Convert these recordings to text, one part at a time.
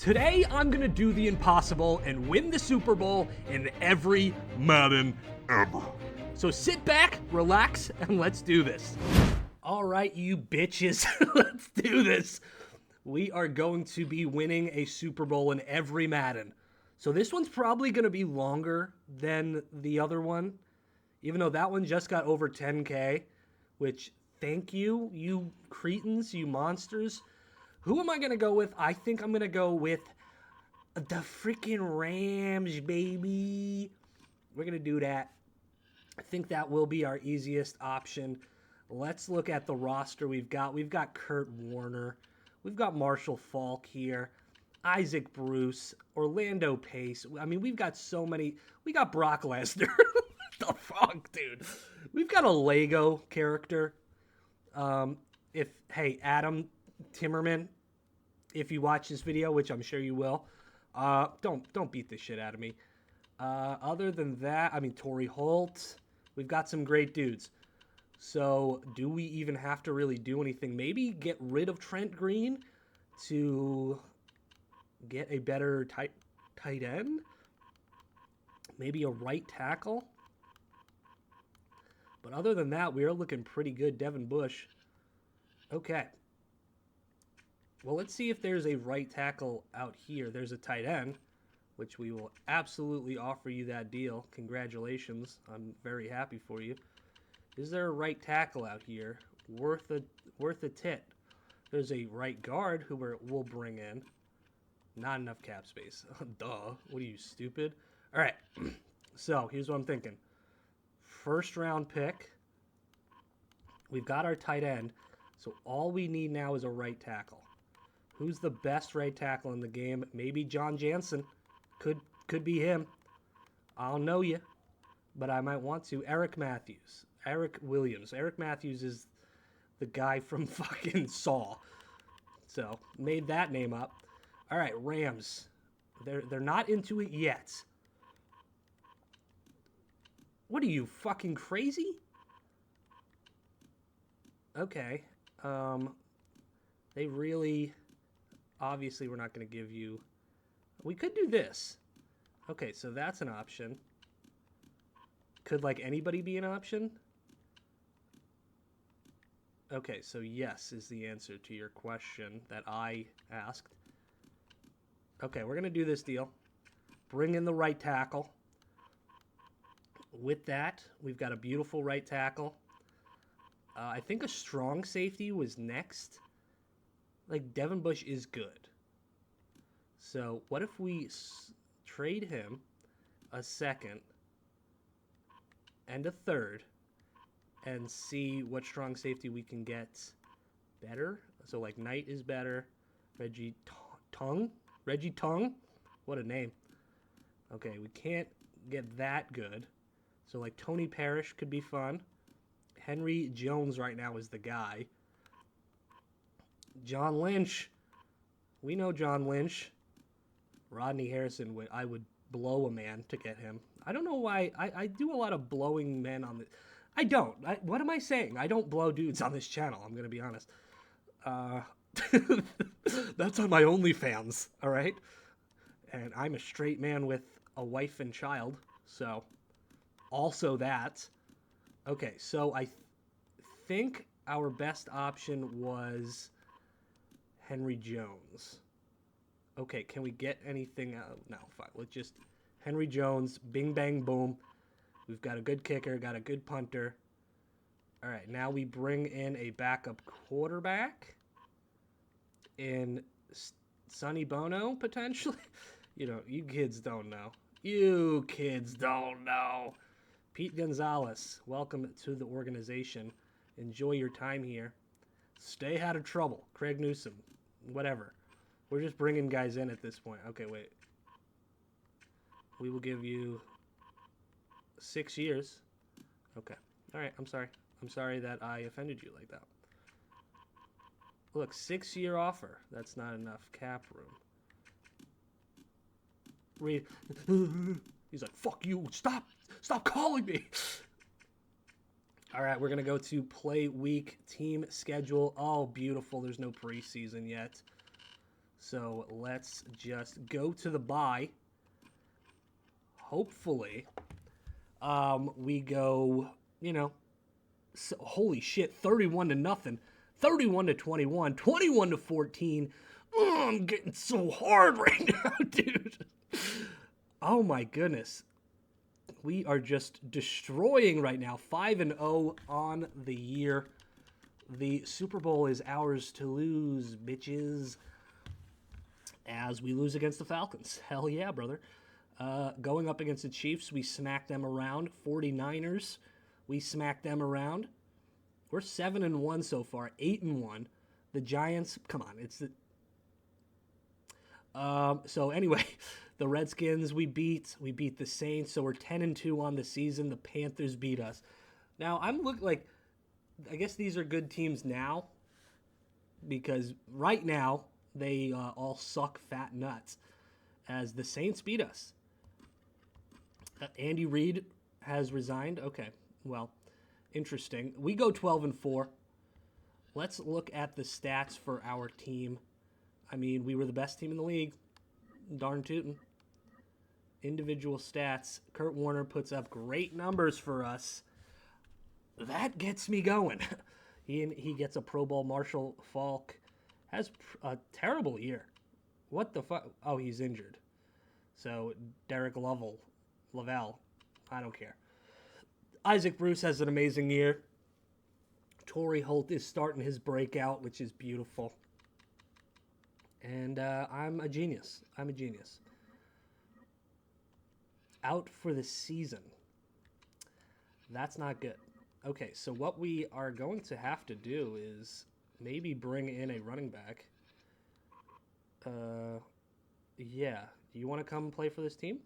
Today, I'm gonna do the impossible and win the Super Bowl in every Madden ever. So sit back, relax, and let's do this. All right, you bitches, let's do this. We are going to be winning a Super Bowl in every Madden. So this one's probably gonna be longer than the other one, even though that one just got over 10K, which, thank you, you cretins, you monsters. Who am I going to go with? I think I'm going to go with the freaking Rams, baby. We're going to do that. I think that will be our easiest option. Let's look at the roster we've got. We've got Kurt Warner. We've got Marshall Faulk here. Isaac Bruce. Orlando Pace. I mean, we've got so many. We got Brock Lesnar. What the fuck, dude? We've got a Lego character. Hey, Adam Timmerman, if you watch this video, which I'm sure you will, don't beat the shit out of me. Other than that, I mean, Torrey Holt, we've got some great dudes. So do we even have to really do anything? Maybe get rid of Trent Green to get a better tight end? Maybe a right tackle? But other than that, we are looking pretty good. Devin Bush. Okay. Well, let's see if there's a right tackle out here. There's a tight end, which we will absolutely offer you that deal. Congratulations. I'm very happy for you. Is there a right tackle out here worth a tit? There's a right guard who we'll bring in. Not enough cap space. Duh. What are you, stupid? All right. So here's what I'm thinking. First round pick. We've got our tight end. So all we need now is a right tackle. Who's the best right tackle in the game? Maybe John Jansen. Could be him. I'll know you. But I might want to. Eric Williams. Eric Matthews is the guy from fucking Saw. So, made that name up. All right, Rams. They're not into it yet. What are you, fucking crazy? Okay. They really... Obviously, we're not going to give you... We could do this. Okay, so that's an option. Could, like, anybody be an option? Okay, so yes is the answer to your question that I asked. Okay, we're going to do this deal. Bring in the right tackle. With that, we've got a beautiful right tackle. I think a strong safety was next. Like, Devin Bush is good. So, what if we trade him a second and a third and see what strong safety we can get better? So, like, Knight is better. Reggie Tongue? What a name. Okay, we can't get that good. So, like, Tony Parrish could be fun. Henry Jones right now is the guy. John Lynch. We know John Lynch. Rodney Harrison, I would blow a man to get him. I don't know why. I do a lot of blowing men on this. I don't. What am I saying? I don't blow dudes on this channel. I'm going to be honest. That's on my OnlyFans, all right? And I'm a straight man with a wife and child. So, also that. Okay, so I think our best option was Henry Jones. Okay, can we get anything out? No, fine. Let's just Henry Jones, bing, bang, boom. We've got a good kicker, got a good punter. All right, now we bring in a backup quarterback in Sonny Bono, potentially. You know, you kids don't know. You kids don't know. Pete Gonzalez, welcome to the organization. Enjoy your time here. Stay out of trouble. Craig Newsom, whatever. We're just bringing guys in at this point. Okay, wait. We will give you 6 years. Okay. All right, I'm sorry. I'm sorry that I offended you like that. Look, 6-year offer. That's not enough cap room. Read. He's like, fuck you. Stop calling me. All right, we're going to go to play week team schedule. Oh, beautiful. There's no preseason yet. So let's just go to the bye. Hopefully, we go, so, holy shit, 31 to nothing, 31 to 21, 21 to 14. Oh, I'm getting so hard right now, dude. Oh my goodness. We are just destroying right now. 5-0 on the year. The Super Bowl is ours to lose, bitches. As we lose against the Falcons. Hell yeah, brother. Going up against the Chiefs, we smacked them around. 49ers, we smacked them around. We're 7-1 so far, 8-1. The Giants, come on, it's the. So anyway, the Redskins we beat the Saints, so we're 10-2 on the season. The Panthers beat us. Now I'm looking like, I guess these are good teams now, because right now they all suck fat nuts. As the Saints beat us. Andy Reid has resigned. Okay, well, interesting. We go 12-4. Let's look at the stats for our team. I mean, we were the best team in the league. Darn tootin'. Individual stats. Kurt Warner puts up great numbers for us. That gets me going. He gets a Pro Bowl. Marshall Faulk has a terrible year. What the fuck? Oh, he's injured. So, Derek Lavelle, I don't care. Isaac Bruce has an amazing year. Torrey Holt is starting his breakout, which is beautiful. And I'm a genius. Out for the season. That's not good. Okay, so what we are going to have to do is maybe bring in a running back. Yeah. Do you want to come play for this team?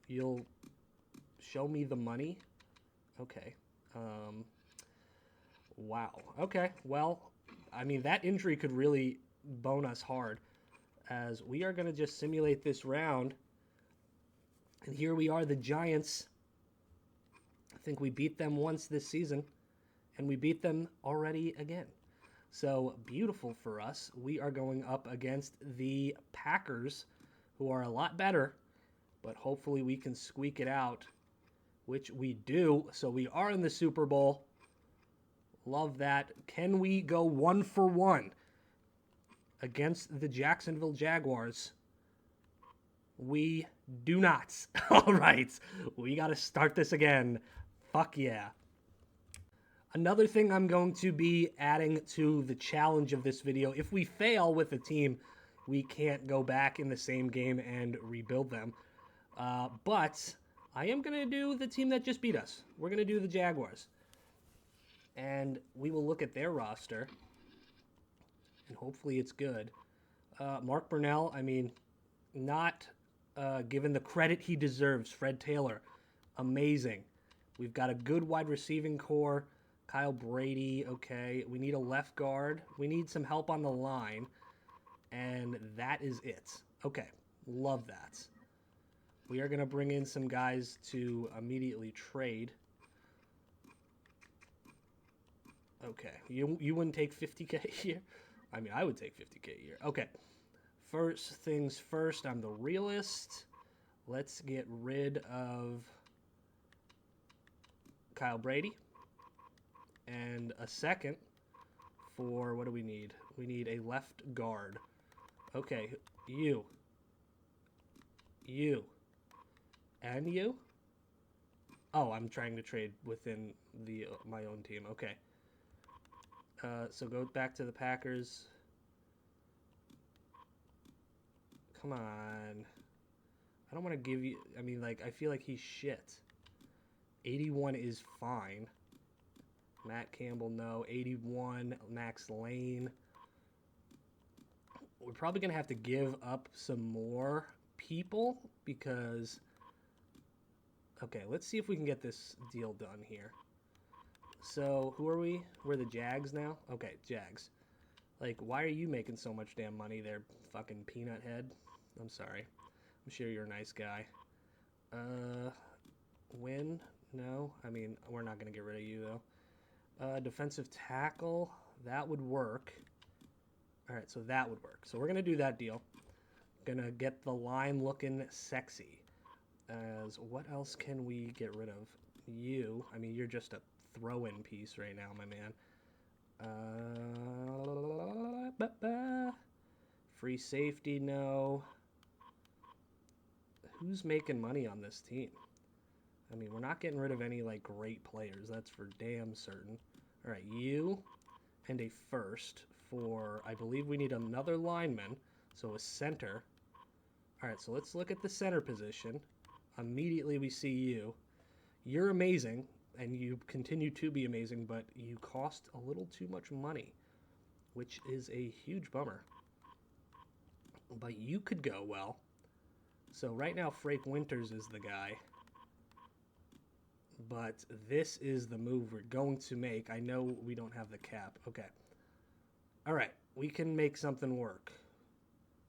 You'll show me the money? Okay. Wow. Okay, well, I mean, that injury could really bone us hard, as we are going to just simulate this round. And here we are, the Giants. I think we beat them once this season, and we beat them already again. So, beautiful for us. We are going up against the Packers, who are a lot better, but hopefully we can squeak it out, which we do. So we are in the Super Bowl. Love that. Can we go 1-for-1 against the Jacksonville Jaguars? We do not. All right. We got to start this again. Fuck yeah. Another thing I'm going to be adding to the challenge of this video, if we fail with a team, we can't go back in the same game and rebuild them. But I am going to do the team that just beat us. We're going to do the Jaguars. And we will look at their roster. And hopefully it's good. Mark Brunell, I mean, not given the credit he deserves. Fred Taylor, amazing. We've got a good wide receiving core. Kyle Brady, okay. We need a left guard. We need some help on the line. And that is it. Okay, love that. We are going to bring in some guys to immediately trade. Okay, you wouldn't take 50K a year? I mean, I would take 50K a year. Okay, first things first, I'm the realist. Let's get rid of Kyle Brady. And a second for, what do we need? We need a left guard. Okay, you. And you? Oh, I'm trying to trade within my own team. Okay. So go back to the Packers. Come on. I don't want to give you... I mean, like, I feel like he's shit. 81 is fine. Matt Campbell, no. 81, Max Lane. We're probably going to have to give up some more people because... Okay, let's see if we can get this deal done here. So, who are we? We're the Jags now? Okay, Jags. Like, why are you making so much damn money there, fucking peanut head? I'm sorry. I'm sure you're a nice guy. Win? No? I mean, we're not going to get rid of you, though. Defensive tackle? That would work. All right, so that would work. So we're going to do that deal. Going to get the line looking sexy. As what else can we get rid of? You, I mean, you're just a throw-in piece right now, my man. Free safety, no. Who's making money on this team? I mean, we're not getting rid of any, like, great players. That's for damn certain. All right, you and a first for, I believe we need another lineman, so a center. All right, so let's look at the center position. Immediately we see you. You're amazing, and you continue to be amazing, but you cost a little too much money, which is a huge bummer. But you could go well. So right now, Frake Winters is the guy. But this is the move we're going to make. I know we don't have the cap. Okay. All right. We can make something work.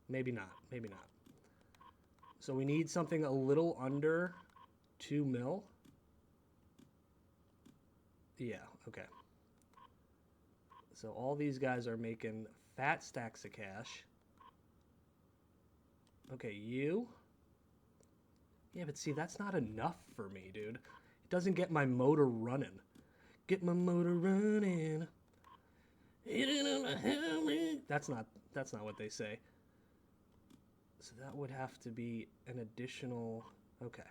Maybe not. Maybe not. So we need something a little under 2 mil. Yeah. Okay. So all these guys are making fat stacks of cash. Okay, you. Yeah, but see, that's not enough for me, dude. It doesn't get my motor running. Get my motor running. That's not what they say. So that would have to be an additional. Okay.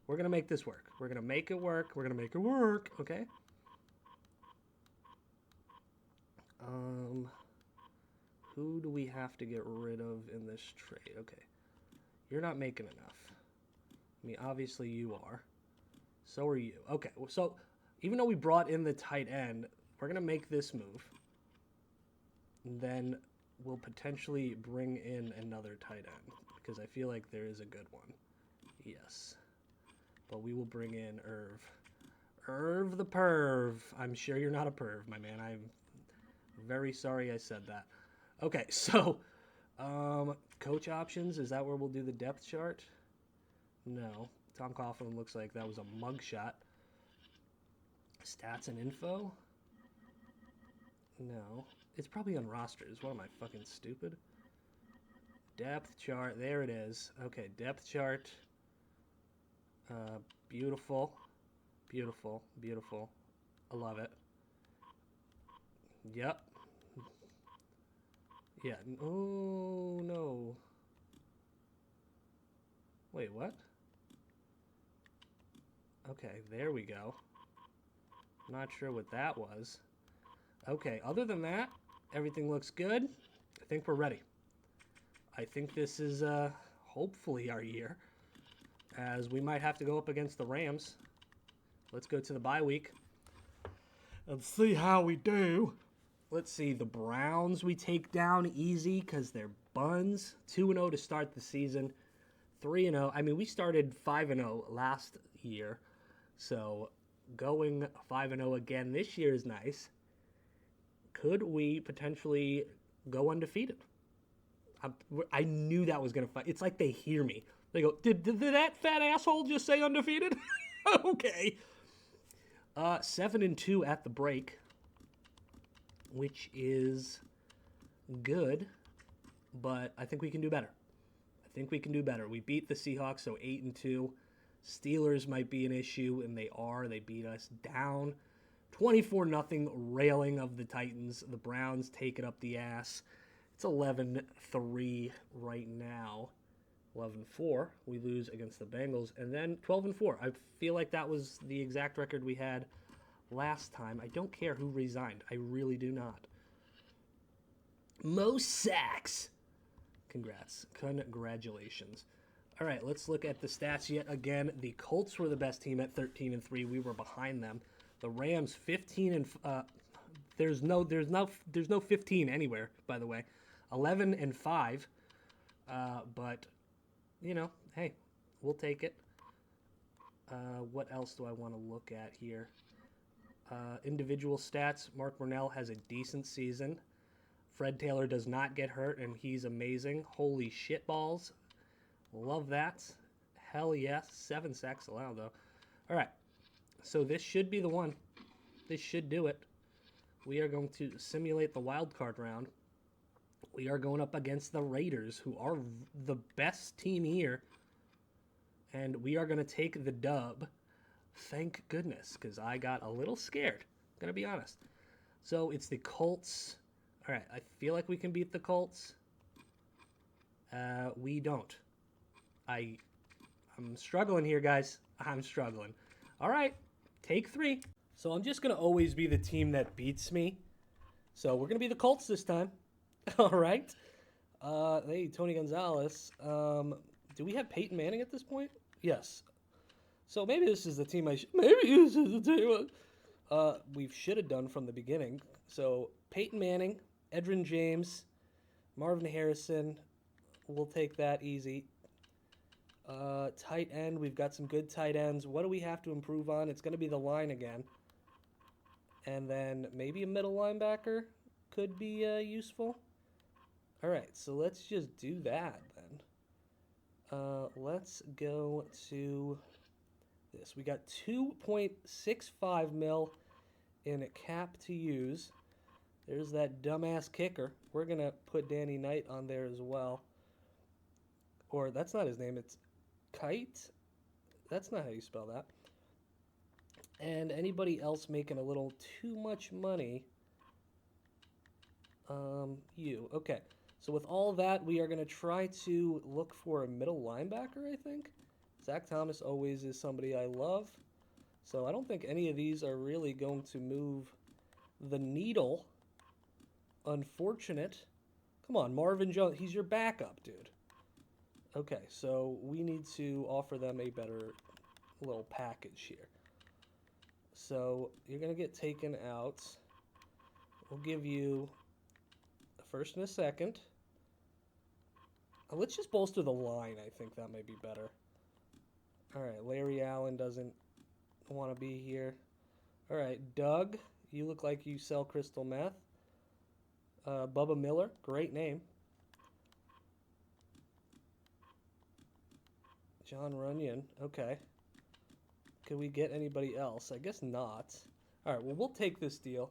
We're going to make this work. We're going to make it work. We're going to make it work. Okay. Who do we have to get rid of in this trade? Okay. You're not making enough. I mean, obviously you are. So are you. Okay. So even though we brought in the tight end, we're going to make this move. And then we'll potentially bring in another tight end because I feel like there is a good one. Yes. But we will bring in Irv. Irv the perv. I'm sure you're not a perv, my man. I'm very sorry I said that. Okay, so coach options, is that where we'll do the depth chart? No. Tom Coughlin looks like that was a mugshot. Stats and info? No. It's probably on rosters. What am I, fucking stupid? Depth chart. There it is. Okay, depth chart. Beautiful. Beautiful. Beautiful. I love it. Yep. Yeah. Oh, no. Wait, what? Okay, there we go. Not sure what that was. Okay, other than that, everything looks good. I think we're ready. I think this is hopefully our year, as we might have to go up against the Rams. Let's go to the bye week and see how we do. Let's see, the Browns we take down easy because they're buns. 2-0 to start the season. 3-0. I mean, we started 5-0 last year, so going 5-0 again this year is nice. Could we potentially go undefeated? I knew that was going to fight. It's like they hear me. They go, did that fat asshole just say undefeated? Okay. 7-2 at the break, which is good, but I think we can do better. We beat the Seahawks, so 8-2. Steelers might be an issue, and they are. They beat us down. 24-0 railing of the Titans. The Browns take it up the ass. It's 11-3 right now. 11-4. We lose against the Bengals. And then 12-4. I feel like that was the exact record we had last time. I don't care who resigned. I really do not. Mo sacks. Congrats. Congratulations. All right, let's look at the stats yet again. The Colts were the best team at 13-3. We were behind them. The Rams 15 and there's no 15 anywhere, by the way. 11-5. But you know, hey, we'll take it. What else do I want to look at here? Individual stats. Mark Brunell has a decent season. Fred Taylor does not get hurt, and he's amazing. Holy shit balls. Love that. Hell yes. 7 sacks allowed, though. All right. So this should be the one. This should do it. We are going to simulate the wild card round. We are going up against the Raiders, who are the best team here. And we are going to take the dub. Thank goodness, because I got a little scared. I'm going to be honest. So it's the Colts. All right, I feel like we can beat the Colts. We don't. I'm struggling here, guys. I'm struggling. All right, take 3. So I'm just going to always be the team that beats me. So we're going to be the Colts this time. All right. Hey, Tony Gonzalez. Do we have Peyton Manning at this point? Yes. So maybe this is the team we should have done from the beginning. So Peyton Manning, Edrin James, Marvin Harrison. We'll take that easy. Tight end. We've got some good tight ends. What do we have to improve on? It's going to be the line again. And then maybe a middle linebacker could be useful. All right, so let's just do that then. Let's go to this. We got 2.65 mil in a cap to use. There's that dumbass kicker. We're going to put Danny Knight on there as well. Or that's not his name. It's Kite. That's not how you spell that. And anybody else making a little too much money? You. Okay. So with all that, we are going to try to look for a middle linebacker, I think. Zach Thomas always is somebody I love. So I don't think any of these are really going to move the needle. Unfortunate. Come on, Marvin Jones. He's your backup, dude. Okay, so we need to offer them a better little package here. So you're going to get taken out. We'll give you a first and a second. Let's just bolster the line. I think that may be better. All right, Larry Allen doesn't want to be here. All right, Doug, you look like you sell crystal meth. Bubba Miller, great name. John Runyon, okay. Could we get anybody else? I guess not. All right, well, we'll take this deal.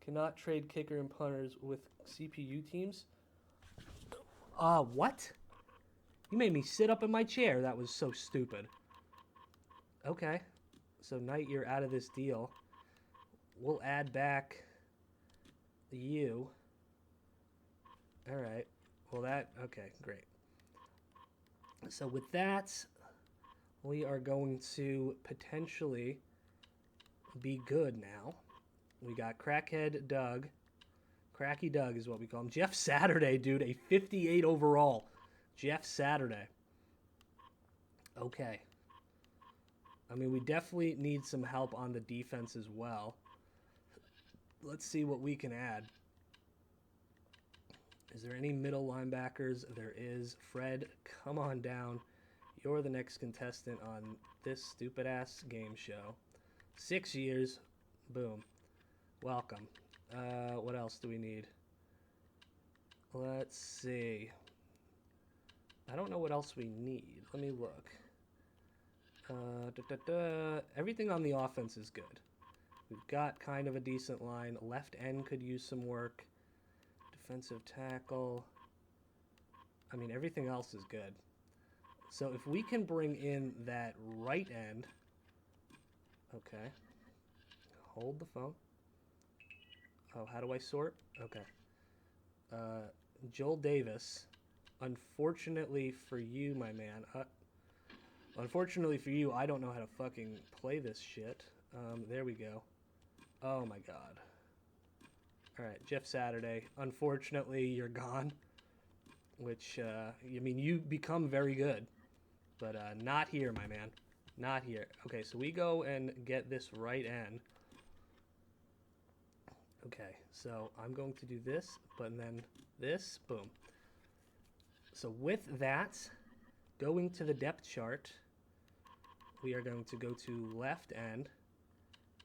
Cannot trade kicker and punters with CPU teams. What? You made me sit up in my chair. That was so stupid. Okay. So, Knight, you're out of this deal. We'll add back you. All right. Well, okay, great. So, with that, we are going to potentially be good now. We got Crackhead Doug. Cracky Doug is what we call him. Jeff Saturday, dude, a 58 overall. Jeff Saturday. Okay. I mean, we definitely need some help on the defense as well. Let's see what we can add. Is there any middle linebackers? There is. Fred, come on down. You're the next contestant on this stupid-ass game show. 6 years. Boom. Welcome. What else do we need? Let's see. I don't know what else we need. Let me look. Everything on the offense is good. We've got kind of a decent line. Left end could use some work. Defensive tackle. I mean, everything else is good. So if we can bring in that right end. Okay. Hold the phone. Oh, how do I sort? Okay. Joel Davis. Unfortunately for you, my man. Unfortunately for you, I don't know how to fucking play this shit. There we go. Oh my god. Alright, Jeff Saturday. Unfortunately, you're gone. Which, I mean, you become very good. But not here, my man. Not here. Okay, so we go and get this right end. Okay, so I'm going to do this, but then this, boom. So with that, going to the depth chart, we are going to go to left end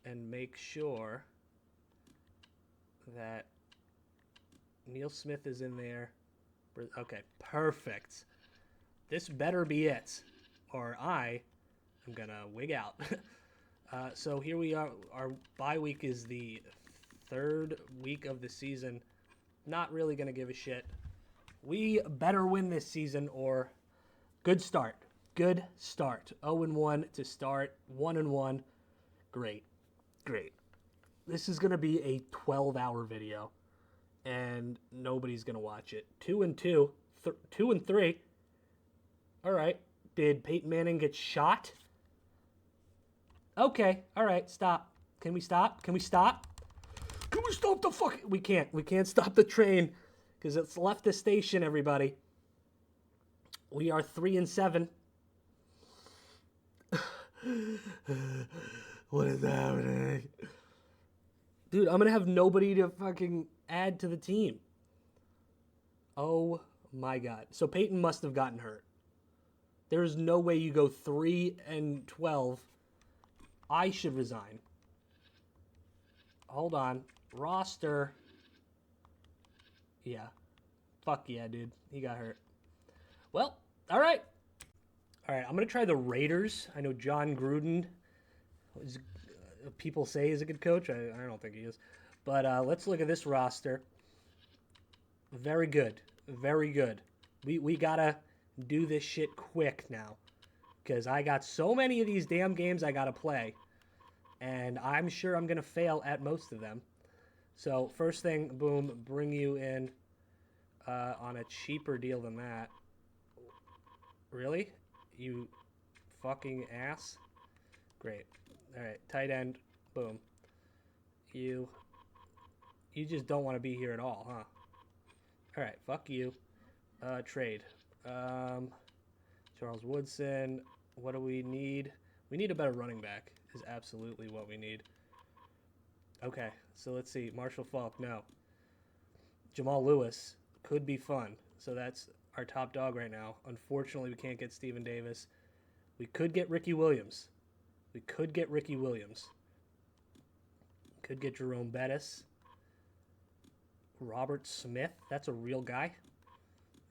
and make sure that Neil Smith is in there. Okay, perfect. This better be it, or I am going to wig out. So here we are. Our bye week is the third week of the season. Not really going to give a shit. We better win this season or good start. Good start. 0-1 to start. 1-1. Great. Great. This is going to be a 12-hour video, and nobody's going to watch it. 2-2. 2-3. All right. Did Peyton Manning get shot? Okay. All right. Stop. Can we stop? Can we stop? Can we stop the fuck? We can't. We can't stop the train because it's left the station, everybody. We are 3-7. What is happening? Dude, I'm going to have nobody to fucking add to the team. Oh my God. So Peyton must have gotten hurt. There's no way you go 3-12. I should resign. Hold on. Roster. Yeah. Fuck yeah, dude. He got hurt. Well, all right. All right, I'm going to try the Raiders. I know John Gruden, people say he's a good coach. I don't think he is. But let's look at this roster. Very good. Very good. We got to do this shit quick now. Because I got so many of these damn games I got to play. And I'm sure I'm going to fail at most of them. So first thing, boom, bring you in on a cheaper deal than that. Really? You fucking ass? Great. All right, tight end, boom. You just don't want to be here at all, huh? All right, fuck you. Trade. Charles Woodson. What do we need? We need a better running back is absolutely what we need. Okay, so let's see. Marshall Faulk, no. Jamal Lewis could be fun. So that's our top dog right now. Unfortunately, we can't get Steven Davis. We could get Ricky Williams. Could get Jerome Bettis. Robert Smith. That's a real guy.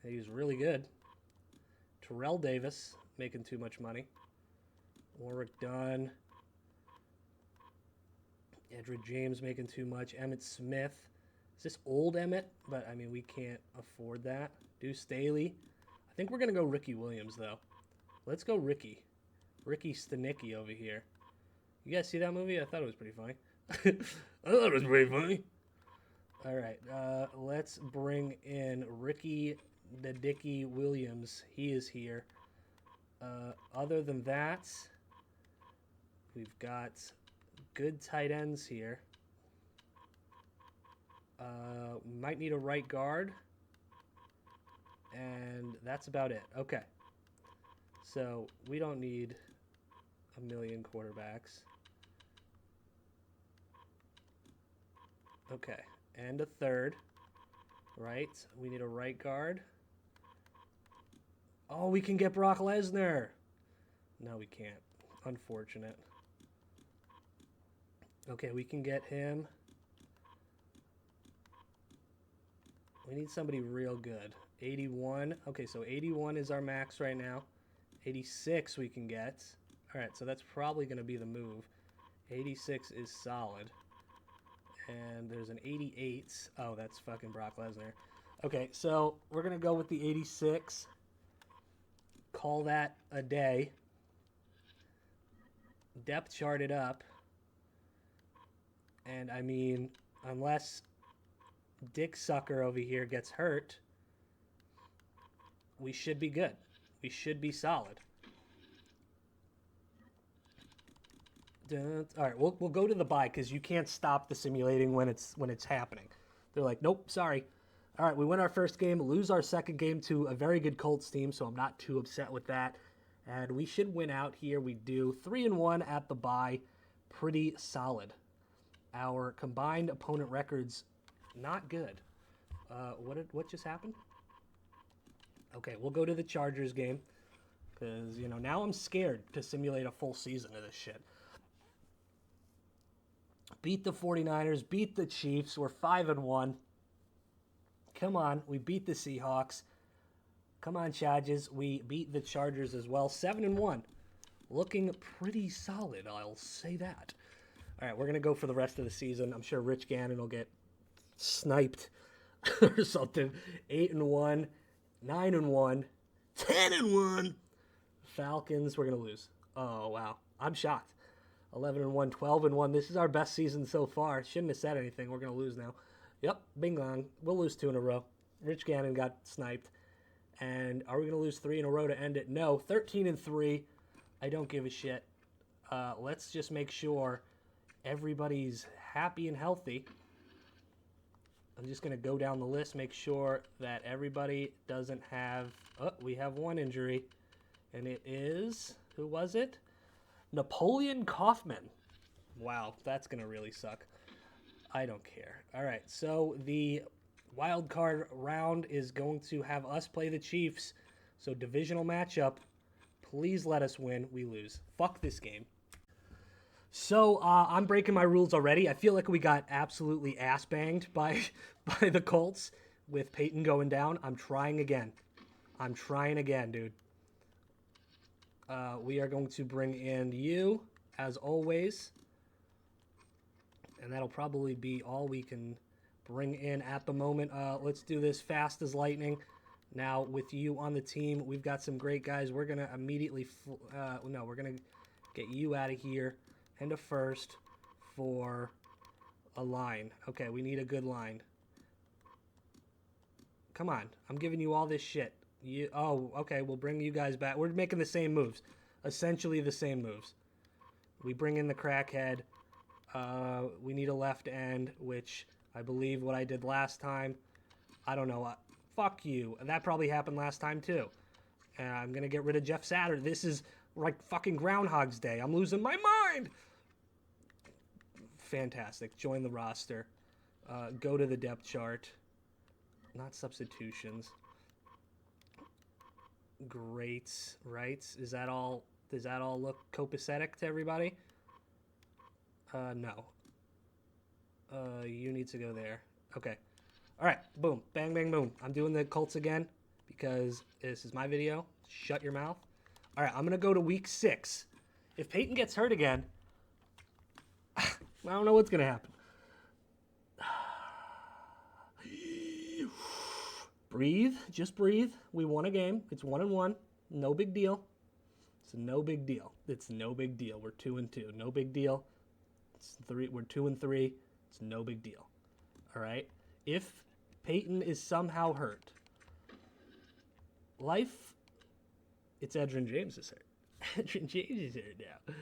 He's really good. Terrell Davis, making too much money. Warwick Dunn. Edgerrin James making too much. Emmitt Smith. Is this old Emmett? But, I mean, we can't afford that. Deuce Staley. I think we're going to go Ricky Williams, though. Let's go Ricky. Ricky Stanicki over here. You guys see that movie? I thought it was pretty funny. I thought it was pretty funny. All right. Let's bring in Ricky the Dicky Williams. He is here. Other than that, we've got good tight ends here. Might need a right guard. And that's about it. Okay. So we don't need a million quarterbacks. Okay. And a third. Right. We need a right guard. Oh, we can get Brock Lesnar. No, we can't. Unfortunate. Okay, we can get him. We need somebody real good. 81. Okay, so 81 is our max right now. 86 we can get. All right, so that's probably going to be the move. 86 is solid. And there's an 88. Oh, that's fucking Brock Lesnar. Okay, so we're going to go with the 86. Call that a day. Depth chart it up. And, I mean, unless Dick Sucker over here gets hurt, we should be good. We should be solid. All right, we'll go to the bye because you can't stop the simulating when it's happening. They're like, nope, sorry. All right, we win our first game, lose our second game to a very good Colts team, so I'm not too upset with that. And we should win out here. We do 3-1 at the bye. Pretty solid. Our combined opponent records, not good. What just happened? Okay, we'll go to the Chargers game because, you know, now I'm scared to simulate a full season of this shit. Beat the 49ers, beat the Chiefs. We're 5-1. Come on, we beat the Seahawks. Come on, Chargers. We beat the Chargers as well. 7-1. Looking pretty solid, I'll say that. All right, we're going to go for the rest of the season. I'm sure Rich Gannon will get sniped or something. 8-1, 9-1, 10-1. Falcons, we're gonna lose. Oh wow, I'm shocked. 11-1, 12-1. This is our best season so far. Shouldn't have said anything. We're gonna lose now. Yep, bing bong. We'll lose 2 in a row. Rich Gannon got sniped. And are we gonna lose 3 in a row to end it? No, 13-3. I don't give a shit. Let's just make sure everybody's happy and healthy. I'm just going to go down the list, make sure that everybody doesn't have... Oh, we have one injury. And it is... Who was it? Napoleon Kaufman. Wow, that's going to really suck. I don't care. All right, so the wild card round is going to have us play the Chiefs. So divisional matchup. Please let us win. We lose. Fuck this game. So I'm breaking my rules already. I feel like we got absolutely ass banged by the Colts with Peyton going down. I'm trying again. Dude. We are going to bring in you, as always. And that'll probably be all we can bring in at the moment. Let's do this fast as lightning. Now, with you on the team, we've got some great guys. We're going to immediately... we're going to get you out of here. And a first for a line. Okay, we need a good line. Come on. I'm giving you all this shit. Okay, we'll bring you guys back. We're making the same moves. Essentially the same moves. We bring in the crackhead. We need a left end, which I believe what I did last time. I don't know. Fuck you. And that probably happened last time, too. I'm going to get rid of Jeff Satter. This is like fucking Groundhog's Day. I'm losing my mind. Fantastic. Join the roster. Go to the depth chart. Not substitutions. Great. Right? Is that all? Does that all look copacetic to everybody? No. You need to go there. Okay. All right. Boom. Bang, bang, boom. I'm doing the Colts again because this is my video. Shut your mouth. All right. I'm going to go to week 6. If Peyton gets hurt again, I don't know what's going to happen. Breathe. Just breathe. We won a game. It's 1-1. No big deal. It's no big deal. It's no big deal. We're 2-2. No big deal. It's 3. We're 2-3. It's no big deal. All right. If Peyton is somehow hurt, it's Edgerrin James is hurt. Edgerrin James is hurt now.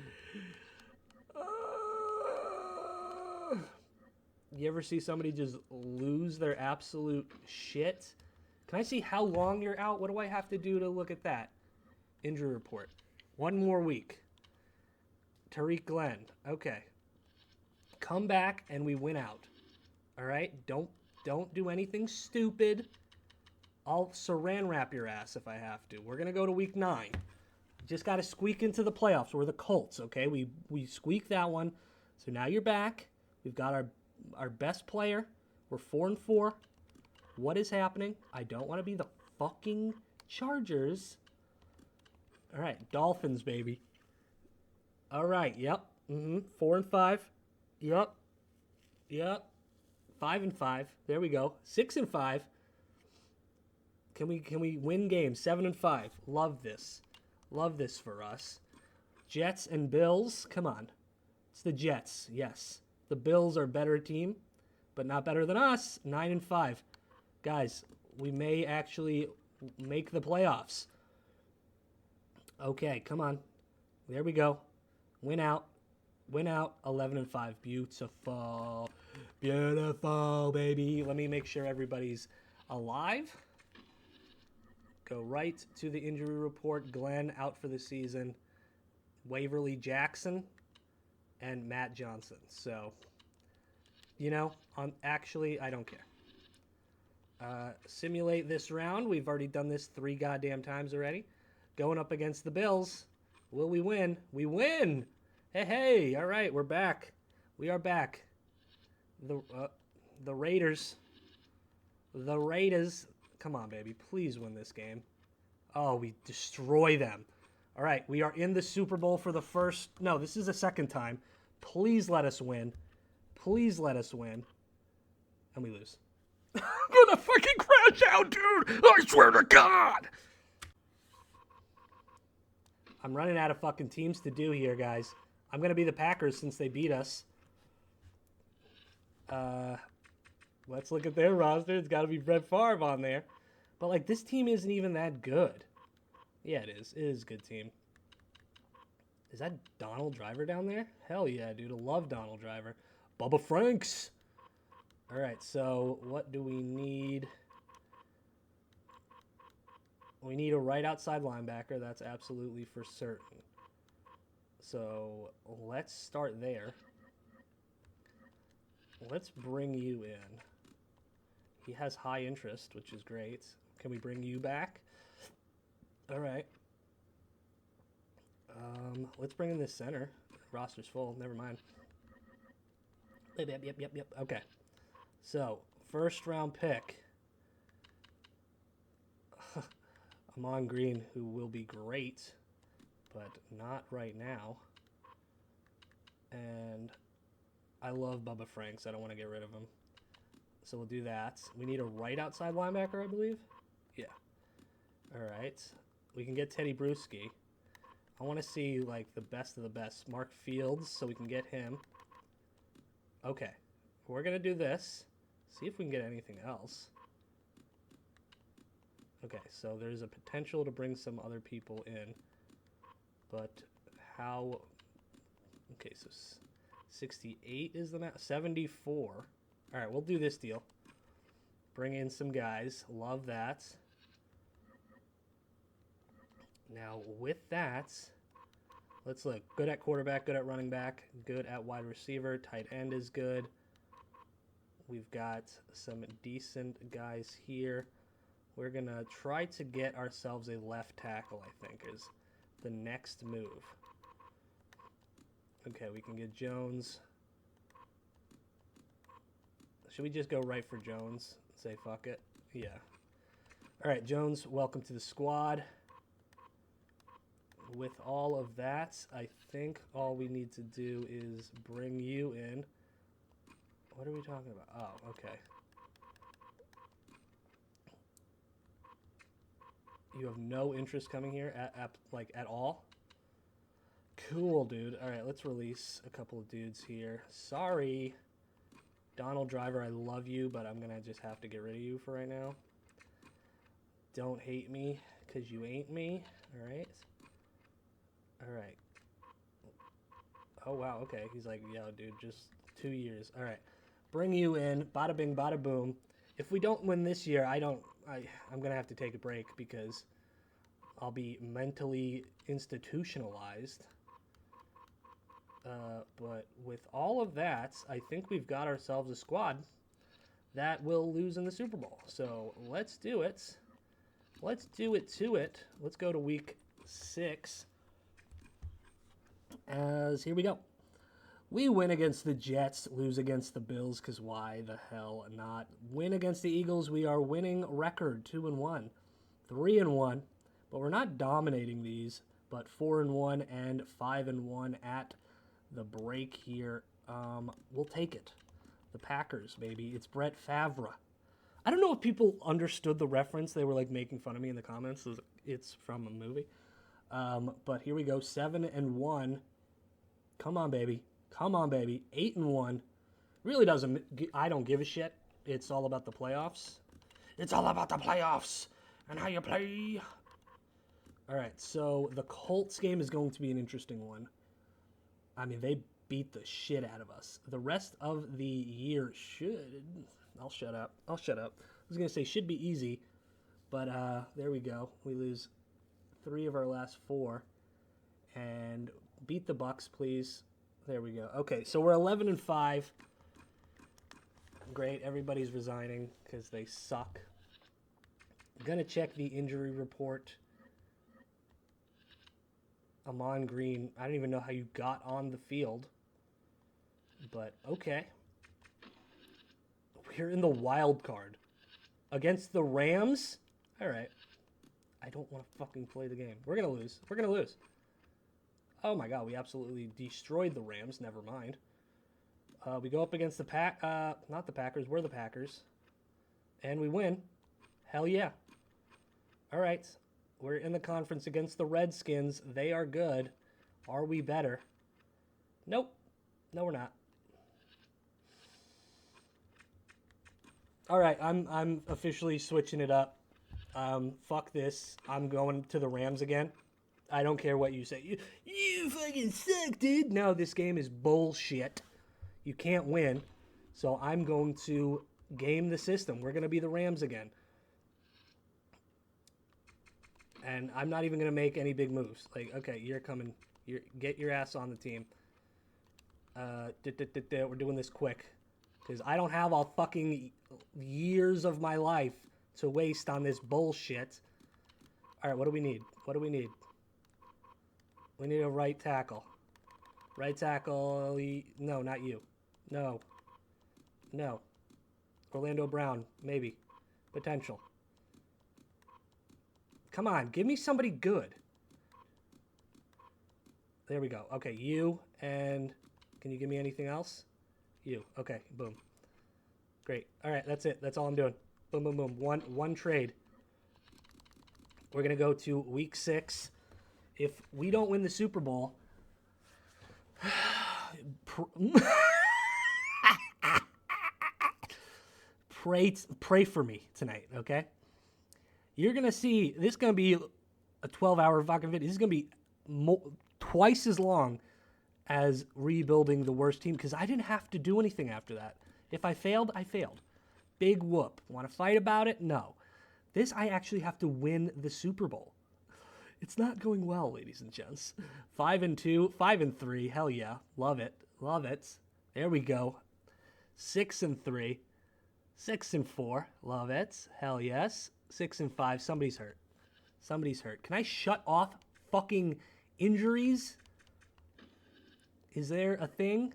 You ever see somebody just lose their absolute shit? Can I see how long you're out? What do I have to do to look at that? Injury report. 1 more week. Tariq Glenn. Okay. Come back and we win out. All right? Don't do anything stupid. I'll saran wrap your ass if I have to. We're going to go to week 9. Just got to squeak into the playoffs. We're the Colts, okay? We squeaked that one. So now you're back. We've got our best player. We're 4-4. What is happening? I don't want to be the fucking Chargers. All right, Dolphins, baby. All right, yep. 4-5. Yep. 5-5. There we go. 6-5. Can we win games? 7-5. Love this. Love this for us. Jets and Bills. Come on. It's the Jets. Yes. The Bills are a better team, but not better than us. 9-5. Guys, we may actually make the playoffs. Okay, come on. There we go. Win out. 11-5. Beautiful. Beautiful, baby. Let me make sure everybody's alive. Go right to the injury report. Glenn out for the season. Waverly Jackson and Matt Johnson. So, actually, I don't care. Simulate this round. We've already done this 3 goddamn times already. Going up against the Bills. Will we win? We win! Hey, all right, we're back. We are back. The Raiders. The Raiders. Come on, baby. Please win this game. Oh, we destroy them. All right, we are in the Super Bowl for the first... No, this is the second time. Please let us win. Please let us win. And we lose. I'm gonna fucking crash out, dude! I swear to God! I'm running out of fucking teams to do here, guys. I'm gonna be the Packers since they beat us. Let's look at their roster. It's gotta be Brett Favre on there. But, like, this team isn't even that good. Yeah, it is. It is a good team. Is that Donald Driver down there? Hell yeah, dude. I love Donald Driver. Bubba Franks! Alright, so what do we need? We need a right outside linebacker. That's absolutely for certain. So let's start there. Let's bring you in. He has high interest, which is great. Can we bring you back? All right. Let's bring in this center. Roster's full. Never mind. Yep. Okay. So, first round pick. Amon Green, who will be great, but not right now. And I love Bubba Franks. I don't want to get rid of him. So we'll do that. We need a right outside linebacker, I believe. Yeah. All right. We can get Teddy Bruschi. I want to see, like, the best of the best. Mark Fields, so we can get him. Okay. We're going to do this. See if we can get anything else. Okay, so there's a potential to bring some other people in. But how... Okay, so 68 is the max. 74. All right, we'll do this deal. Bring in some guys. Love that. Now, with that, let's look. Good at quarterback, good at running back, good at wide receiver. Tight end is good. We've got some decent guys here. We're going to try to get ourselves a left tackle, I think, is the next move. Okay, we can get Jones. Should we just go right for Jones? Say fuck it? Yeah. All right, Jones, welcome to the squad. With all of that, I think all we need to do is bring you in. What are we talking about? Oh, okay. You have no interest coming here at all? Cool, dude. All right, let's release a couple of dudes here. Sorry. Donald Driver, I love you, but I'm going to just have to get rid of you for right now. Don't hate me, because you ain't me. All right. All right. Oh, wow. Okay. He's like, yo, dude, just 2 years. All right. Bring you in. Bada bing, bada boom. If we don't win this year, I'm going to have to take a break because I'll be mentally institutionalized. But with all of that, I think we've got ourselves a squad that will lose in the Super Bowl. So let's do it. Let's do it to it. Let's go to week 6. As here we go. We win against the Jets, lose against the Bills, because why the hell not? Win against the Eagles, we are winning record 2-1, 3-1, but we're not dominating these, but 4-1 and 5-1 at the break here. We'll take it. The Packers, baby. It's Brett Favre. I don't know if people understood the reference. They were like making fun of me in the comments. It's from a movie. But here we go. 7-1. Come on, baby. Come on, baby. 8-1. Really doesn't. I don't give a shit. It's all about the playoffs. It's all about the playoffs and how you play. All right. So the Colts game is going to be an interesting one. I mean, they beat the shit out of us. The rest of the year should. I'll shut up. I was going to say should be easy, but there we go. We lose 3 of our last 4 and beat the Bucks, please. There we go. Okay, so we're 11-5. Great. Everybody's resigning because they suck. I'm going to check the injury report. Amon Green, I don't even know how you got on the field. But, okay. We're in the wild card. Against the Rams? Alright. I don't want to fucking play the game. We're going to lose. We're going to lose. Oh my god, we absolutely destroyed the Rams. Never mind. We go up against the not the Packers. We're the Packers. And we win. Hell yeah. All right. We're in the conference against the Redskins. They are good. Are we better? Nope. No, we're not. All right, I'm officially switching it up. Fuck this. I'm going to the Rams again. I don't care what you say. You fucking suck, dude. No, this game is bullshit. You can't win. So I'm going to game the system. We're going to be the Rams again. And I'm not even going to make any big moves. Like, okay, you're coming. Get your ass on the team. We're doing this quick. Because I don't have all fucking years of my life to waste on this bullshit. All right, what do we need? What do we need? We need a right tackle. Right tackle. No, not you. No. No. Orlando Brown, maybe. Potential. Come on, give me somebody good. There we go. Okay, you and... Can you give me anything else? You. Okay, boom. Great. All right, that's it. That's all I'm doing. Boom, boom, boom. One trade. We're going to go to week 6. If we don't win the Super Bowl... pray for me tonight, okay? You're going to see... This is going to be a 12-hour fucking video. This is going to be twice as long as rebuilding the worst team, because I didn't have to do anything after that. If I failed, I failed. Big whoop. Want to fight about it? No. This, I actually have to win the Super Bowl. It's not going well, ladies and gents. 5-2, 5-3. Hell yeah. Love it. Love it. There we go. 6-3. 6-4. Love it. Hell yes. 6-5. Somebody's hurt. Somebody's hurt. Can I shut off fucking injuries? Is there a thing?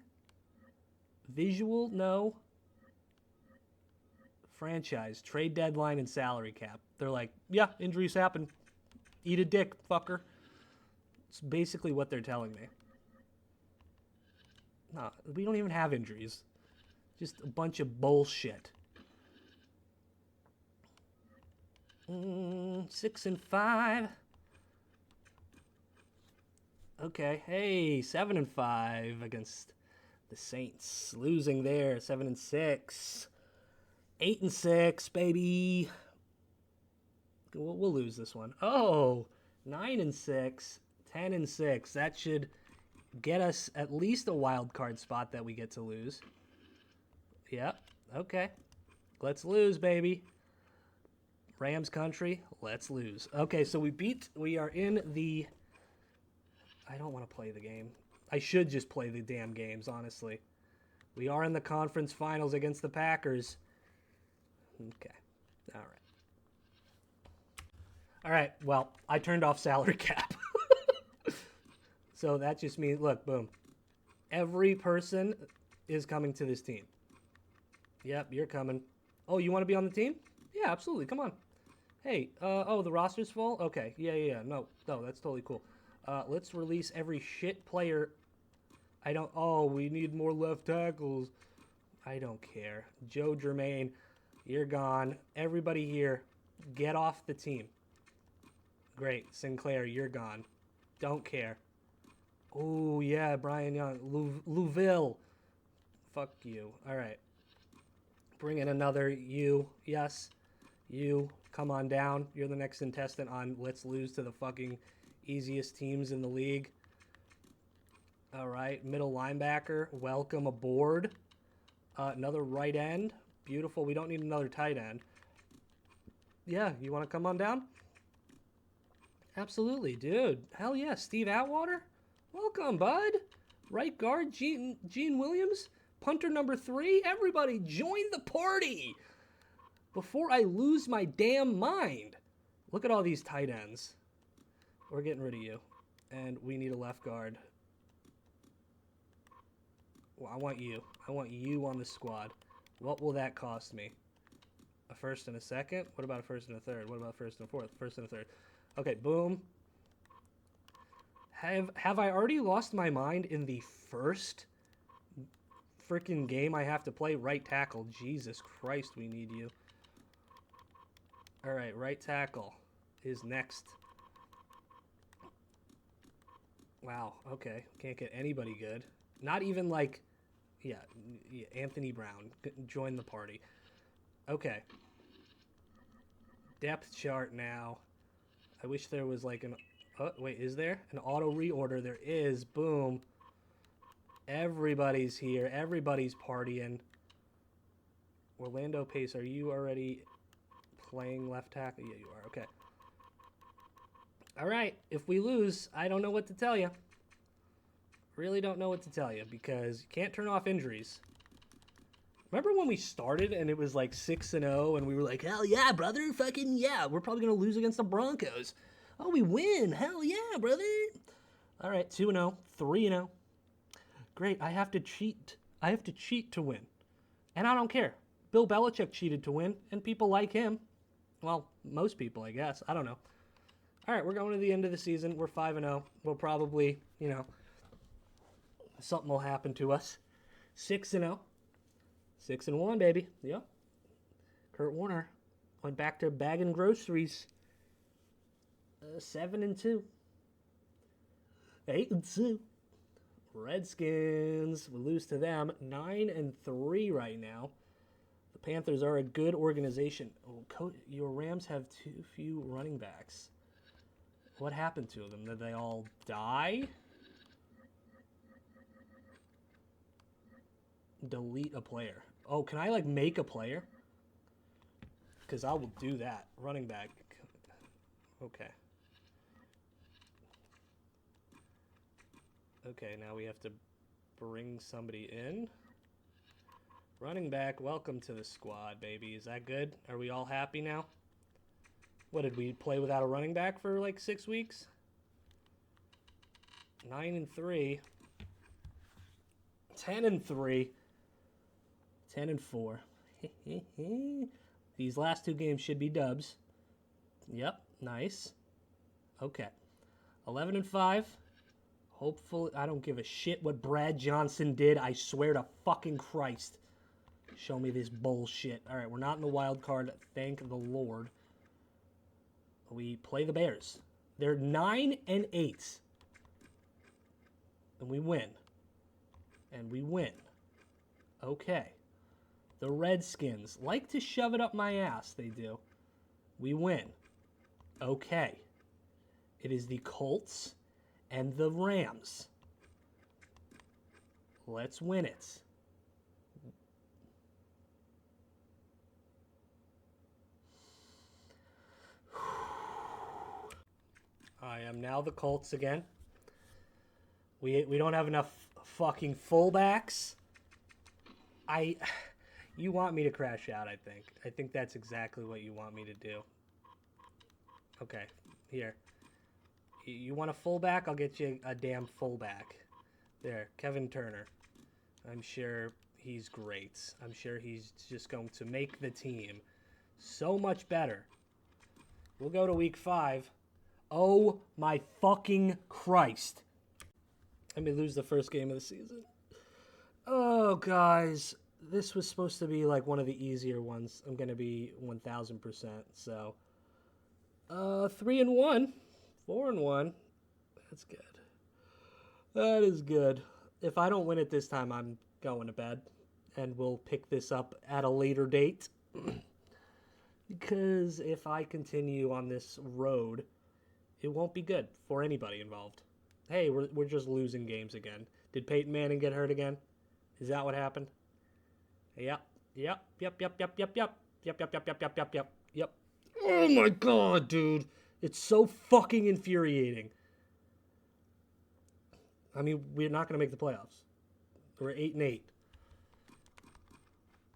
Visual? No. Franchise. Trade deadline and salary cap. They're like, yeah, injuries happen. Eat a dick, fucker. It's basically what they're telling me. No, we don't even have injuries. Just a bunch of bullshit. 6-5. Okay, hey, 7-5 against the Saints. Losing there, 7-6. 8-6, baby. We'll lose this one. Oh, 9-6, 10-6. That should get us at least a wild card spot that we get to lose. Yep, okay. Let's lose, baby. Rams country, let's lose. Okay, so we are in the... I don't want to play the game. I should just play the damn games, honestly. We are in the conference finals against the Packers. Okay. All right. All right. Well, I turned off salary cap. So that just means, look, boom. Every person is coming to this team. Yep, you're coming. Oh, you want to be on the team? Yeah, absolutely. Come on. Hey, the roster's full? Okay. Yeah. No, that's totally cool. Let's release every shit player. We need more left tackles. I don't care. Joe Germain, you're gone. Everybody here, get off the team. Great. Sinclair, you're gone. Don't care. Oh, yeah, Brian Young. Louville. Fuck you. All right. Bring in another you. Yes. You. Come on down. You're the next contestant on Let's Lose to the fucking easiest teams in the league. All right. Middle linebacker. Welcome aboard. Another right end. Beautiful. We don't need another tight end. Yeah. You want to come on down? Absolutely, dude. Hell yeah. Steve Atwater? Welcome, bud. Right guard, Gene Williams. Punter number 3. Everybody join the party before I lose my damn mind. Look at all these tight ends. We're getting rid of you. And we need a left guard. Well, I want you. I want you on the squad. What will that cost me? A first and a second? What about a first and a third? What about a first and a fourth? First and a third. Okay, boom. Have I already lost my mind in the first freaking game I have to play? Right tackle. Jesus Christ, we need you. All right, right tackle is next. Wow, okay. Can't get anybody good. Not even like, yeah, Anthony Brown. Join the party. Okay. Depth chart now. I wish there was like an... Oh, wait, is there? An auto reorder. There is. Boom. Everybody's here. Everybody's partying. Orlando Pace, are you already playing left tackle? Yeah, you are. Okay. All right. If we lose, I don't know what to tell you. Really don't know what to tell you because you can't turn off injuries. Remember when we started and it was like 6-0 and we were like, hell yeah, brother, fucking yeah, we're probably going to lose against the Broncos. Oh, we win. Hell yeah, brother. All right, 2-0, 3-0. Great, I have to cheat. I have to cheat to win. And I don't care. Bill Belichick cheated to win, and people like him. Well, most people, I guess. I don't know. All right, we're going to the end of the season. We're 5-0. We'll probably, something will happen to us. 6-0. 6-1, baby. Yep. Kurt Warner went back to bagging groceries. 7-2. 8-2. Redskins. We lose to them. 9-3 right now. The Panthers are a good organization. Oh, your Rams have too few running backs. What happened to them? Did they all die? Delete a player. Oh, can I, make a player? Because I will do that. Running back. Okay. Okay, now we have to bring somebody in. Running back, welcome to the squad, baby. Is that good? Are we all happy now? What, did we play without a running back for 6 weeks? 9-3. 10-3. 10-4. These last 2 games should be dubs. Yep, nice. Okay. 11-5. Hopefully, I don't give a shit what Brad Johnson did. I swear to fucking Christ. Show me this bullshit. All right, we're not in the wild card. Thank the Lord. We play the Bears. They're 9-8. And we win. And we win. Okay. The Redskins like to shove it up my ass. They do. We win. Okay. It is the Colts and the Rams. Let's win it. I am now the Colts again. We don't have enough fucking fullbacks. You want me to crash out, I think. I think that's exactly what you want me to do. Okay, here. You want a fullback? I'll get you a damn fullback. There, Kevin Turner. I'm sure he's great. I'm sure he's just going to make the team so much better. We'll go to week 5. Oh my fucking Christ. Let me lose the first game of the season. Oh, guys. This was supposed to be one of the easier ones. I'm going to be 1,000%. So, 3-1. 4-1. That's good. That is good. If I don't win it this time, I'm going to bed. And we'll pick this up at a later date. Because if I continue on this road, it won't be good for anybody involved. Hey, we're just losing games again. Did Peyton Manning get hurt again? Is that what happened? Yep. Oh my god, dude. It's so fucking infuriating. I mean, we're not going to make the playoffs. We're 8-8.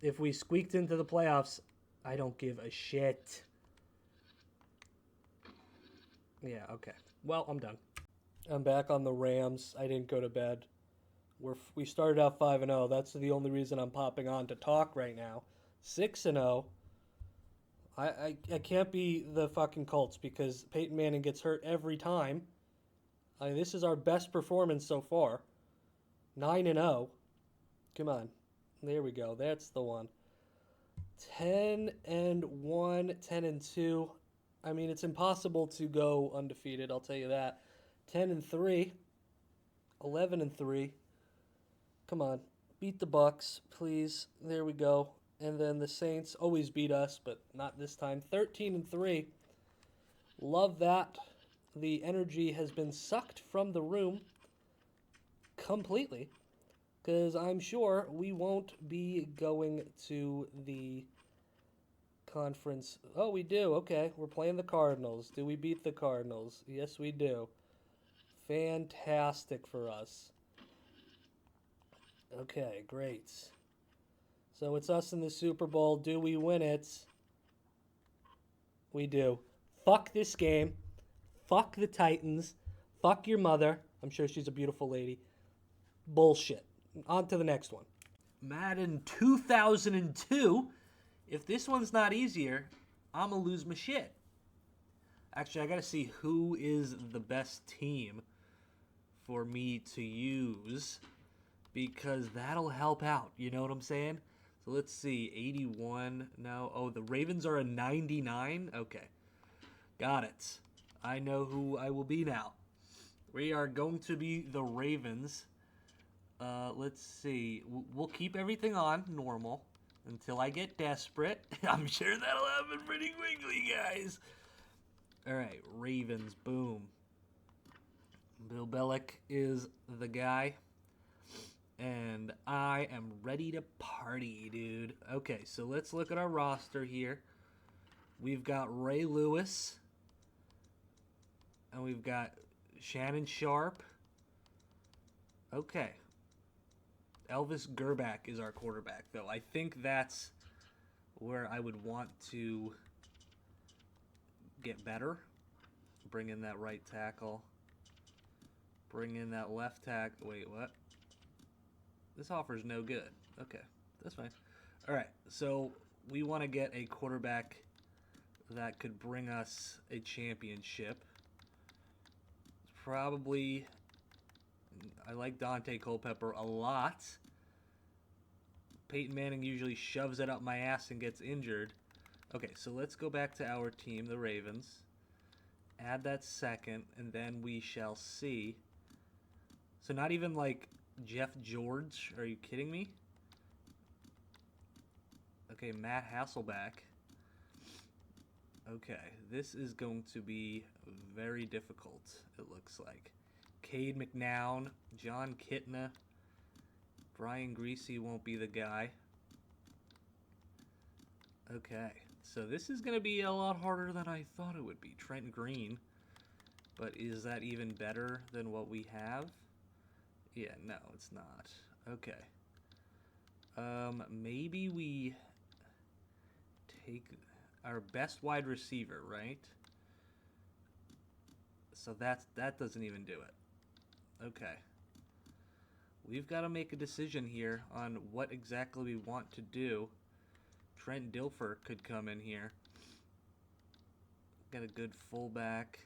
If we squeaked into the playoffs, I don't give a shit. Yeah, okay. Well, I'm done. I'm back on the Rams. I didn't go to bed. We started out 5-0. That's the only reason I'm popping on to talk right now. 6-0. I can't be the fucking Colts because Peyton Manning gets hurt every time. This is our best performance so far. 9-0. Come on. There we go. That's the one. 10-1, 10-2. I mean, it's impossible to go undefeated, I'll tell you that. 10-3, 11-3. Come on, beat the Bucks, please. There we go. And then the Saints always beat us, but not this time. 13-3. Love that. The energy has been sucked from the room completely, because I'm sure we won't be going to the conference. Oh, we do. Okay, we're playing the Cardinals. Do we beat the Cardinals? Yes, we do. Fantastic for us. Okay, great. So it's us in the Super Bowl. Do we win it? We do. Fuck this game. Fuck the Titans. Fuck your mother. I'm sure she's a beautiful lady. Bullshit. On to the next one. Madden 2002. If this one's not easier, I'm going to lose my shit. Actually, I got to see who is the best team for me to use, because that'll help out. You know what I'm saying? So let's see. 81. No. Oh, the Ravens are a 99. Okay. Got it. I know who I will be now. We are going to be the Ravens. Let's see. We'll keep everything on normal until I get desperate. I'm sure that'll happen pretty quickly, guys. All right, Ravens. Boom. Bill Belichick is the guy. And I am ready to party, dude. Okay, so let's look at our roster here. We've got Ray Lewis. And we've got Shannon Sharp. Okay. Elvis Gerback is our quarterback, though. I think that's where I would want to get better. Bring in that right tackle. Bring in that left tackle. Wait, what? This offer's no good. Okay, that's fine. All right, so we want to get a quarterback that could bring us a championship. Probably, I like Dante Culpepper a lot. Peyton Manning usually shoves it up my ass and gets injured. Okay, so let's go back to our team, the Ravens. Add that second, and then we shall see. So not even like Jeff George. Are you kidding me? Okay, Matt Hasselbeck. Okay, this is going to be very difficult, it looks like. Cade McNown, John Kitna, Brian Greasy won't be the guy. Okay, so this is going to be a lot harder than I thought it would be. Trent Green, but is that even better than what we have? Yeah, no, it's not. Okay. Maybe we take our best wide receiver, right? So that doesn't even do it. Okay. We've got to make a decision here on what exactly we want to do. Trent Dilfer could come in here. Got a good fullback.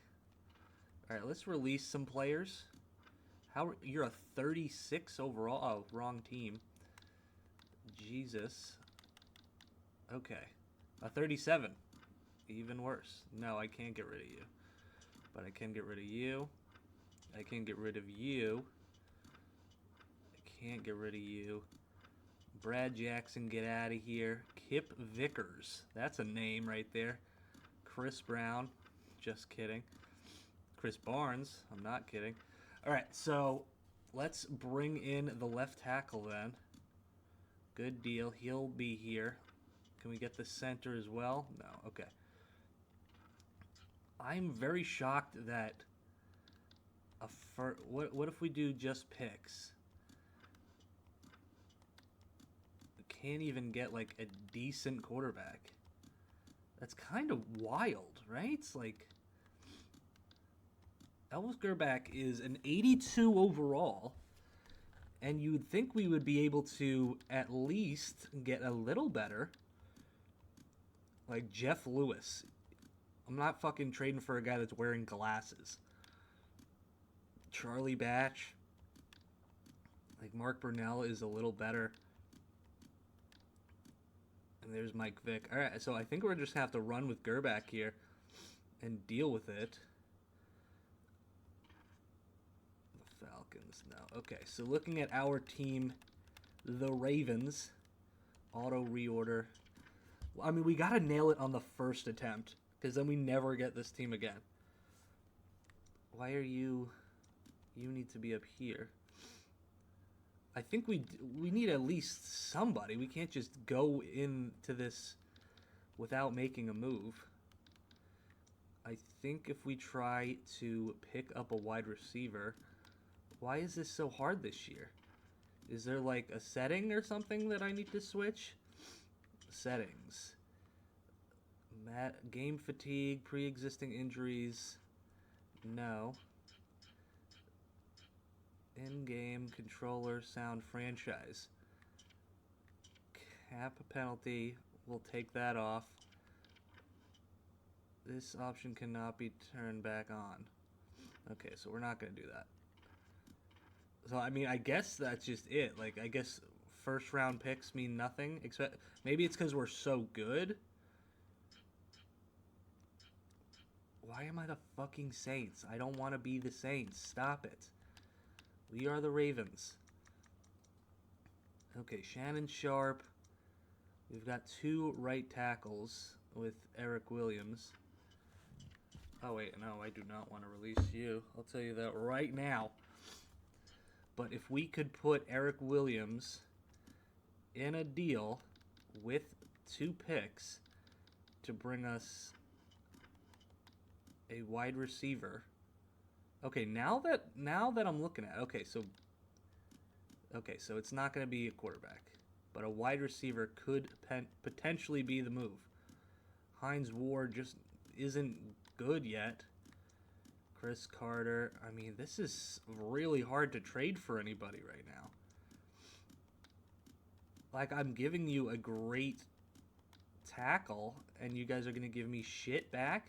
All right, let's release some players. You're a 36 overall? Oh, wrong team. Jesus. Okay. A 37. Even worse. No, I can't get rid of you. But I can get rid of you. I can get rid of you. I can't get rid of you. Brad Jackson, get out of here. Kip Vickers. That's a name right there. Chris Brown. Just kidding. Chris Barnes. I'm not kidding. All right, so let's bring in the left tackle then. Good deal. He'll be here. Can we get the center as well? No. Okay. I'm very shocked that what if we do just picks? We can't even get like a decent quarterback. That's kind of wild, right? It's like Elvis Gerback is an 82 overall, and you would think we would be able to at least get a little better. Like Jeff Lewis. I'm not fucking trading for a guy that's wearing glasses. Charlie Batch. Like Mark Brunell is a little better. And there's Mike Vick. All right, so I think we're just gonna have to run with Gerback here and deal with it. The Falcons, no. Okay, so looking at our team, the Ravens, auto reorder. I mean, we gotta nail it on the first attempt, because then we never get this team again. Why are you? You need to be up here. I think we need at least somebody. We can't just go into this without making a move. I think if we try to pick up a wide receiver, why is this so hard this year? Is there like a setting or something that I need to switch? Settings. Game fatigue, pre-existing injuries. No. In-game controller sound franchise. Cap penalty. We'll take that off. This option cannot be turned back on. Okay, so we're not going to do that. So, I mean, I guess that's just it. Like, I guess first round picks mean nothing. Maybe it's because we're so good. Why am I the fucking Saints? I don't want to be the Saints. Stop it. We are the Ravens. Okay, Shannon Sharp. We've got 2 right tackles with Eric Williams. Oh, wait, no, I do not want to release you. I'll tell you that right now. But if we could put Eric Williams in a deal with 2 picks to bring us a wide receiver. Okay, now that I'm looking at, okay, so it's not going to be a quarterback, but a wide receiver could potentially be the move. Hines Ward just isn't good yet. Chris Carter, I mean, this is really hard to trade for anybody right now. Like, I'm giving you a great tackle, and you guys are going to give me shit back?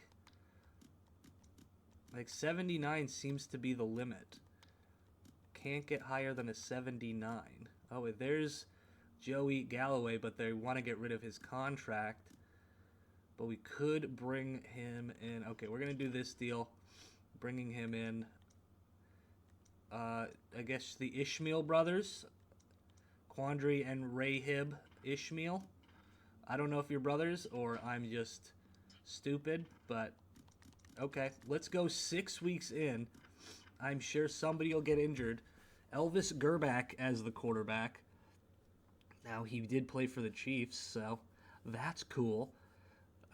Like, 79 seems to be the limit. Can't get higher than a 79. Oh, there's Joey Galloway, but they want to get rid of his contract. But we could bring him in. Okay, we're going to do this deal. Bringing him in. I guess the Ishmael brothers. Quandary and Rahib Ishmael. I don't know if you're brothers or I'm just stupid, but okay, let's go 6 weeks in. I'm sure somebody will get injured. Elvis Gerback as the quarterback. Now, he did play for the Chiefs, so that's cool.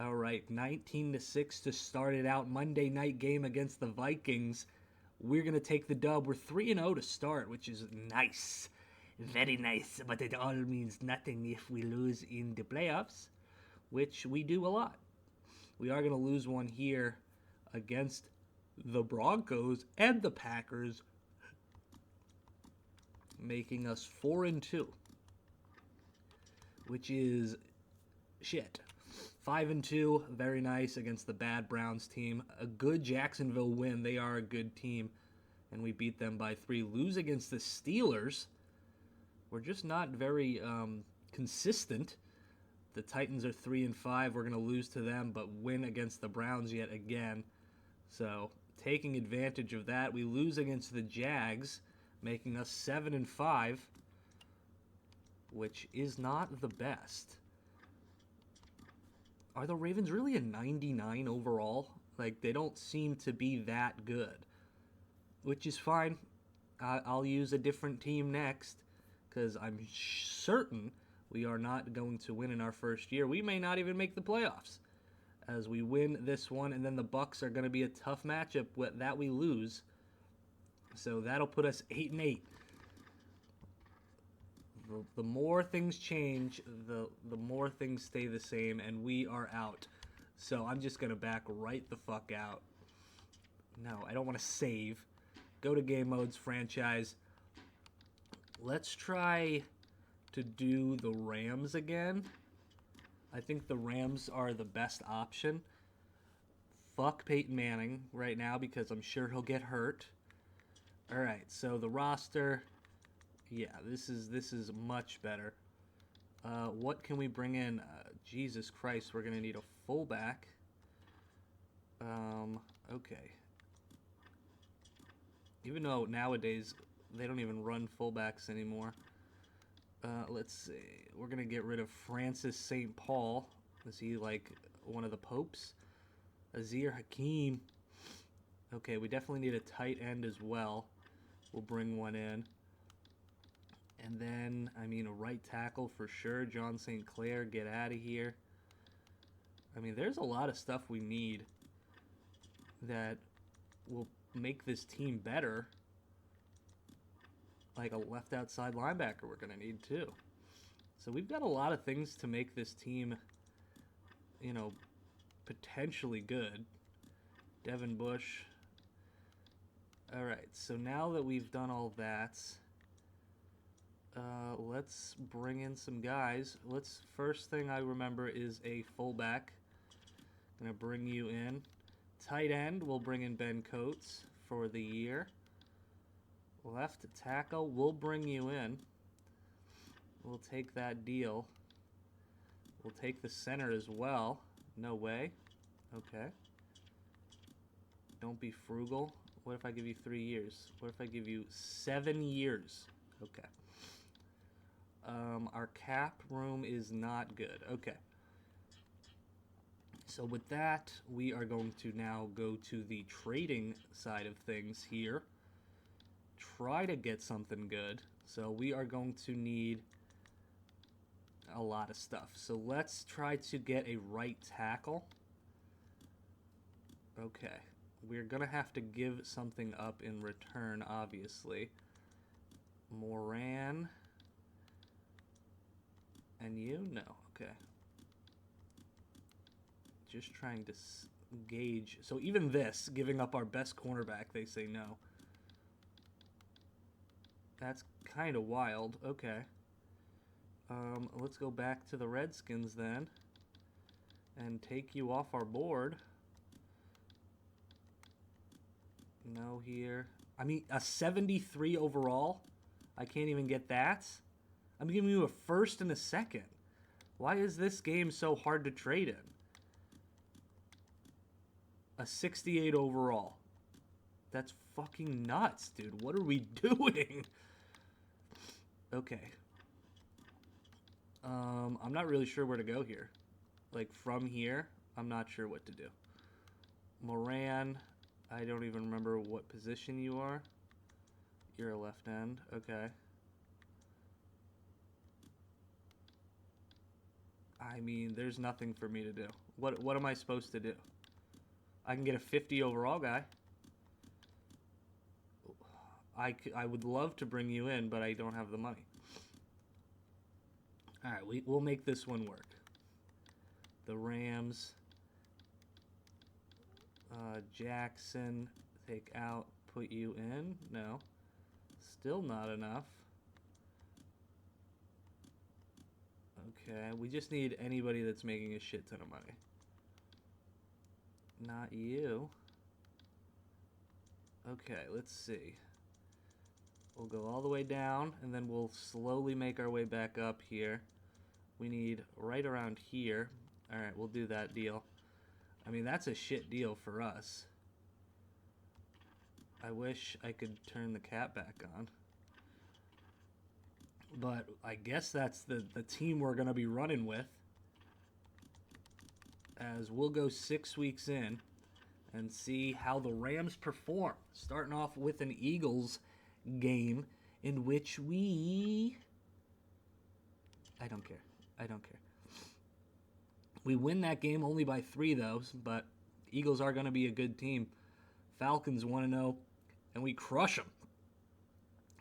All right, 19-6 to start it out. Monday night game against the Vikings. We're going to take the dub. We're 3-0 to start, which is nice. Very nice, but it all means nothing if we lose in the playoffs, which we do a lot. We are going to lose one here against the Broncos and the Packers, making us 4-2, which is shit. 5-2, very nice against the bad Browns team. A good Jacksonville win. They are a good team, and we beat them by 3. Lose against the Steelers. We're just not very consistent. The Titans are 3-5. We're going to lose to them, but win against the Browns yet again. So, taking advantage of that, we lose against the Jags, making us 7-5, which is not the best. Are the Ravens really a 99 overall? Like, they don't seem to be that good, which is fine. I'll use a different team next, because I'm certain we are not going to win in our first year. We may not even make the playoffs as we win this one, and then the Bucs are going to be a tough matchup that we lose. So that'll put us 8-8. The more things change, the more things stay the same, and we are out. So I'm just going to back right the fuck out. No, I don't want to save. Go to game modes, franchise. Let's try to do the Rams again. I think the Rams are the best option. Fuck Peyton Manning right now because I'm sure he'll get hurt. All right, so the roster, yeah, this is much better. What can we bring in? Jesus Christ, we're going to need a fullback. Okay. Even though nowadays they don't even run fullbacks anymore. Let's see. We're going to get rid of Francis St. Paul. Is he like one of the popes? Azir Hakim. Okay, we definitely need a tight end as well. We'll bring one in. And then, I mean, a right tackle for sure. John St. Clair, get out of here. I mean, there's a lot of stuff we need that will make this team better. Like a left outside linebacker we're going to need too. So we've got a lot of things to make this team, you know, potentially good. Devin Bush. All right, so now that we've done all that, let's bring in some guys. First thing I remember is a fullback. Gonna bring you in. Tight end, we'll bring in Ben Coates for the year. Left tackle, we'll bring you in. We'll take that deal. We'll take the center as well. No way. Okay. Don't be frugal. What if I give you 3 years? What if I give you 7 years? Okay. Our cap room is not good. Okay. So with that, we are going to now go to the trading side of things here. Try to get something good. So we are going to need a lot of stuff. So let's try to get a right tackle. Okay. We're going to have to give something up in return, obviously. Moran. And you? No. Okay. Just trying to gauge. So even this, giving up our best cornerback, they say no. That's kind of wild. Okay. Let's go back to the Redskins then. And take you off our board. No here. I mean, a 73 overall? I can't even get that? I'm giving you a first and a second. Why is this game so hard to trade in? A 68 overall. That's fucking nuts, dude. What are we doing? Okay. I'm not really sure where to go here. Like, from here, I'm not sure what to do. Moran, I don't even remember what position you are. You're a left end. Okay. I mean, there's nothing for me to do. What am I supposed to do? I can get a 50 overall guy. I would love to bring you in, but I don't have the money. All right, we'll make this one work. The Rams. Jackson, take out, put you in. No. Still not enough. Okay, we just need anybody that's making a shit ton of money. Not you. Okay, let's see. We'll go all the way down, and then we'll slowly make our way back up here. We need right around here. All right, we'll do that deal. I mean, that's a shit deal for us. I wish I could turn the cap back on. But I guess that's the team we're going to be running with. As we'll go 6 weeks in and see how the Rams perform. Starting off with an Eagles game in which we... I don't care. We win that game only by 3, though, but Eagles are going to be a good team. Falcons 1-0, and we crush them.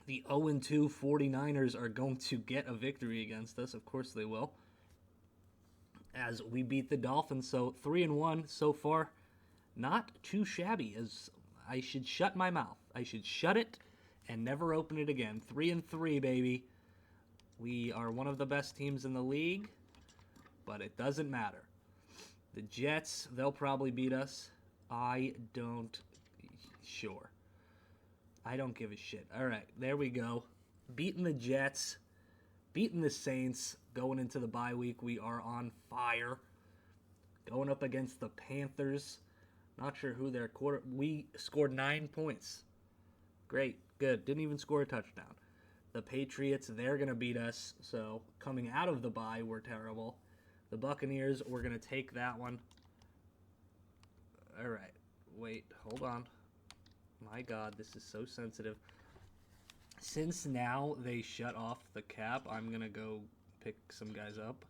The 0-2 49ers are going to get a victory against us. Of course they will. As we beat the Dolphins, so 3-1 so far. Not too shabby, as I should shut my mouth. I should shut it and never open it again. 3-3, baby. We are one of the best teams in the league, but it doesn't matter. The Jets, they'll probably beat us. I don't give a shit. All right, there we go. Beating the Jets. beating the Saints, going into the bye week. We are on fire. Going up against the Panthers. Not sure who their quarter. We scored 9 points. Great, good. Didn't even score a touchdown. The Patriots, they're going to beat us. So coming out of the bye, we're terrible. The Buccaneers, we're going to take that one. All right. Wait, hold on. My God, this is so sensitive. Since now they shut off the cap, I'm going to go pick some guys up.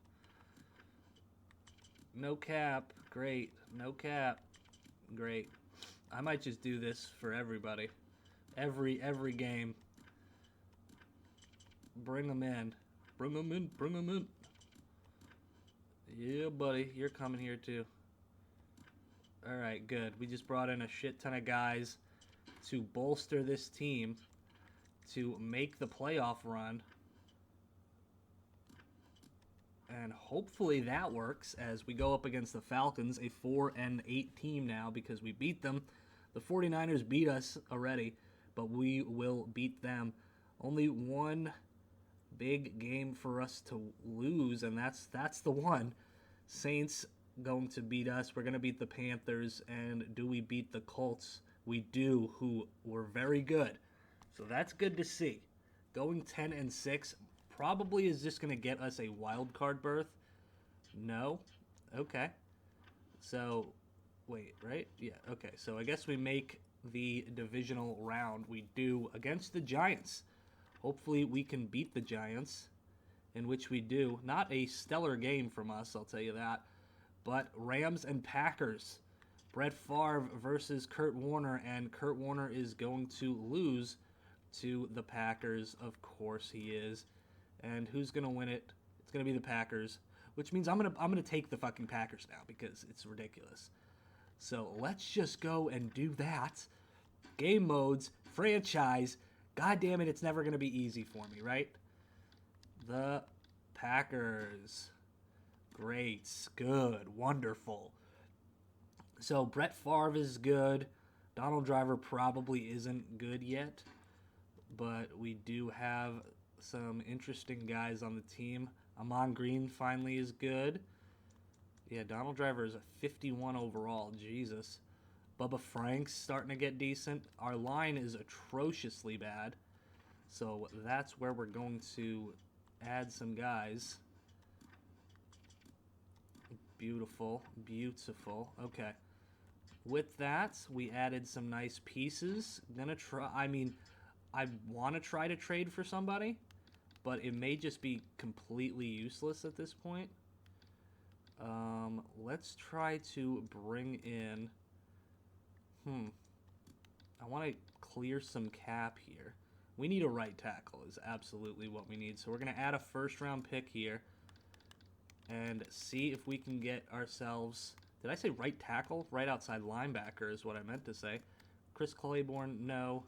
No cap. Great. No cap. Great. I might just do this for everybody. Every game. Bring them in. Bring them in. Bring them in. Yeah, buddy. You're coming here too. Alright, good. We just brought in a shit ton of guys to bolster this team to make the playoff run. And hopefully that works as we go up against the Falcons, a 4-8 team now because we beat them. The 49ers beat us already, but we will beat them. Only one big game for us to lose, and that's the one. Saints going to beat us. We're going to beat the Panthers, and do we beat the Colts? We do, who were very good. So that's good to see. Going 10-6 probably is just going to get us a wild card berth. No? Okay. So, wait, right? Yeah, okay. So I guess we make the divisional round. We do against the Giants. Hopefully we can beat the Giants, in which we do. Not a stellar game from us, I'll tell you that. But Rams and Packers. Brett Favre versus Kurt Warner, and Kurt Warner is going to lose to the Packers. Of course he is. And who's going to win it? It's going to be the Packers, which means I'm going to take the fucking Packers now because it's ridiculous. So let's just go and do that. Game modes, franchise. God damn it, it's never going to be easy for me, right? The Packers. Great, good, wonderful. So Brett Favre is good. Donald Driver probably isn't good yet. But we do have some interesting guys on the team. Amon Green finally is good. Yeah, Donald Driver is a 51 overall. Jesus. Bubba Frank's starting to get decent. Our line is atrociously bad. So that's where we're going to add some guys. Beautiful. Beautiful. Okay. With that, we added some nice pieces. I want to try to trade for somebody, but it may just be completely useless at this point. Let's try to bring in... I want to clear some cap here. We need a right tackle is absolutely what we need. So we're going to add a first-round pick here and see if we can get ourselves... Did I say right tackle? Right outside linebacker is what I meant to say. Chris Claiborne, no.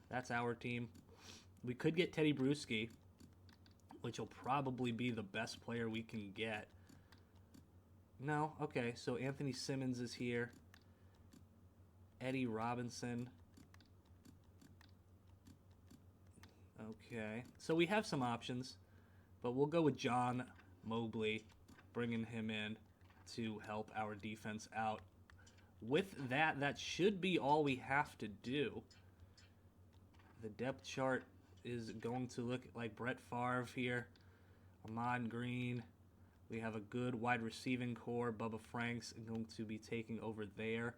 That's our team. We could get Teddy Bruschi, which will probably be the best player we can get. No? Okay, so Anthony Simmons is here. Eddie Robinson. Okay, so we have some options, but we'll go with John Mobley, bringing him in to help our defense out. With that, that should be all we have to do. The depth chart is going to look like Brett Favre here. Amon Green. We have a good wide receiving core. Bubba Frank's going to be taking over there.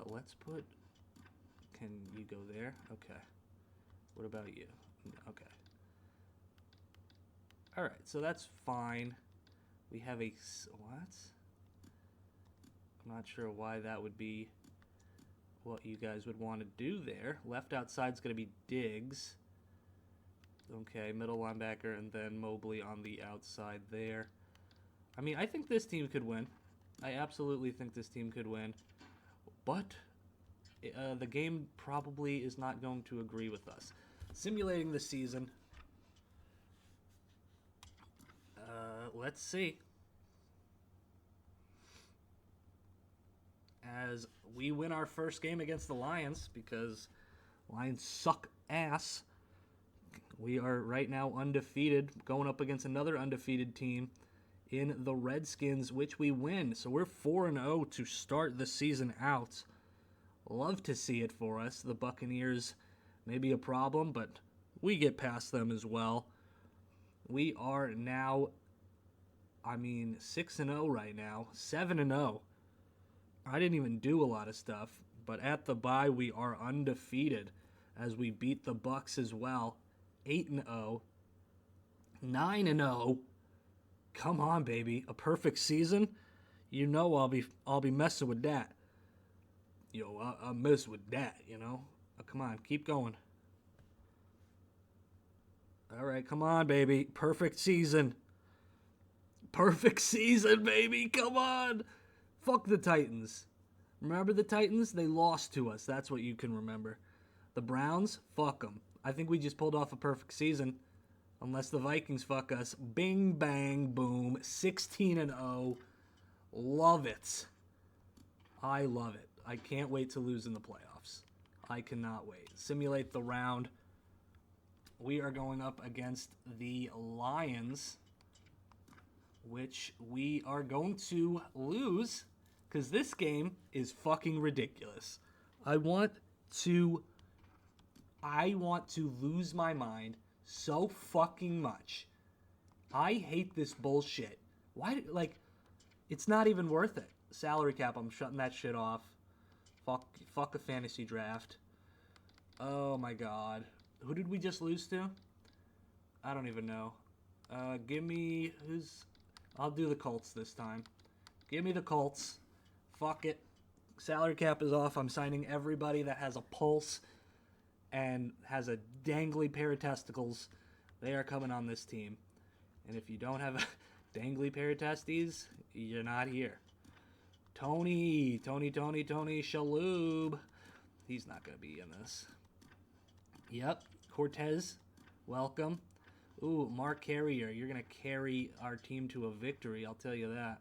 Let's put... Can you go there? Okay. What about you? Okay. Alright, so that's fine. We have a... What? I'm not sure why that would be what you guys would want to do there. Left outside's going to be Diggs. Okay, middle linebacker, and then Mobley on the outside there. I mean, I think this team could win. I absolutely think this team could win. But the game probably is not going to agree with us. Simulating the season. Let's see. As we win our first game against the Lions, because Lions suck ass. We are right now undefeated, going up against another undefeated team in the Redskins, which we win. So we're 4-0 to start the season out. Love to see it for us. The Buccaneers may be a problem, but we get past them as well. We are now, 6-0 right now, 7-0. I didn't even do a lot of stuff, but at the bye we are undefeated as we beat the Bucs as well. 8-0, 9-0. Come on, baby, a perfect season. You know I'll be messing with that. I'll mess with that. Come on, keep going. All right, come on, baby. Perfect season. Perfect season, baby. Come on. Fuck the Titans. Remember the Titans? They lost to us. That's what you can remember. The Browns? Fuck them. I think we just pulled off a perfect season. Unless the Vikings fuck us. Bing, bang, boom. 16-0. Love it. I love it. I can't wait to lose in the playoffs. I cannot wait. Simulate the round. We are going up against the Lions, which we are going to lose because this game is fucking ridiculous. I want to lose my mind so fucking much. I hate this bullshit. Why, it's not even worth it. Salary cap, I'm shutting that shit off. Fuck a fantasy draft. Oh my god. Who did we just lose to? I don't even know. Give me I'll do the Colts this time. Give me the Colts. Fuck it. Salary cap is off. I'm signing everybody that has a pulse and has a dangly pair of testicles. They are coming on this team. And if you don't have a dangly pair of testes, you're not here. Tony Shalhoub. He's not going to be in this. Yep. Cortez, welcome. Ooh, Mark Carrier. You're going to carry our team to a victory, I'll tell you that.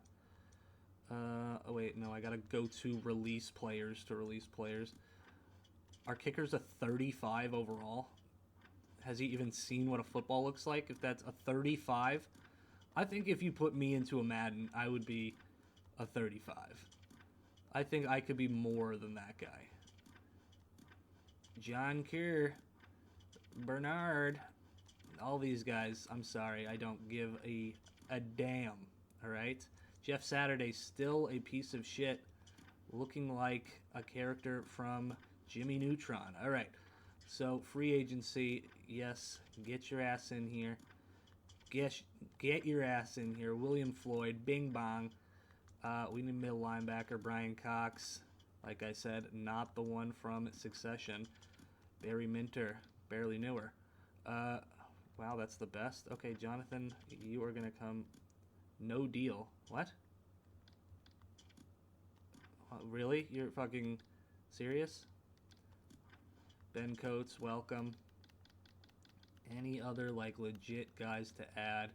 Oh, wait, no, I got to go to release players Our kicker's a 35 overall. Has he even seen what a football looks like? If that's a 35, I think if you put me into a Madden, I would be a 35. I think I could be more than that guy. John Kerr, Bernard, all these guys, I'm sorry, I don't give a damn, all right? Jeff Saturday, still a piece of shit, looking like a character from Jimmy Neutron. All right, so free agency, yes, get your ass in here. Get your ass in here. William Floyd, bing bong. We need middle linebacker, Brian Cox. Like I said, not the one from Succession. Barry Minter, barely newer. Wow, that's the best. Okay, Jonathan, you are going to come. No deal. What? Really? You're fucking serious? Ben Coates, welcome. Any other, legit guys to add?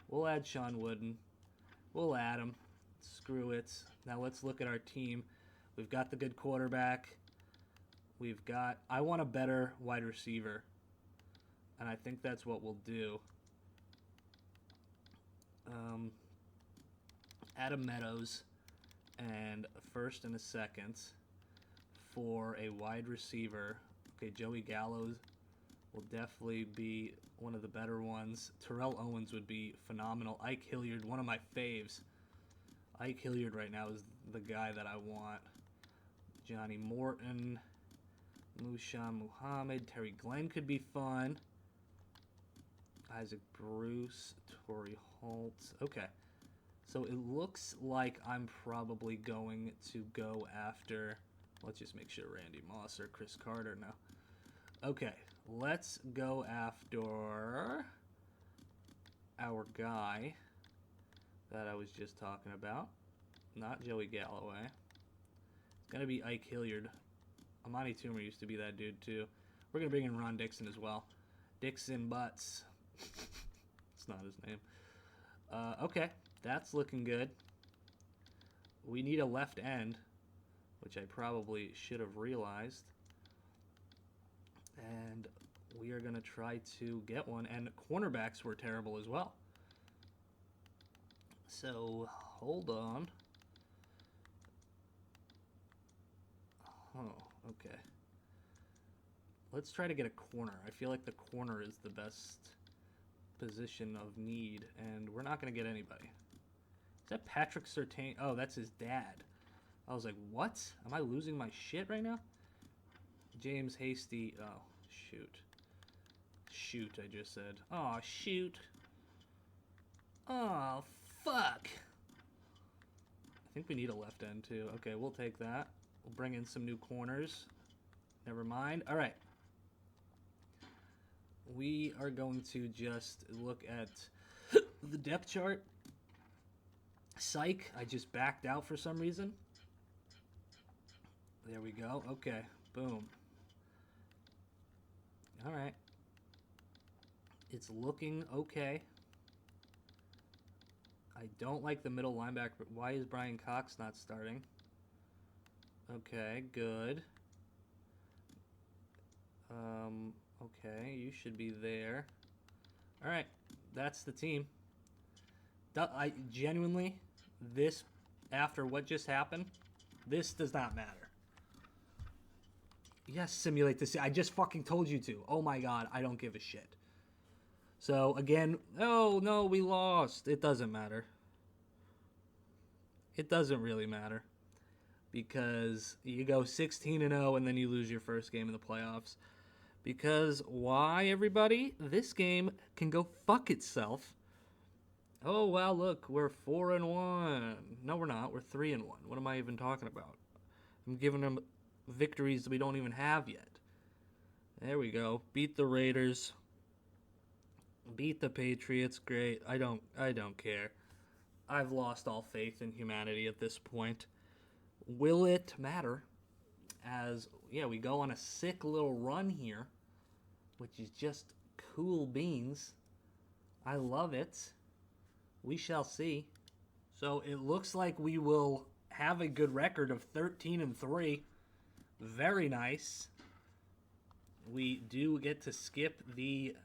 We'll add Sean Wooden. We'll add him. Screw it. Now let's look at our team. We've got the good quarterback. I want a better wide receiver. And I think that's what we'll do. Adam Meadows and a first and a second for a wide receiver. Okay, Joey Gallows will definitely be one of the better ones. Terrell Owens would be phenomenal. Ike Hilliard, one of my faves. Ike Hilliard right now is the guy that I want. Johnny Morton, Mushan Muhammad, Terry Glenn could be fun. Isaac Bruce, Torrey Holt. Okay. So it looks like I'm probably going to go after, let's just make sure Randy Moss or Chris Carter now. Okay, let's go after our guy that I was just talking about. Not Joey Galloway. It's going to be Ike Hilliard. Amani Toomer used to be that dude too. We're going to bring in Ron Dixon as well. Dixon Butts. It's not his name. Okay, that's looking good. We need a left end, which I probably should have realized. And we are going to try to get one. And cornerbacks were terrible as well. So, hold on. Oh, okay. Let's try to get a corner. I feel like the corner is the best position of need, and we're not going to get anybody. Is that Patrick Surtain? Oh, that's his dad. I was like, what? Am I losing my shit right now? James Hasty. Oh, shoot. Shoot, I just said. Oh, shoot. Oh, fuck. I think we need a left end, too. Okay, we'll take that. We'll bring in some new corners. Never mind. All right. We are going to just look at the depth chart. Psych. I just backed out for some reason. There we go. Okay. Boom. All right. It's looking okay. I don't like the middle linebacker. But why is Brian Cox not starting? Okay, good. Okay, you should be there. All right, that's the team. I genuinely, this, after what just happened, this does not matter. Yes, simulate this. I just fucking told you to. Oh my god, I don't give a shit. So, again, oh no, we lost. It doesn't matter. It doesn't really matter. Because you go 16-0 and then you lose your first game in the playoffs. Because why, everybody? This game can go fuck itself. Oh, wow, look, we're 4-1. No, we're not. We're 3-1. What am I even talking about? I'm giving them victories that we don't even have yet. There we go. Beat the Raiders. Beat the Patriots. Great. I don't care. I've lost all faith in humanity at this point. Will it matter? As, yeah, we go on a sick little run here, which is just cool beans. I love it. We shall see. So it looks like we will have a good record of 13-3. Very nice. We do get to skip the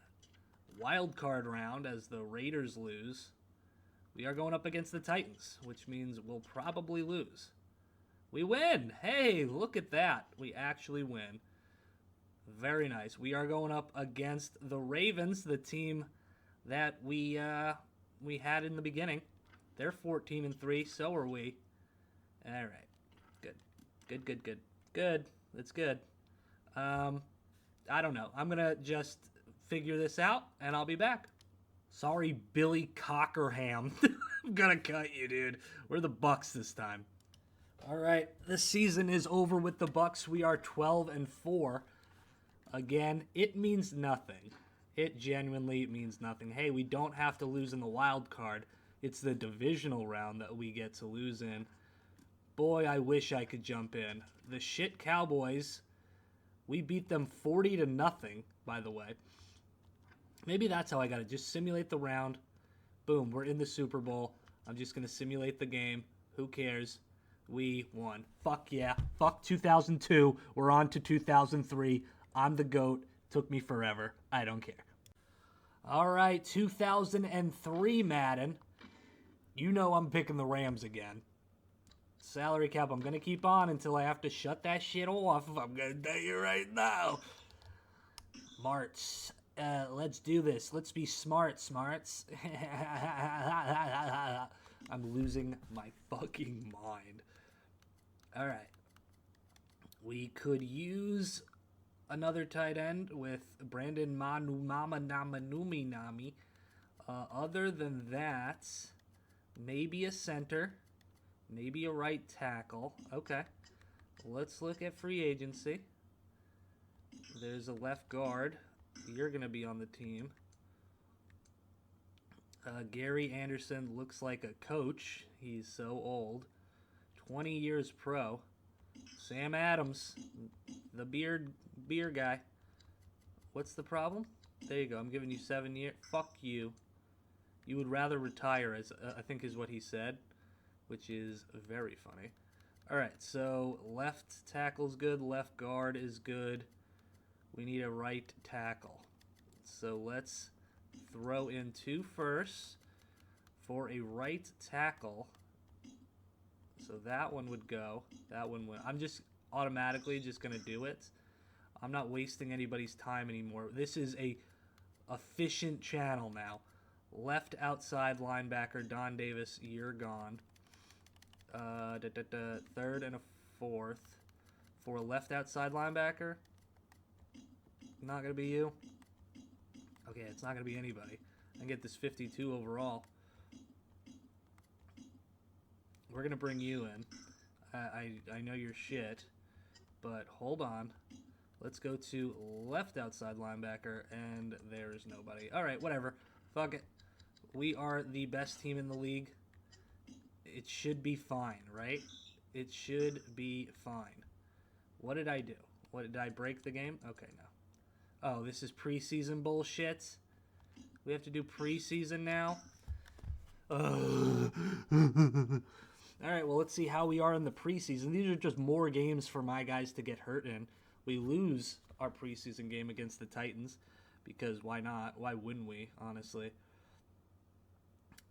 wild card round as the Raiders lose. We are going up against the Titans, which means we'll probably lose. We win! Hey, look at that. We actually win. Very nice. We are going up against the Ravens, the team that we had in the beginning. They're 14-3, so are we. All right. Good. That's good. I don't know. I'm going to just figure this out, and I'll be back. Sorry, Billy Cockerham. I'm going to cut you, dude. We're the Bucks this time. All right, this season is over with the Bucks. We are 12-4. Again, it means nothing. It genuinely means nothing. Hey, we don't have to lose in the wild card. It's the divisional round that we get to lose in. Boy, I wish I could jump in. The shit Cowboys, we beat them 40-0, by the way. Maybe that's how I got it. Just simulate the round. Boom, we're in the Super Bowl. I'm just going to simulate the game. Who cares? We won. Fuck yeah. Fuck 2002. We're on to 2003. I'm the GOAT. Took me forever. I don't care. All right, 2003 Madden. You know I'm picking the Rams again. Salary cap, I'm going to keep on until I have to shut that shit off. I'm going to tell you right now. Marts. Let's do this. Let's be smarts. I'm losing my fucking mind. All right. We could use another tight end with Brandon Nami. Other than that, maybe a center, maybe a right tackle. Okay. Let's look at free agency. There's a left guard. You're going to be on the team. Gary Anderson looks like a coach. He's so old. 20 years pro. Sam Adams, the beer guy. What's the problem? There you go. I'm giving you 7 years. Fuck you. You would rather retire, as I think is what he said, which is very funny. All right, so left tackle's good. Left guard is good. We need a right tackle. So let's throw in 2 firsts for a right tackle. So that one would go. That one would. I'm just automatically just going to do it. I'm not wasting anybody's time anymore. This is a efficient channel now. Left outside linebacker, Don Davis, you're gone. Third and a fourth. For a left outside linebacker, not going to be you. Okay, it's not going to be anybody. I get this 52 overall. We're going to bring you in. I know you're shit, but hold on. Let's go to left outside linebacker, and there's nobody. All right, whatever. Fuck it. We are the best team in the league. It should be fine, right? It should be fine. What did I do? What did I break the game? Okay, no. Oh, this is preseason bullshit. We have to do preseason now. All right, well, let's see how we are in the preseason. These are just more games for my guys to get hurt in. We lose our preseason game against the Titans because why not? Why wouldn't we, honestly?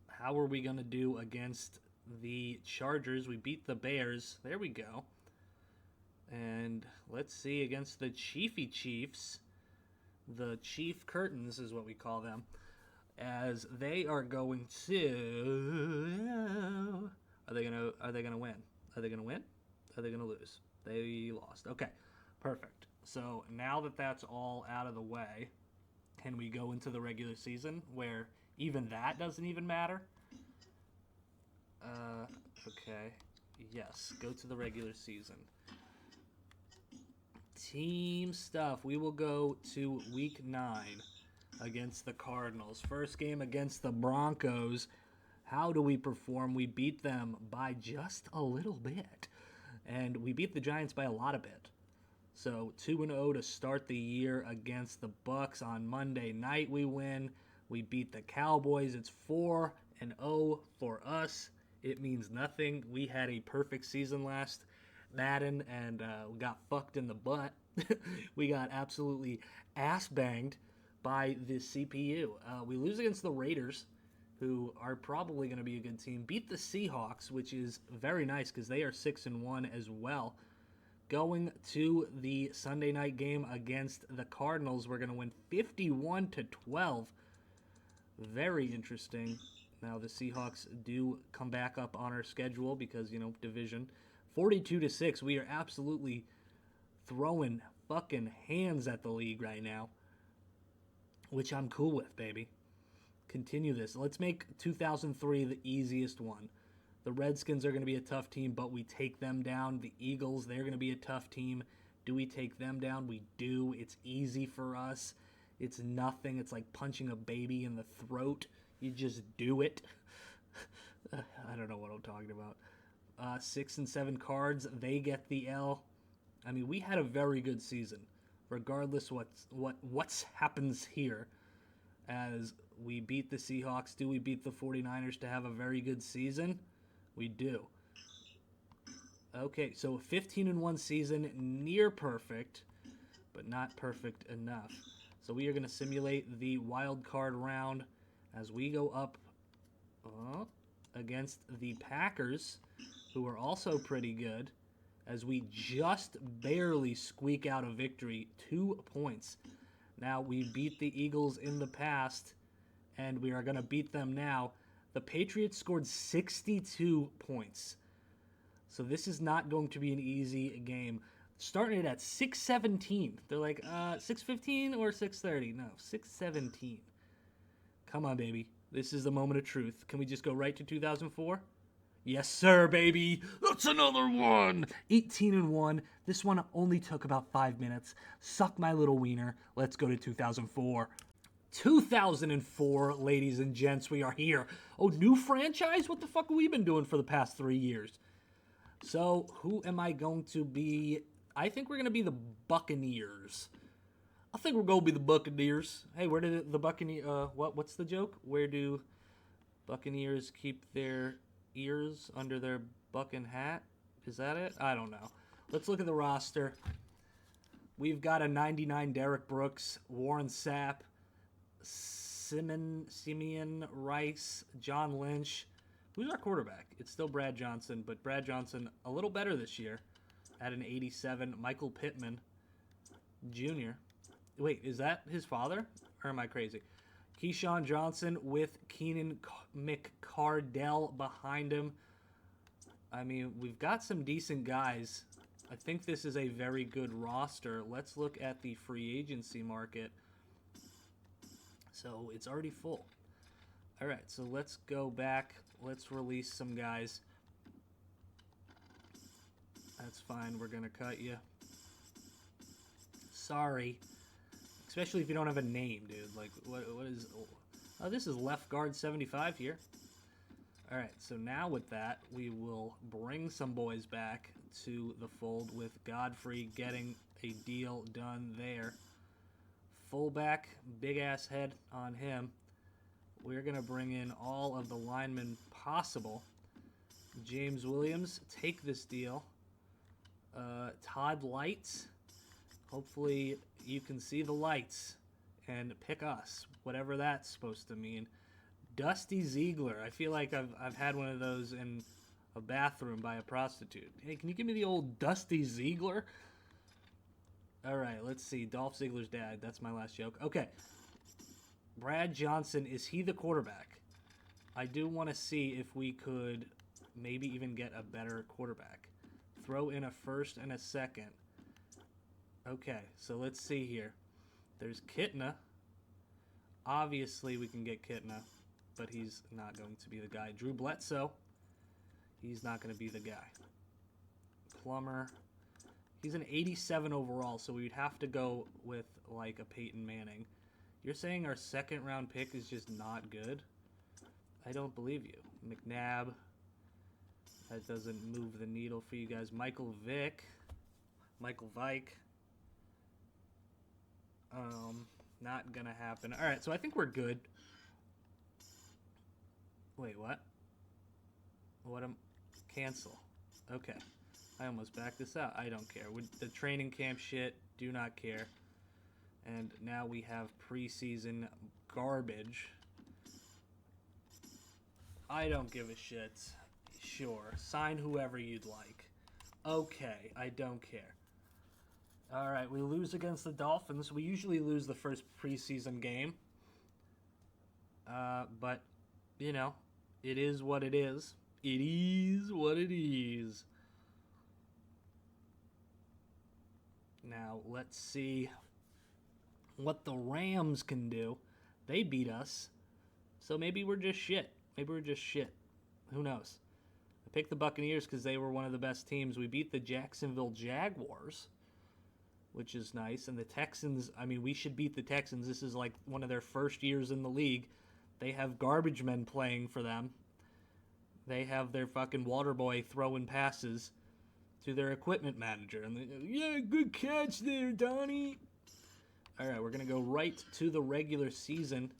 How are we going to do against the Chargers? We beat the Bears. There we go. And let's see against the Chiefs. The Chief Curtains is what we call them. As they are going to... Are they gonna win? Are they gonna win? Are they gonna lose? They lost. Okay, perfect. So now that that's all out of the way, can we go into the regular season where even that doesn't even matter? Okay. Yes, go to the regular season. Team stuff. We will go to week 9 against the Cardinals. First game against the Broncos. How do we perform? We beat them by just a little bit. And we beat the Giants by a lot of bit. So 2-0 to start the year against the Bucs. On Monday night we win. We beat the Cowboys. It's 4-0 for us. It means nothing. We had a perfect season last Madden, and we got fucked in the butt. We got absolutely ass-banged by the CPU. We lose against the Raiders, who are probably going to be a good team. Beat the Seahawks, which is very nice because they are 6-1 as well. Going to the Sunday night game against the Cardinals, we're going to win 51-12. Very interesting. Now the Seahawks do come back up on our schedule because, division. 42-6. We are absolutely throwing fucking hands at the league right now, which I'm cool with, baby. Continue this. Let's make 2003 the easiest one. The Redskins are going to be a tough team, but we take them down. The Eagles, they're going to be a tough team. Do we take them down? We do. It's easy for us. It's nothing. It's like punching a baby in the throat. You just do it. I don't know what I'm talking about. 6 and 7 Cards, they get the L. I mean, we had a very good season, regardless what's happens here. As we beat the Seahawks, do we beat the 49ers to have a very good season? We do. Okay, so a 15-1 season, near perfect, but not perfect enough. So we are going to simulate the wild card round as we go up against the Packers, who are also pretty good, as we just barely squeak out a victory, 2 points. Now, we beat the Eagles in the past, and we are going to beat them now. The Patriots scored 62 points. So this is not going to be an easy game. Starting it at 6:17. They're like, 6:15 or 6:30? No, 6:17. Come on, baby. This is the moment of truth. Can we just go right to 2004? Yes, sir, baby. That's another one. 18-1. This one only took about 5 minutes. Suck my little wiener. Let's go to 2004. 2004, ladies and gents, we are here. Oh, new franchise? What the fuck have we been doing for the past 3 years? So, who am I going to be? I think we're going to be the Buccaneers. I think we're going to be the Buccaneers. Hey, where did the Buccaneers... what's the joke? Where do Buccaneers keep their ears under their bucking hat? Is that it? I don't know. Let's look at the roster. We've got a 99 Derek Brooks, Warren Sapp, Simeon Rice, John Lynch. Who's our quarterback? It's still Brad Johnson, but Brad Johnson a little better this year at an 87. Michael Pittman Jr. Wait, is that his father? Or am I crazy? Keyshawn Johnson with Keenan McCardell behind him. I mean, we've got some decent guys. I think this is a very good roster. Let's look at the free agency market. So it's already full. All right, so let's go back. Let's release some guys. That's fine. We're going to cut you. Sorry. Especially if you don't have a name, dude. Like, what is... Oh, this is left guard 75 here. All right, so now with that, we will bring some boys back to the fold with Godfrey getting a deal done there. Fullback, big-ass head on him. We're going to bring in all of the linemen possible. James Williams, take this deal. Todd Lights. Hopefully you can see the lights and pick us, whatever that's supposed to mean. Dusty Ziegler. I feel like I've had one of those in a bathroom by a prostitute. Hey, can you give me the old Dusty Ziegler? All right, let's see. Dolph Ziegler's dad. That's my last joke. Okay. Brad Johnson, is he the quarterback? I do want to see if we could maybe even get a better quarterback. Throw in a first and a second. Okay, so let's see here. There's Kitna. Obviously, we can get Kitna, but he's not going to be the guy. Drew Bledsoe. He's not going to be the guy. Plummer. He's an 87 overall, so we'd have to go with, like, a Peyton Manning. You're saying our second-round pick is just not good? I don't believe you. McNabb. That doesn't move the needle for you guys. Michael Vick. Michael Vike. Not gonna happen. All right, so I think we're good. Wait, what? Cancel. Okay. I almost backed this out. I don't care. With the training camp shit, do not care. And now we have preseason garbage. I don't give a shit. Sure. Sign whoever you'd like. Okay. I don't care. All right. We lose against the Dolphins. We usually lose the first preseason game. But, you know, it is what it is. It is what it is. Now, let's see what the Rams can do. They beat us. So maybe we're just shit. Maybe we're just shit. Who knows? I picked the Buccaneers because they were one of the best teams. We beat the Jacksonville Jaguars, which is nice. And the Texans, I mean, we should beat the Texans. This is like one of their first years in the league. They have garbage men playing for them. They have their fucking water boy throwing passes to their equipment manager. And they go, yeah, good catch there, Donnie. All right, we're going to go right to the regular season.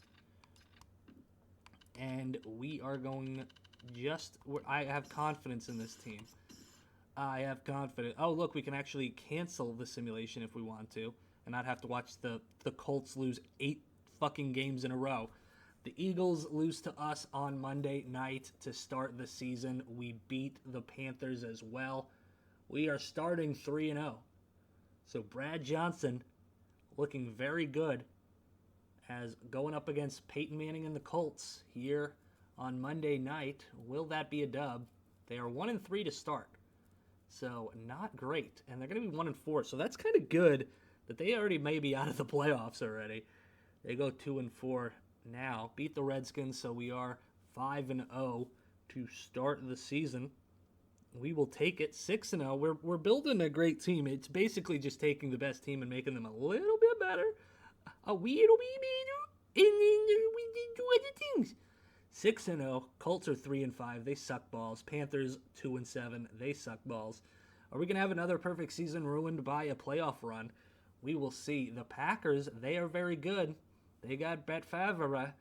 And we are going I have confidence in this team. I have confidence. Oh, look, we can actually cancel the simulation if we want to and not have to watch the Colts lose 8 fucking games in a row. The Eagles lose to us on Monday night to start the season. We beat the Panthers as well. We are starting 3-0. So Brad Johnson looking very good as going up against Peyton Manning and the Colts here on Monday night. Will that be a dub? They are 1-3 to start. So not great. And they're going to be 1-4. So that's kind of good that they already may be out of the playoffs already. They go 2-4 now. Beat the Redskins, so we are 5-0 to start the season. We will take it 6-0. We're building a great team. It's basically just taking the best team and making them a little bit better. A little bit better. And then we can do other things. 6-0. Colts are 3-5. They suck balls. Panthers 2-7. They suck balls. Are we going to have another perfect season ruined by a playoff run? We will see. The Packers, they are very good. They got Brett Favre,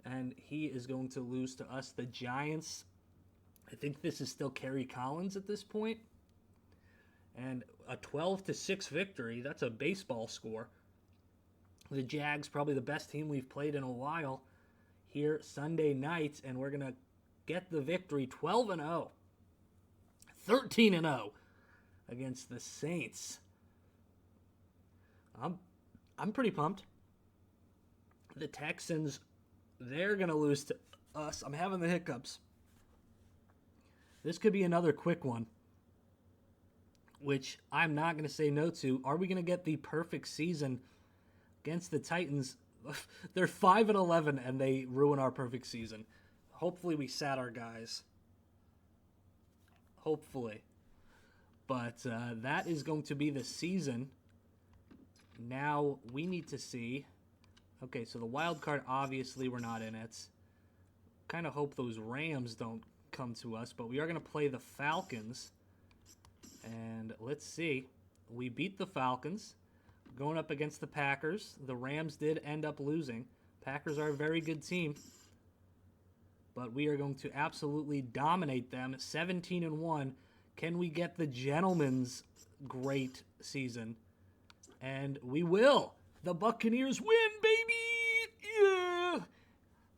and he is going to lose to us. The Giants, I think this is still Kerry Collins at this point. And a 12-6 victory, that's a baseball score. The Jags, probably the best team we've played in a while, here Sunday night, and we're going to get the victory 12-0. 13-0 against the Saints. I'm pretty pumped. The Texans, they're going to lose to us. I'm having the hiccups. This could be another quick one, which I'm not going to say no to. Are we going to get the perfect season against the Titans? They're 5-11 and they ruin our perfect season. Hopefully we sat our guys. Hopefully. But that is going to be the season. Now we need to see. Okay, so the wild card, obviously we're not in it. Kind of hope those Rams don't come to us, but we are going to play the Falcons. And let's see. We beat the Falcons. Going up against the Packers. The Rams did end up losing. Packers are a very good team. But we are going to absolutely dominate them. 17-1. Can we get the gentleman's great season? And we will. The Buccaneers win, baby! Yeah!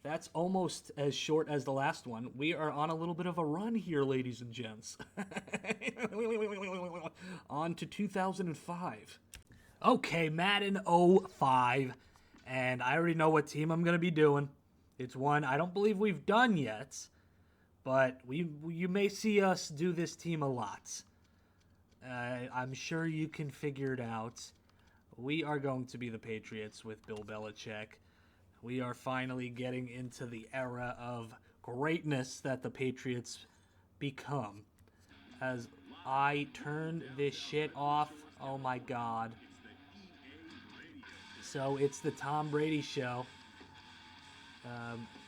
That's almost as short as the last one. We are on a little bit of a run here, ladies and gents. On to 2005. Okay, Madden 05. And I already know what team I'm going to be doing. It's one I don't believe we've done yet. But you may see us do this team a lot. I'm sure you can figure it out. We are going to be the Patriots with Bill Belichick. We are finally getting into the era of greatness that the Patriots become. As I turn this shit off, oh my god. So it's the Tom Brady show.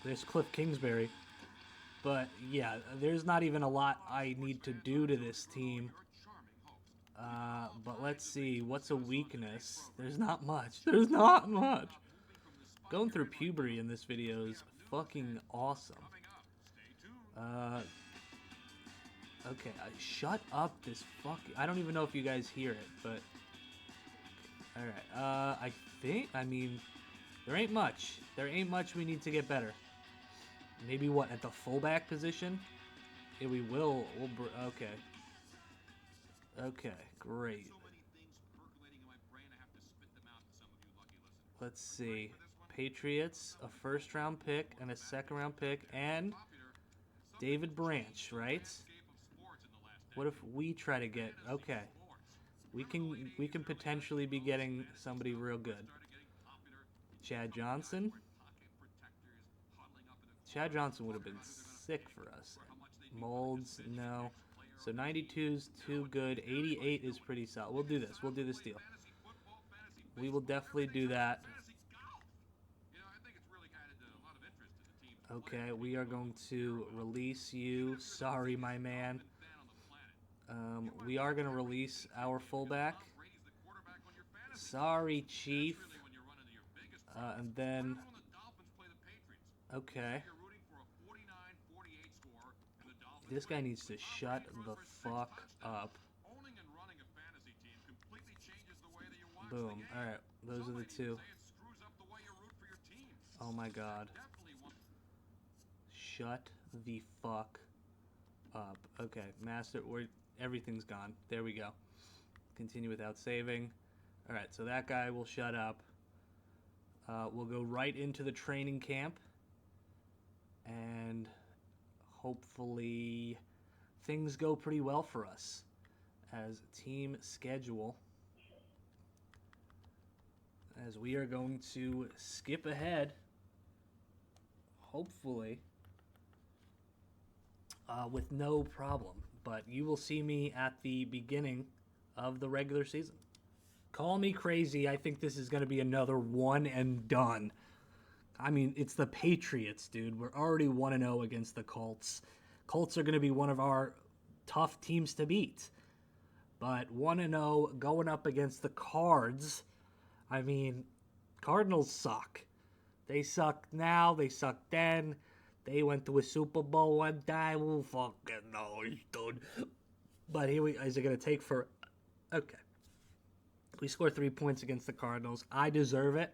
There's Cliff Kingsbury. But yeah, there's not even a lot I need to do to this team. But let's see, what's a weakness? There's not much. There's not much. Going through puberty in this video is fucking awesome. Okay, shut up this fucking... I don't even know if you guys hear it, but... Alright, I mean, there ain't much. There ain't much we need to get better. Maybe what, at the fullback position? Yeah, we will. Okay. Okay, great. Let's see. Patriots, a first-round pick and a second-round pick, and David Branch, right? What if we try to get... Okay. We can potentially be getting somebody real good. Chad Johnson. Chad Johnson would have been sick for us. Molds, no. So 92's too good. 88 is pretty solid. We'll do this. We'll do this deal. We will definitely do that. Okay, we are going to release you. Sorry, my man. We are going to release our fullback. Sorry, Chief. And then... Okay. This guy needs to shut the fuck up. Boom. Alright, those are the two. Oh my god. Shut the fuck up. Okay, master, everything's gone. There we go. Continue without saving. Alright, so that guy will shut up. We'll go right into the training camp. And hopefully things go pretty well for us as team schedule. As we are going to skip ahead, hopefully, with no problem. But you will see me at the beginning of the regular season. Call me crazy. I think this is going to be another one and done. I mean, it's the Patriots, dude. We're already 1-0 against the Colts. Colts are going to be one of our tough teams to beat. But 1-0 going up against the Cards. I mean, Cardinals suck. They suck now. They suck then. They went to a Super Bowl one time. Who fucking knows, dude? But here is it going to take for... Okay. We scored 3 points against the Cardinals. I deserve it.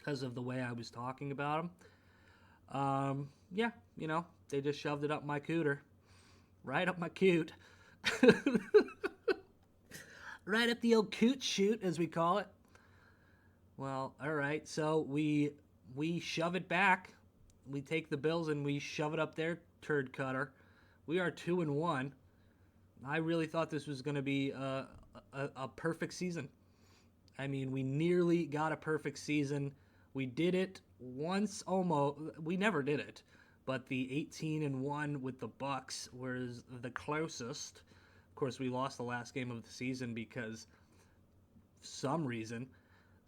because of the way I was talking about them. Yeah, they just shoved it up my cooter. Right up my coot. Right up the old coot shoot, as we call it. Well, all right. So we shove it back. We take the Bills and we shove it up their turd cutter. We are 2-1. I really thought this was going to be a perfect season. I mean, we nearly got a perfect season. We did it once almost. We never did it. But the 18-1 with the Bucs was the closest. Of course, we lost the last game of the season because of some reason.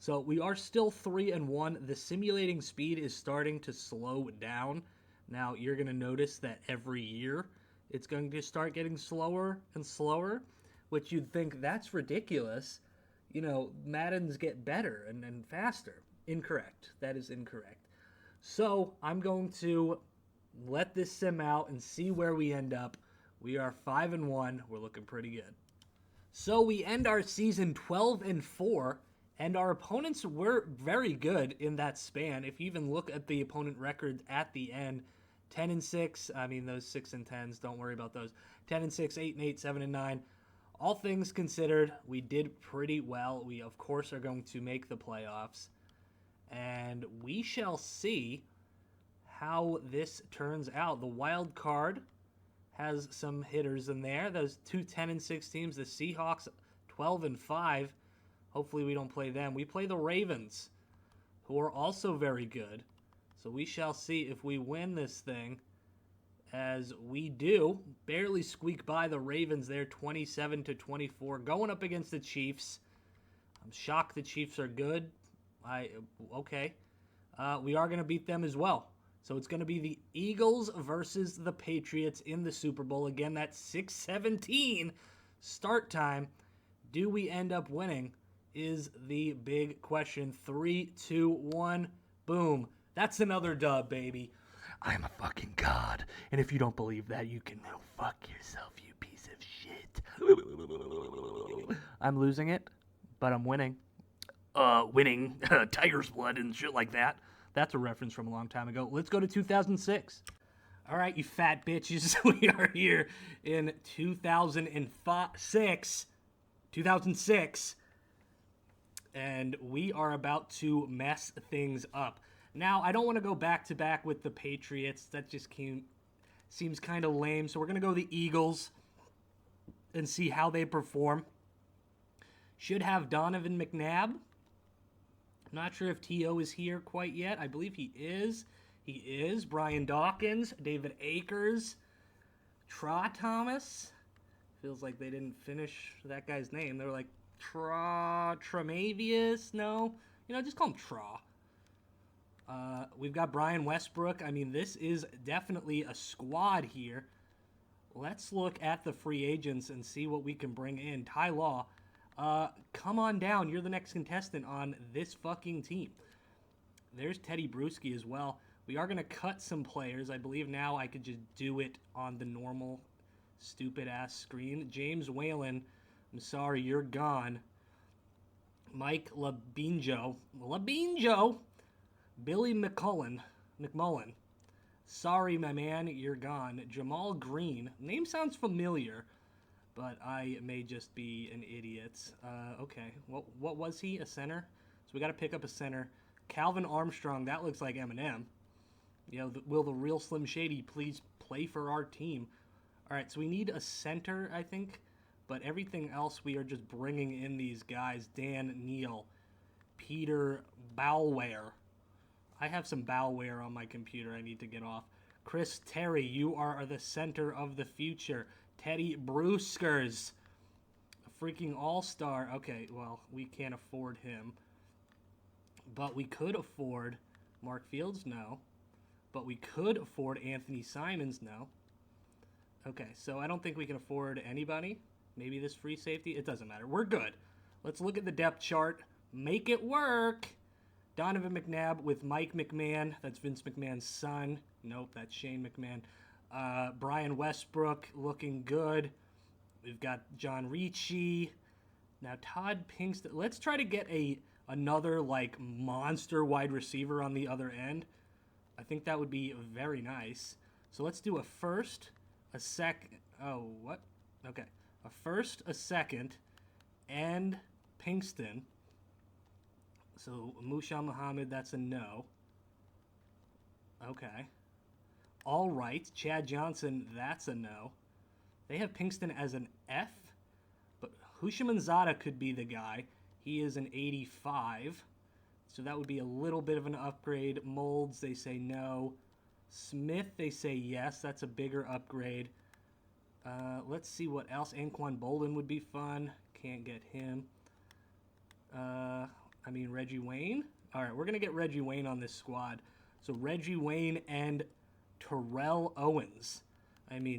So we are still 3-1. The simulating speed is starting to slow down. Now, you're going to notice that every year it's going to start getting slower and slower, which you'd think that's ridiculous. Maddens get better and faster. Incorrect. That is incorrect. So I'm going to let this sim out and see where we end up. We are 5-1. We're looking pretty good. So we end our season 12-4, and our opponents were very good in that span. If you even look at the opponent records at the end, 10-6. I mean, those 6 and 10s. Don't worry about those. 10-6, 8-8, 7-9. All things considered, we did pretty well. We, of course, are going to make the playoffs. And we shall see how this turns out. The wild card has some hitters in there. Those two 10-6 teams, the Seahawks 12-5. Hopefully we don't play them. We play the Ravens, who are also very good. So we shall see if we win this thing. As we do, barely squeak by the Ravens there, 27-24, going up against the Chiefs. I'm shocked the Chiefs are good. Okay. We are going to beat them as well. So it's going to be the Eagles versus the Patriots in the Super Bowl. Again, that's 6:17 start time. Do we end up winning is the big question. 3, 2, 1, boom. That's another dub, baby. I am a fucking god. And if you don't believe that, you can go fuck yourself, you piece of shit. I'm losing it, but I'm winning. Winning tiger's blood and shit like that. That's a reference from a long time ago. Let's go to 2006. All right, you fat bitches. We are here in 2006. And we are about to mess things up. Now, I don't want to go back-to-back with the Patriots. That just seems kind of lame. So we're going to go the Eagles and see how they perform. Should have Donovan McNabb. I'm not sure if T.O. is here quite yet. I believe he is. He is. Brian Dawkins, David Akers, Thomas. Feels like they didn't finish that guy's name. They were like Tremavius. No, just call him Tra. We've got Brian Westbrook. I mean, this is definitely a squad here. Let's look at the free agents and see what we can bring in. Ty Law, come on down. You're the next contestant on this fucking team. There's Teddy Bruschi as well. We are going to cut some players. I believe now I could just do it on the normal stupid-ass screen. James Whalen, I'm sorry, you're gone. Mike Labinjo. Billy McMullen. Sorry, my man, you're gone. Jamal Green. Name sounds familiar, but I may just be an idiot. Okay, what was he? A center? So we got to pick up a center. Calvin Armstrong. That looks like Eminem. Will the real Slim Shady please play for our team? All right, so we need a center, I think. But everything else, we are just bringing in these guys. Dan Neal. Peter Bowware. I have some Bowware on my computer I need to get off. Chris Terry, you are the center of the future. Teddy Bruschi, a freaking all-star. Okay, well, we can't afford him. But we could afford Mark Fields, no. But we could afford Anthony Simons, no. Okay, so I don't think we can afford anybody. Maybe this free safety. It doesn't matter. We're good. Let's look at the depth chart. Make it work. Donovan McNabb with Mike McMahon. That's Vince McMahon's son. Nope, that's Shane McMahon. Brian Westbrook looking good. We've got John Ricci. Now Todd Pinkston. Let's try to get a another, like, monster wide receiver on the other end. I think that would be very nice. So let's do a first, a second. Oh, what? Okay. A first, a second, and Pinkston. So Musha Muhammad, that's a no. Okay. All right. Chad Johnson, that's a no. They have Pinkston as an F, but Hushamanzada could be the guy. He is an 85, so that would be a little bit of an upgrade. Molds, they say no. Smith, they say yes. That's a bigger upgrade. Let's see what else. Anquan Bolden would be fun. Can't get him. Reggie Wayne. All right, we're going to get Reggie Wayne on this squad. So Reggie Wayne and Terrell Owens.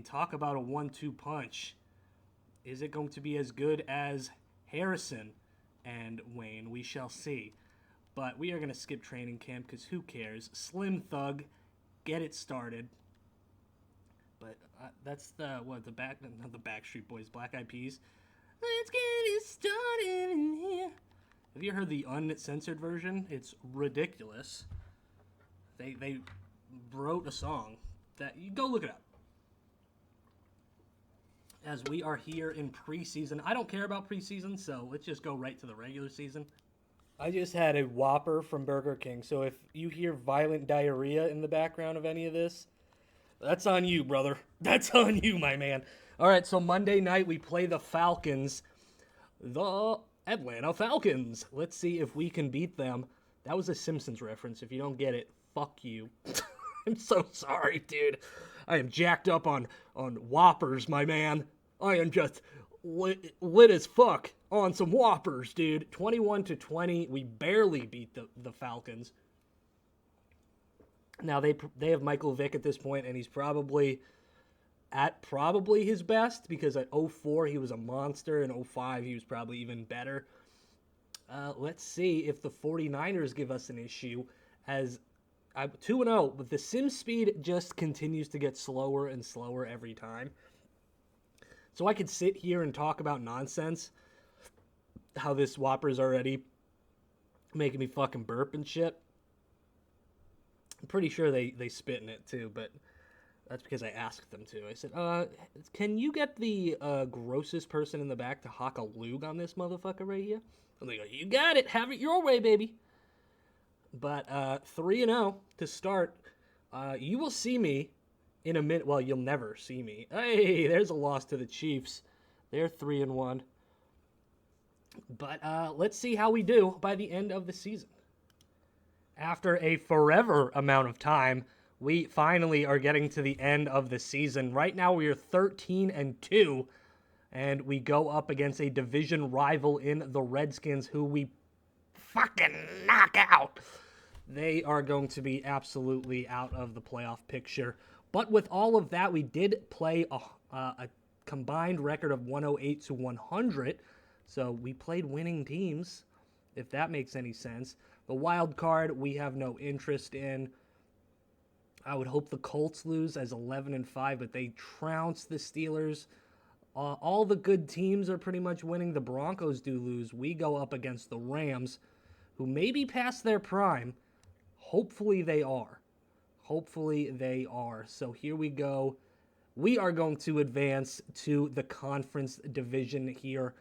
Talk about a 1-2 punch. Is it going to be as good as Harrison and Wayne? We shall see. But we are going to skip training camp because who cares? Slim Thug, get it started. But that's the Backstreet Boys, Black Eyed Peas. Let's get it started in here. Have you heard the uncensored version? It's ridiculous. They wrote a song that you go look it up. As we are here in preseason, I don't care about preseason, so let's just go right to the regular season. I just had a Whopper from Burger King, so if you hear violent diarrhea in the background of any of this, that's on you, brother. That's on you, my man. All right, so Monday night we play the Falcons, the Atlanta Falcons. Let's see if we can beat them. That was a Simpsons reference. If you don't get it, fuck you. I'm so sorry, dude. I am jacked up on Whoppers, my man. I am just lit as fuck on some Whoppers, dude. 21-20. We barely beat the Falcons. Now, they have Michael Vick at this point, and he's probably at his best, because at 04 he was a monster, and 05 he was probably even better. Let's see if the 49ers give us an issue, as I'm 2-0, but the sim speed just continues to get slower and slower every time. So I could sit here and talk about nonsense, how this Whopper's already making me fucking burp and shit. I'm pretty sure they spit in it too, but that's because I asked them to. I said, can you get the grossest person in the back to hock a lug on this motherfucker right here? And they go, you got it. Have it your way, baby. But 3-0 to start. You will see me in a minute. Well, you'll never see me. Hey, there's a loss to the Chiefs. They're 3-1. But let's see how we do by the end of the season. After a forever amount of time, we finally are getting to the end of the season. Right now, we are 13-2, and we go up against a division rival in the Redskins, who we fucking knock out. They are going to be absolutely out of the playoff picture. But with all of that, we did play a combined record of 108-100. So we played winning teams, if that makes any sense. The wild card, we have no interest in. I would hope the Colts lose as 11-5, but they trounce the Steelers. All the good teams are pretty much winning. The Broncos do lose. We go up against the Rams, who may be past their prime. Hopefully they are. Hopefully they are. So here we go. We are going to advance to the conference division here.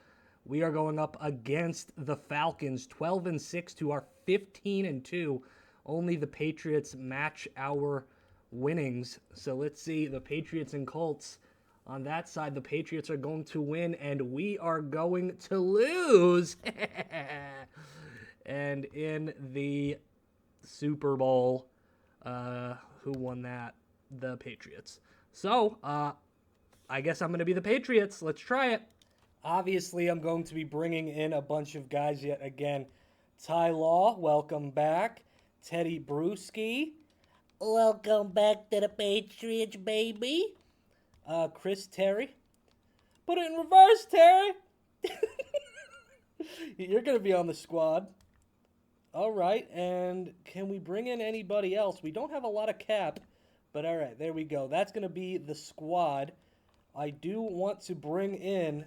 We are going up against the Falcons, 12-6 to our 15-2. Only the Patriots match our winnings. So let's see, the Patriots and Colts. On that side, the Patriots are going to win, and we are going to lose. And in the Super Bowl, who won that? The Patriots. So, I guess I'm going to be the Patriots. Let's try it. Obviously, I'm going to be bringing in a bunch of guys yet again. Ty Law, welcome back. Teddy Bruschi, welcome back to the Patriots, baby. Chris Terry. Put it in reverse, Terry. You're going to be on the squad. All right, and can we bring in anybody else? We don't have a lot of cap, but all right, there we go. That's going to be the squad. I do want to bring in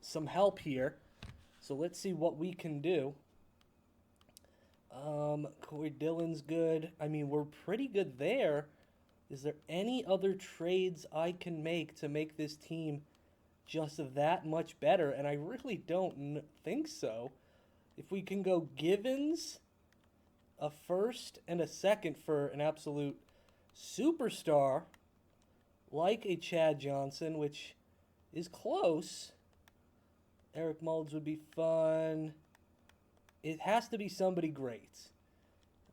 some help here, so let's see what we can do. Corey Dillon's good. I mean, we're pretty good there. Is there any other trades I can make to make this team just that much better? And I really don't think so. If we can go Givens, a first and a second for an absolute superstar like a Chad Johnson, which is close. Eric Mullins would be fun. It has to be somebody great.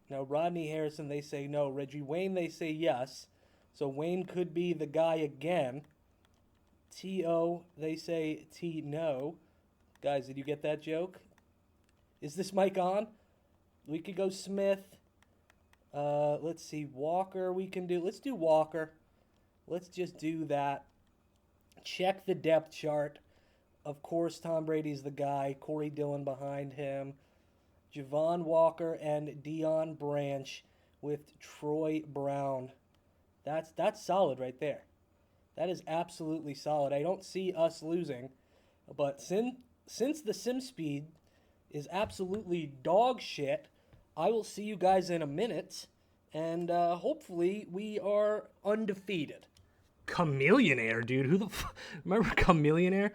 Now, Rodney Harrison, they say no. Reggie Wayne, they say yes. So Wayne could be the guy again. T.O., they say T, no. Guys, did you get that joke? Is this mic on? We could go Smith. Let's see. Walker we can do. Let's do Walker. Let's just do that. Check the depth chart. Of course, Tom Brady's the guy. Corey Dillon behind him. Javon Walker and Dion Branch with Troy Brown. That's solid right there. That is absolutely solid. I don't see us losing. But since the sim speed is absolutely dog shit, I will see you guys in a minute. And hopefully we are undefeated. Chameleonaire, dude. Who the remember Chameleonaire?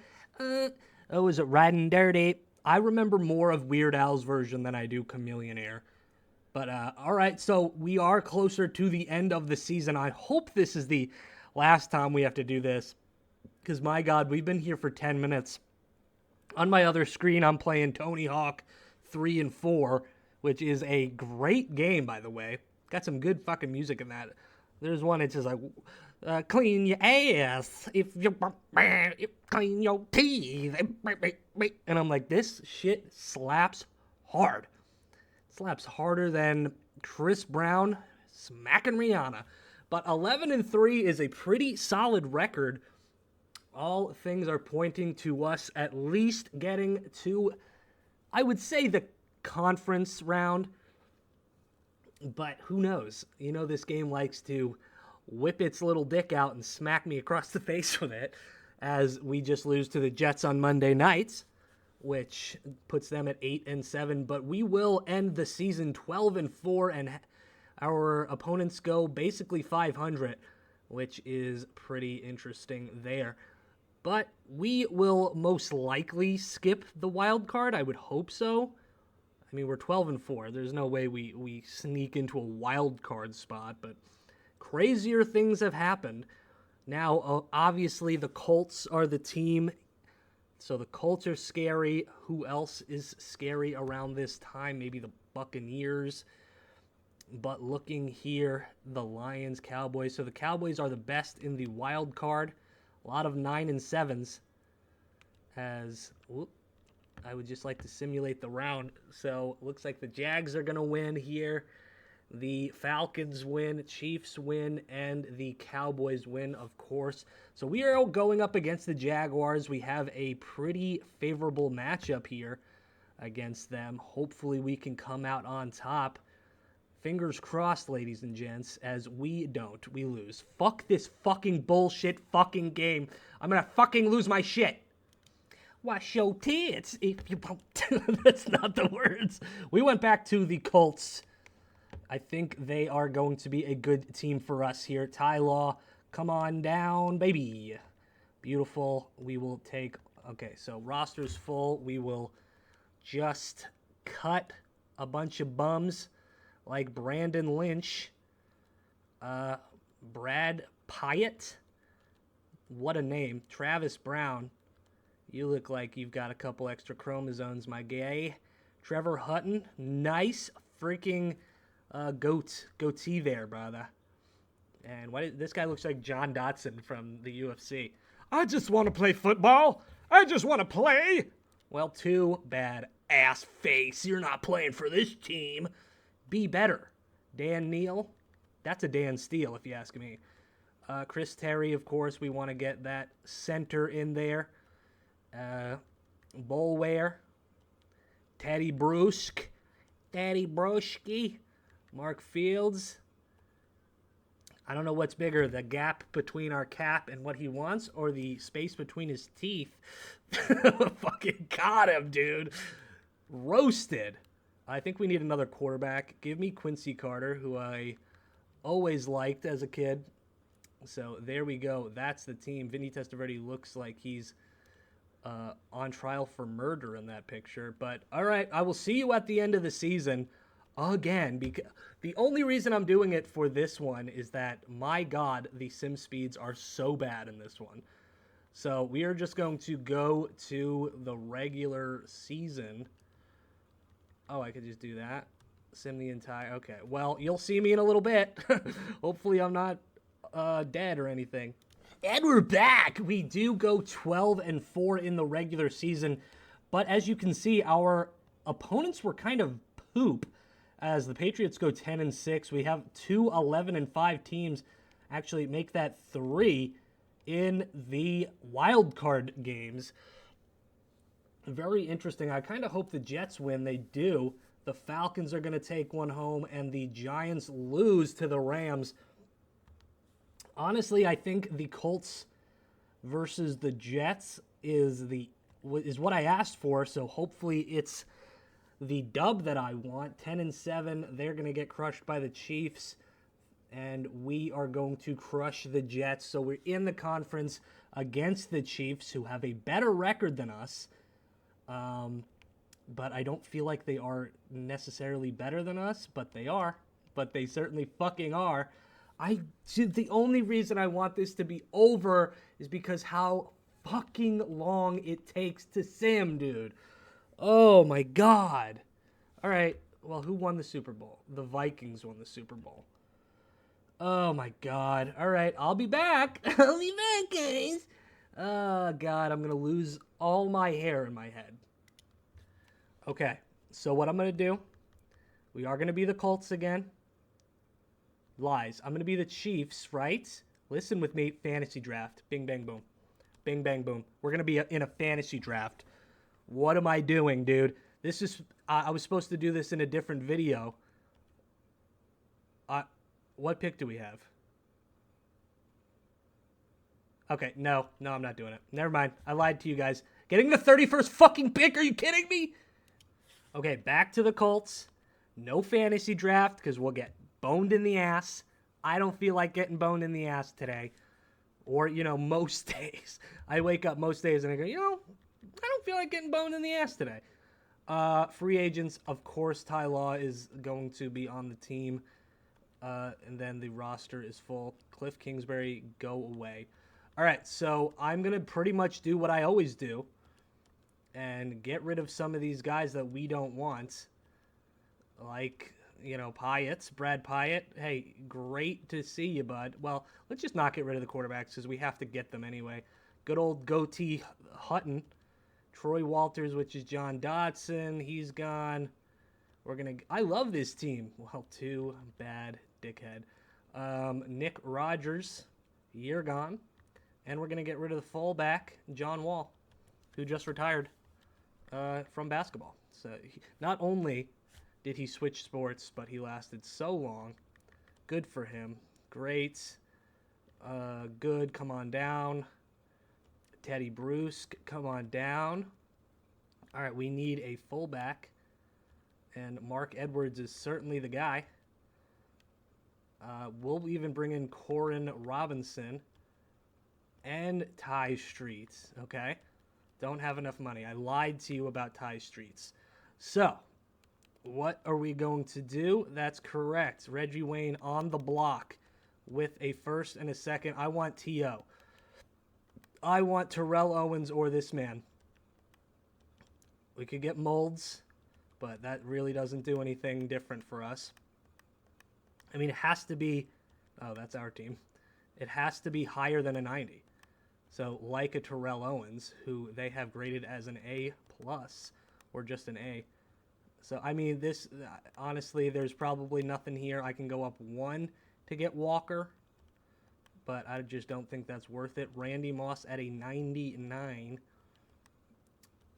Oh, is it Riding Dirty? I remember more of Weird Al's version than I do Chameleonaire. But, all right, so we are closer to the end of the season. I hope this is the last time we have to do this. Because, my God, we've been here for 10 minutes. On my other screen, I'm playing Tony Hawk 3 and 4, which is a great game, by the way. Got some good fucking music in that. There's one that says, like, clean your ass, if you clean your teeth. And I'm like, this shit slaps hard. Slaps harder than Chris Brown smacking Rihanna. But 11-3 is a pretty solid record. All things are pointing to us at least getting to, I would say, the conference round. But who knows? You know, this game likes to whip its little dick out and smack me across the face with it, as we just lose to the Jets on Monday nights, which puts them at 8-7. But we will end the season 12-4, and our opponents go basically 500, which is pretty interesting there. But we will most likely skip the wild card. I would hope so. I mean, we're 12-4. There's no way we sneak into a wild card spot, but crazier things have happened. Now, obviously, the Colts are the team. So the Colts are scary. Who else is scary around this time? Maybe the Buccaneers. But looking here, the Lions, Cowboys. So the Cowboys are the best in the wild card. A lot of 9-7s. As I would just like to simulate the round. So looks like the Jags are going to win here. The Falcons win, Chiefs win, and the Cowboys win, of course. So we are going up against the Jaguars. We have a pretty favorable matchup here against them. Hopefully we can come out on top. Fingers crossed, ladies and gents, as we don't. We lose. Fuck this fucking bullshit fucking game. I'm going to fucking lose my shit. Wash your tits if you won't. That's not the words. We went back to the Colts. I think they are going to be a good team for us here. Ty Law, come on down, baby. Beautiful. We will take... Okay, so roster's full. We will just cut a bunch of bums like Brandon Lynch. Brad Pyatt. What a name. Travis Brown. You look like you've got a couple extra chromosomes, my guy. Trevor Hutton. Nice freaking... goatee there, brother. And this guy looks like John Dotson from the UFC. I just want to play football. I just want to play. Well, too bad, ass face. You're not playing for this team. Be better. Dan Neal. That's a Dan Steele, if you ask me. Chris Terry, of course. We want to get that center in there. Bolware. Teddy Brusque. Teddy Bruschi. Mark Fields. I don't know what's bigger, the gap between our cap and what he wants, or the space between his teeth. Fucking got him, dude. Roasted. I think we need another quarterback. Give me Quincy Carter, who I always liked as a kid. So there we go. That's the team. Vinny Testaverde looks like he's on trial for murder in that picture. But all right, I will see you at the end of the season again. Because the only reason I'm doing it for this one is that, my God, the sim speeds are so bad in this one. So we are just going to go to the regular season. Oh, I could just do that. Sim the entire... Okay, well, you'll see me in a little bit. Hopefully I'm not dead or anything. And we're back! We do go 12-4 in the regular season. But as you can see, our opponents were kind of poop. As the Patriots go 10-6, we have two 11-5 teams actually make that 3 in the wild card games. Very interesting. I kind of hope the Jets win. They do. The Falcons are going to take one home, and the Giants lose to the Rams. Honestly, I think the Colts versus the Jets is what I asked for, so hopefully it's the dub that I want. 10-7, they're going to get crushed by the Chiefs, and we are going to crush the Jets. So we're in the conference against the Chiefs, who have a better record than us. But I don't feel like they are necessarily better than us, but they are. But they certainly fucking are. The only reason I want this to be over is because how fucking long it takes to sim, dude. Oh my God. All right. Well, who won the Super Bowl? The Vikings won the Super Bowl. Oh my God. All right. I'll be back. I'll be back, guys. Oh God. I'm going to lose all my hair in my head. Okay. So what I'm going to do, we are going to be the Colts again. Lies. I'm going to be the Chiefs, right? Listen with me. Fantasy draft. Bing, bang, boom. Bing, bang, boom. We're going to be in a fantasy draft. What am I doing, dude? This is... I was supposed to do this in a different video. What pick do we have? Okay, no, I'm not doing it. Never mind. I lied to you guys. Getting the 31st fucking pick? Are you kidding me? Okay, back to the Colts. No fantasy draft because we'll get boned in the ass. I don't feel like getting boned in the ass today. Or, most days. I wake up most days and I go, I don't feel like getting boned in the ass today. Free agents, of course, Ty Law is going to be on the team. And then the roster is full. Cliff Kingsbury, go away. All right, so I'm going to pretty much do what I always do and get rid of some of these guys that we don't want. Like, Pyatt, Brad Pyatt. Hey, great to see you, bud. Well, let's just not get rid of the quarterbacks because we have to get them anyway. Good old goatee Hutton. Troy Walters, which is John Dotson. He's gone. I love this team. Well, too bad, dickhead. Nick Rogers, you're gone. And we're going to get rid of the fullback, John Wall, who just retired from basketball. So not only did he switch sports, but he lasted so long. Good for him. Great. Good. Come on down. Teddy Bruce, come on down. All right, we need a fullback. And Mark Edwards is certainly the guy. We'll even bring in Corin Robinson and Ty Streets, okay? Don't have enough money. I lied to you about Ty Streets. So, what are we going to do? That's correct. Reggie Wayne on the block with a first and a second. I want T.O. I want Terrell Owens or this man. We could get Molds, but that really doesn't do anything different for us. I mean, it has to be... Oh, that's our team. It has to be higher than a 90. So, like a Terrell Owens, who they have graded as an A+, or just an A. So, I mean, this... Honestly, there's probably nothing here. I can go up 1 to get Walker, but I just don't think that's worth it. Randy Moss at a 99.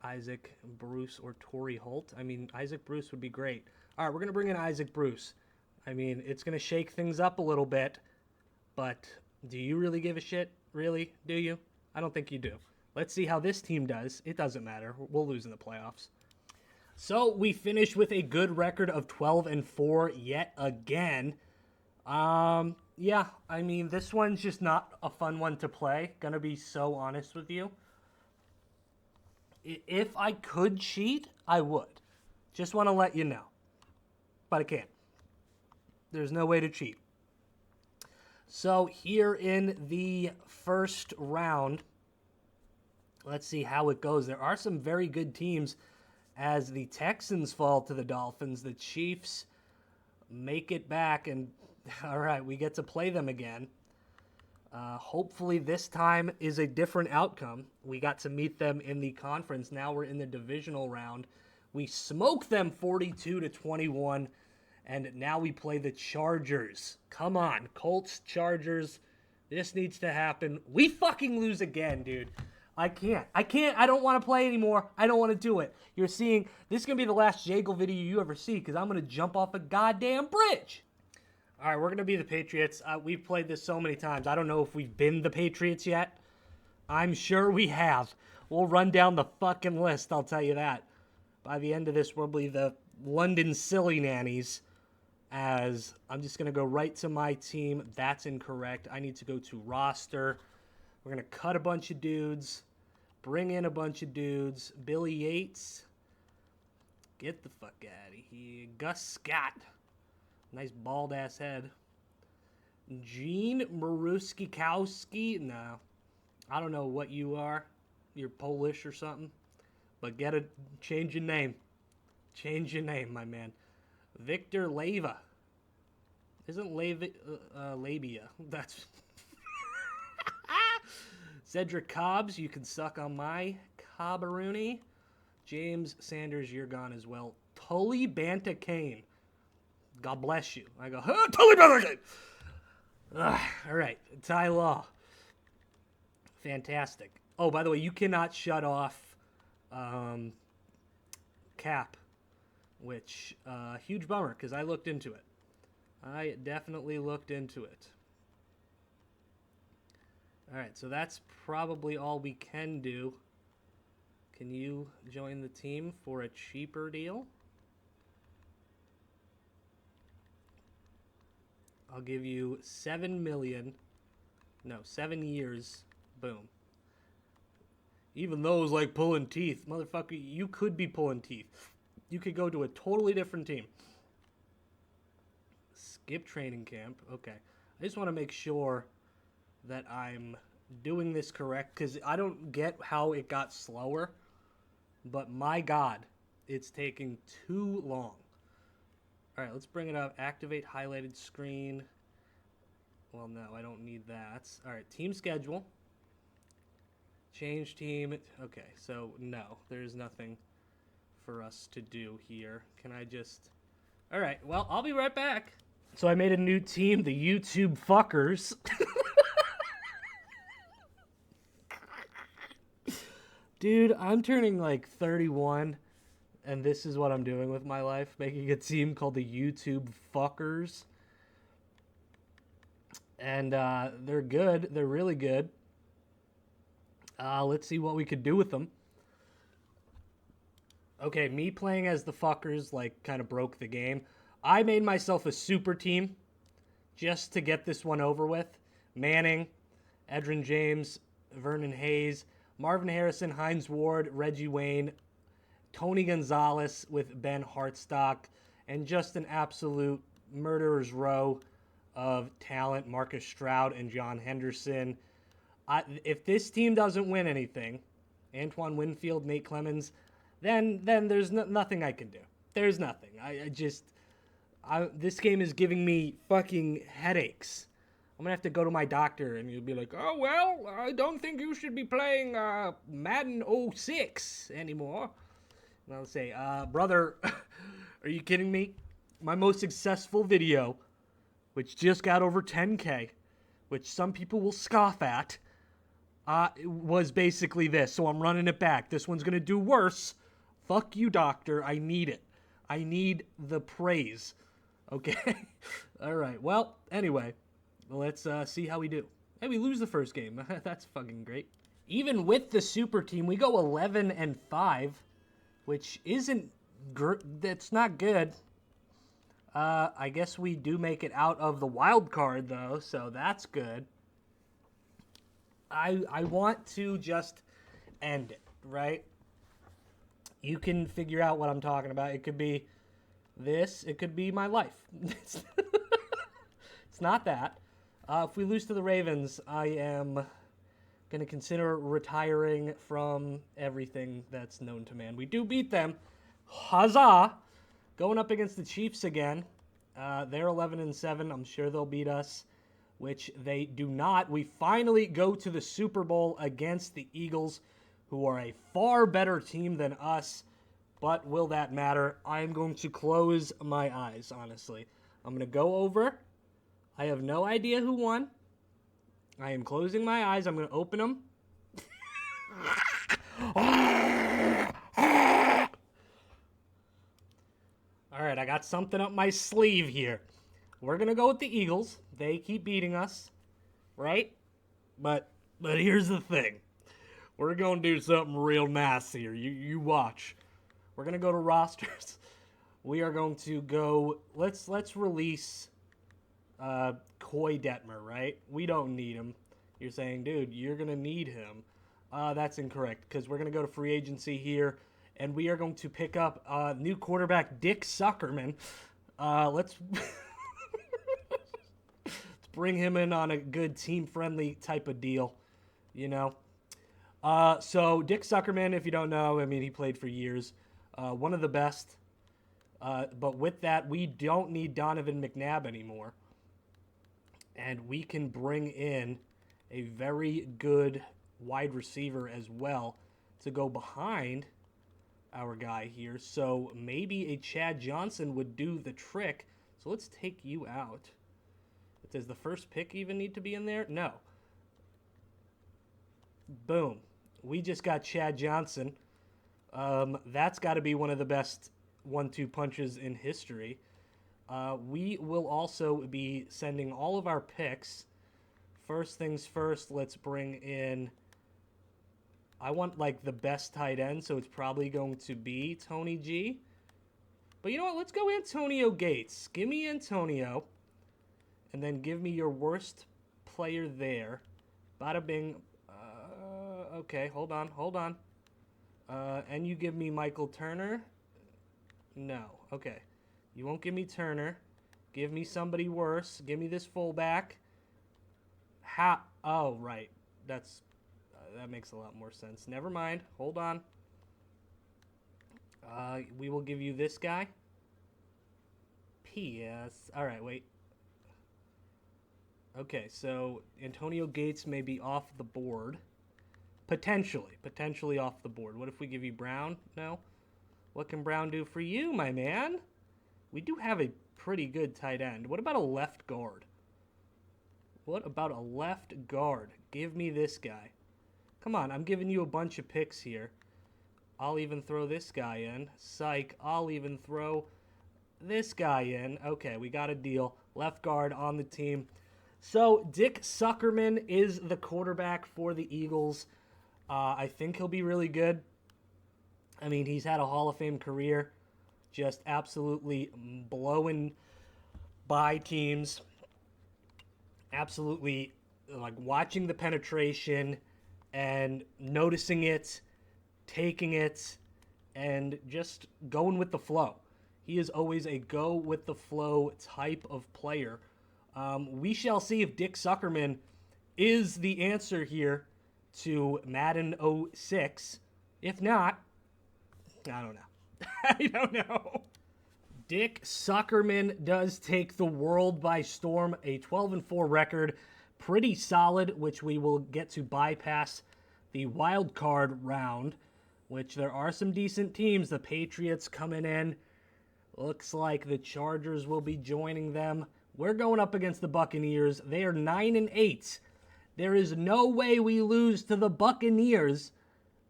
Isaac Bruce or Torrey Holt. I mean, Isaac Bruce would be great. All right, we're going to bring in Isaac Bruce. I mean, it's going to shake things up a little bit, but do you really give a shit? Really? Do you? I don't think you do. Let's see how this team does. It doesn't matter. We'll lose in the playoffs. So we finish with a good record of 12-4 yet again. Yeah, I mean, this one's just not a fun one to play. Gonna be so honest with you. If I could cheat, I would. Just want to let you know. But I can't. There's no way to cheat. So here in the first round, let's see how it goes. There are some very good teams as the Texans fall to the Dolphins. The Chiefs make it back, and all right, we get to play them again. Hopefully this time is a different outcome. We got to meet them in the conference. Now we're in the divisional round. We smoke them 42-21, and now we play the Chargers. Come on, Colts, Chargers. This needs to happen. We fucking lose again, dude. I can't. I don't want to play anymore. I don't want to do it. You're seeing, this is going to be the last Jaguar video you ever see because I'm going to jump off a goddamn bridge. All right, we're going to be the Patriots. We've played this so many times. I don't know if we've been the Patriots yet. I'm sure we have. We'll run down the fucking list, I'll tell you that. By the end of this, we'll be the London Silly Nannies, as I'm just going to go right to my team. That's incorrect. I need to go to roster. We're going to cut a bunch of dudes, bring in a bunch of dudes. Billy Yates, get the fuck out of here. Gus Scott, nice bald-ass head. Gene Maruskikowski, no, I don't know what you are. You're Polish or something. But change your name. Change your name, my man. Victor Leva. Isn't labia? That's... Cedric Cobbs, you can suck on my Cobberoonie. James Sanders, you're gone as well. Tully Banta Kane. God bless you. I go, huh, Tully Banta Kane. All right, Ty Law. Fantastic. Oh, by the way, you cannot shut off Cap, which, huge bummer, because I looked into it. I definitely looked into it. All right, so that's probably all we can do. Can you join the team for a cheaper deal? I'll give you 7 years. Boom. Even those like pulling teeth. Motherfucker, you could be pulling teeth. You could go to a totally different team. Skip training camp. Okay. I just want to make sure that I'm doing this correct, because I don't get how it got slower, but my God, it's taking too long. All right, let's bring it up. Activate highlighted screen. Well, no, I don't need that. All right, team schedule. Change team. Okay, so no, there's nothing for us to do here. Can I just... All right, well, I'll be right back. So I made a new team, the YouTube Fuckers. Dude, I'm turning like 31, and this is what I'm doing with my life, making a team called the YouTube Fuckers. And they're good. They're really good. Let's see what we could do with them. Okay, me playing as the Fuckers, like, kind of broke the game. I made myself a super team just to get this one over with. Manning, Edrin James, Vernon Hayes, Marvin Harrison, Hines Ward, Reggie Wayne, Tony Gonzalez with Ben Hartstock, and just an absolute murderer's row of talent, Marcus Stroud and John Henderson. If this team doesn't win anything, Antoine Winfield, Nate Clemens, then there's nothing I can do. There's nothing. This game is giving me fucking headaches. I'm going to have to go to my doctor, and he'll be like, oh, well, I don't think you should be playing Madden 06 anymore. And I'll say, brother, are you kidding me? My most successful video, which just got over 10K, which some people will scoff at, was basically this. So I'm running it back. This one's going to do worse. Fuck you, doctor. I need it. I need the praise. Okay? All right. Well, anyway, let's see how we do. Hey, we lose the first game. That's fucking great. Even with the super team, we go 11-5, which isn't That's not good. I guess we do make it out of the wild card, though, so that's good. I want to just end it, right? You can figure out what I'm talking about. It could be this. It could be my life. It's not that. If we lose to the Ravens, I am going to consider retiring from everything that's known to man. We do beat them. Huzzah! Going up against the Chiefs again. They're 11-7. I'm sure they'll beat us, which they do not. We finally go to the Super Bowl against the Eagles, who are a far better team than us. But will that matter? I'm going to close my eyes, honestly. I'm going to go over. I have no idea who won. I am closing my eyes. I'm going to open them. All right, I got something up my sleeve here. We're going to go with the Eagles. They keep beating us, right? But here's the thing. We're going to do something real nice here. You watch. We're going to go to rosters. We are going to go, let's release Coy Detmer, right? We don't need him. You're saying, dude, you're going to need him. That's incorrect, because we're going to go to free agency here, and we are going to pick up new quarterback Dick Suckerman. Let's bring him in on a good team-friendly type of deal, you know? So Dick Suckerman, if you don't know, I mean, he played for years. One of the best. But with that, we don't need Donovan McNabb anymore. And we can bring in a very good wide receiver as well to go behind our guy here. So maybe a Chad Johnson would do the trick. So let's take you out. Does the first pick even need to be in there? No. Boom. We just got Chad Johnson. That's got to be one of the best 1-2 punches in history. We will also be sending all of our picks. First things first, let's bring in... I want, like, the best tight end, so it's probably going to be Tony G. But you know what? Let's go Antonio Gates. Give me Antonio. And then give me your worst player there. Bada bing. Okay, hold on. And you give me Michael Turner? No. Okay. You won't give me Turner. Give me somebody worse. Give me this fullback. Oh, right. That makes a lot more sense. Never mind. Hold on. We will give you this guy. P.S. All right, wait. Okay, so Antonio Gates may be off the board. Potentially off the board. What if we give you Brown? No? What can Brown do for you, my man? We do have a pretty good tight end. What about a left guard? Give me this guy. Come on, I'm giving you a bunch of picks here. I'll even throw this guy in. Psych, I'll even throw this guy in. Okay, we got a deal. Left guard on the team. So, Dick Suckerman is the quarterback for the Eagles. I think he'll be really good. I mean, he's had a Hall of Fame career. Just absolutely blowing by teams. Absolutely, like, watching the penetration and noticing it, taking it, and just going with the flow. He is always a go-with-the-flow type of player. We shall see if Dick Suckerman is the answer here to Madden 06. If not, I don't know. I don't know. Dick Suckerman does take the world by storm. A 12-4 record. Pretty solid, which we will get to bypass the wild card round, which there are some decent teams. The Patriots coming in. Looks like the Chargers will be joining them. We're going up against the Buccaneers. They are 9-8. There is no way we lose to the Buccaneers.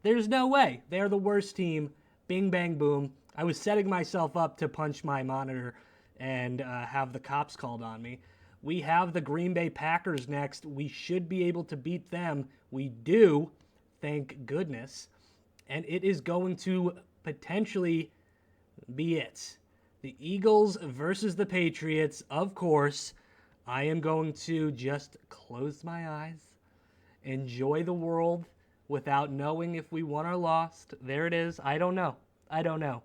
There's no way. They're the worst team. Bing, bang, boom. I was setting myself up to punch my monitor and have the cops called on me. We have the Green Bay Packers next. We should be able to beat them. We do, thank goodness. And it is going to potentially be it. The Eagles versus the Patriots, of course. I am going to just close my eyes, enjoy the world without knowing if we won or lost. There it is. I don't know. I don't know.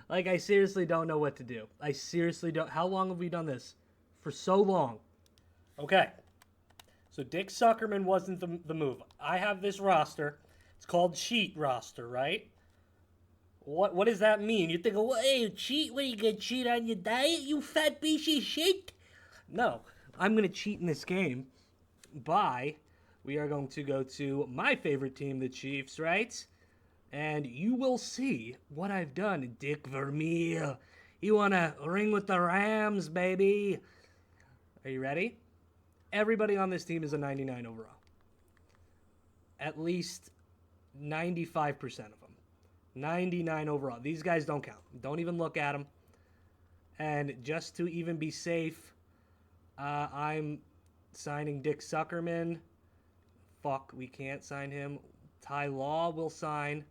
Like, I seriously don't know what to do. I seriously don't. How long have we done this? For so long. Okay. So Dick Suckerman wasn't the move. I have this roster. It's called cheat roster, right? What does that mean? You think, well, hey, cheat? What, are you going to cheat on your diet, you fat piece of shit? No. I'm going to cheat in this game by, we are going to go to my favorite team, the Chiefs, right? And you will see what I've done, Dick Vermeer. You want to ring with the Rams, baby? Are you ready? Everybody on this team is a 99 overall. At least 95% of them. 99 overall. These guys don't count. Don't even look at them. And just to even be safe, I'm signing Dick Suckerman. Fuck, we can't sign him. Ty Law will sign.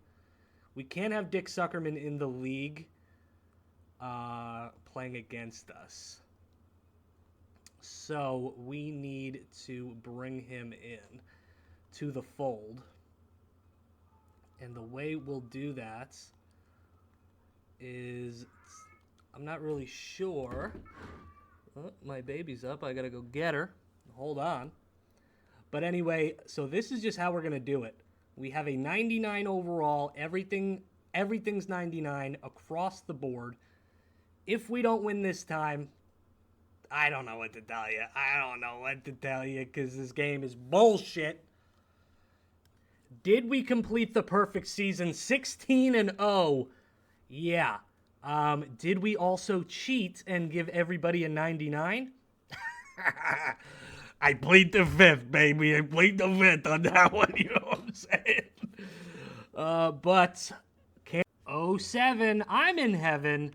We can't have Dick Suckerman in the league playing against us. So we need to bring him in to the fold. And the way we'll do that is, I'm not really sure. Oh, my baby's up. I gotta go get her. Hold on. But anyway, so this is just how we're gonna do it. We have a 99 overall. Everything's 99 across the board. If we don't win this time, I don't know what to tell you. I don't know what to tell you because this game is bullshit. Did we complete the perfect season 16-0? Yeah. Did we also cheat and give everybody a 99? I plead the fifth, baby. I plead the fifth on that one. You know what I'm saying? But 07, I'm in heaven.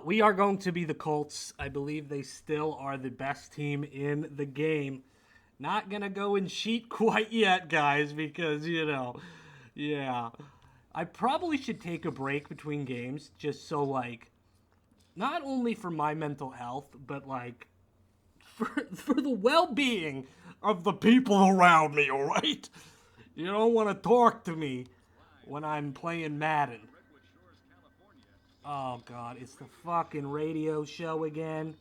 We are going to be the Colts. I believe they still are the best team in the game. Not going to go and cheat quite yet, guys, because, yeah. I probably should take a break between games just so, not only for my mental health, but, for the well-being of the people around me, all right? You don't want to talk to me when I'm playing Madden. Oh, God, it's the fucking radio show again.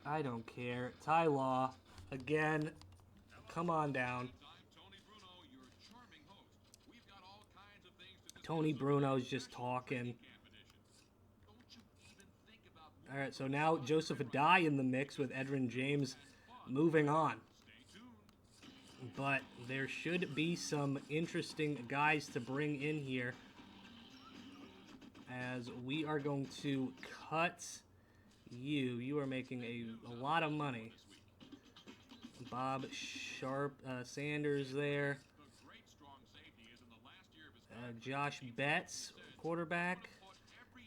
I don't care. Ty Law, again, come on down. Tony Bruno's just talking. All right, so now Joseph Adai in the mix with Edrin James moving on. But there should be some interesting guys to bring in here, as we are going to cut you. You are making a lot of money. Bob Sanders there. Josh Betts, quarterback.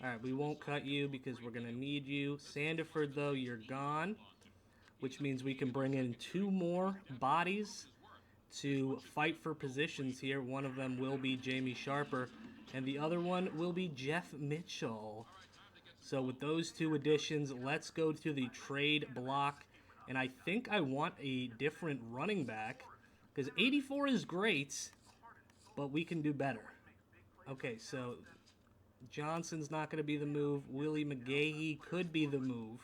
All right, we won't cut you because we're going to need you. Sandiford, though, you're gone, which means we can bring in 2 more bodies to fight for positions here. One of them will be Jamie Sharper, and the other one will be Jeff Mitchell. So with those 2 additions, let's go to the trade block. And I think I want a different running back because 84 is great, but we can do better. Okay, so Johnson's not going to be the move. Willie McGahee could be the move.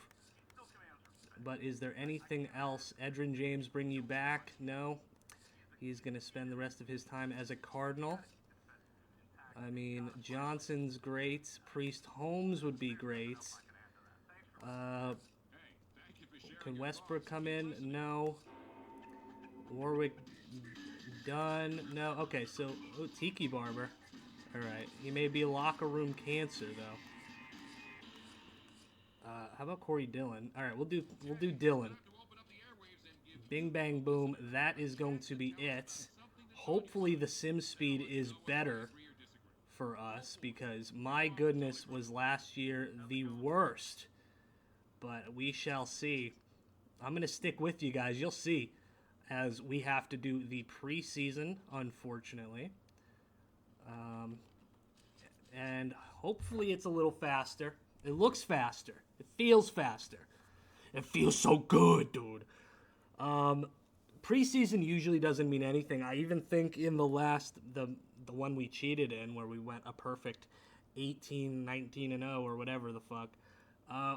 But is there anything else? Edrin James bring you back? No. He's going to spend the rest of his time as a Cardinal. I mean, Johnson's great. Priest Holmes would be great. Can Westbrook come in? No. Warwick Dunn? No. Okay, so Tiki Barber. All right. He may be a locker room cancer, though. How about Corey Dillon? All right, we'll do Dillon. Bing, bang, boom. That is going to be it. Hopefully the sim speed is better for us because, my goodness, was last year the worst. But we shall see. I'm going to stick with you guys. You'll see as we have to do the preseason, unfortunately. And hopefully it's a little faster. It looks faster. It feels faster. It feels so good, dude. Preseason usually doesn't mean anything. I even think in the one we cheated in, where we went a perfect 18, 19, and 0, or whatever the fuck,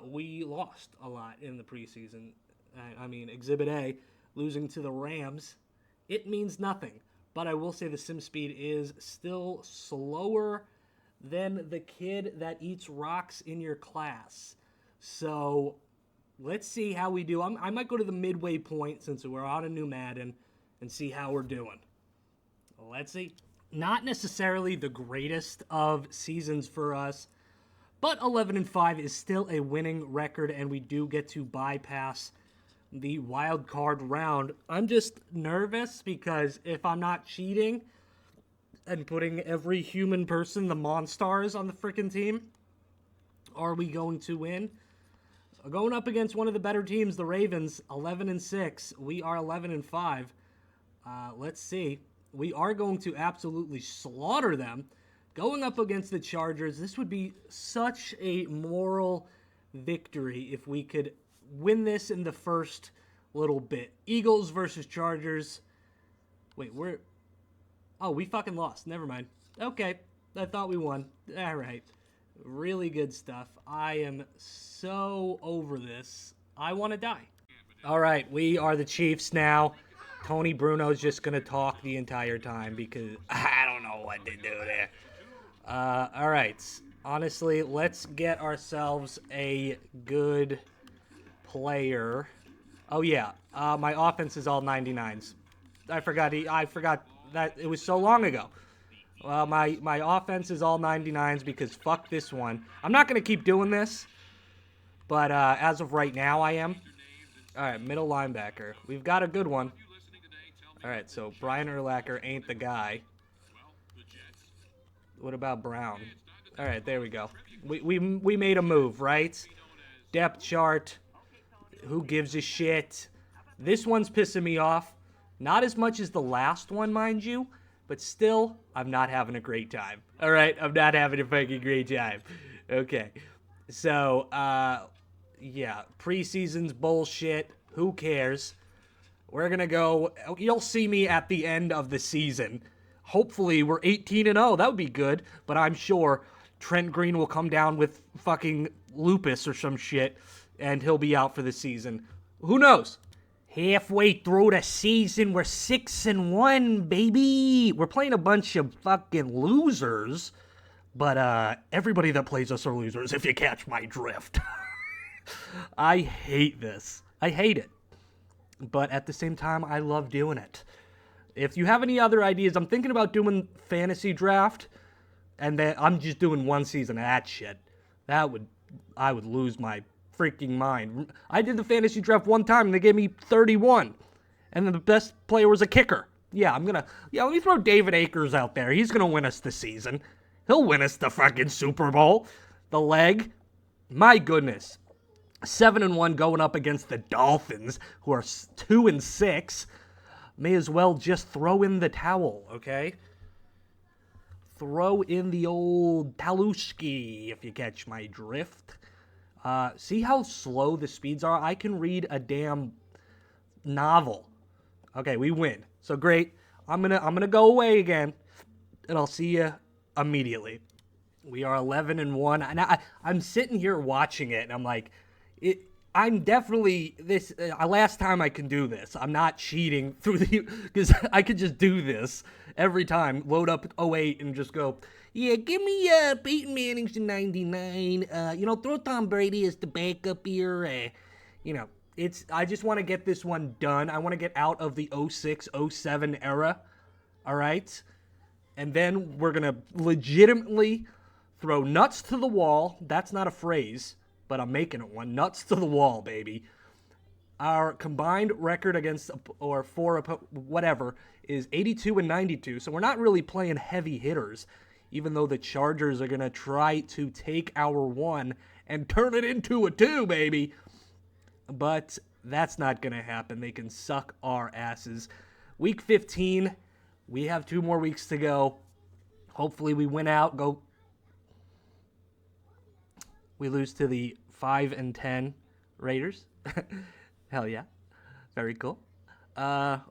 we lost a lot in the preseason. I mean, Exhibit A, losing to the Rams, it means nothing. But I will say the sim speed is still slower than the kid that eats rocks in your class. So let's see how we do. I might go to the midway point since we're on a new Madden and see how we're doing. Let's see. Not necessarily the greatest of seasons for us, but 11-5 is still a winning record, and we do get to bypass the wild card round. I'm just nervous because if I'm not cheating and putting every human person, the Monstars, on the freaking team, are we going to win? Going up against one of the better teams, the Ravens, 11-6. We are 11-5. Let's see. We are going to absolutely slaughter them. Going up against the Chargers, this would be such a moral victory if we could win this in the first little bit. Eagles versus Chargers. Wait, oh, we fucking lost. Never mind. Okay, I thought we won. All right. Really good stuff. I am so over this. I want to die. All right, we are the Chiefs now. Tony Bruno's just going to talk the entire time because I don't know what to do there. All right. Honestly, let's get ourselves a good player. Oh, yeah. My offense is all 99s. I forgot that it was so long ago. My offense is all 99s because fuck this one. I'm not going to keep doing this, but as of right now, I am. All right, middle linebacker. We've got a good one. All right, so Brian Urlacher ain't the guy. What about Brown? All right, there we go. We made a move, right? Depth chart. Who gives a shit? This one's pissing me off. Not as much as the last one, mind you. But still, I'm not having a great time. All right, I'm not having a fucking great time. Okay, so, yeah, preseason's bullshit. Who cares? We're going to go, you'll see me at the end of the season. Hopefully, we're 18-0. That would be good. But I'm sure Trent Green will come down with fucking lupus or some shit, and he'll be out for the season. Who knows? Halfway through the season, we're 6-1, baby. We're playing a bunch of fucking losers, but everybody that plays us are losers, if you catch my drift. I hate this. I hate it. But at the same time, I love doing it. If you have any other ideas, I'm thinking about doing fantasy draft, and then I'm just doing one season of that shit. I would lose my freaking mind. I did the fantasy draft one time and they gave me 31. And then the best player was a kicker. Let me throw David Akers out there. He's gonna win us the season. He'll win us the fucking Super Bowl. The leg. My goodness. 7-1 going up against the Dolphins, who are 2-6. May as well just throw in the towel, okay? Throw in the old Taluski, if you catch my drift. See how slow the speeds are? I can read a damn novel. Okay, we win. So great. I'm gonna go away again, and I'll see you immediately. We are 11-1, and I'm sitting here watching it, and I'm like, I'm definitely this. Last time I can do this. I'm not cheating through because I could just do this every time. Load up 08 and just go. Yeah, give me Peyton Manning to 99. Throw Tom Brady as the backup here. I just want to get this one done. I want to get out of the 06, 07 era. All right? And then we're going to legitimately throw nuts to the wall. That's not a phrase, but I'm making it one. Nuts to the wall, baby. Our combined record against or for whatever is 82-92. So we're not really playing heavy hitters. even though the Chargers are going to try to take our 1 and turn it into a 2, baby. But that's not going to happen. They can suck our asses. Week 15, we have 2 more weeks to go. Hopefully we win out, we lose to the 5-10 Raiders. Hell yeah. Very cool. Now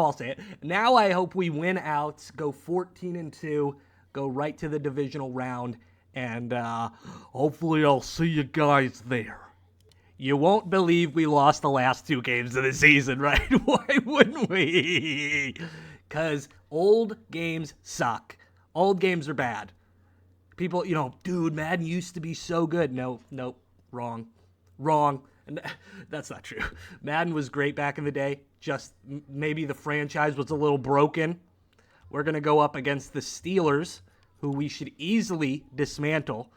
I'll say it. Now I hope we win out, go 14-2, go right to the divisional round, and hopefully I'll see you guys there. You won't believe we lost the last 2 games of the season, right? Why wouldn't we? Because old games suck. Old games are bad. People, dude, Madden used to be so good. Nope, wrong. And that's not true. Madden was great back in the day. Just maybe the franchise was a little broken. We're going to go up against the Steelers, who we should easily dismantle.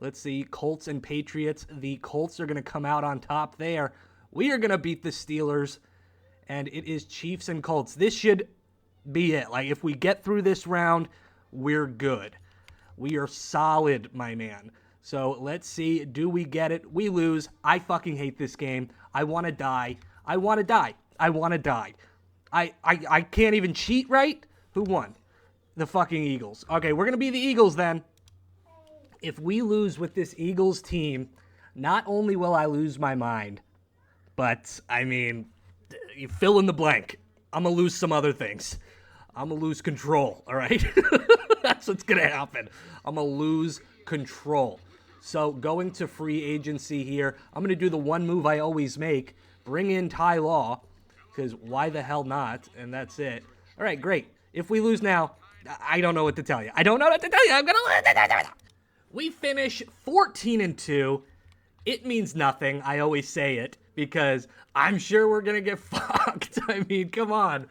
Let's see, Colts and Patriots. The Colts are going to come out on top there. We are going to beat the Steelers, and it is Chiefs and Colts. This should be it. Like, if we get through this round, we're good. We are solid, my man. So let's see, do we get it? We lose. I fucking hate this game. I want to die. I can't even cheat, right? Who won? The fucking Eagles. Okay, we're going to be the Eagles then. If we lose with this Eagles team, not only will I lose my mind, but, you fill in the blank. I'm going to lose some other things. I'm going to lose control, all right? That's what's going to happen. I'm going to lose control. So going to free agency here, I'm going to do the one move I always make, bring in Ty Law, because why the hell not? And that's it. All right, great. If we lose now, I don't know what to tell you. I'm going to lose. We finish 14-2. It means nothing. I always say it because I'm sure we're going to get fucked. Come on.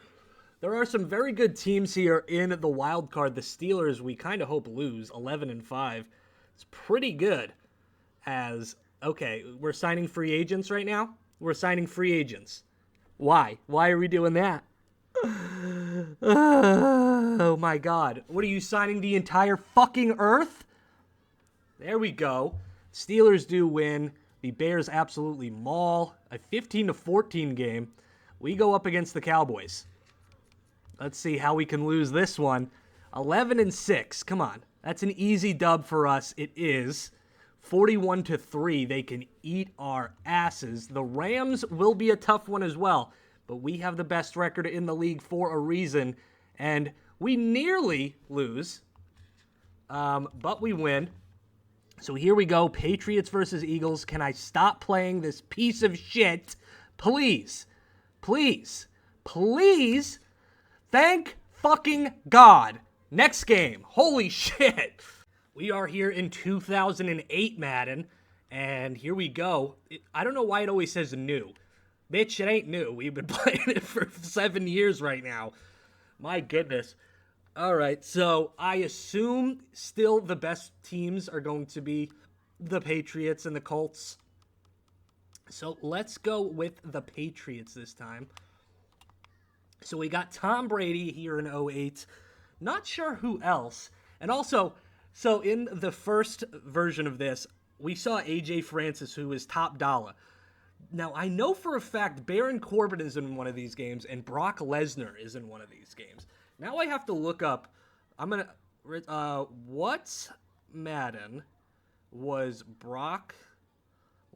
There are some very good teams here in the wild card. The Steelers, we kind of hope lose 11-5. It's pretty good. Okay, we're signing free agents right now. We're signing free agents. Why? Why are we doing that? Oh my God. What are you signing the entire fucking earth? There we go. Steelers do win. The Bears absolutely maul. A 15-14 game. We go up against the Cowboys. Let's see how we can lose this one. 11-6. Come on. That's an easy dub for us. It is. 41-3. They can eat our asses. The Rams will be a tough one as well. But we have the best record in the league for a reason. And we nearly lose. But we win. So here we go. Patriots versus Eagles. Can I stop playing this piece of shit? Please. Please. Please. Thank fucking God. Next game. Holy shit. We are here in 2008 Madden. And here we go. I don't know why it always says new. Bitch, it ain't new. We've been playing it for 7 years right now. My goodness. All right, so I assume still the best teams are going to be the Patriots and the Colts. So let's go with the Patriots this time. So we got Tom Brady here in 08. Not sure who else. And also, so in the first version of this, we saw AJ Francis, who is top dollar. Now, I know for a fact Baron Corbin is in one of these games, and Brock Lesnar is in one of these games. Now I have to look up, what Madden was Brock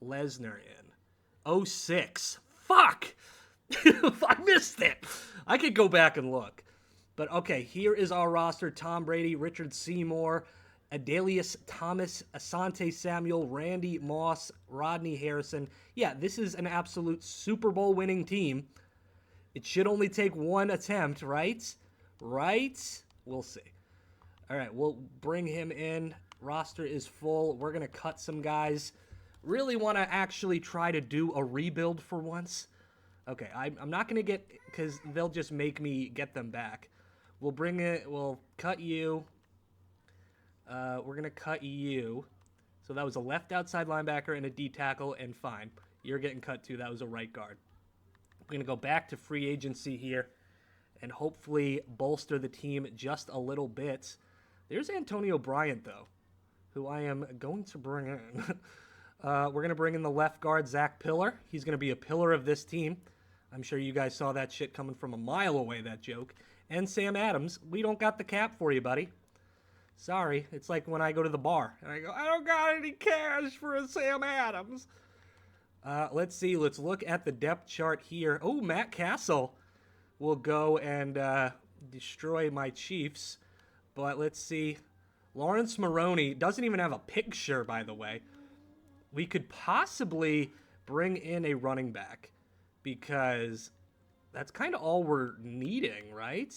Lesnar in? 06. Fuck! I missed it! I could go back and look. But okay, here is our roster. Tom Brady, Richard Seymour, Adalius Thomas, Asante Samuel, Randy Moss, Rodney Harrison. Yeah, this is an absolute Super Bowl winning team. It should only take one attempt, right? Right? We'll see. All right, we'll bring him in. Roster is full. We're going to cut some guys. Really want to actually try to do a rebuild for once. Okay, I'm not going to get, because they'll just make me get them back. We'll cut you. We're going to cut you. So that was a left outside linebacker and a D tackle, and fine. You're getting cut too. That was a right guard. We're going to go back to free agency here and hopefully bolster the team just a little bit. There's Antonio Bryant, though, who I am going to bring in. We're going to bring in the left guard, Zach Pillar. He's going to be a pillar of this team. I'm sure you guys saw that shit coming from a mile away, that joke. And Sam Adams, we don't got the cap for you, buddy. Sorry. It's like when I go to the bar and I go, I don't got any cash for a Sam Adams. Let's see. Let's look at the depth chart here. Oh, Matt Castle will go and destroy my Chiefs. But let's see. Lawrence Maroney doesn't even have a picture, by the way. We could possibly bring in a running back because that's kind of all we're needing, right?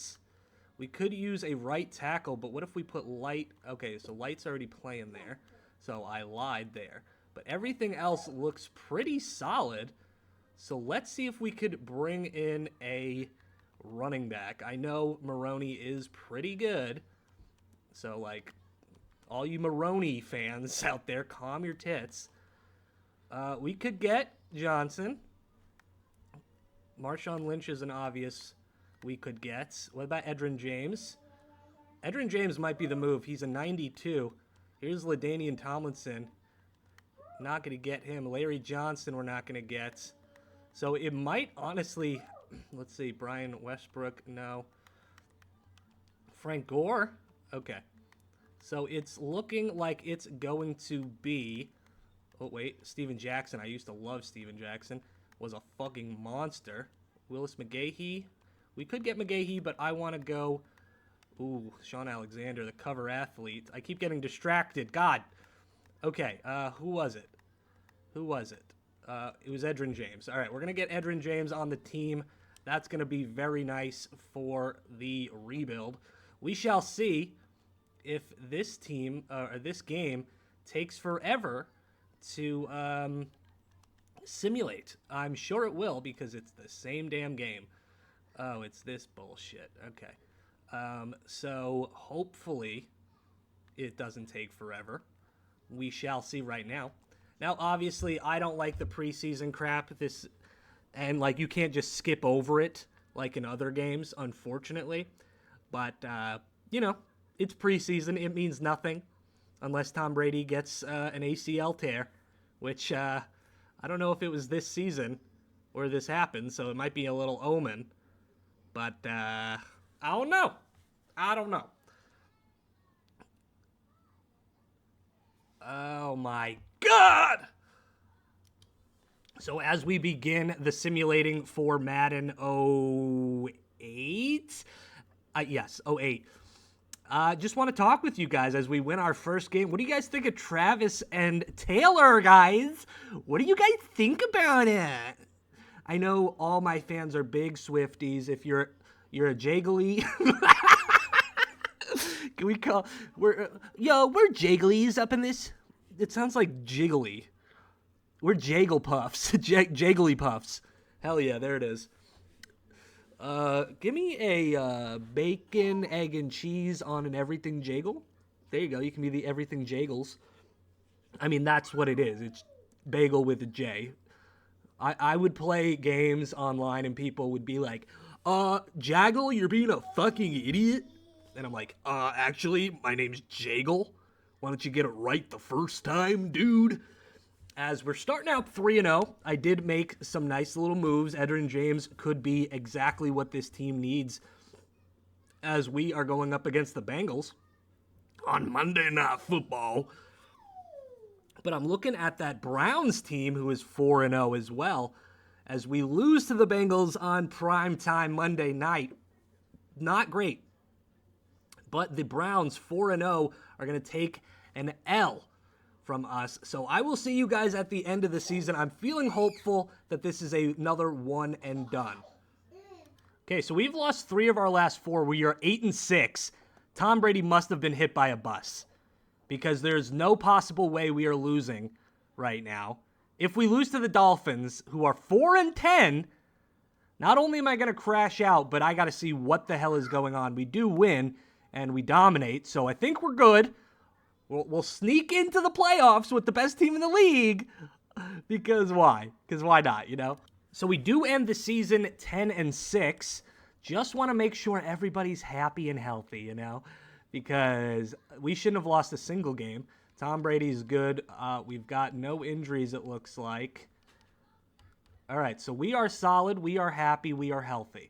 We could use a right tackle, but what if we put Light? Okay, so Light's already playing there, so I lied there. But everything else looks pretty solid, so let's see if we could bring in a running back. I know Maroney is pretty good, so, like, all you Maroney fans out there, calm your tits. We could get Johnson. Marshawn Lynch is an obvious we could get. What about Edrin James? Edrin James might be the move. He's a 92. Here's LaDainian Tomlinson. Not going to get him. Larry Johnson we're not going to get. So it might honestly... Let's see. Brian Westbrook. No. Frank Gore. Okay. So it's looking like it's going to be... Oh, wait. Steven Jackson. I used to love Steven Jackson. Was a fucking monster. Willis McGahee. We could get McGahee, but I want to go... Ooh, Sean Alexander, the cover athlete. I keep getting distracted. God. Okay, who was it? It was Edrin James. All right, we're going to get Edrin James on the team. That's going to be very nice for the rebuild. We shall see if this team, or this game, takes forever to simulate. I'm sure it will because it's the same damn game. Oh, it's this bullshit. Okay. So hopefully it doesn't take forever. We shall see right now. Now, obviously, I don't like the preseason crap. And like you can't just skip over it like in other games, unfortunately. But you know, it's preseason. It means nothing unless Tom Brady gets an ACL tear, which I don't know if it was this season where this happened, so it might be a little omen. But I don't know. Oh my God! So as we begin the simulating for Madden 08, yes, 08. Just want to talk with you guys as we win our first game. What do you guys think of Travis and Taylor, guys? What do you guys think about it? I know all my fans are big Swifties. If you're a Jiggly, can we call we're Jigglies up in this? It sounds like Jiggly. We're Jaggle Puffs, Jiggly Puffs. Hell yeah, there it is. Give me a bacon, egg, and cheese on an everything Jaggle. There you go. You can be the everything Jaggles. I mean, that's what it is. It's bagel with a J. I would play games online and people would be like, Jaggle, you're being a fucking idiot. And I'm like, actually, my name's Jaggle. Why don't you get it right the first time, dude? As we're starting out 3-0, I did make some nice little moves. Edrin James could be exactly what this team needs as we are going up against the Bengals on Monday Night Football. But I'm looking at that Browns team who is 4-0 as well. As we lose to the Bengals on primetime Monday night. Not great. But the Browns 4-0 are going to take an L from us. So I will see you guys at the end of the season. I'm feeling hopeful that this is another one and done. Okay, so we've lost 3 of our last 4. We are 8-6. Tom Brady must have been hit by a bus because there's no possible way we are losing right now. If we lose to the Dolphins, who are 4-10, not only am I going to crash out, but I got to see what the hell is going on. We do win, and we dominate, so I think we're good. We'll sneak into the playoffs with the best team in the league, because why? Because why not, you know? So we do end the season 10-6. Just want to make sure everybody's happy and healthy, you know? because we shouldn't have lost a single game. Tom Brady's good. We've got no injuries, it looks like. All right, so we are solid. We are happy. We are healthy.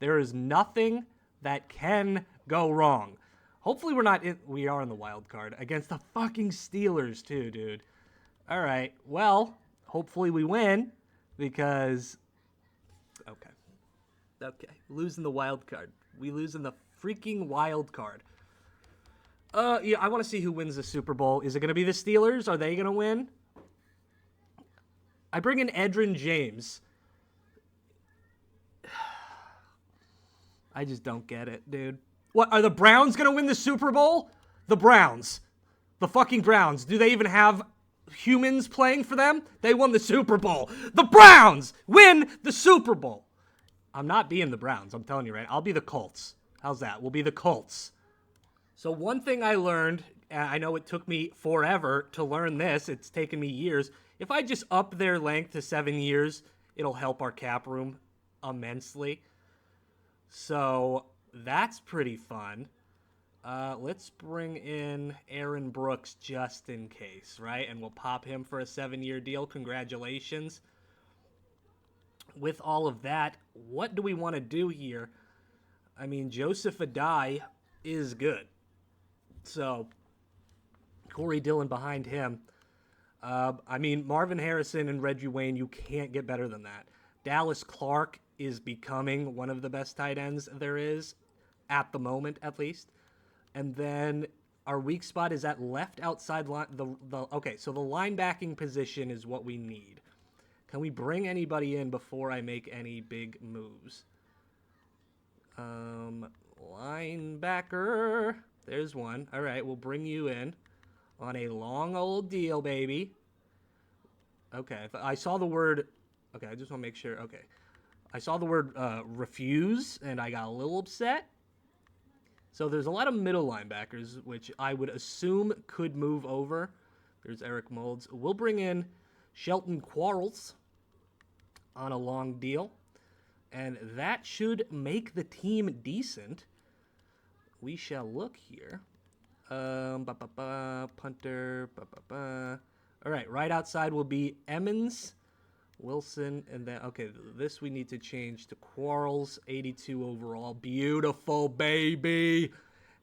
There is nothing that can go wrong. Hopefully we are in the wild card against the fucking Steelers too, dude. All right, well, hopefully we win because, okay, losing the wild card. We lose in the freaking wild card. Yeah, I want to see who wins the Super Bowl. Is it going to be the Steelers? Are they going to win? I bring in Edrin James. I just don't get it, dude. What, are the Browns going to win the Super Bowl? The Browns. The fucking Browns. Do they even have humans playing for them? They won the Super Bowl. The Browns win the Super Bowl. I'm not being the Browns, I'm telling you, right? I'll be the Colts. How's that? We'll be the Colts. So one thing I learned, I know it took me forever to learn this. It's taken me years. If I just up their length to 7 years, it'll help our cap room immensely. So that's pretty fun. Let's bring in Aaron Brooks just in case, right? And we'll pop him for a 7-year deal. Congratulations. With all of that, what do we want to do here? I mean, Joseph Adai is good. So, Corey Dillon behind him. I mean, Marvin Harrison and Reggie Wayne, you can't get better than that. Dallas Clark is becoming one of the best tight ends there is, at the moment, at least. And then our weak spot is at left outside line. Okay, so the linebacking position is what we need. Can we bring anybody in before I make any big moves? Linebacker. There's one. All right, we'll bring you in on a long old deal, baby. Okay, I saw the word. Okay, I just want to make sure. Okay, I saw the word refuse, and I got a little upset. So there's a lot of middle linebackers, which I would assume could move over. There's Eric Moulds. We'll bring in Shelton Quarles on a long deal, and that should make the team decent. We shall look here. Punter. All right, right outside will be Emmons, Wilson, and then, okay, this we need to change to Quarles, 82 overall. Beautiful, baby.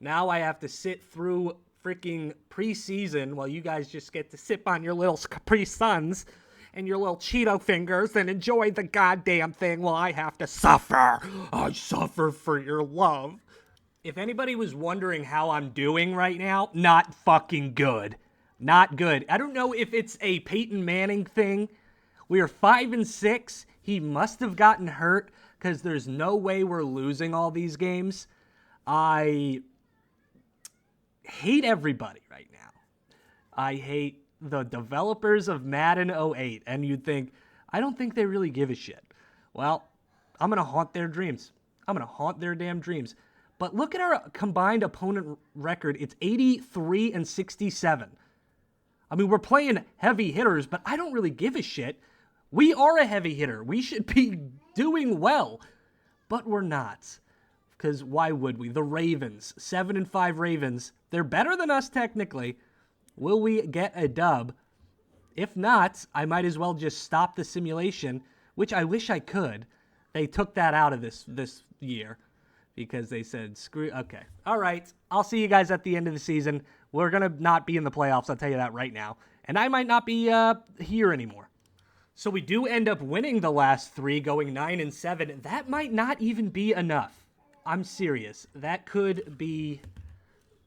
Now I have to sit through freaking preseason while you guys just get to sip on your little Capri Suns and your little Cheeto fingers and enjoy the goddamn thing while I have to suffer. I suffer for your love. If anybody was wondering how I'm doing right now, not fucking good. Not good. I don't know if it's a Peyton Manning thing. We are 5-6. He must have gotten hurt because there's no way we're losing all these games. I hate everybody right now. I hate the developers of Madden 08. And you'd think, I don't think they really give a shit. Well, I'm going to haunt their dreams. I'm going to haunt their damn dreams. But look at our combined opponent record. It's 83-67. I mean, we're playing heavy hitters, but I don't really give a shit. We are a heavy hitter. We should be doing well, but we're not. Because why would we? The Ravens, 7-5 Ravens, they're better than us technically. Will we get a dub? If not, I might as well just stop the simulation, which I wish I could. They took that out of this year. Because they said, screw, okay. All right, I'll see you guys at the end of the season. We're going to not be in the playoffs, I'll tell you that right now. And I might not be here anymore. So we do end up winning the last 3, going 9-7. That might not even be enough. I'm serious. That could be,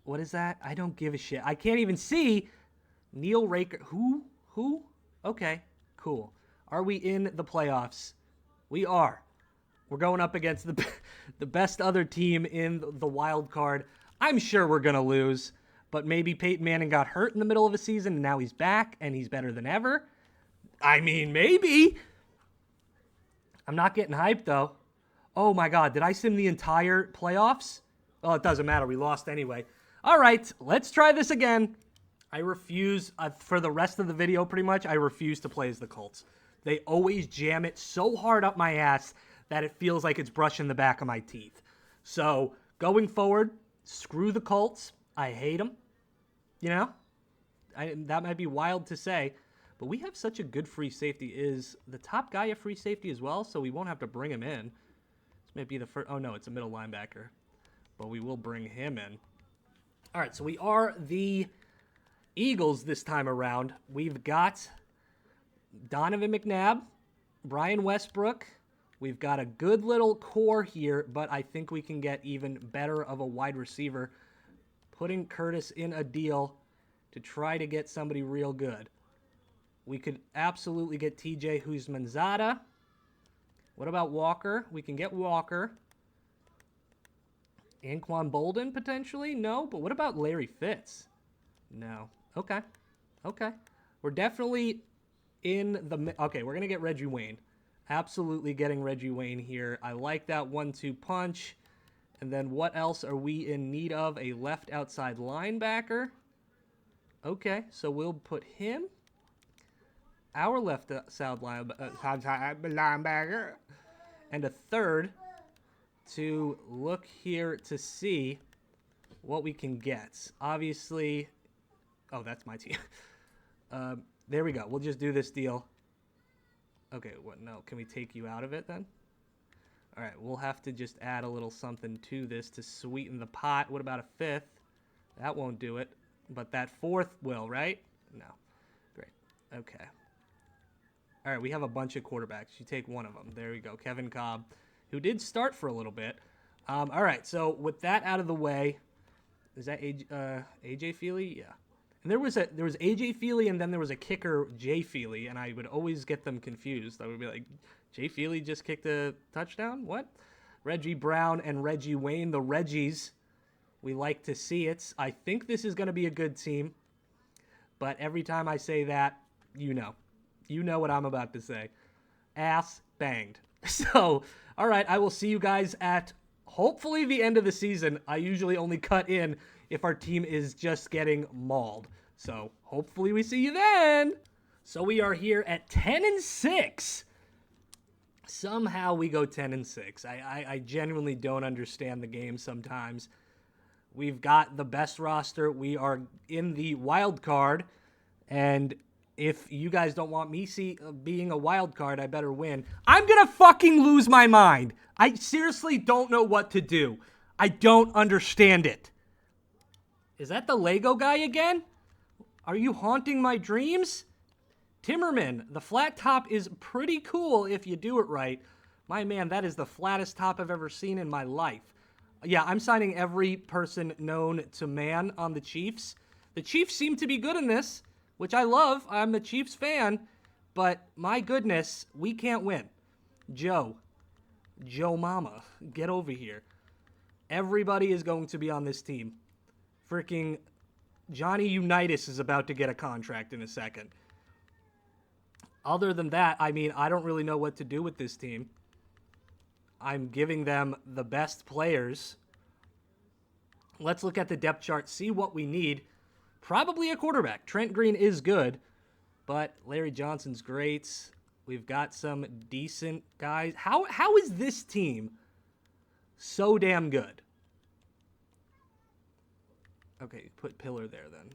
what is that? I don't give a shit. I can't even see Neil Raker. Who? Okay, cool. Are we in the playoffs? We are. We're going up against the best other team in the wild card. I'm sure we're going to lose, but maybe Peyton Manning got hurt in the middle of a season, and now he's back, and he's better than ever. I mean, maybe. I'm not getting hyped, though. Oh, my God. Did I sim the entire playoffs? Well, it doesn't matter. We lost anyway. All right, let's try this again. I refuse, for the rest of the video, pretty much, I refuse to play as the Colts. They always jam it so hard up my ass that it feels like it's brushing the back of my teeth. So, going forward, Screw the Colts. I hate them. You know? That might be wild to say, but we have such a good free safety. Is the top guy a free safety as well? So we won't have to bring him in. This might be the first. Oh, no, it's a middle linebacker. But we will bring him in. All right, so we are the Eagles this time around. We've got Donovan McNabb, Brian Westbrook. We've got a good little core here, but I think we can get even better of a wide receiver. Putting Curtis in a deal to try to get somebody real good. We could absolutely get TJ Houshmandzadeh. What about Walker? We can get Walker. Anquan Bolden, potentially? No, but what about Larry Fitz? No. Okay. We're definitely in the... Okay, we're going to get Reggie Wayne. Absolutely getting Reggie Wayne here. I like that 1-2 punch. And then what else are we in need of? A left outside linebacker. Okay, so we'll put him. Our left outside linebacker. And a third to look here to see what we can get. Obviously... Oh, that's my team. There we go. We'll just do this deal. Okay, what? No, can we take you out of it then? All right, we'll have to just add a little something to this to sweeten the pot. What about a fifth? That won't do it, but that fourth will, right? No. Great. Okay. All right, we have a bunch of quarterbacks. You take one of them. There we go. Kevin Cobb, who did start for a little bit. All right, so with that out of the way, is that AJ Feely? Yeah. And there was AJ Feely, and then there was a kicker, Jay Feely, and I would always get them confused. I would be like, Jay Feely just kicked a touchdown? What? Reggie Brown and Reggie Wayne, the Reggies. We like to see it. I think this is going to be a good team, but every time I say that, you know what I'm about to say. Ass banged. So, all right, I will see you guys at hopefully the end of the season. I usually only cut in if our team is just getting mauled. So hopefully we see you then. So we are here at 10-6. Somehow we go 10-6. I genuinely don't understand the game sometimes. We've got the best roster. We are in the wild card. And if you guys don't want me being a wild card, I better win. I'm going to fucking lose my mind. I seriously don't know what to do. I don't understand it. Is that the Lego guy again? Are you haunting my dreams? Timmerman, the flat top is pretty cool if you do it right. My man, that is the flattest top I've ever seen in my life. Yeah, I'm signing every person known to man on the Chiefs. The Chiefs seem to be good in this, which I love. I'm the Chiefs fan, but my goodness, we can't win. Joe Mama, get over here. Everybody is going to be on this team. Freaking Johnny Unitas is about to get a contract in a second. Other than that, I mean, I don't really know what to do with this team. I'm giving them the best players. Let's look at the depth chart, see what we need. Probably a quarterback. Trent Green is good, but Larry Johnson's great. We've got some decent guys. How is this team so damn good? Okay, put Pillar there then.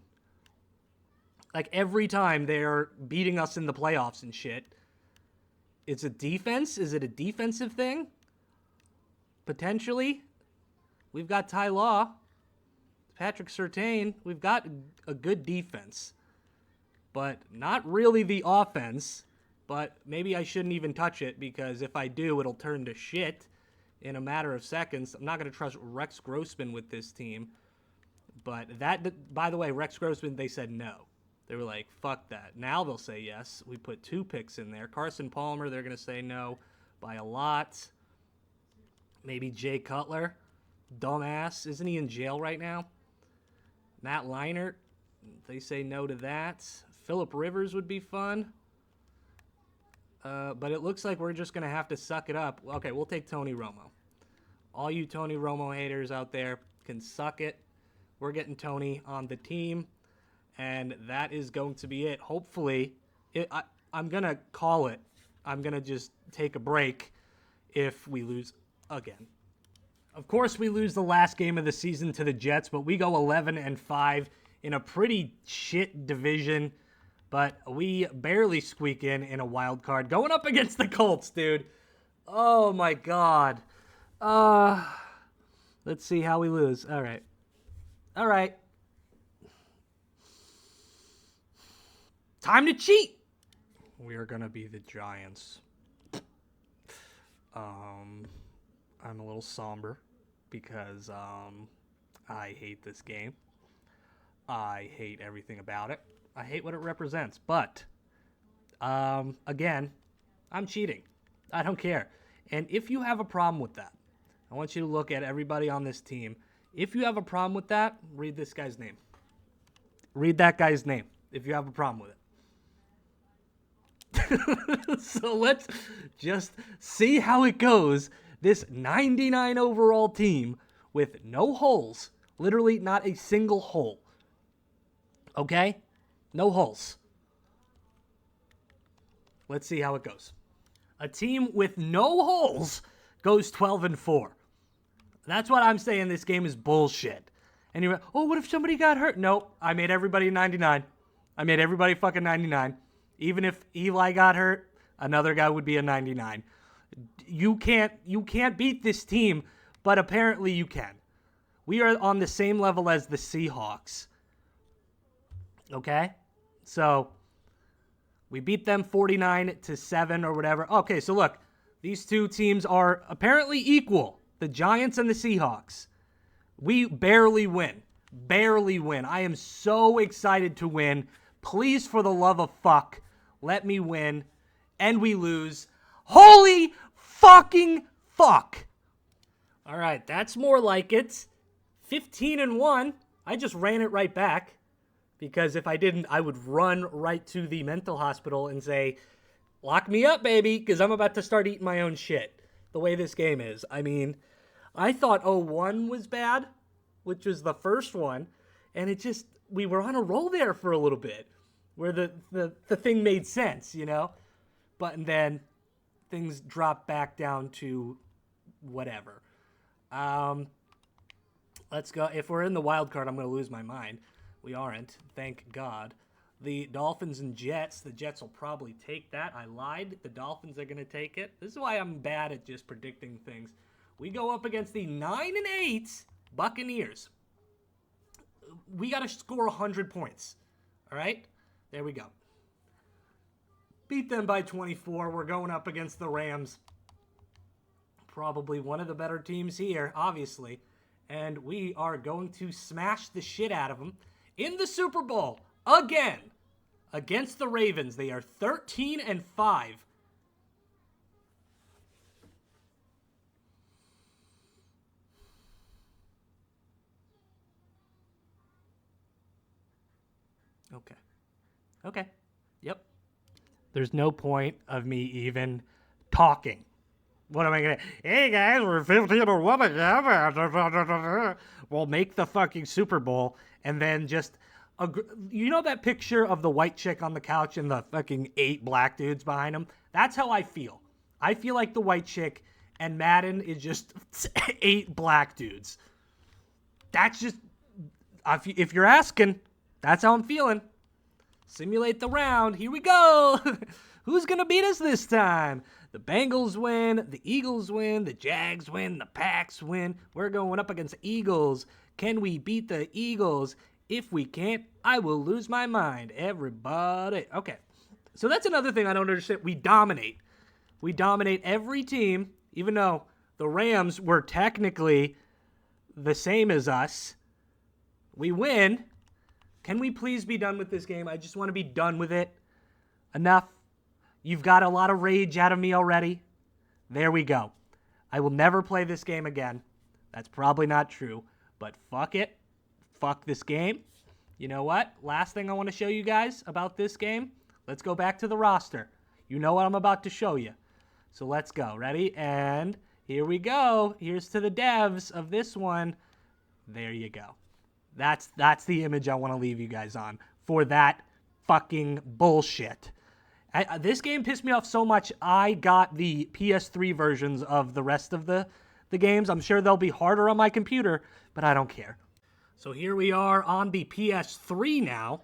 Like every time they're beating us in the playoffs and shit. It's a defense? Is it a defensive thing? Potentially. We've got Ty Law. Patrick Surtain. We've got a good defense. But not really the offense. But maybe I shouldn't even touch it because if I do, it'll turn to shit in a matter of seconds. I'm not going to trust Rex Grossman with this team. But that, by the way, Rex Grossman, they said no. They were like, fuck that. Now they'll say yes. We put 2 picks in there. Carson Palmer, they're going to say no by a lot. Maybe Jay Cutler. Dumbass. Isn't he in jail right now? Matt Leinart, they say no to that. Phillip Rivers would be fun. But it looks like we're just going to have to suck it up. Okay, we'll take Tony Romo. All you Tony Romo haters out there can suck it. We're getting Tony on the team, and that is going to be it. Hopefully, I'm going to call it. I'm going to just take a break if we lose again. Of course, we lose the last game of the season to the Jets, but we go 11-5 in a pretty shit division. But we barely squeak in a wild card. Going up against the Colts, dude. Oh, my God. Let's see how we lose. All right. All right. Time to cheat. We are going to be the Giants. I'm a little somber because I hate this game. I hate everything about it. I hate what it represents. But, again, I'm cheating. I don't care. And if you have a problem with that, I want you to look at everybody on this team. If you have a problem with that, read this guy's name. Read that guy's name if you have a problem with it. So let's just see how it goes. This 99 overall team with no holes. Literally not a single hole. Okay? No holes. Let's see how it goes. A team with no holes goes 12-4. That's what I'm saying. This game is bullshit. And you're like, oh, what if somebody got hurt? Nope. I made everybody 99. I made everybody fucking 99. Even if Eli got hurt, another guy would be a 99. You can't beat this team, but apparently you can. We are on the same level as the Seahawks. Okay? So we beat them 49-7 or whatever. Okay, so look, these two teams are apparently equal. The Giants and the Seahawks. We barely win. Barely win. I am so excited to win. Please, for the love of fuck, let me win. And we lose. Holy fucking fuck. All right, that's more like it. 15-1. I just ran it right back. Because if I didn't, I would run right to the mental hospital and say, lock me up, baby, because I'm about to start eating my own shit. The way this game is. I mean, I thought 0-1 was bad, which was the first one. And it just, we were on a roll there for a little bit. Where the thing made sense, you know? But and then things dropped back down to whatever. Let's go. If we're in the wild card, I'm going to lose my mind. We aren't, thank God. The Dolphins and Jets. The Jets will probably take that. I lied. The Dolphins are going to take it. This is why I'm bad at just predicting things. We go up against the 9-8 Buccaneers. We got to score 100 points. All right? There we go. Beat them by 24. We're going up against the Rams. Probably one of the better teams here, obviously. And we are going to smash the shit out of them in the Super Bowl again against the Ravens. They are 13-5. Okay. Yep. There's no point of me even talking. What am I going to... Hey, guys, we're 15-1 again. We'll make the fucking Super Bowl and then just... You know that picture of the white chick on the couch and the fucking 8 black dudes behind him? That's how I feel. I feel like the white chick and Madden is just 8 black dudes. That's just... If you're asking, that's how I'm feeling. Simulate the round. Here we go. Who's going to beat us this time? The Bengals win. The Eagles win. The Jags win. The Packs win. We're going up against the Eagles. Can we beat the Eagles? If we can't, I will lose my mind. Everybody. Okay. So that's another thing I don't understand. We dominate. We dominate every team, even though the Rams were technically the same as us. We win. Can we please be done with this game? I just want to be done with it. Enough. You've got a lot of rage out of me already. There we go. I will never play this game again. That's probably not true. But fuck it. Fuck this game. You know what? Last thing I want to show you guys about this game. Let's go back to the roster. You know what I'm about to show you. So let's go. Ready? And here we go. Here's to the devs of this one. There you go. That's the image I want to leave you guys on for that fucking bullshit. This game pissed me off so much, I got the PS3 versions of the rest of the the games. I'm sure they'll be harder on my computer, but I don't care. So here we are on the PS3 now.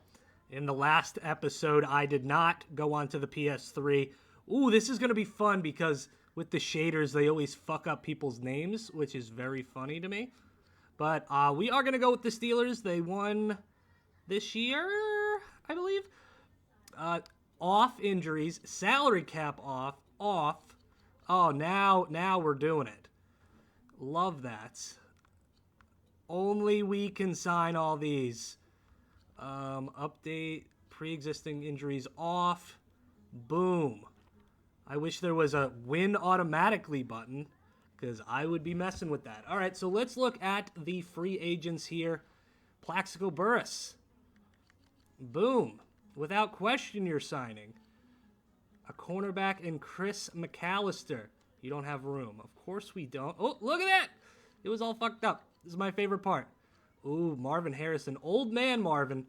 In the last episode, I did not go onto the PS3. Ooh, this is going to be fun because with the shaders, they always fuck up people's names, which is very funny to me. But we are going to go with the Steelers. They won this year, I believe. Off injuries, salary cap off. Oh, now we're doing it. Love that. Only we can sign all these. Update, pre-existing injuries off. Boom. I wish there was a win automatically button, because I would be messing with that. All right, so let's look at the free agents here. Plaxico Burress. Boom. Without question, you're signing. A cornerback and Chris McAllister. You don't have room. Of course we don't. Oh, look at that. It was all fucked up. This is my favorite part. Ooh, Marvin Harrison. Old man Marvin.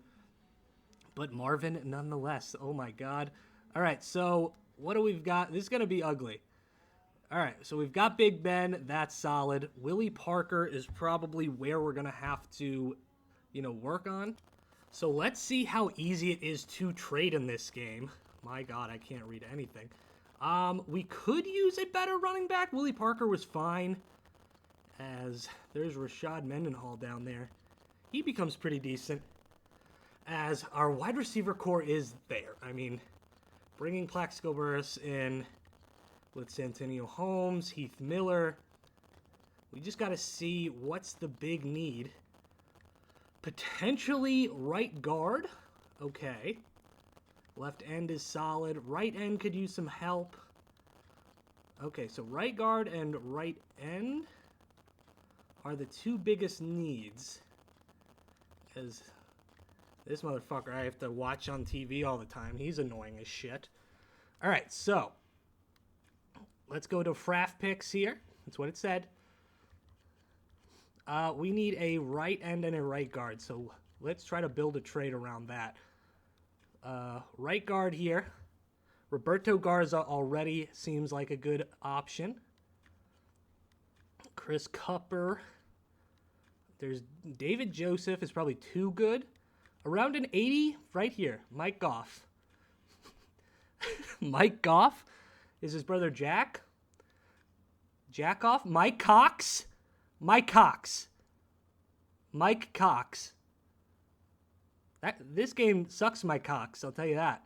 But Marvin nonetheless. Oh, my God. All right, so what do we've got? This is going to be ugly. All right, so we've got Big Ben. That's solid. Willie Parker is probably where we're going to have to, work on. So let's see how easy it is to trade in this game. My God, I can't read anything. We could use a better running back. Willie Parker was fine. As there's Rashad Mendenhall down there. He becomes pretty decent. As our wide receiver core is there. I mean, bringing Plaxico Burress in with Santonio Holmes, Heath Miller. We just got to see what's the big need. Potentially right guard. Okay. Left end is solid. Right end could use some help. Okay, so right guard and right end are the two biggest needs. As this motherfucker I have to watch on TV all the time. He's annoying as shit. All right, so let's go to Fraff picks here. That's what it said. We need a right end and a right guard, so let's try to build a trade around that. Right guard here. Roberto Garza already seems like a good option. Chris Cupper. There's David Joseph is probably too good. Around an 80 right here. Mike Goff. Mike Goff? Is his brother Jack? Jack Off? Mike Cox? Mike Cox. Mike Cox. This game sucks my Cox, I'll tell you that.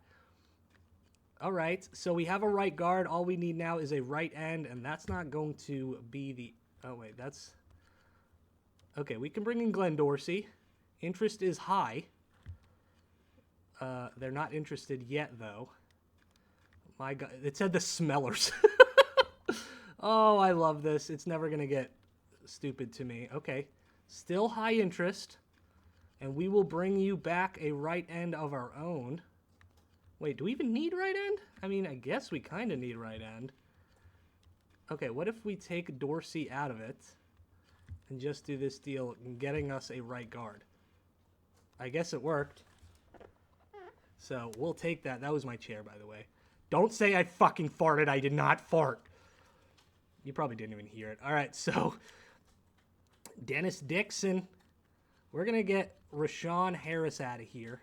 All right, so we have a right guard. All we need now is a right end, and that's not going to be the... Oh, wait, that's... Okay, we can bring in Glenn Dorsey. Interest is high. They're not interested yet, though. My God, it said the Smellers. Oh, I love this. It's never going to get stupid to me. Okay, still high interest. And we will bring you back a right end of our own. Wait, do we even need right end? I mean, I guess we kind of need right end. Okay, what if we take Dorsey out of it and just do this deal getting us a right guard? I guess it worked. So we'll take that. That was my chair, by the way. Don't say I fucking farted. I did not fart. You probably didn't even hear it. All right, so Dennis Dixon. We're going to get Rashawn Harris out of here.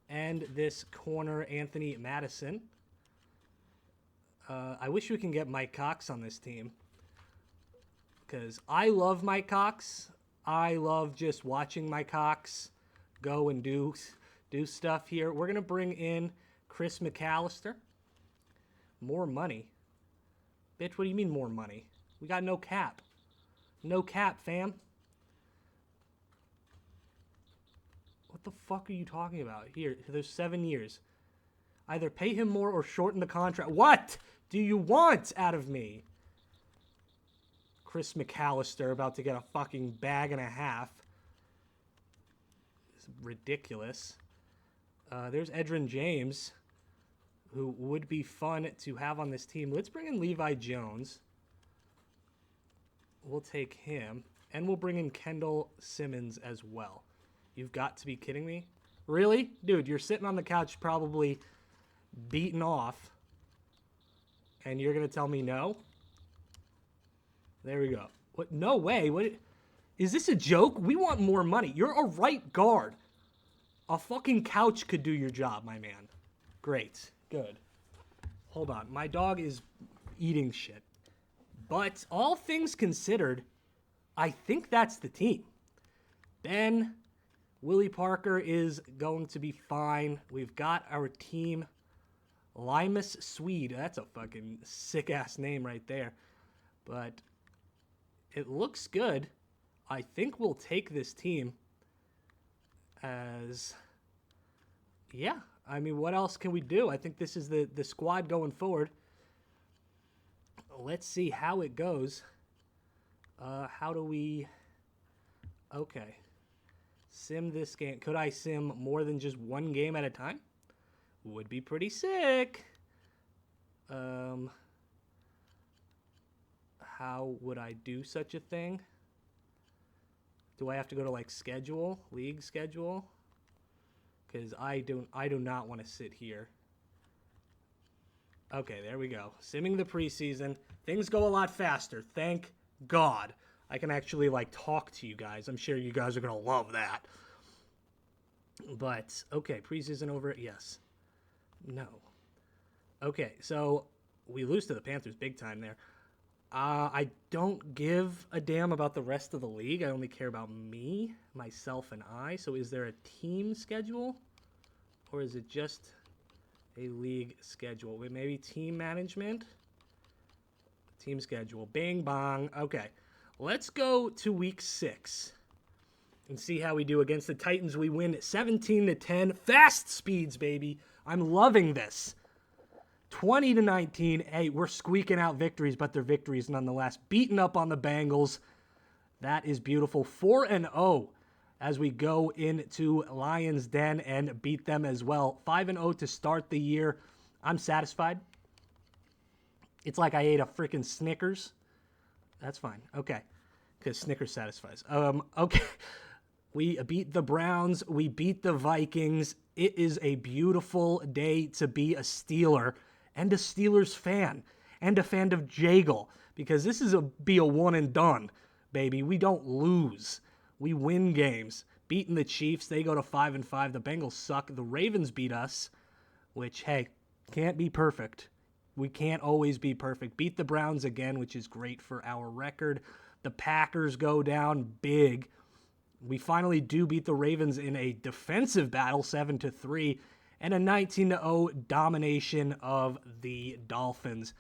And this corner, Anthony Madison. I wish we can get Mike Cox on this team. Because I love Mike Cox. I love just watching Mike Cox go and do stuff here. We're going to bring in Chris McAllister. More money. Bitch, what do you mean more money? We got no cap. No cap, fam. What the fuck are you talking about? Here, there's 7 years. Either pay him more or shorten the contract. What do you want out of me? Chris McAllister about to get a fucking bag and a half. It's ridiculous. There's Edrin James, who would be fun to have on this team. Let's bring in Levi Jones. We'll take him. And we'll bring in Kendall Simmons as well. You've got to be kidding me. Really? Dude, you're sitting on the couch probably beaten off. And you're going to tell me no? There we go. What? No way. What? Is this a joke? We want more money. You're a right guard. A fucking couch could do your job, my man. Great. Good. Hold on. My dog is eating shit. But all things considered, I think that's the team. Ben, Willie Parker is going to be fine. We've got our team. Limas Swede. That's a fucking sick-ass name right there. But it looks good. I think we'll take this team as... Yeah, I mean, what else can we do? I think this is the squad going forward. Let's see how it goes. How do we... Okay. Sim this game. Could I sim more than just one game at a time? Would be pretty sick. How would I do such a thing? Do I have to go to like schedule, league schedule? Because I do not want to sit here. Okay, there we go. Simming the preseason. Things go a lot faster. Thank God. I can actually like talk to you guys. I'm sure you guys are gonna love that. But okay, preseason over. Yes. No. Okay, so we lose to the Panthers big time there. I don't give a damn about the rest of the league. I only care about me, myself, and I. So is there a team schedule? Or is it just a league schedule? Wait, maybe team management? Team schedule. Bing, bong. Okay. Let's go to week 6 and see how we do against the Titans. We win 17-10. Fast speeds, baby. I'm loving this. 20-19. Hey, we're squeaking out victories, but they're victories nonetheless. Beating up on the Bengals. That is beautiful. 4-0 as we go into Lions Den and beat them as well. 5-0 to start the year. I'm satisfied. It's like I ate a freaking Snickers. That's fine. Okay. Because Snickers satisfies. Okay. We beat the Browns. We beat the Vikings. It is a beautiful day to be a Steeler and a Steelers fan and a fan of Jagle, because this is be a one and done, baby. We don't lose. We win games. Beating the Chiefs, they go to 5-5. The Bengals suck. The Ravens beat us, which, hey, can't be perfect. We can't always be perfect. Beat the Browns again, which is great for our record. The Packers go down big. We finally do beat the Ravens in a defensive battle, 7-3, and a 19-0 domination of the Dolphins.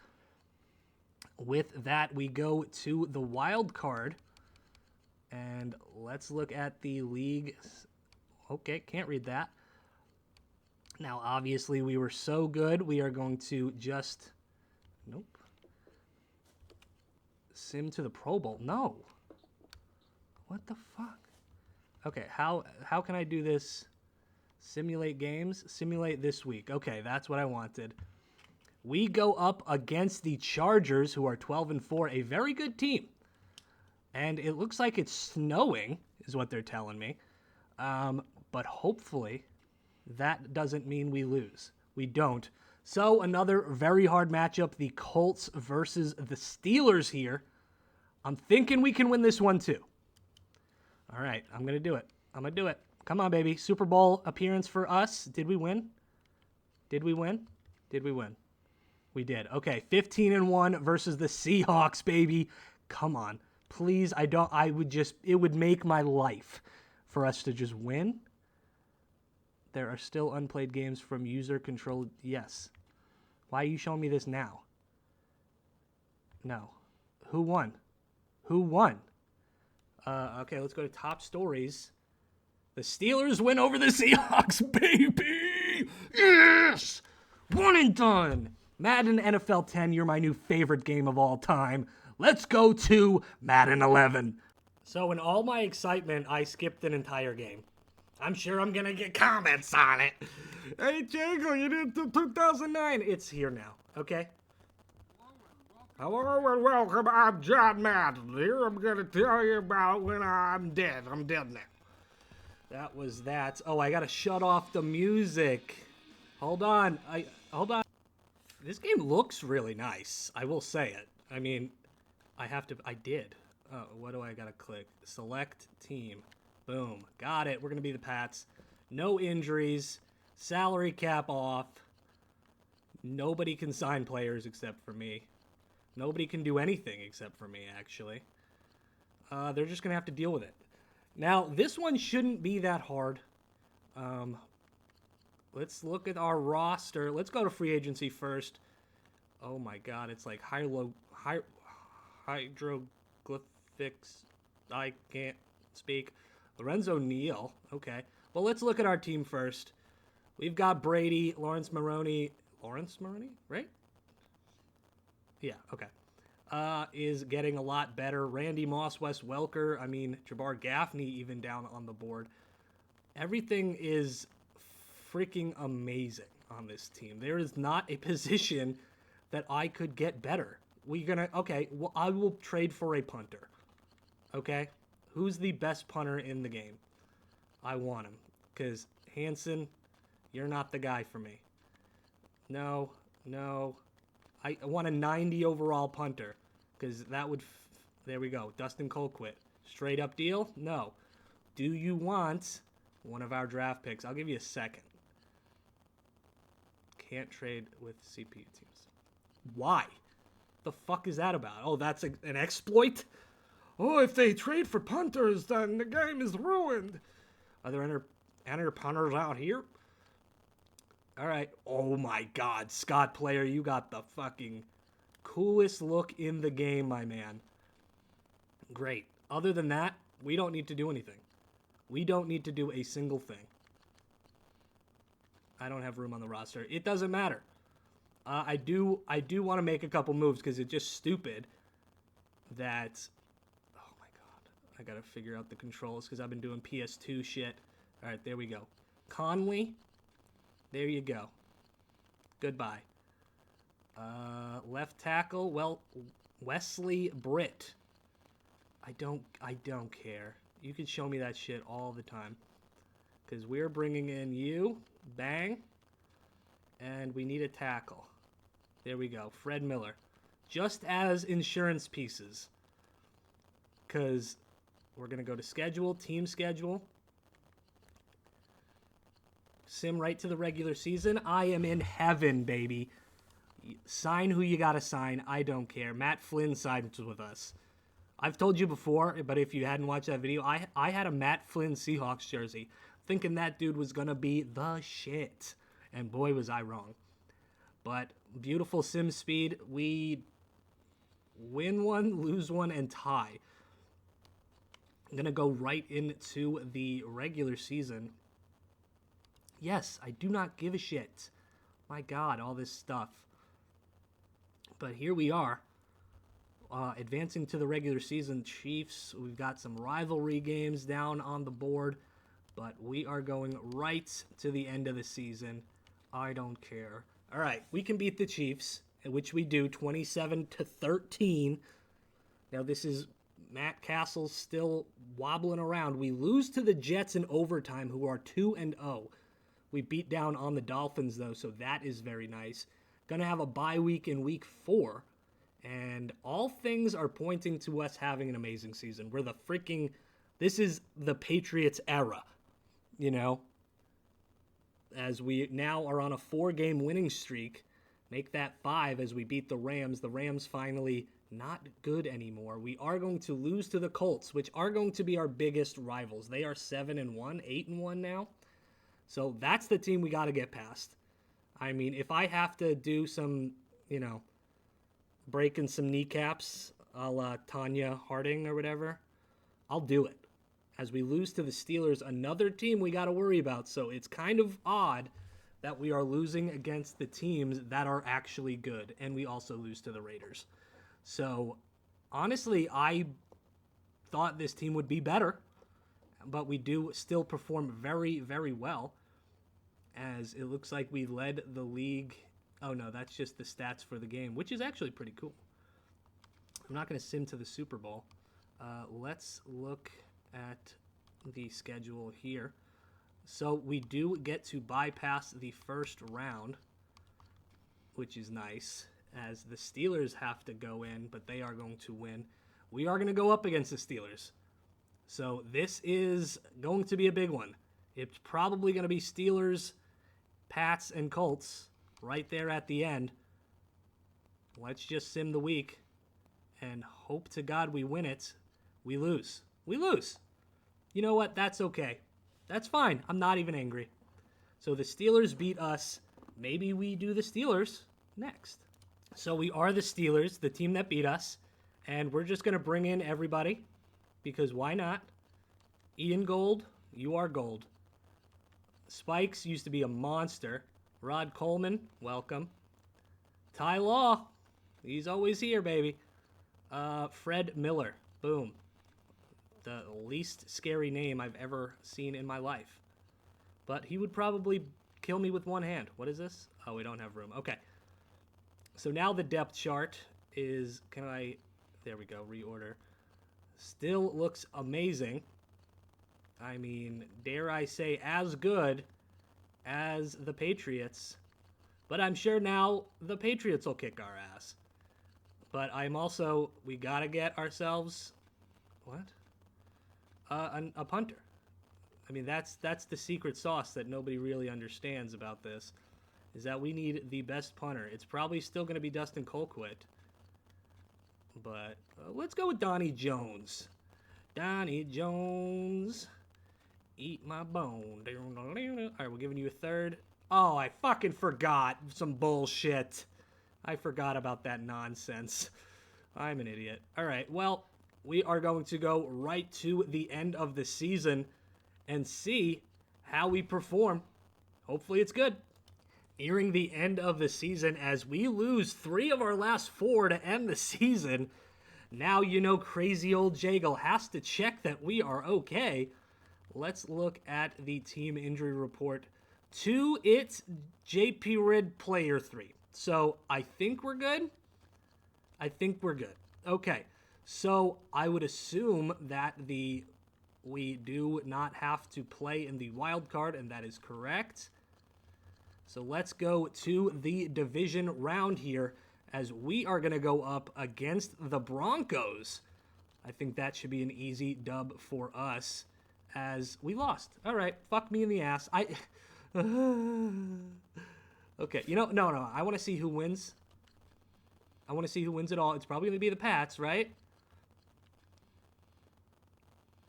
With that, we go to the wild card, and let's look at the league. Okay, can't read that. Now, obviously, we were so good, we are going to just... Nope. Sim to the Pro Bowl. No. What the fuck? Okay, how can I do this? Simulate games? Simulate this week. Okay, that's what I wanted. We go up against the Chargers, who are 12-4, a very good team. And it looks like it's snowing, is what they're telling me. But hopefully, that doesn't mean we lose. We don't. So, another very hard matchup, the Colts versus the Steelers here. I'm thinking we can win this one, too. All right, I'm going to do it. I'm going to do it. Come on, baby. Super Bowl appearance for us. Did we win? Did we win? Did we win? We did. Okay, 15-1 versus the Seahawks, baby. Come on. Please, it would make my life for us to just win. There are still unplayed games from user-controlled. Yes. Why are you showing me this now? No. Who won? Who won? Okay, let's go to top stories. The Steelers win over the Seahawks, baby! Yes! One and done! Madden NFL 10, you're my new favorite game of all time. Let's go to Madden 11. So in all my excitement, I skipped an entire game. I'm sure I'm going to get comments on it. Hey, Jago, you did 2009. It's here now, okay? Hello and welcome. I'm John Madden here. I'm going to tell you about when I'm dead. I'm dead now. That was that. Oh, I got to shut off the music. Hold on. Hold on. This game looks really nice. I will say it. I mean, I have to, I did. Oh, what do I gotta click? Select team. Boom. Got it. We're gonna be the Pats. No injuries. Salary cap off. Nobody can sign players except for me. Nobody can do anything except for me, actually. They're just gonna have to deal with it. Now, this one shouldn't be that hard. Let's look at our roster. Let's go to free agency first. Oh my god, it's like hieroglyphics. I can't speak. Lorenzo Neal. Okay. Well, let's look at our team first. We've got Brady, Lawrence Maroney. Lawrence Maroney, right? Yeah, okay. Is getting a lot better. Randy Moss, Wes Welker. I mean, Jabbar Gaffney even down on the board. Everything is freaking amazing on this team. There is not a position that I could get better. Okay, well, I will trade for a punter. Okay? Who's the best punter in the game? I want him. Because Hansen, you're not the guy for me. No. I want a 90 overall punter. Because that would... There we go. Dustin Colquitt. Straight up deal? No. Do you want one of our draft picks? I'll give you a second. Can't trade with CPU teams. Why? The fuck is that about? Oh, that's an exploit? Oh, if they trade for punters, then the game is ruined. Are there any punters out here? All right. Oh my god, Scott Player, you got the fucking coolest look in the game, my man. Great. Other than that, we don't need to do anything. We don't need to do a single thing. I don't have room on the roster. It doesn't matter. I do want to make a couple moves because it's just stupid that... Oh my god. I got to figure out the controls because I've been doing PS2 shit. All right, there we go. Conley. There you go. Goodbye. Left tackle. Well, Wesley Britt. I don't care. You can show me that shit all the time. Because we're bringing in you. Bang. And we need a tackle. There we go. Fred Miller. Just as insurance pieces. Because we're going to go to schedule. Team schedule. Sim right to the regular season. I am in heaven, baby. Sign who you got to sign. I don't care. Matt Flynn signs with us. I've told you before, but if you hadn't watched that video, I had a Matt Flynn Seahawks jersey, thinking that dude was going to be the shit. And boy, was I wrong. But beautiful sim speed. We win one, lose one, and tie. I'm going to go right into the regular season. Yes, I do not give a shit. My God, all this stuff. But here we are. Advancing to the regular season, Chiefs. We've got some rivalry games down on the board, but we are going right to the end of the season. I don't care. All right, we can beat the Chiefs, which we do, 27-13. Now this is Matt Castle still wobbling around. We lose to the Jets in overtime, who are 2-0. We beat down on the Dolphins though, so that is very nice. Gonna have a bye week in week 4. And all things are pointing to us having an amazing season. We're the freaking... This is the Patriots era, you know? As we now are on a 4-game winning streak. Make that 5 as we beat the Rams. The Rams finally not good anymore. We are going to lose to the Colts, which are going to be our biggest rivals. They are 7-1, 8-1 now. So that's the team we got to get past. I mean, if I have to do some, you know... breaking some kneecaps a la Tanya Harding or whatever, I'll do it. As we lose to the Steelers, another team we got to worry about. So it's kind of odd that we are losing against the teams that are actually good. And we also lose to the Raiders. So honestly, I thought this team would be better. But we do still perform very, very well. As it looks like we led the league... Oh, no, that's just the stats for the game, which is actually pretty cool. I'm not going to sim to the Super Bowl. Let's look at the schedule here. So we do get to bypass the first round, which is nice. as the Steelers have to go in, but they are going to win. We are going to go up against the Steelers. So this is going to be a big one. It's probably going to be Steelers, Pats, and Colts right there at the end. Let's just sim the week and hope to God we win it. We lose. We lose. You know what? That's okay. That's fine. I'm not even angry. So the Steelers beat us. Maybe we do the Steelers next. So we are the Steelers, the team that beat us. And we're just going to bring in everybody because why not? Ian Gold, you are gold. Spikes used to be a monster. Rod Coleman, welcome. Ty Law, he's always here, baby. Fred Miller, boom. The least scary name I've ever seen in my life. But he would probably kill me with one hand. What is this? Oh, we don't have room. Okay. So now the depth chart is, there we go, reorder. Still looks amazing. I mean, dare I say, as good as the Patriots. But I'm sure now the Patriots will kick our ass. But I'm also, we got to get ourselves, what? A punter. I mean, that's the secret sauce that nobody really understands about this, is that we need the best punter. It's probably still going to be Dustin Colquitt. But let's go with Donnie Jones. Donnie Jones, eat my bone. All right, we're giving you a third. Oh, I fucking forgot some bullshit. I forgot about that nonsense. I'm an idiot. All right, well, we are going to go right to the end of the season and see how we perform. Hopefully it's good. Nearing the end of the season as we lose 3 of our last 4 to end the season. Now, you know, crazy old Jagle has to check that we are okay. Let's look at the team injury report. To its JP Rid player 3. So I think we're good. Okay. So I would assume that we do not have to play in the wild card, and that is correct. So let's go to the division round here as we are going to go up against the Broncos. I think that should be an easy dub for us as we lost. All right, fuck me in the ass. Okay, you know, no, I want to see who wins. I want to see who wins it all. It's probably going to be the Pats, right?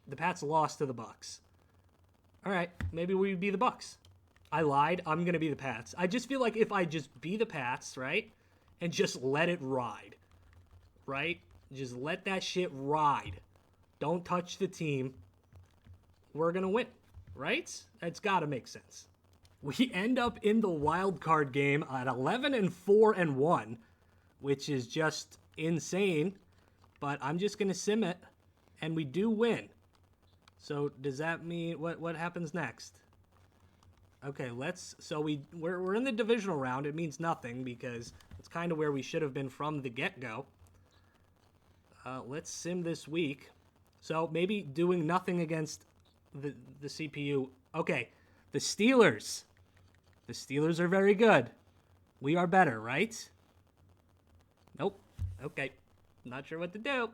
The Pats lost to the Bucks. All right, maybe we be the Bucks. I lied. I'm going to be the Pats. I just feel like if I just be the Pats, right, and just let it ride, right? Just let that shit ride. Don't touch the team. We're going to win, right? That's got to make sense. We end up in the wild card game at 11-4-1, which is just insane. But I'm just going to sim it, and we do win. So does that mean what happens next? Okay, we're in the divisional round. It means nothing because it's kind of where we should have been from the get-go. Let's sim this week. So maybe doing nothing against the CPU. Okay, the Steelers. The Steelers are very good. We are better, right? Nope. Okay, not sure what to do.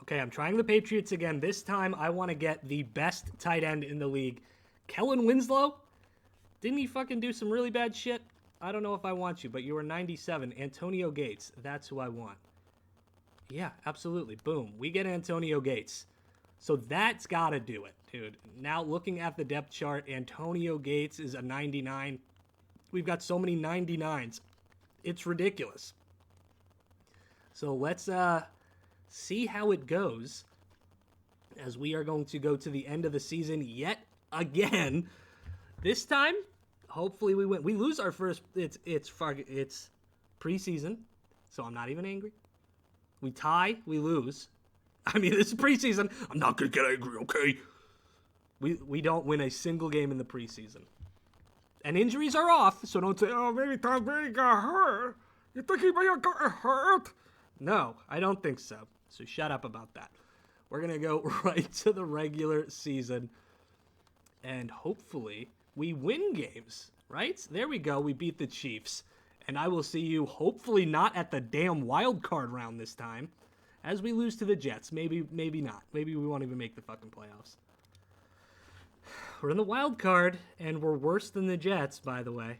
Okay, I'm trying the Patriots again. This time, I want to get the best tight end in the league. Kellen Winslow? Didn't he fucking do some really bad shit? I don't know if I want you, but you were 97. Antonio Gates. That's who I want. Yeah, absolutely. Boom. We get Antonio Gates. So that's got to do it, dude. Now, looking at the depth chart, Antonio Gates is a 99. We've got so many 99s. It's ridiculous. So let's see how it goes as we are going to go to the end of the season yet again. This time, hopefully we win. We lose our first. It's preseason, so I'm not even angry. We tie, we lose. I mean, this is preseason. I'm not gonna get angry, okay? We don't win a single game in the preseason, and injuries are off. So don't say, "Oh, maybe Tom Brady got hurt." You think he may have got hurt? No, I don't think so. So shut up about that. We're going to go right to the regular season. And hopefully we win games, right? There we go. We beat the Chiefs. And I will see you, hopefully not at the damn wild card round this time, as we lose to the Jets. Maybe not. Maybe we won't even make the fucking playoffs. We're in the wild card, and we're worse than the Jets, by the way.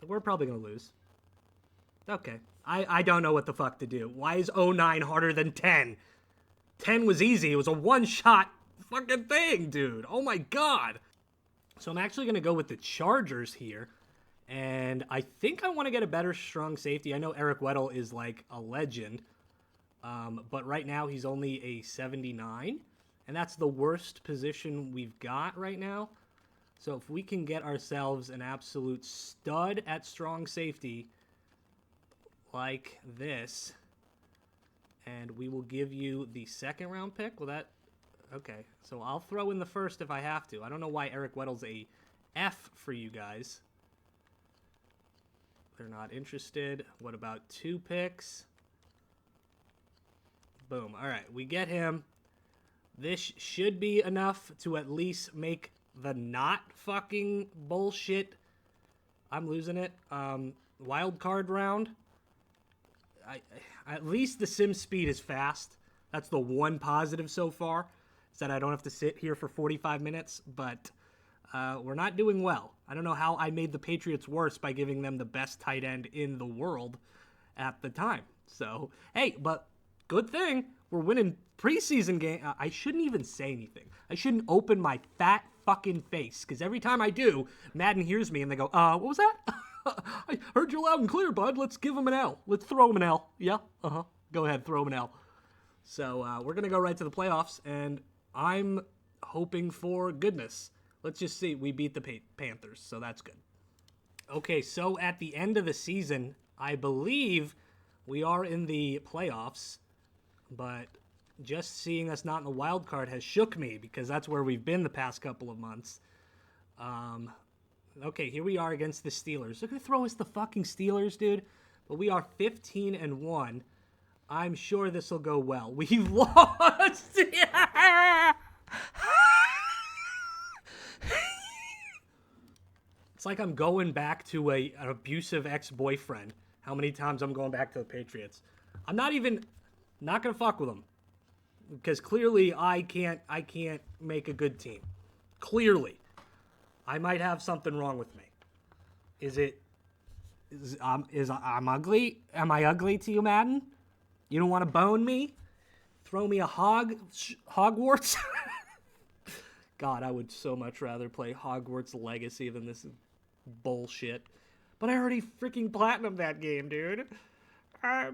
We're probably going to lose. Okay. I don't know what the fuck to do. Why is 09 harder than 10? 10 was easy. It was a one-shot fucking thing, dude. Oh my god. So I'm actually going to go with the Chargers here. And I think I want to get a better strong safety. I know Eric Weddle is like a legend. But right now he's only a 79. And that's the worst position we've got right now. So if we can get ourselves an absolute stud at strong safety like this, and we will give you the second round pick. Will that... Okay, so I'll throw in the first if I have to. I don't know why Eric Weddle's a F for you guys. They're not interested. What about 2 picks? Boom. All right, we get him. This should be enough to at least make the not fucking bullshit. I'm losing it. Wild card round. At least the sim speed is fast. That's the one positive so far, is that I don't have to sit here for 45 minutes, but we're not doing well. I don't know how I made the Patriots worse by giving them the best tight end in the world at the time. So, hey, but good thing we're winning preseason game. I shouldn't even say anything. I shouldn't open my fat fucking face, because every time I do, Madden hears me and they go, what was that? I heard you loud and clear, bud. Let's give him an L. Let's throw him an L. Yeah? Go ahead, throw him an L. So we're going to go right to the playoffs, and I'm hoping for goodness. Let's just see. We beat the Panthers, so that's good. Okay, so at the end of the season, I believe we are in the playoffs, but just seeing us not in the wild card has shook me, because that's where we've been the past couple of months. Okay, here we are against the Steelers. They're going to throw us the fucking Steelers, dude. But we are 15-1. I'm sure this will go well. We've lost. It's like I'm going back to an abusive ex-boyfriend. How many times I'm going back to the Patriots. I'm not going to fuck with them. Because clearly I can't make a good team. Clearly. I might have something wrong with me. I'm ugly? Am I ugly to you, Madden? You don't want to bone me? Throw me a Hogwarts? God, I would so much rather play Hogwarts Legacy than this bullshit. But I already freaking platinumed that game, dude. I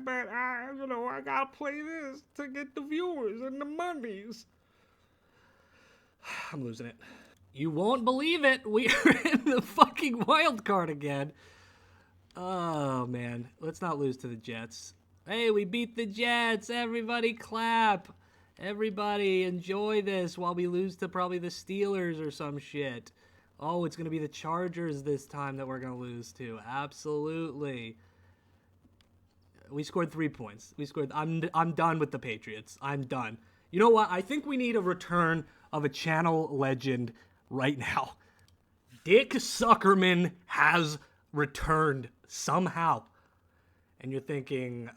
gotta play this to get the viewers and the monies. I'm losing it. You won't believe it. We are in the fucking wild card again. Oh, man. Let's not lose to the Jets. Hey, we beat the Jets. Everybody clap. Everybody enjoy this while we lose to probably the Steelers or some shit. Oh, it's going to be the Chargers this time that we're going to lose to. Absolutely. We scored 3 points. I'm done with the Patriots. I'm done. You know what? I think we need a return of a channel legend right now. Dick Suckerman has returned somehow. And you're thinking,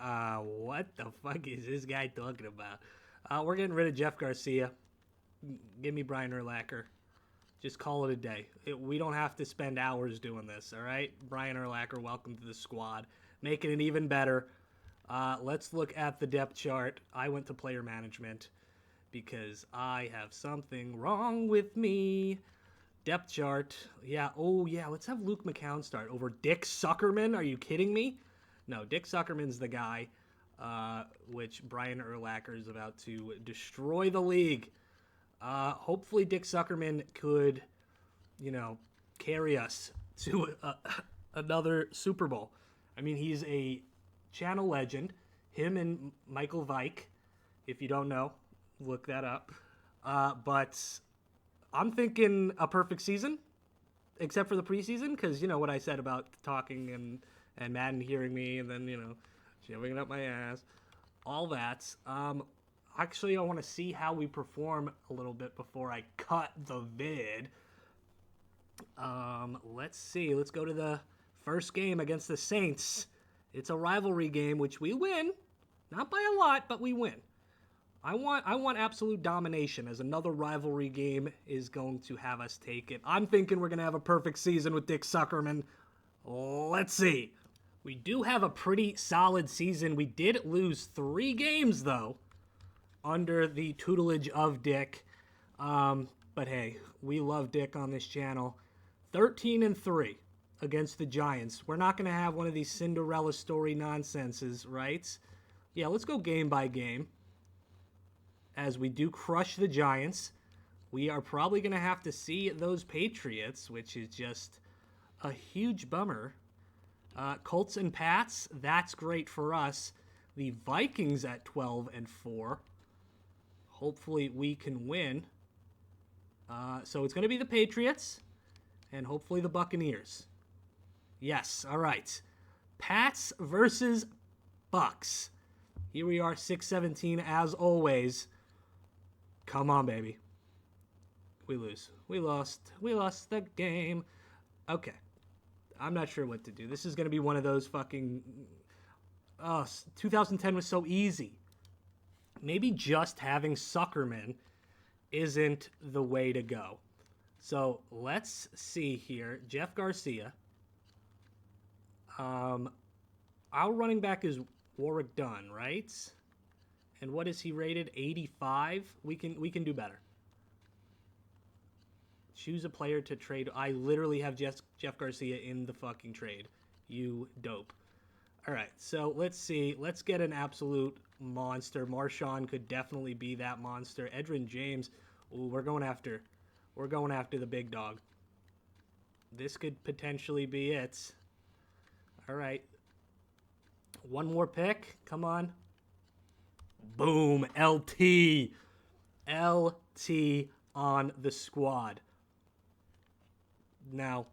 what the fuck is this guy talking about? We're getting rid of Jeff Garcia. Give me Brian Urlacher. Just call it a day. We don't have to spend hours doing this, all right? Brian Urlacher, welcome to the squad. Making it even better. Let's look at the depth chart. I went to player management because I have something wrong with me. Depth chart. Yeah, oh yeah, let's have Luke McCown start over Dick Suckerman. Are you kidding me? No, Dick Suckerman's the guy, which Brian Urlacher is about to destroy the league. Hopefully Dick Suckerman could, carry us to another Super Bowl. I mean, he's a channel legend. Him and Michael Vick, if you don't know, look that up. But I'm thinking a perfect season, except for the preseason, because you know what I said about talking and Madden hearing me and then, shoving it up my ass. All that. Actually, I want to see how we perform a little bit before I cut the vid. Let's see. Let's go to the First game against the Saints. It's a rivalry game, which we win. Not by a lot, but we win. I want absolute domination, as another rivalry game is going to have us take it. I'm thinking we're going to have a perfect season with Dick Suckerman. Let's see. We do have a pretty solid season. We did lose 3 games, though, under the tutelage of Dick. But hey, we love Dick on this channel. 13-3 against the Giants. We're not going to have one of these Cinderella story nonsenses, right? Yeah, let's go game by game. As we do crush the Giants, we are probably going to have to see those Patriots, which is just a huge bummer. Colts and Pats, that's great for us. The Vikings at 12-4. Hopefully we can win. So it's going to be the Patriots and hopefully the Buccaneers. Yes, all right. Pats versus Bucks. Here we are, 6-17 as always. Come on, baby. We lose. We lost. We lost the game. Okay. I'm not sure what to do. This is going to be one of those fucking... 2010 was so easy. Maybe just having Suckerman isn't the way to go. So, let's see here. Jeff Garcia. Our running back is Warwick Dunn, right? And what is he rated? 85? We can do better. Choose a player to trade. I literally have Jeff Garcia in the fucking trade. You dope. All right, so let's see. Let's get an absolute monster. Marshawn could definitely be that monster. Edgerrin James. Ooh, we're going after the big dog. This could potentially be it. All right. One more pick. Come on. Boom. LT. LT on the squad. Now,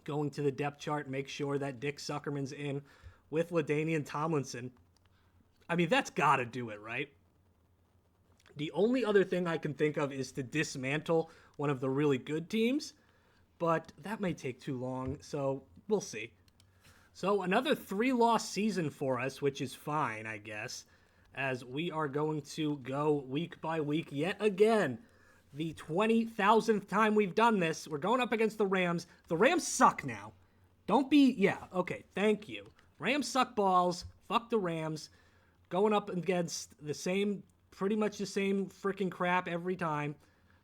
going to the depth chart, make sure that Dick Suckerman's in with LaDainian Tomlinson. I mean, that's got to do it, right? The only other thing I can think of is to dismantle one of the really good teams, but that may take too long, so we'll see. So another 3-loss season for us, which is fine, I guess, as we are going to go week by week yet again. The 20,000th time we've done this. We're going up against the Rams. The Rams suck now. Don't be... Yeah, okay, thank you. Rams suck balls. Fuck the Rams. Going up against the same... Pretty much the same freaking crap every time.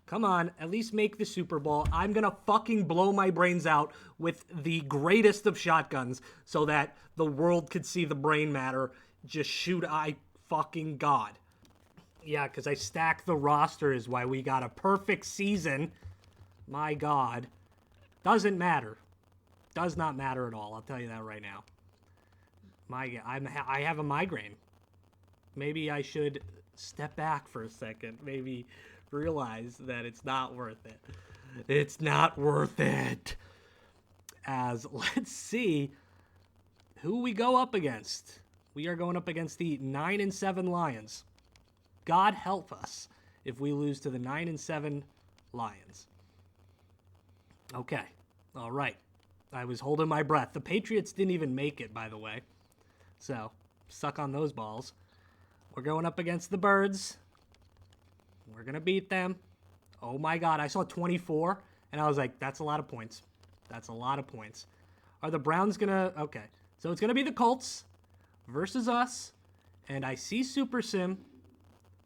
Come on, at least make the Super Bowl. I'm going to fucking blow my brains out with the greatest of shotguns so that the world could see the brain matter just shoot fucking God. Yeah, because I stacked the roster is why we got a perfect season. My God. Doesn't matter. Does not matter at all. I'll tell you that right now. I have a migraine. Maybe I should step back for a second. Maybe realize that it's not worth it. It's not worth it. As let's see who we go up against. We are going up against the 9-7 Lions. God help us if we lose to the 9-7 Lions. Okay. All right. I was holding my breath. The Patriots didn't even make it, by the way. So, suck on those balls. We're going up against the Birds. We're going to beat them. Oh my God. I saw 24, and I was like, that's a lot of points. That's a lot of points. Are the Browns going to... Okay. So, it's going to be the Colts versus us, and I see Super Sim.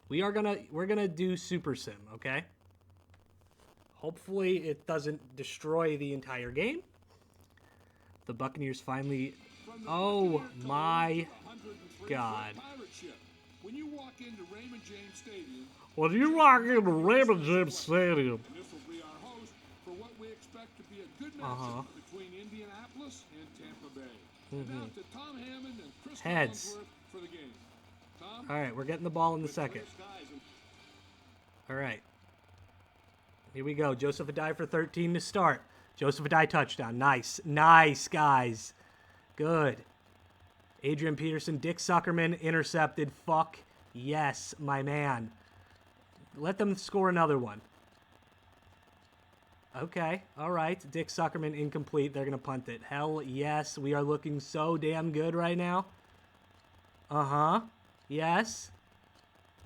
We're gonna do Super Sim, okay? Hopefully it doesn't destroy the entire game. The Buccaneers finally... Oh my God. When you walk into Raymond James Stadium... This will be our host for what we expect to be a good matchup between Indianapolis and Tampa Bay. Now to Tom Hammond and Chris Heads for the game. All right, we're getting the ball in the second. All right. Here we go. Joseph Adai for 13 to start. Joseph Adai touchdown. Nice. Nice, guys. Good. Adrian Peterson, Dick Suckerman intercepted. Fuck yes, my man. Let them score another one. Okay, all right. Dick Suckerman incomplete. They're going to punt it. Hell yes. We are looking so damn good right now. Uh-huh. Yes.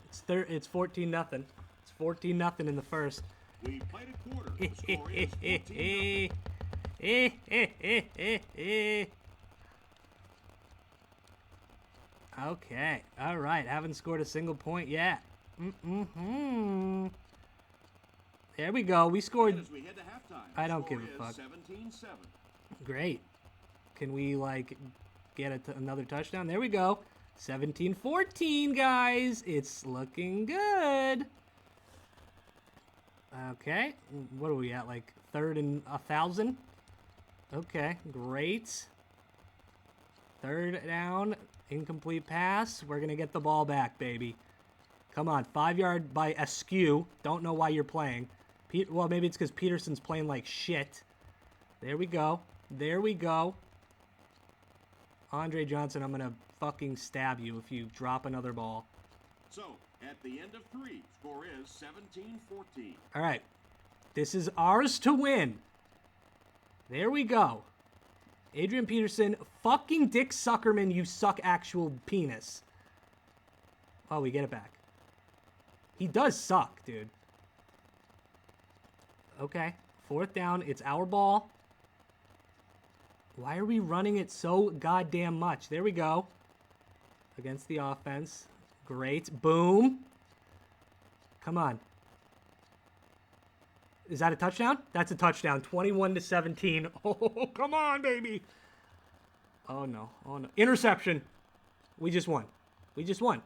It's 14-0. It's 14-0 in the first. We played a quarter. The score is 14-0. Okay. All right. Haven't scored a single point yet. There we go. We scored. As we head to halftime, I don't give a fuck. 17-7. Great. Can we, like, get another touchdown? There we go. 17-14, guys. It's looking good. Okay. What are we at? Like, 3rd and 1,000? Okay. Great. 3rd down. Incomplete pass. We're going to get the ball back, baby. Come on. 5-yard by Askew. Don't know why you're playing. Well, maybe it's because Peterson's playing like shit. There we go. There we go. Andre Johnson, I'm going to fucking stab you if you drop another ball. So, at the end of 3, score is 17-14. All right. This is ours to win. There we go. Adrian Peterson, fucking Dick Suckerman, you suck actual penis. Oh, we get it back. He does suck, dude. Okay. 4th down. It's our ball. Why are we running it so goddamn much? There we go. Against the offense. Great. Boom. Come on. Is that a touchdown? That's a touchdown. 21-17. Oh, come on, baby. Oh, no. Oh, no. Interception. We just won. We just won.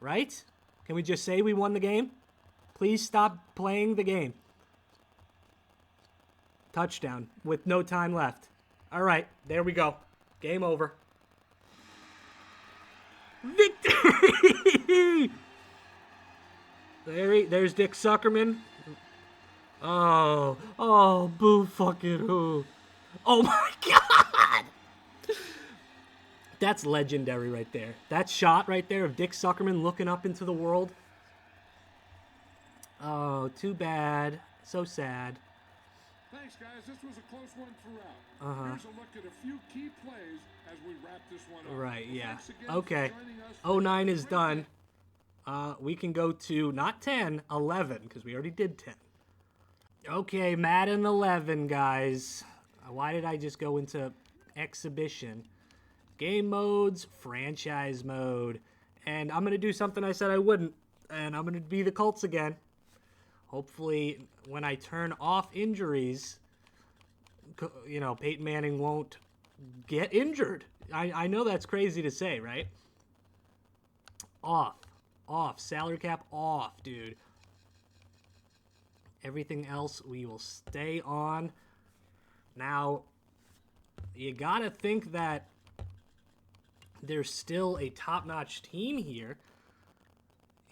Right? Can we just say we won the game? Please stop playing the game. Touchdown with no time left. All right. There we go. Game over. Victory! There's Dick Suckerman. Oh, boo fucking who. Oh my god! That's legendary right there. That shot right there of Dick Suckerman looking up into the world. Oh, too bad. So sad. Thanks, guys. This was a close one throughout. Here's a look at a few key plays as we wrap this one up. Right, yeah. Again, Okay. 09 is done. We can go to not 10, 11, because we already did 10. Okay, Madden 11, guys. Why did I just go into exhibition? Game modes, franchise mode. And I'm going to do something I said I wouldn't. And I'm going to be the Colts again. Hopefully, when I turn off injuries, you know, Peyton Manning won't get injured. I know that's crazy to say, right? Off. Salary cap off, dude. Everything else we will stay on. Now, you gotta think that there's still a top-notch team here.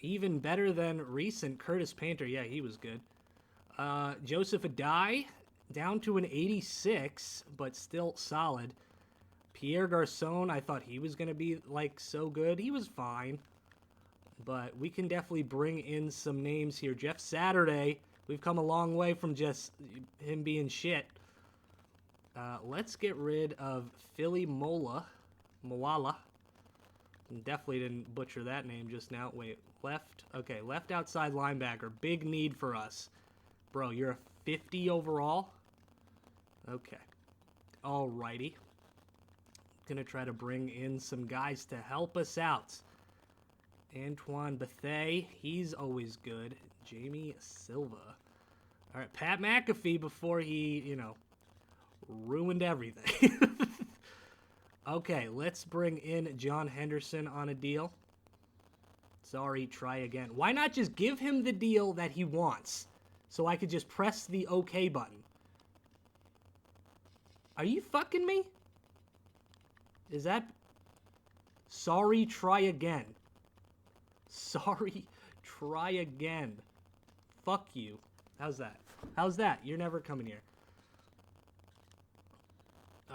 Even better than recent Curtis Painter. Yeah, he was good. Joseph Adai, down to an 86, but still solid. Pierre Garçon, I thought he was going to be, like, so good. He was fine. But we can definitely bring in some names here. Jeff Saturday, we've come a long way from just him being shit. Let's get rid of Philly Moala. Definitely didn't butcher that name just now. Wait, left? Okay, left outside linebacker. Big need for us. Bro, you're a 50 overall? Okay. Alrighty. Gonna try to bring in some guys to help us out. Antoine Bethea, he's always good. Jamie Silva. Alright, Pat McAfee before he, you know, ruined everything. Okay, let's bring in John Henderson on a deal. Sorry, try again. Why not just give him the deal that he wants so I could just press the OK button? Are you fucking me? Is that... Sorry, try again. Sorry, try again. Fuck you. How's that? How's that? You're never coming here.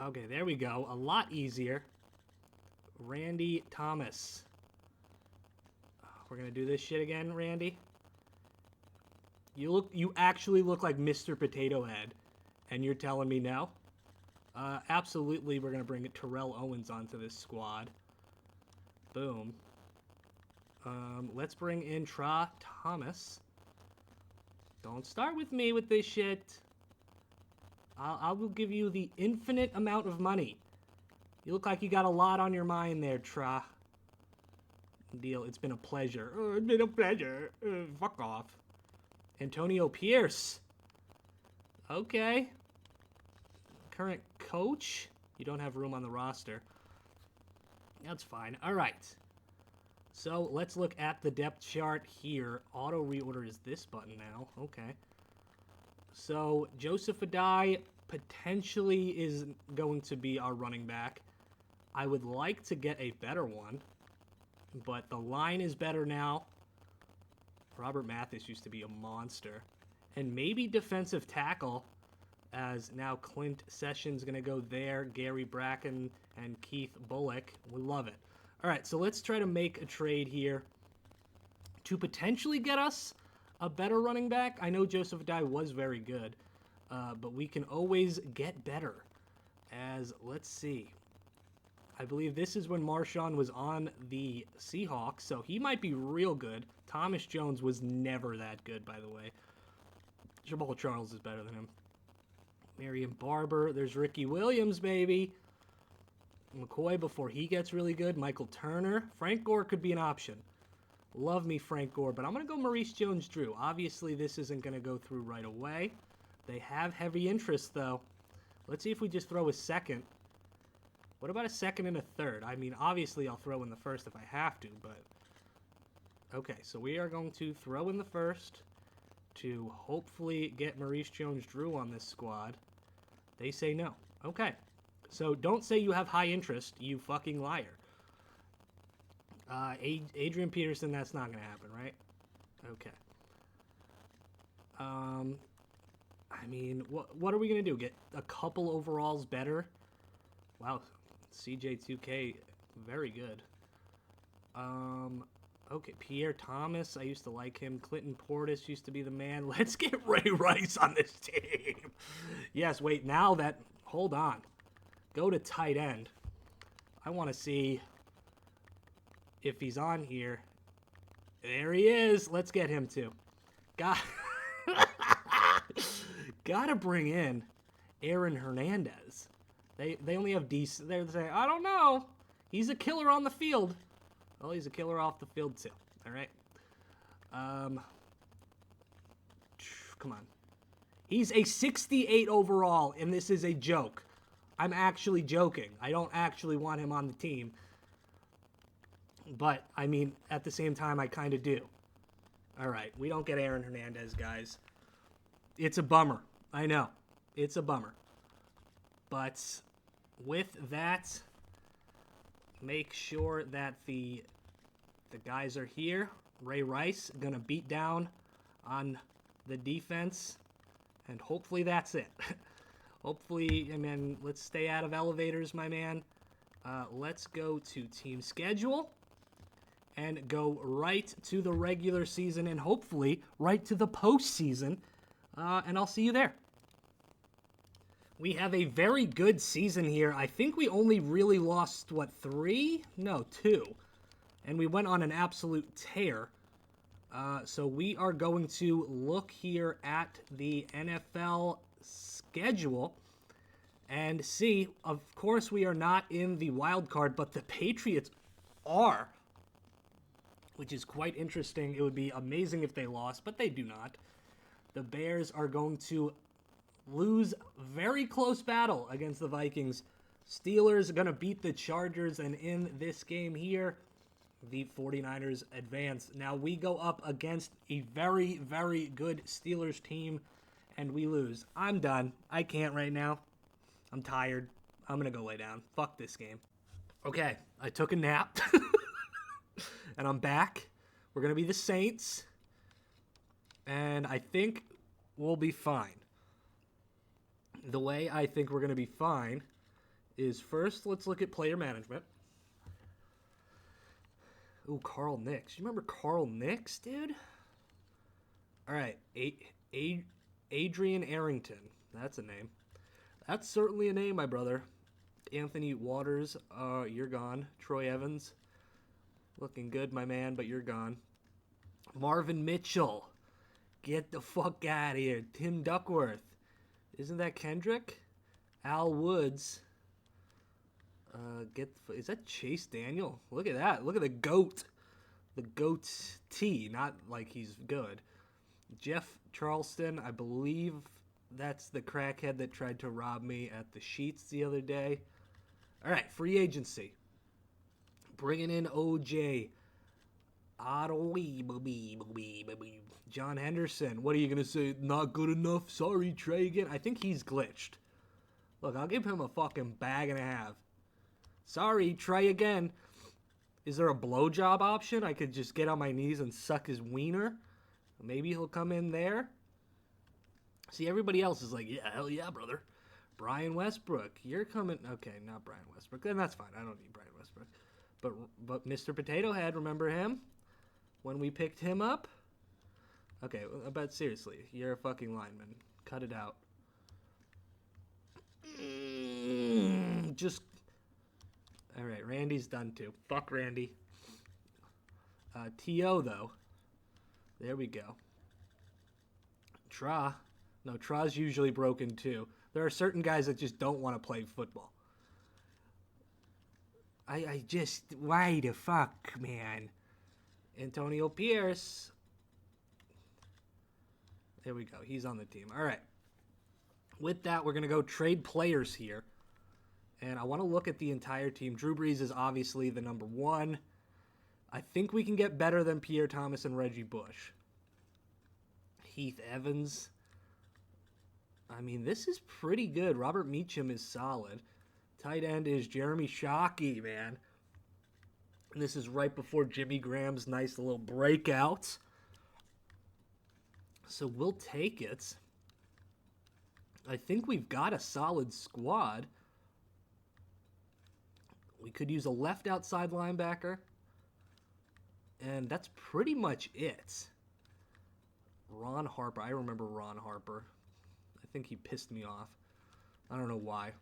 Okay, there we go. A lot easier. Randy Thomas. We're going to do this shit again, Randy. You actually look like Mr. Potato Head, and you're telling me no? Absolutely, we're gonna bring Terrell Owens onto this squad. Boom. Let's bring in Tra Thomas. Don't start with me with this shit. I will give you the infinite amount of money. You look like you got a lot on your mind there, Tra. Deal. It's been a pleasure. Oh, it's been a pleasure. Fuck off. Antonio Pierce. Okay. Current coach. You don't have room on the roster. That's fine. All right. So let's look at the depth chart here. Auto reorder is this button now. Okay. So Joseph Adai potentially is going to be our running back. I would like to get a better one, but the line is better now. Robert Mathis used to be a monster. And maybe defensive tackle, as now Clint Sessions going to go there, Gary Bracken and Keith Bullock. We love it. All right, so let's try to make a trade here to potentially get us a better running back. I know Joseph Adai was very good, but we can always get better. As, let's see. I believe this is when Marshawn was on the Seahawks, so he might be real good. Thomas Jones was never that good, by the way. Jamal Charles is better than him. Marion Barber. There's Ricky Williams, baby. McCoy before he gets really good. Michael Turner. Frank Gore could be an option. Love me Frank Gore, but I'm going to go Maurice Jones-Drew. Obviously, this isn't going to go through right away. They have heavy interest, though. Let's see if we just throw a second. What about a second and a third? I mean, obviously, I'll throw in the first if I have to, but... Okay, so we are going to throw in the first to hopefully get Maurice Jones-Drew on this squad. They say no. Okay. So don't say you have high interest, you fucking liar. Adrian Peterson, that's not going to happen, right? Okay. I mean, what are we going to do? Get a couple overalls better? Wow, CJ2K, very good. Okay, Pierre Thomas, I used to like him. Clinton Portis used to be the man. Let's get Ray Rice on this team. Yes, wait, now that, hold on. Go to tight end. I want to see if he's on here. There he is. Let's get him too. Gotta bring in Aaron Hernandez. They only have decent. They're saying, I don't know. He's a killer on the field. Well, he's a killer off the field too. All right. Come on. He's a 68 overall, and this is a joke. I'm actually joking. I don't actually want him on the team. But, I mean, at the same time, I kind of do. All right. We don't get Aaron Hernandez, guys. It's a bummer. I know. It's a bummer. But with that, make sure that the guys are here. Ray Rice going to beat down on the defense. And hopefully that's it. Hopefully, I mean, let's stay out of elevators, my man. Let's go to team schedule and go right to the regular season and hopefully right to the postseason. And I'll see you there. We have a very good season here. I think we only really lost, what, 3? No, 2. And we went on an absolute tear. So we are going to look here at the NFL schedule and see. Of course, we are not in the wild card, but the Patriots are, which is quite interesting. It would be amazing if they lost, but they do not. The Bears are going to lose very close battle against the Vikings. Steelers are going to beat the Chargers, and in this game here, the 49ers advance. Now we go up against a very, very good Steelers team, and we lose. I'm done. I can't right now. I'm tired. I'm going to go lay down. Fuck this game. Okay, I took a nap, and I'm back. We're going to be the Saints, and I think we'll be fine. The way I think we're going to be fine is first, let's look at player management. Ooh, Carl Nix. You remember Carl Nix, dude? All right, Adrian Arrington. That's a name. That's certainly a name, my brother. Anthony Waters, you're gone. Troy Evans, looking good, my man, but you're gone. Marvin Mitchell, get the fuck out of here. Tim Duckworth, isn't that Kendrick? Al Woods, is that Chase Daniel? Look at that. Look at the goat. The goat's T, not like he's good. Jeff Charleston, I believe that's the crackhead that tried to rob me at the Sheets the other day. All right, free agency. Bringing in OJ. John Henderson. What are you going to say? Not good enough? Sorry, Trey again. I think he's glitched. Look, I'll give him a fucking bag and a half. Sorry, Trey again. Is there a blowjob option? I could just get on my knees and suck his wiener. Maybe he'll come in there. See, everybody else is like, yeah, hell yeah, brother. Brian Westbrook, you're coming. Okay, not Brian Westbrook. Then that's fine. I don't need Brian Westbrook. But Mr. Potato Head, remember him? When we picked him up? Okay, but seriously, you're a fucking lineman. Cut it out. Just... Alright, Randy's done too. Fuck Randy. T.O. though. There we go. Tra. No, Tra's usually broken too. There are certain guys that just don't want to play football. I just... Why the fuck, man? Antonio Pierce. There we go. He's on the team. All right. With that, we're going to go trade players here. And I want to look at the entire team. Drew Brees is obviously the number one. I think we can get better than Pierre Thomas and Reggie Bush. Heath Evans. I mean, this is pretty good. Robert Meacham is solid. Tight end is Jeremy Shockey, man. And this is right before Jimmy Graham's nice little breakout. So we'll take it. I think we've got a solid squad. We could use a left outside linebacker. And that's pretty much it. Ron Harper. I remember Ron Harper. I think he pissed me off. I don't know why.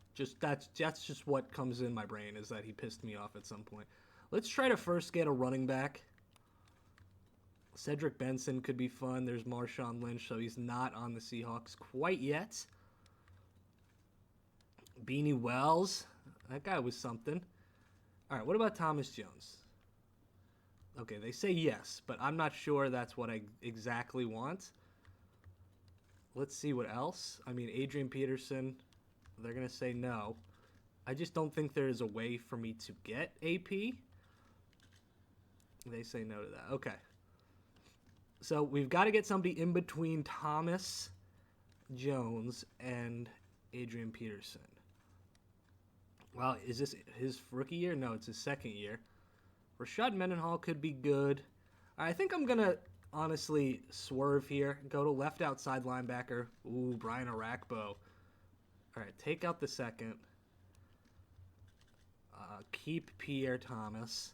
That's just what comes in my brain, is that he pissed me off at some point. Let's try to first get a running back. Cedric Benson could be fun. There's Marshawn Lynch, so he's not on the Seahawks quite yet. Beanie Wells. That guy was something. All right, what about Thomas Jones? Okay, they say yes, but I'm not sure that's what I exactly want. Let's see what else. I mean, Adrian Peterson, they're going to say no. I just don't think there is a way for me to get AP. They say no to that. Okay. So we've got to get somebody in between Thomas Jones and Adrian Peterson. Well, is this his rookie year? No, it's his second year. Rashad Mendenhall could be good. I think I'm going to honestly swerve here. Go to left outside linebacker. Ooh, Brian Arakpo. All right, take out the second. Keep Pierre Thomas.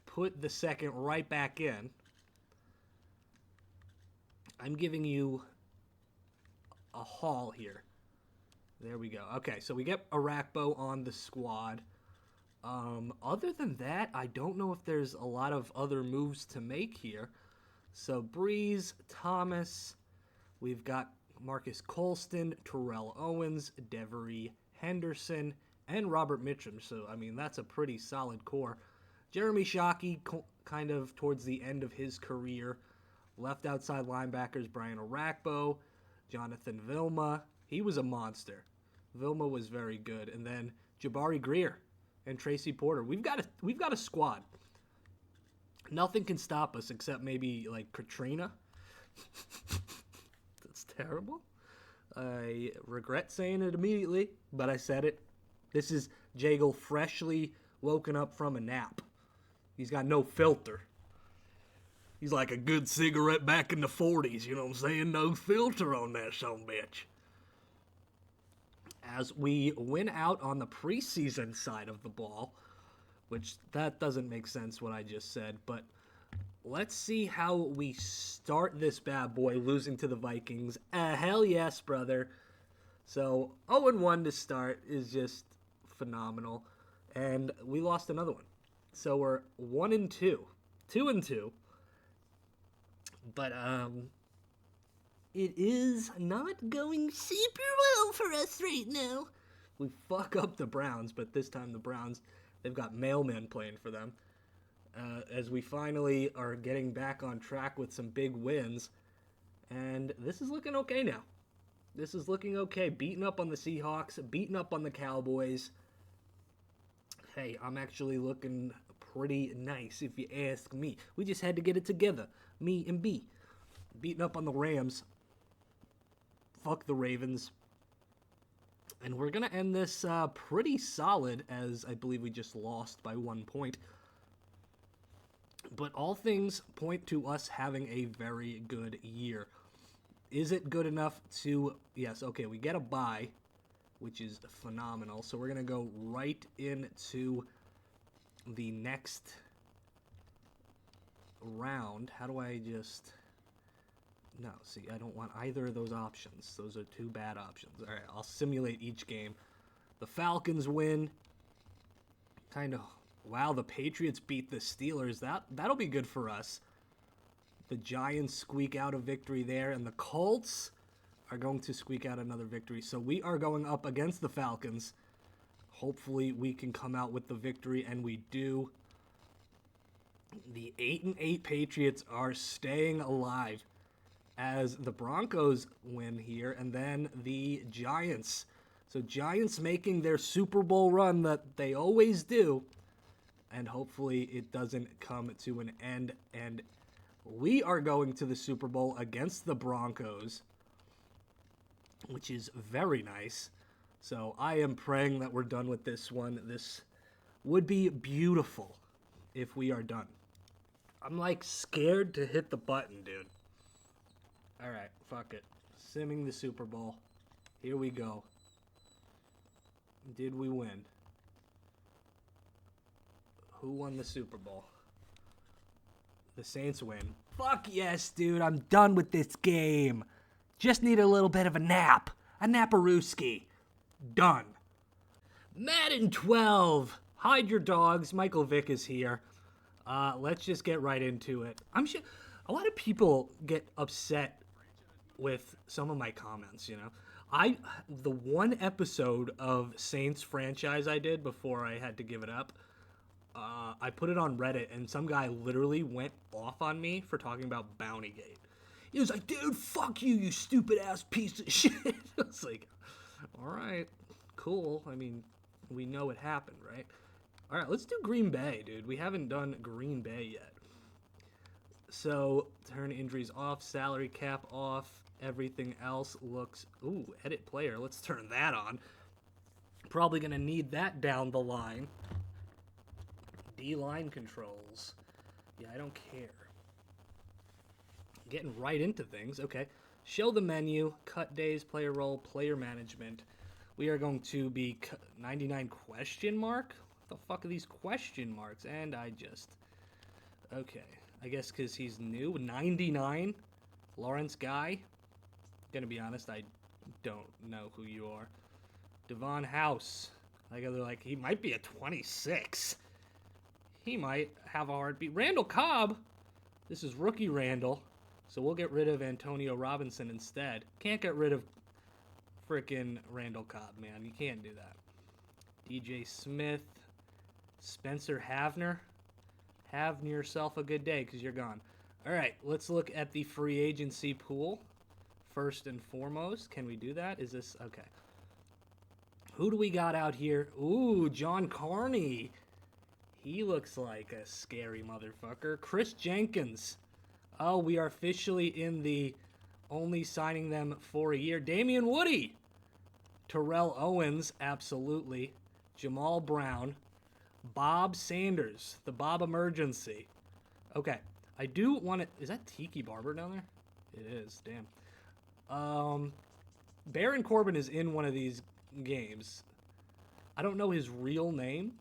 Put the second right back in. I'm giving you a haul here. There we go. Okay, so we get Arakpo on the squad. Other than that, I don't know if there's a lot of other moves to make here. So Breeze, Thomas, we've got Marcus Colston, Terrell Owens, Devery Henderson, and Robert Mitchum. So, I mean, that's a pretty solid core. Jeremy Shockey, kind of towards the end of his career. Left outside linebackers, Brian Arakpo, Jonathan Vilma. He was a monster. Vilma was very good. And then Jabari Greer and Tracy Porter. We've got a squad. Nothing can stop us except maybe like Katrina. That's terrible. I regret saying it immediately, but I said it. This is Jagle freshly woken up from a nap. He's got no filter. He's like a good cigarette back in the 40s, you know what I'm saying? No filter on that sumbitch. As we win out on the preseason side of the ball, which that doesn't make sense what I just said, but let's see how we start this bad boy losing to the Vikings. Hell yes, brother. So 0-1 to start is just phenomenal. And we lost another one. So we're 1-2. 2-2. But it is not going super well for us right now. We fuck up the Browns, but this time the Browns, they've got mailmen playing for them. As we finally are getting back on track with some big wins. And this is looking okay now. This is looking okay. Beating up on the Seahawks, beating up on the Cowboys. Hey, I'm actually looking pretty nice if you ask me. We just had to get it together, me and B. Beating up on the Rams. Fuck the Ravens. And we're going to end this pretty solid, as I believe we just lost by 1 point. But all things point to us having a very good year. Is it good enough to... Yes, okay, we get a bye, which is phenomenal. So we're going to go right into the next round. How do I just... No, see, I don't want either of those options. Those are two bad options. All right, I'll simulate each game. The Falcons win. Kind of, wow, the Patriots beat the Steelers. That'll be good for us. The Giants squeak out a victory there, and the Colts are going to squeak out another victory. So we are going up against the Falcons. Hopefully we can come out with the victory, and we do. The 8-8 Patriots are staying alive as the Broncos win here, and then the Giants. So Giants making their Super Bowl run that they always do, and hopefully it doesn't come to an end, and we are going to the Super Bowl against the Broncos, which is very nice. So I am praying that we're done with this one. This would be beautiful if we are done. I'm like scared to hit the button, dude. All right, fuck it. Simming the Super Bowl. Here we go. Did we win? Who won the Super Bowl? The Saints win. Fuck yes, dude. I'm done with this game. Just need a little bit of a nap. A naparooski. Done. Madden 12. Hide your dogs. Michael Vick is here. Let's just get right into it. I'm sure a lot of people get upset with some of my comments, you know. The one episode of Saints franchise I did before I had to give it up, I put it on Reddit, and some guy literally went off on me for talking about Bountygate. He was like, dude, fuck you, you stupid ass piece of shit. I was like, all right, cool. I mean, we know it happened, right? All right, let's do Green Bay, dude. We haven't done Green Bay yet. So, turn injuries off, salary cap off, everything else looks... Ooh, edit player, let's turn that on. Probably going to need that down the line. D-line controls. Yeah, I don't care. Getting right into things, okay. Show the menu, cut days, player role, player management. We are going to be 99 question mark? What the fuck are these question marks? And I just... Okay. I guess because he's new. 99? Lawrence Guy? Gonna be honest, I don't know who you are. Devon House. They're like, he might be a 26. He might have a heartbeat. Randall Cobb. This is rookie Randall. So we'll get rid of Antonio Robinson instead. Can't get rid of frickin' Randall Cobb, man. You can't do that. DJ Smith. Spencer Havner. Have yourself a good day because you're gone. All right, let's look at the free agency pool first and foremost. Can we do that? Is this... Okay. Who do we got out here? Ooh, John Carney. He looks like a scary motherfucker. Chris Jenkins. Oh, we are officially in the only signing them for a year. Damian Woody. Terrell Owens, absolutely. Jamal Brown. Bob Sanders, the Bob Emergency. Okay, I do want to... Is that Tiki Barber down there? It is, damn. Baron Corbin is in one of these games. I don't know his real name,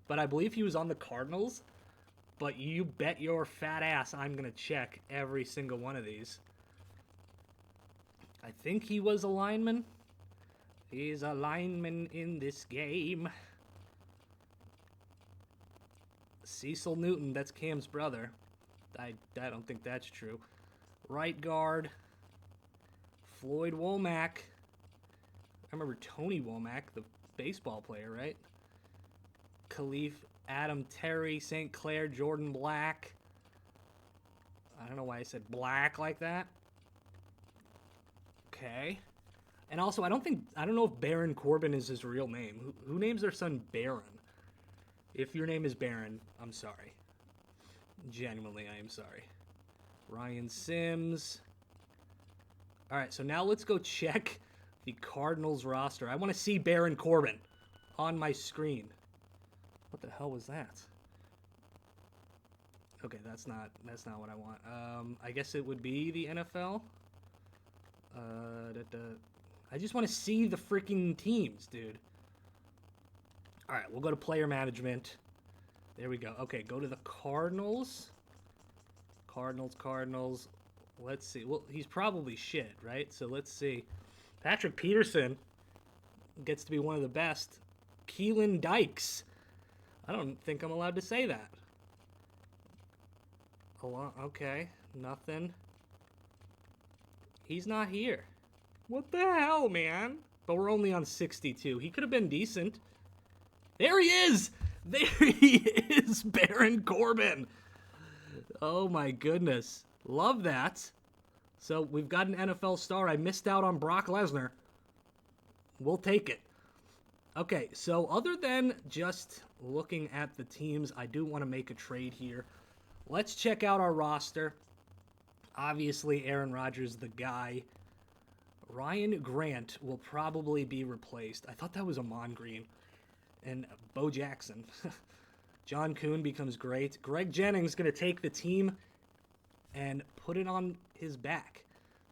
but I believe he was on the Cardinals. But you bet your fat ass I'm going to check every single one of these. I think he was a lineman. He's a lineman in this game. Cecil Newton, that's Cam's brother. I don't think that's true. Right guard. Floyd Womack. I remember Tony Womack, the baseball player, right? Khalif, Adam Terry, St. Clair, Jordan Black. I don't know why I said black like that. Okay. And also, I don't know if Baron Corbin is his real name. Who names their son Baron? If your name is Baron, I'm sorry. Genuinely, I am sorry. Ryan Sims. All right, so now let's go check the Cardinals roster. I want to see Baron Corbin on my screen. What the hell was that? Okay, that's not what I want. I guess it would be the NFL. I just want to see the freaking teams, dude. All right, we'll go to player management. There we go. Okay, go to the Cardinals. Cardinals. Let's see. Well, he's probably shit, right? So let's see. Patrick Peterson gets to be one of the best. Keelan Dykes. I don't think I'm allowed to say that. Okay, nothing. He's not here. What the hell, man? But we're only on 62. He could have been decent. There he is! There he is, Baron Corbin. Oh my goodness. Love that. So we've got an NFL star. I missed out on Brock Lesnar. We'll take it. Okay, so other than just looking at the teams, I do want to make a trade here. Let's check out our roster. Obviously, Aaron Rodgers, the guy. Ryan Grant will probably be replaced. I thought that was Amon Green. And Bo Jackson. John Kuhn becomes great. Greg Jennings is going to take the team and put it on his back.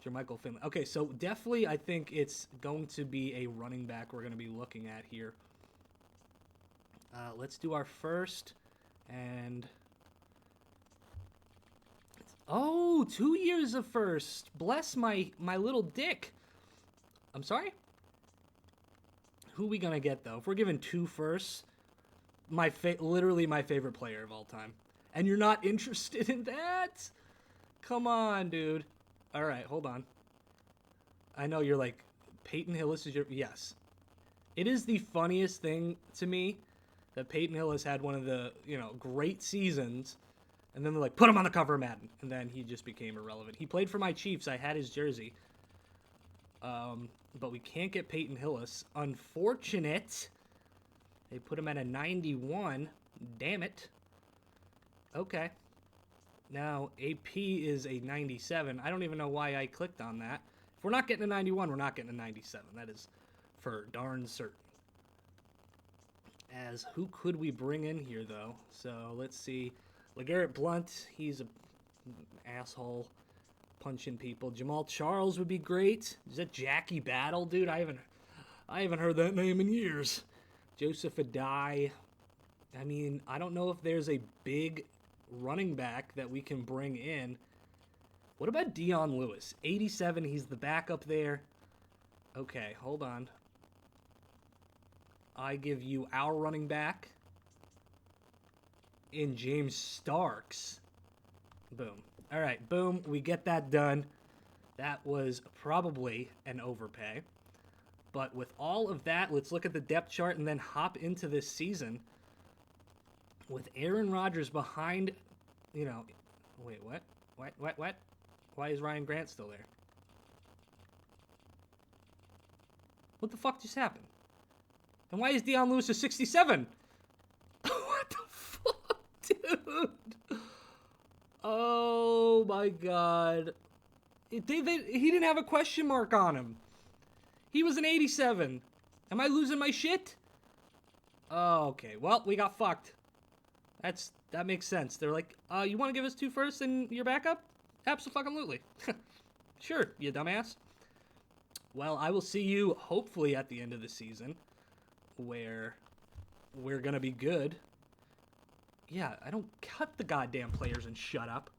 Jermichael Finley. Okay, so definitely I think it's going to be a running back we're going to be looking at here. Let's do our first. And... oh, 2 years of first. Bless my little dick. I'm sorry? Who we going to get, though? If we're giving 2 firsts, literally my favorite player of all time. And you're not interested in that? Come on, dude. All right, hold on. I know you're like, Peyton Hillis is your... yes. It is the funniest thing to me that Peyton Hillis had one of the, great seasons, and then they're like, put him on the cover of Madden. And then he just became irrelevant. He played for my Chiefs. I had his jersey. But we can't get Peyton Hillis. Unfortunate. They put him at a 91. Damn it. Okay. Now, AP is a 97. I don't even know why I clicked on that. If we're not getting a 91, we're not getting a 97. That is for darn certain. As who could we bring in here, though? So, let's see. LeGarrette Blount, he's an asshole punching people. Jamal Charles would be great. Is that Jackie Battle, dude? I haven't heard that name in years. Joseph Adai. I mean, I don't know if there's a big running back that we can bring in. What about Dion Lewis? 87, he's the backup there. Okay, hold on. I give you our running back in James Starks. Boom. All right, boom. We get that done. That was probably an overpay. But with all of that, let's look at the depth chart and then hop into this season. With Aaron Rodgers behind, wait, what? What? Why is Ryan Grant still there? What the fuck just happened? And why is Dion Lewis a 67? What the fuck, dude? Oh my god. He didn't have a question mark on him. He was an 87. Am I losing my shit? Oh, okay. Well, we got fucked. That makes sense. They're like, you want to give us 2 firsts and your backup? Abso-fucking-lutely. Sure, you dumbass. Well, I will see you hopefully at the end of the season, where we're gonna be good. Yeah, I don't cut the goddamn players and shut up.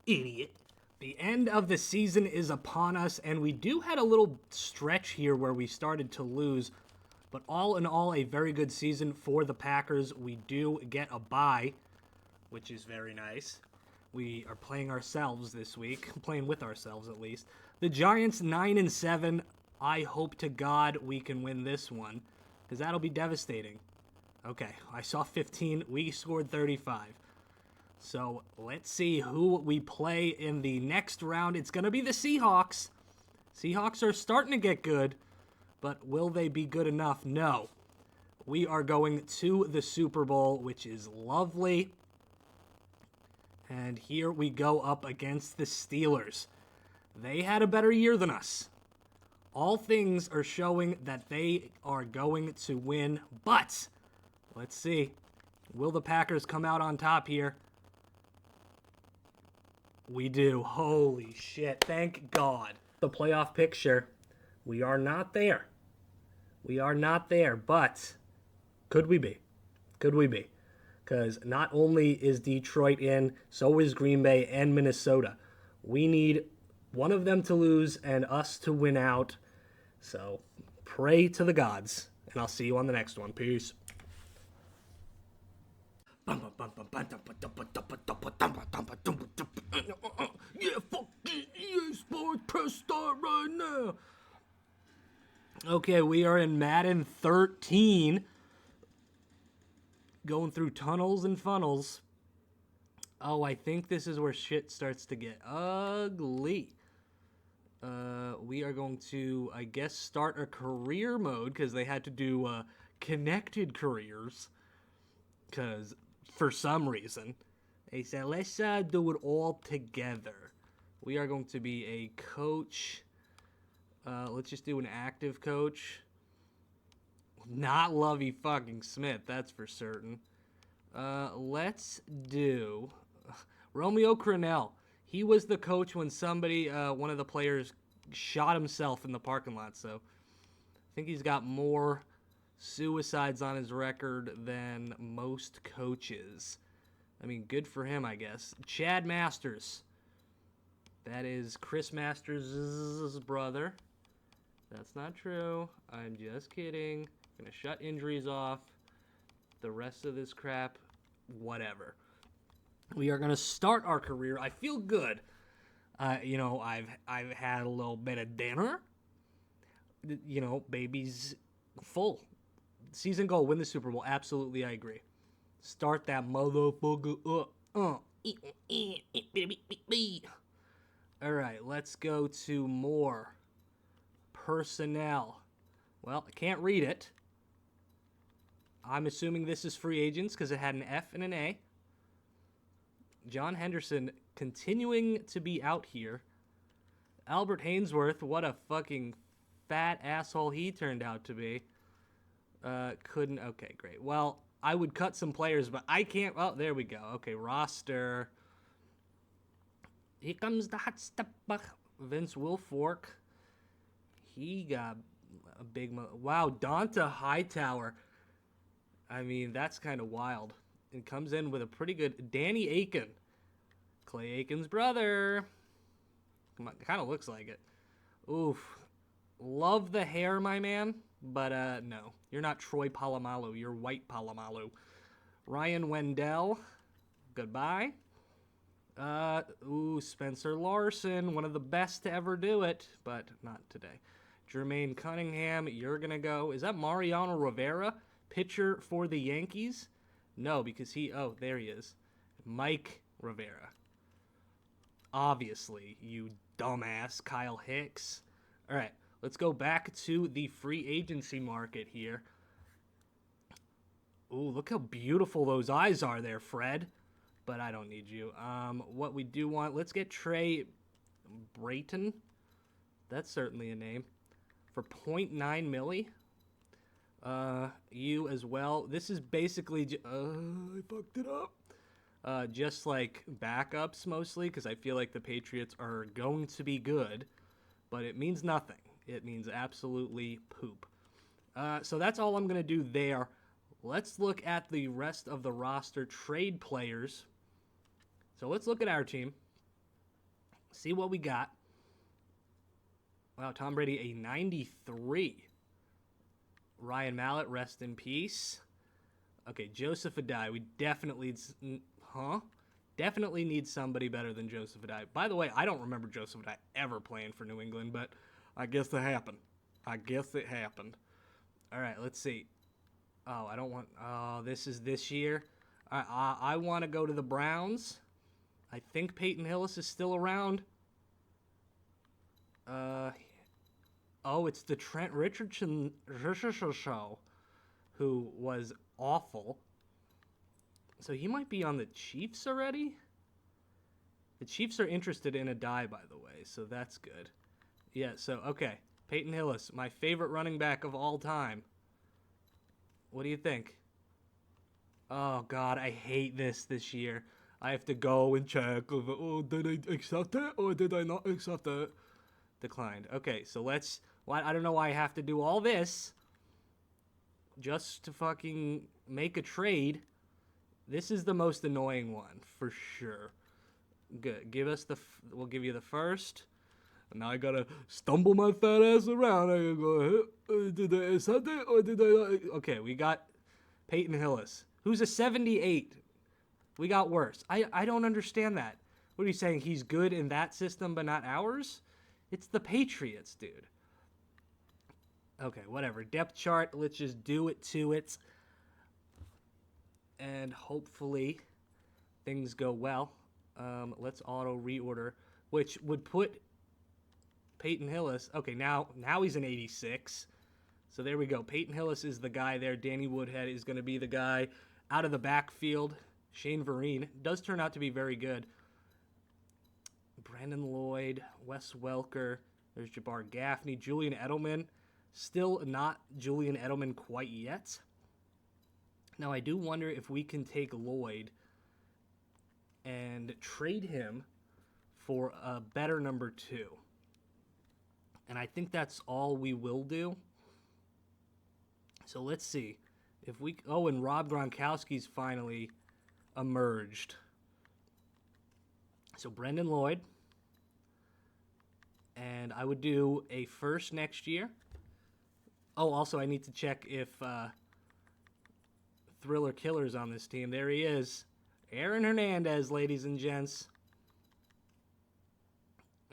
Idiot. The end of the season is upon us, and we do had a little stretch here where we started to lose. But all in all, a very good season for the Packers. We do get a bye, which is very nice. We are playing ourselves this week, playing with ourselves at least. The Giants 9-7. I hope to God we can win this one, because that'll be devastating. Okay, I saw 15. We scored 35. So let's see who we play in the next round. It's going to be the Seahawks. Seahawks are starting to get good, but will they be good enough? No. We are going to the Super Bowl, which is lovely. And here we go up against the Steelers. They had a better year than us. All things are showing that they are going to win, but let's see. Will the Packers come out on top here? We do. Holy shit. Thank God. The playoff picture. We are not there. We are not there, but could we be? Could we be? Because not only is Detroit in, so is Green Bay and Minnesota. We need one of them to lose and us to win out. So pray to the gods, and I'll see you on the next one. Peace. Yeah, fuck EA Sports, press start right now. Okay, we are in Madden 13. Going through tunnels and funnels. Oh, I think this is where shit starts to get ugly. We are going to, I guess, start a career mode, because they had to do connected careers. Because for some reason, they said, let's do it all together. We are going to be a coach. Let's just do an active coach. Not Lovey fucking Smith, that's for certain. Let's do Romeo Crennel. He was the coach when somebody, one of the players, shot himself in the parking lot. So I think he's got more suicides on his record than most coaches. I mean, good for him, I guess. Chad Masters. That is Chris Masters' brother. That's not true. I'm just kidding. Gonna shut injuries off. The rest of this crap, whatever. We are gonna start our career. I feel good. You know, I've had a little bit of dinner. You know, baby's full. Season goal, win the Super Bowl. Absolutely, I agree. Start that motherfucker up. All right, let's go to more personnel. Well, I can't read it. I'm assuming this is free agents because it had an F and an A. John Henderson continuing to be out here. Albert Hainsworth, what a fucking fat asshole he turned out to be. Couldn't. Okay, great. Well, I would cut some players, but I can't. Oh, there we go. Okay, roster. Here comes the hot stepper. Vince Wilfork. He got a big. Wow, Donta Hightower. I mean, that's kind of wild. And comes in with a pretty good Danny Aiken. Clay Aiken's brother. Kind of looks like it. Oof. Love the hair, my man. But, no. You're not Troy Polamalu. You're White Polamalu. Ryan Wendell. Goodbye. Spencer Larson. One of the best to ever do it. But not today. Jermaine Cunningham. You're going to go. Is that Mariano Rivera? Pitcher for the Yankees? No, because oh, there he is. Mike Rivera. Obviously, you dumbass Kyle Hicks. All right, let's go back to the free agency market here. Ooh, look how beautiful those eyes are there, Fred. But I don't need you. What we do want, let's get Trey Brayton. That's certainly a name. For $0.9 milli. You as well. This is basically, I fucked it up. Just like backups mostly, because I feel like the Patriots are going to be good, but it means nothing. It means absolutely poop. So that's all I'm going to do there. let's look at the rest of the roster trade players. So let's look at our team. See what we got. Wow, Tom Brady, a 93. Ryan Mallett, rest in peace. Okay, Joseph Adai. We definitely need somebody better than Joseph Adai. By the way, I don't remember Joseph Adai ever playing for New England, but I guess it happened. All right, let's see. Oh, I don't want... Oh, this is this year. I want to go to the Browns. I think Peyton Hillis is still around. Oh, it's the Trent Richardson show, who was awful. So he might be on the Chiefs already? The Chiefs are interested in Adai, by the way, so that's good. Yeah, so, okay. Peyton Hillis, my favorite running back of all time. What do you think? Oh, God, I hate this year. I have to go and check. Did I accept it or did I not accept it? Declined. Okay, so let's... I don't know why I have to do all this just to fucking make a trade. This is the most annoying one, for sure. Good. Give us the... We'll give you the first. And now I gotta stumble my fat ass around. I gotta go, did I accept it or did I not? Okay, we got Peyton Hillis, who's a 78. We got worse. I don't understand that. What are you saying? He's good in that system but not ours? It's the Patriots, dude. Okay, whatever. Depth chart, let's just do it to it. And hopefully things go well. Let's auto reorder, which would put Peyton Hillis. Okay, now he's an 86. So there we go. Peyton Hillis is the guy there. Danny Woodhead is going to be the guy out of the backfield. Shane Vereen does turn out to be very good. Brandon Lloyd, Wes Welker, there's Jabbar Gaffney, Julian Edelman. Still not Julian Edelman quite yet. Now, I do wonder if we can take Lloyd and trade him for a better number 2. And I think that's all we will do. So let's see. If we... Oh, and Rob Gronkowski's finally emerged. So Brendan Lloyd. And I would do a first next year. Oh, also I need to check if Thriller Killer's on this team. There he is. Aaron Hernandez, ladies and gents.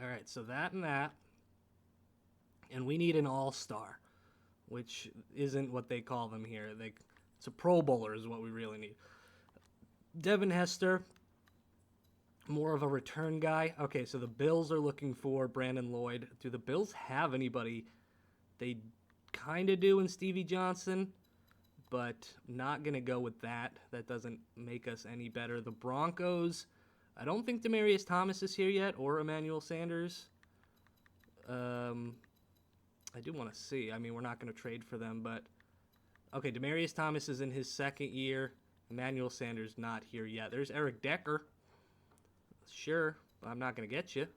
All right, so that and that. And we need an all-star, which isn't what they call them here. It's a Pro Bowler is what we really need. Devin Hester, more of a return guy. Okay, so the Bills are looking for Brandon Lloyd. Do the Bills have anybody? They kind of do in Stevie Johnson, but not going to go with that. That doesn't make us any better. The Broncos, I don't think Demaryius Thomas is here yet, or Emmanuel Sanders. I do want to see. I mean, we're not going to trade for them, but... Okay, Demaryius Thomas is in his second year. Emmanuel Sanders not here yet. There's Eric Decker. Sure, but I'm not going to get you.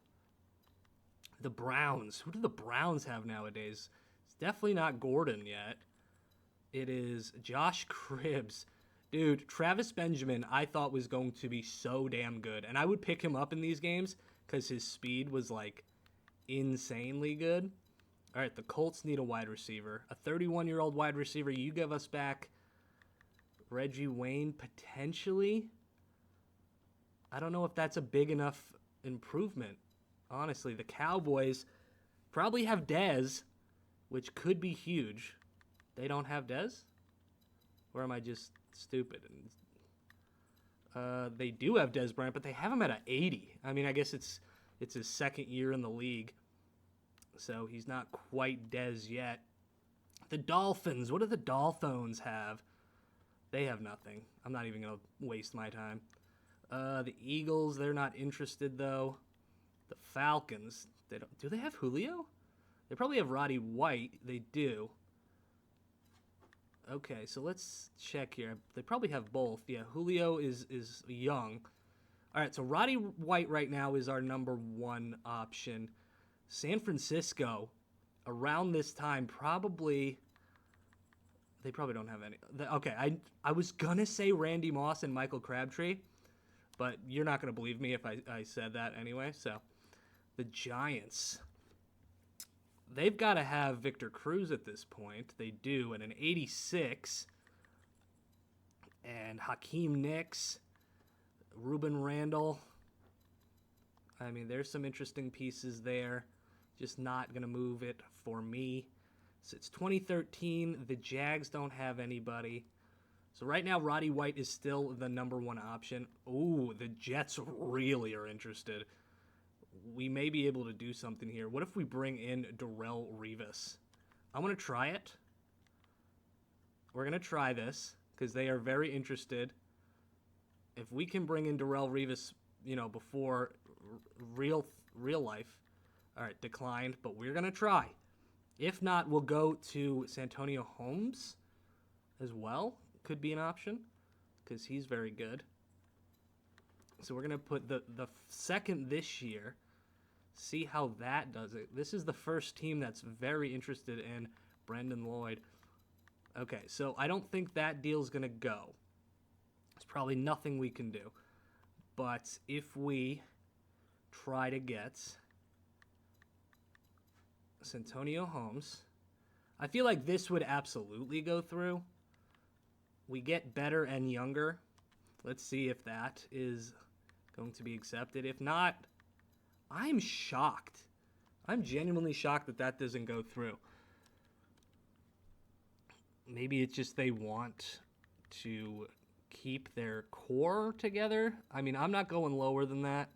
The Browns. Who do the Browns have nowadays? It's definitely not Gordon yet. It is Josh Cribbs. Dude, Travis Benjamin I thought was going to be so damn good. And I would pick him up in these games because his speed was, like, insanely good. All right, the Colts need a wide receiver. A 31-year-old wide receiver. You give us back Reggie Wayne, potentially. I don't know if that's a big enough improvement. Honestly, the Cowboys probably have Dez, which could be huge. They don't have Dez? Or am I just stupid? They do have Dez Bryant, but they have him at an 80. I mean, I guess it's his second year in the league. So he's not quite Dez yet. The Dolphins. What do the Dolphins have? They have nothing. I'm not even going to waste my time. The Eagles, they're not interested, though. The Falcons, do they have Julio? They probably have Roddy White. They do. Okay, so let's check here. They probably have both. Yeah, Julio is young. All right, so Roddy White right now is our number 1 option. San Francisco, around this time, probably They probably don't have any. Okay, I was going to say Randy Moss and Michael Crabtree, but you're not going to believe me if I said that anyway. So the Giants, they've got to have Victor Cruz at this point. They do, and an 86. And Hakeem Nicks, Ruben Randall. I mean, there's some interesting pieces there. Just not going to move it for me. So it's 2013. The Jags don't have anybody. So right now, Roddy White is still the number one option. Ooh, the Jets really are interested. We may be able to do something here. What if we bring in Darrelle Revis? I want to try it. We're going to try this because they are very interested. If we can bring in Darrelle Revis, before real life. All right, declined, but we're going to try. If not, we'll go to Santonio Holmes as well. Could be an option because he's very good. So we're going to put the second this year, see how that does it. This is the first team that's very interested in Brendan Lloyd. Okay, so I don't think that deal's going to go. There's probably nothing we can do. But if we try to get Santonio Holmes, I feel like this would absolutely go through. We get better and younger. Let's see if that is going to be accepted. If not, I'm shocked. I'm genuinely shocked that that doesn't go through. Maybe it's just they want to keep their core together. I mean, I'm not going lower than that.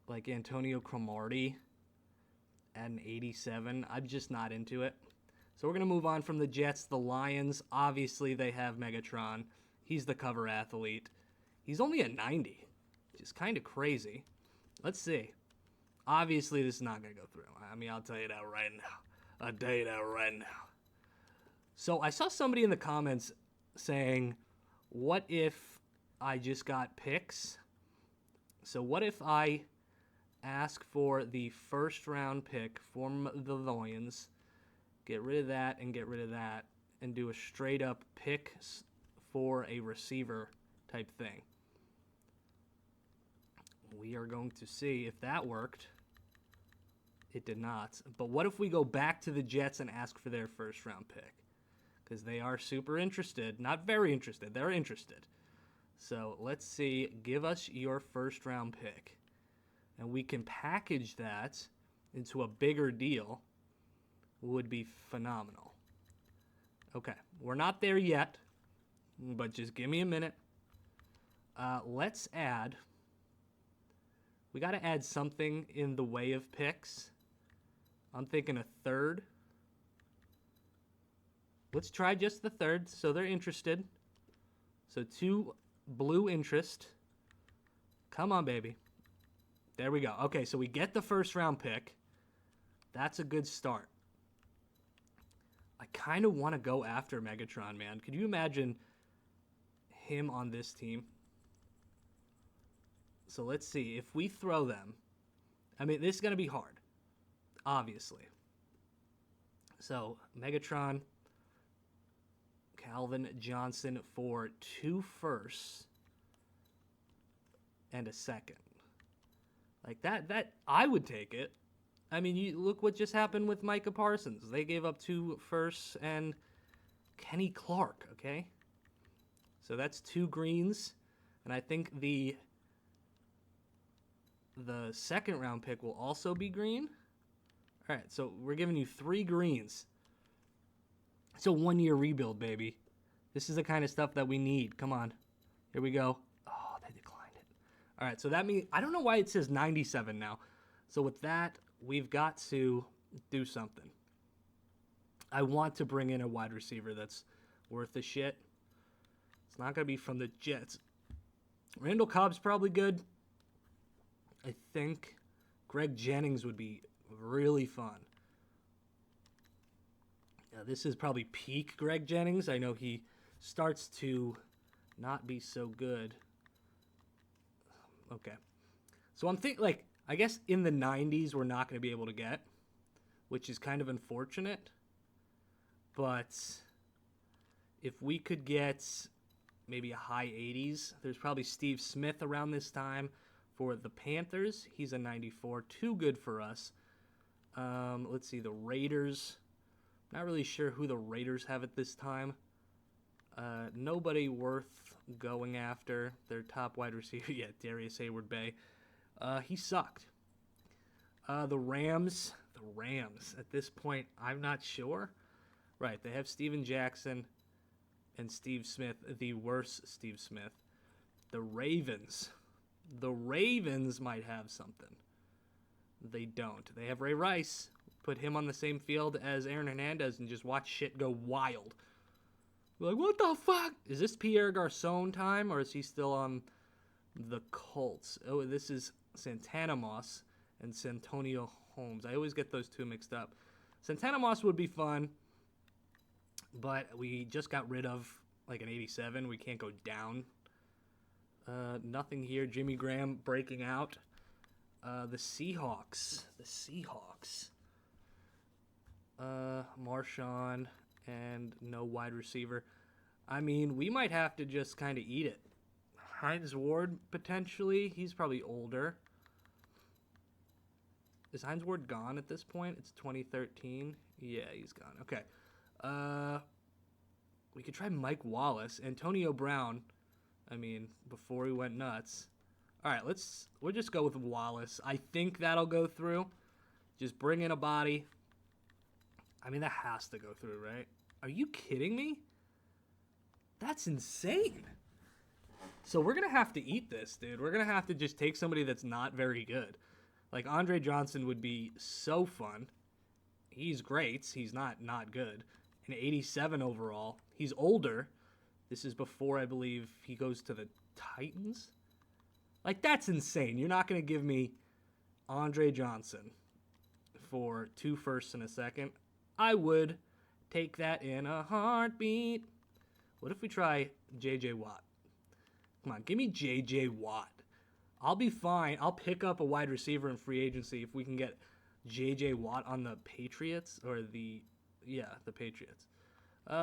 Like Antonio Cromartie at an 87. I'm just not into it. So we're going to move on from the Jets. The Lions, obviously they have Megatron. He's the cover athlete. He's only a 90, which is kind of crazy. Let's see. Obviously this is not going to go through. I mean, I'll tell you that right now. I'll tell you that right now. So I saw somebody in the comments saying, what if I just got picks? So what if I ask for the first round pick from the Lions, get rid of that and get rid of that, and do a straight up pick for a receiver type thing? We are going to see if that worked. It did not. But what if we go back to the Jets and ask for their first round pick? Because they are super interested. Not very interested. They're interested. So let's see. Give us your first round pick. And we can package that into a bigger deal. Would be phenomenal. Okay. We're not there yet. But just give me a minute. Let's add. We got to add something in the way of picks. I'm thinking a third. Let's try just the third, so they're interested. So 2 blue interest. Come on, baby. There we go. Okay, so we get the first round pick. That's a good start. I kind of want to go after Megatron, man. Could you imagine him on this team? So let's see. If we throw them, I mean, this is going to be hard, obviously. So Megatron, Calvin Johnson for 2 firsts and a second. Like that I would take it. I mean, you look what just happened with Micah Parsons. They gave up 2 firsts and Kenny Clark, okay? So that's 2 greens, and I think the second round pick will also be green. All right, so we're giving you 3 greens. It's a 1-year rebuild, baby. This is the kind of stuff that we need. Come on. Here we go. Oh, they declined it. All right, so that means, I don't know why it says 97 now. So with that, we've got to do something. I want to bring in a wide receiver that's worth the shit. It's not going to be from the Jets. Randall Cobb's probably good. I think Greg Jennings would be really fun. Now, this is probably peak Greg Jennings. I know he starts to not be so good. Okay. So I'm thinking, like, I guess in the 90s we're not going to be able to get, which is kind of unfortunate. But If we could get maybe a high 80s, there's probably Steve Smith around this time for the Panthers. He's a 94. Too good for us. Let's see, the Raiders. Not really sure who the Raiders have at this time. Nobody worth going after. Their top wide receiver, yeah, Darius Hayward-Bay. He sucked. The Rams. At this point, I'm not sure. Right, they have Steven Jackson and Steve Smith, the worst Steve Smith. The Ravens. The Ravens might have something. They don't. They have Ray Rice. Put him on the same field as Aaron Hernandez and just watch shit go wild. Like, what the fuck? Is this Pierre Garçon time, or is he still on the Colts? Oh, this is Santana Moss and Santonio Holmes. I always get those two mixed up. Santana Moss would be fun, but we just got rid of, like, an 87. We can't go down. Nothing here. Jimmy Graham breaking out. The Seahawks. Marshawn and no wide receiver. I mean, we might have to just kind of eat it. Hines Ward, potentially. He's probably older. Is Hines Ward gone at this point? It's 2013. Yeah, he's gone. Okay. We could try Mike Wallace. Antonio Brown. I mean, before he went nuts. All right, we'll just go with Wallace. I think that'll go through. Just bring in a body. I mean, that has to go through, right? Are you kidding me? That's insane. So we're going to have to eat this, dude. We're going to have to just take somebody that's not very good. Like, Andre Johnson would be so fun. He's great. He's not good. An 87 overall. He's older. This is before, I believe, he goes to the Titans. Like, that's insane. You're not going to give me Andre Johnson for 2 firsts and a second. I would take that in a heartbeat. What if we try J.J. Watt? Come on, give me J.J. Watt. I'll be fine. I'll pick up a wide receiver in free agency if we can get J.J. Watt on the Patriots or the Patriots.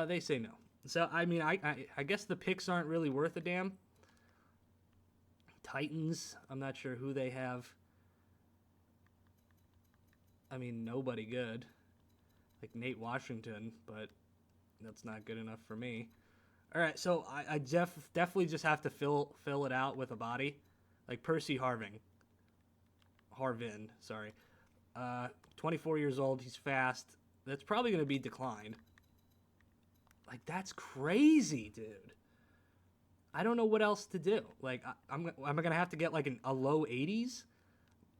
They say no. So, I mean, I guess the picks aren't really worth a damn. Titans, I'm not sure who they have. I mean, nobody good. Like Nate Washington, but that's not good enough for me. All right, so I definitely just have to fill it out with a body. Like Percy Harvin, sorry. 24 years old, he's fast. That's probably going to be declined. Like, that's crazy, dude. I don't know what else to do. Like, am I going to have to get, like, a low 80s?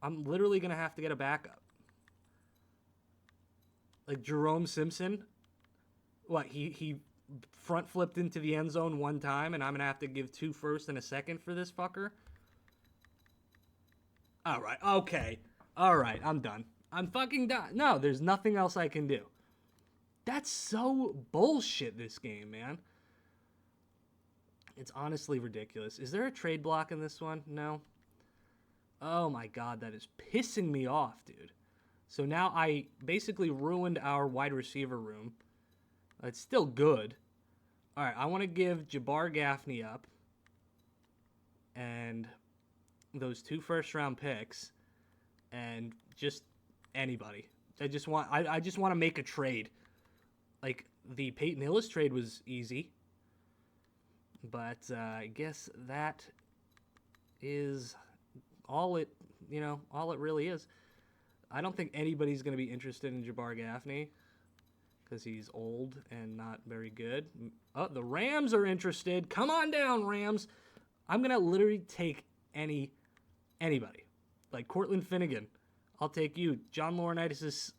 I'm literally going to have to get a backup. Like, Jerome Simpson. What, he front flipped into the end zone one time, and I'm going to have to give 2 firsts and a second for this fucker? All right, okay. All right, I'm done. I'm fucking done. No, there's nothing else I can do. That's so bullshit, this game, man. It's honestly ridiculous. Is there a trade block in this one? No. Oh my god, that is pissing me off, dude. So now I basically ruined our wide receiver room. It's still good. All right, I want to give Jabbar Gaffney up. And those 2 first-round picks. And just anybody. I just want to make a trade. Like, the Peyton Hillis trade was easy. But I guess that is all it really is. I don't think anybody's going to be interested in Jabbar Gaffney because he's old and not very good. Oh, the Rams are interested. Come on down, Rams. I'm going to literally take anybody. Like Cortland Finnegan. I'll take you. John Laurinaitis'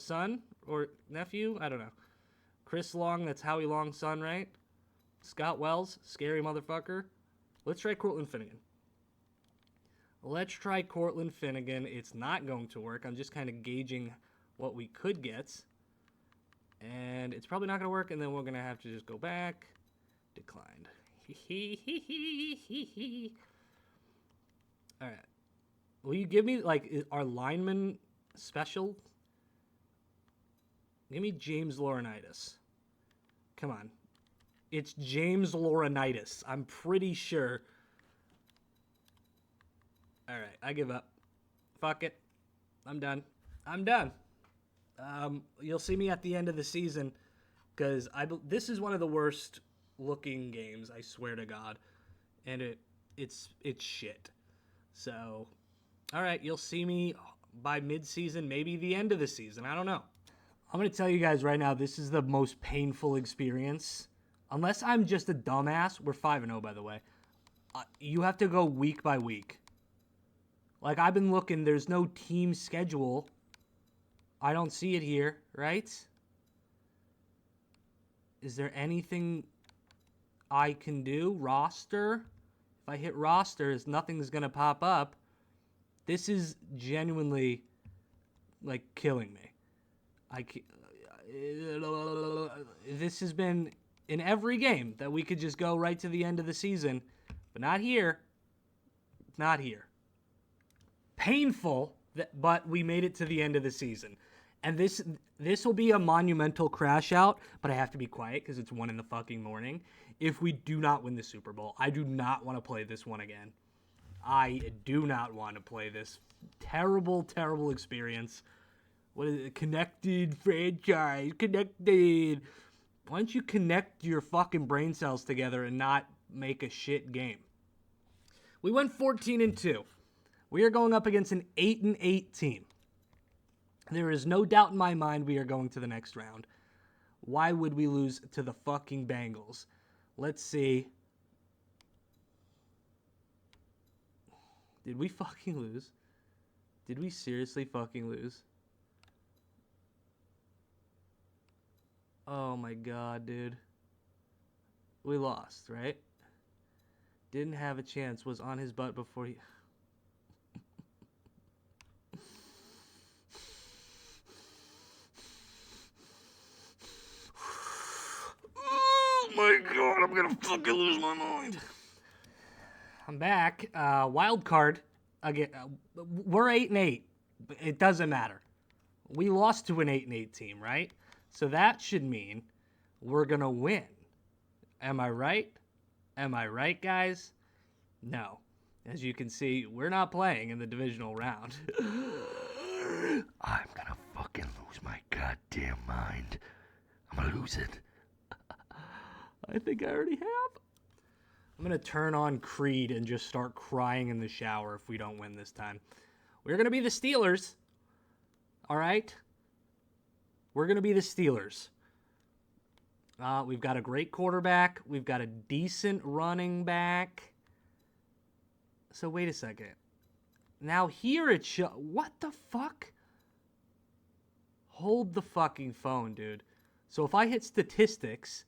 son or nephew? I don't know. Chris Long, that's Howie Long's son, right? Scott Wells, scary motherfucker. Let's try Cortland Finnegan. It's not going to work. I'm just kind of gauging what we could get. And it's probably not going to work, and then we're going to have to just go back. Declined. All right. Will you give me, like, our lineman special? Give me James Laurinaitis. Come on. It's James Laurinaitis. I'm pretty sure. All right, I give up. Fuck it. I'm done. I'm done. You'll see me at the end of the season because this is one of the worst looking games, I swear to God, and it's shit. So, all right, you'll see me by mid-season, maybe the end of the season. I don't know. I'm going to tell you guys right now, this is the most painful experience. Unless I'm just a dumbass, we're 5-0 by the way. You have to go week by week. Like, I've been looking, there's no team schedule. I don't see it here, right? Is there anything I can do? Roster? If I hit roster, nothing's going to pop up. This is genuinely, like, killing me. This has been in every game that we could just go right to the end of the season, but not here. Not here. Painful, but we made it to the end of the season. And this will be a monumental crash out, but I have to be quiet because it's 1 in the fucking morning. If we do not win the Super Bowl, I do not want to play this one again. I do not want to play this terrible, terrible experience. What is it? Connected franchise. Connected. Why don't you connect your fucking brain cells together and not make a shit game? We went 14-2. We are going up against an 8-8 team. There is no doubt in my mind we are going to the next round. Why would we lose to the fucking Bengals? Let's see. Did we fucking lose? Did we seriously fucking lose? Oh my god, dude. We lost, right? Didn't have a chance. Was on his butt before he... Oh my god, I'm gonna fucking lose my mind. I'm back. Wild card. Again, we're 8-8. It doesn't matter. We lost to an 8-8 team, right? So that should mean we're gonna win. Am I right? Am I right, guys? No. As you can see, we're not playing in the divisional round. I'm gonna fucking lose my goddamn mind. I'm gonna lose it. I think I already have. I'm gonna turn on Creed and just start crying in the shower if we don't win this time. We're gonna be the Steelers. All right? We're gonna be the Steelers. We've got a great quarterback. We've got a decent running back. So wait a second. Now here it shows. What the fuck? Hold the fucking phone, dude. So if I hit statistics,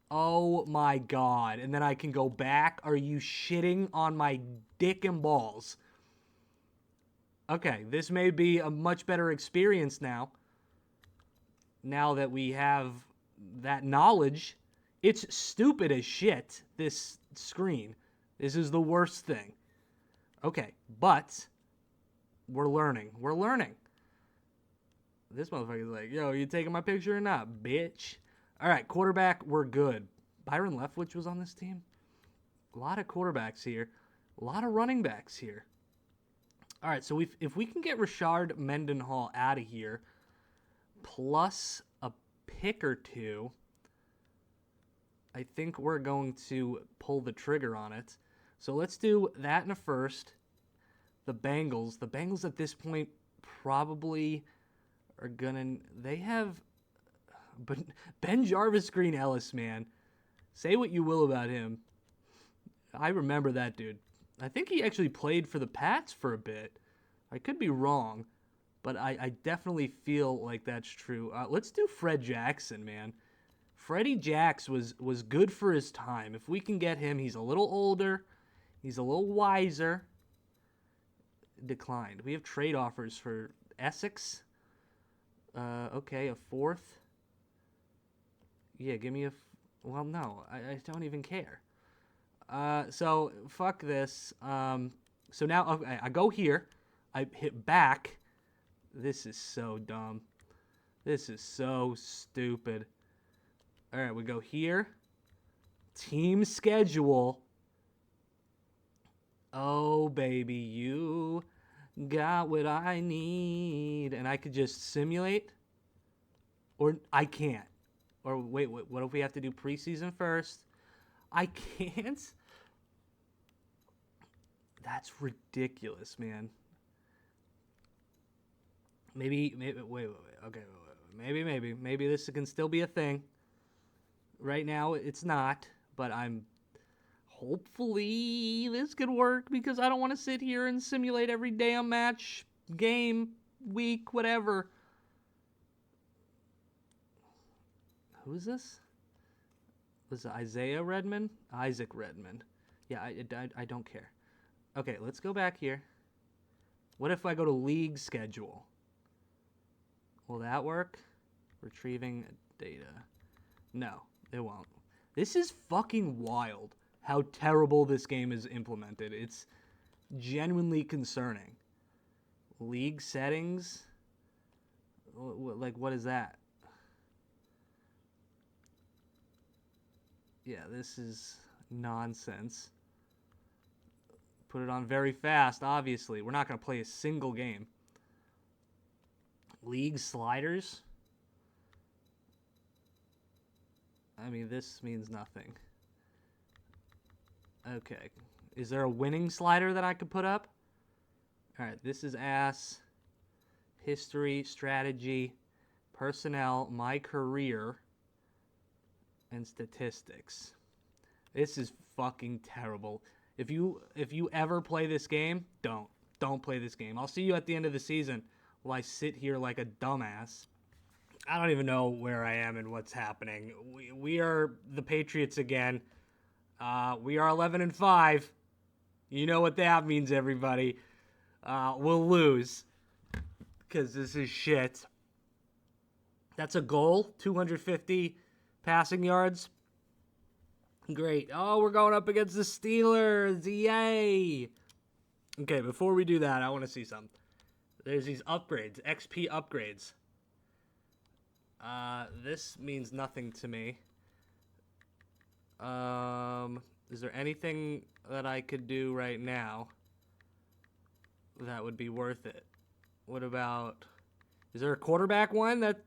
oh my god, and then I can go back. Are you shitting on my dick and balls? Okay, this may be a much better experience now. Now that we have that knowledge. It's stupid as shit, this screen. This is the worst thing. Okay, but we're learning. We're learning. This motherfucker's like, yo, you taking my picture or not, bitch? All right, quarterback, we're good. Byron Leftwich was on this team. A lot of quarterbacks here. A lot of running backs here. All right, so if we can get Rashard Mendenhall out of here, plus a pick or two, I think we're going to pull the trigger on it. So let's do that in a first. The Bengals. The Bengals at this point probably are gonna... They have... But Ben Jarvis Green Ellis, man. Say what you will about him. I remember that dude. I think he actually played for the Pats for a bit. I could be wrong, but I definitely feel like that's true. Let's do Fred Jackson, man. Freddie Jacks was good for his time. If we can get him, he's a little older. He's a little wiser. Declined. We have trade offers for Essex. Okay, a fourth. Yeah, give me a... Well, no, I don't even care. So, fuck this. So now, okay, I go here. I hit back. This is so dumb. This is so stupid. All right, we go here. Team schedule. Oh, baby, you got what I need. And I could just simulate. Or I can't. Or wait, what if we have to do preseason first? I can't? That's ridiculous, man. Maybe, wait. Okay, maybe this can still be a thing. Right now, it's not, but hopefully this could work because I don't want to sit here and simulate every damn match, game, week, whatever. Who is this? Was it Isaiah Redmond? Isaac Redmond. Yeah, I don't care. Okay, let's go back here. What if I go to league schedule? Will that work? Retrieving data. No, it won't. This is fucking wild how terrible this game is implemented. It's genuinely concerning. League settings? Like, what is that? Yeah, this is nonsense. Put it on very fast, obviously. We're not going to play a single game. League sliders? I mean, this means nothing. Okay. Is there a winning slider that I could put up? Alright, this is ass. History, strategy, personnel, my career, and statistics. This is fucking terrible. If you ever play this game, don't play this game. I'll see you at the end of the season while I sit here like a dumbass. I don't even know where I am and what's happening. We are the Patriots again. We are 11-5. You know what that means, everybody. We'll lose because this is shit. That's a goal, 250 passing yards. Great. Oh, we're going up against the Steelers. Yay. Okay, before we do that, I want to see something. There's these upgrades, XP upgrades. This means nothing to me. Is there anything that I could do right now that would be worth it? What about... Is there a quarterback one that...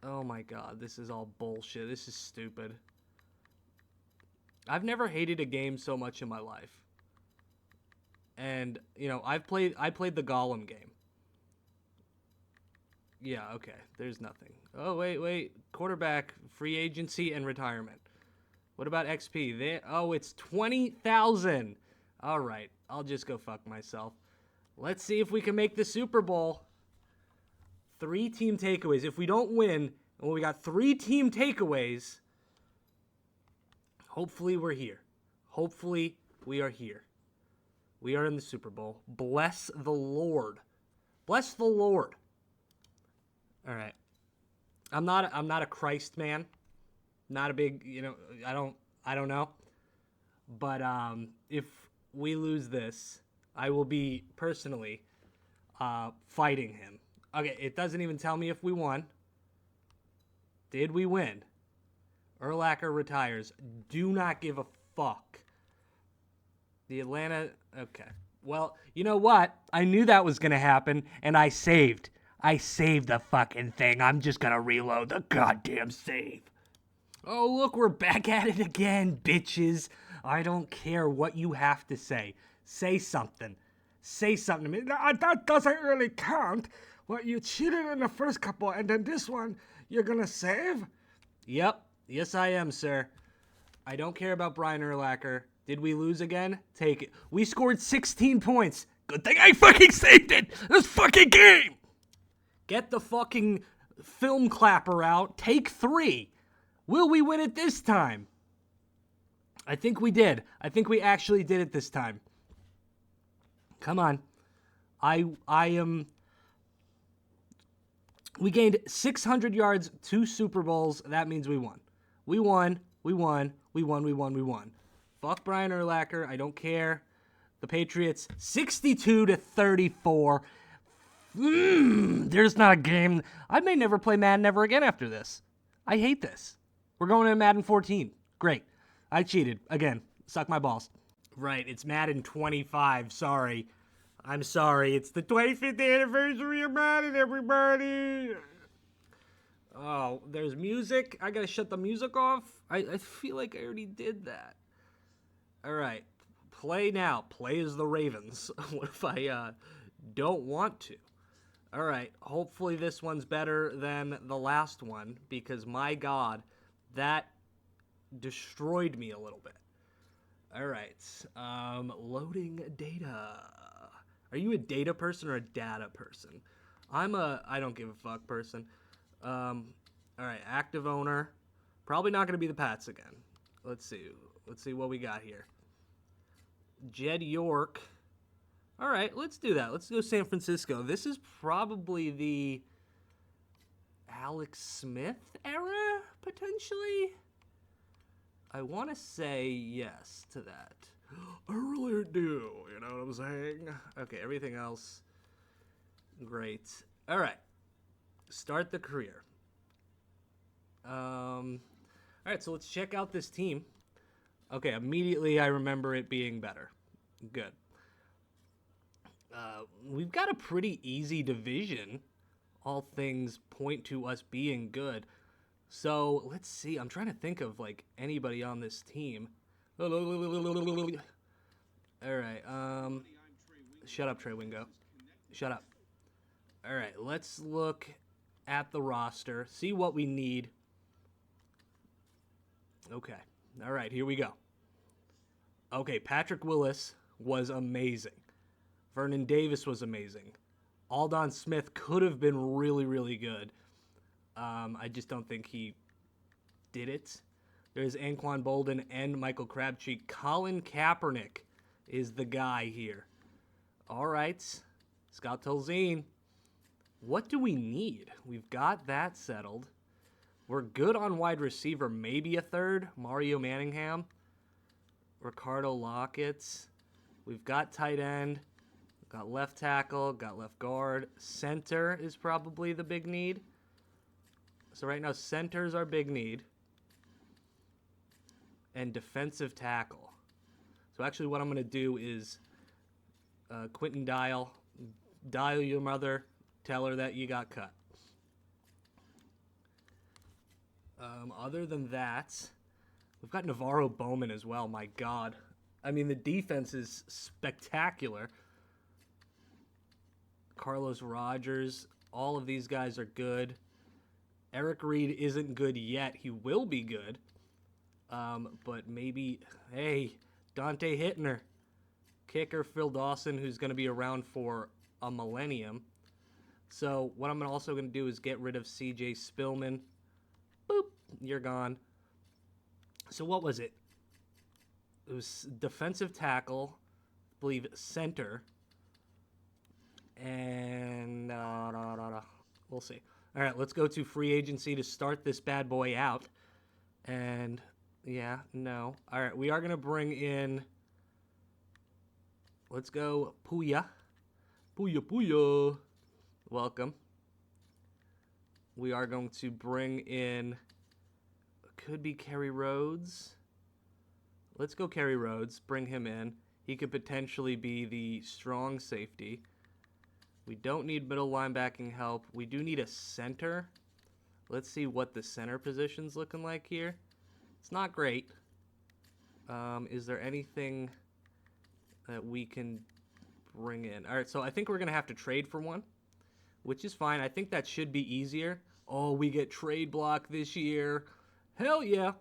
Oh my god, this is all bullshit. This is stupid. I've never hated a game so much in my life. And, you know, I played the Gollum game. Yeah, okay, there's nothing. Oh, wait. Quarterback, free agency, and retirement. What about XP? Oh, it's 20,000. All right, I'll just go fuck myself. Let's see if we can make the Super Bowl. 3 team takeaways. If we don't win, well, we got 3 team takeaways, hopefully we're here. Hopefully we are here. We are in the Super Bowl. Bless the Lord. Bless the Lord. All right. I'm not a Christ man. Not a big, you know, I don't know. But if we lose this, I will be personally fighting him. Okay, it doesn't even tell me if we won. Did we win? Urlacher retires. Do not give a fuck. The Atlanta... Okay. Well, you know what? I knew that was going to happen, and I saved. I saved the fucking thing. I'm just going to reload the goddamn save. Oh, look, we're back at it again, bitches. I don't care what you have to say. Say something. Say something to me. That doesn't really count. What, you cheated in the first couple, and then this one, you're going to save? Yep. Yes, I am, sir. I don't care about Brian Urlacher. Did we lose again? Take it. We scored 16 points. Good thing I fucking saved it. This fucking game. Get the fucking film clapper out. Take 3. Will we win it this time? I think we did. I think we actually did it this time. Come on. I am... We gained 600 yards, 2 Super Bowls. That means we won. We won. Fuck Brian Urlacher. I don't care. The Patriots, 62-34. There's not a game. I may never play Madden ever again after this. I hate this. We're going to Madden 14. Great. I cheated. Again, suck my balls. Right, it's Madden 25. Sorry. I'm sorry. It's the 25th anniversary of Madden, everybody. Oh, there's music. I gotta shut the music off. I feel like I already did that. All right. Play now. Play as the Ravens. What if I don't want to? All right. Hopefully this one's better than the last one because, my God, that destroyed me a little bit. All right. Loading data. Are you a data person or a data person? I'm a I don't give a fuck person. All right. Active owner. Probably not going to be the Pats again. Let's see. Let's see what we got here. Jed York. All right, let's do that. Let's go San Francisco. This is probably the Alex Smith era, potentially. I want to say yes to that. I really do, you know what I'm saying? Okay, everything else, great. All right, start the career. All right, so let's check out this team. Okay, immediately I remember it being better. Good. We've got a pretty easy division. All things point to us being good. So, let's see. I'm trying to think of, like, anybody on this team. All right, shut up, Trey Wingo. Shut up. All right, let's look at the roster, see what we need. Okay. All right, here we go. Okay, Patrick Willis was amazing. Vernon Davis was amazing. Aldon Smith could have been really, really good. I just don't think he did it. There's Anquan Bolden and Michael Crabtree. Colin Kaepernick is the guy here. All right, Scott Tolzien. What do we need? We've got that settled. We're good on wide receiver, maybe a third. Mario Manningham. Ricardo Lockett. We've got tight end. Got left tackle. Got left guard. Center is probably the big need. So right now, center is our big need. And defensive tackle. So actually what I'm going to do is Quentin Dial your mother, tell her that you got cut. Other than that, we've got Navarro Bowman as well. My God. I mean, the defense is spectacular. Carlos Rogers. All of these guys are good. Eric Reed isn't good yet. He will be good. But maybe, hey, Dante Hittner. Kicker Phil Dawson, who's going to be around for a millennium. So what I'm also going to do is get rid of CJ Spillman. Boop, you're gone. So what was it? It was defensive tackle, I believe center, and we'll see. All right, let's go to free agency to start this bad boy out. And yeah, no. All right, we are going to bring in, let's go Puya. Puya. Welcome. We are going to bring in, could be Kerry Rhodes. Let's go Kerry Rhodes, bring him in. He could potentially be the strong safety. We don't need middle linebacking help. We do need a center. Let's see what the center position's looking like here. It's not great. Is there anything that we can bring in? All right, so I think we're going to have to trade for one, which is fine. I think that should be easier. Oh, we get trade block this year. Hell yeah.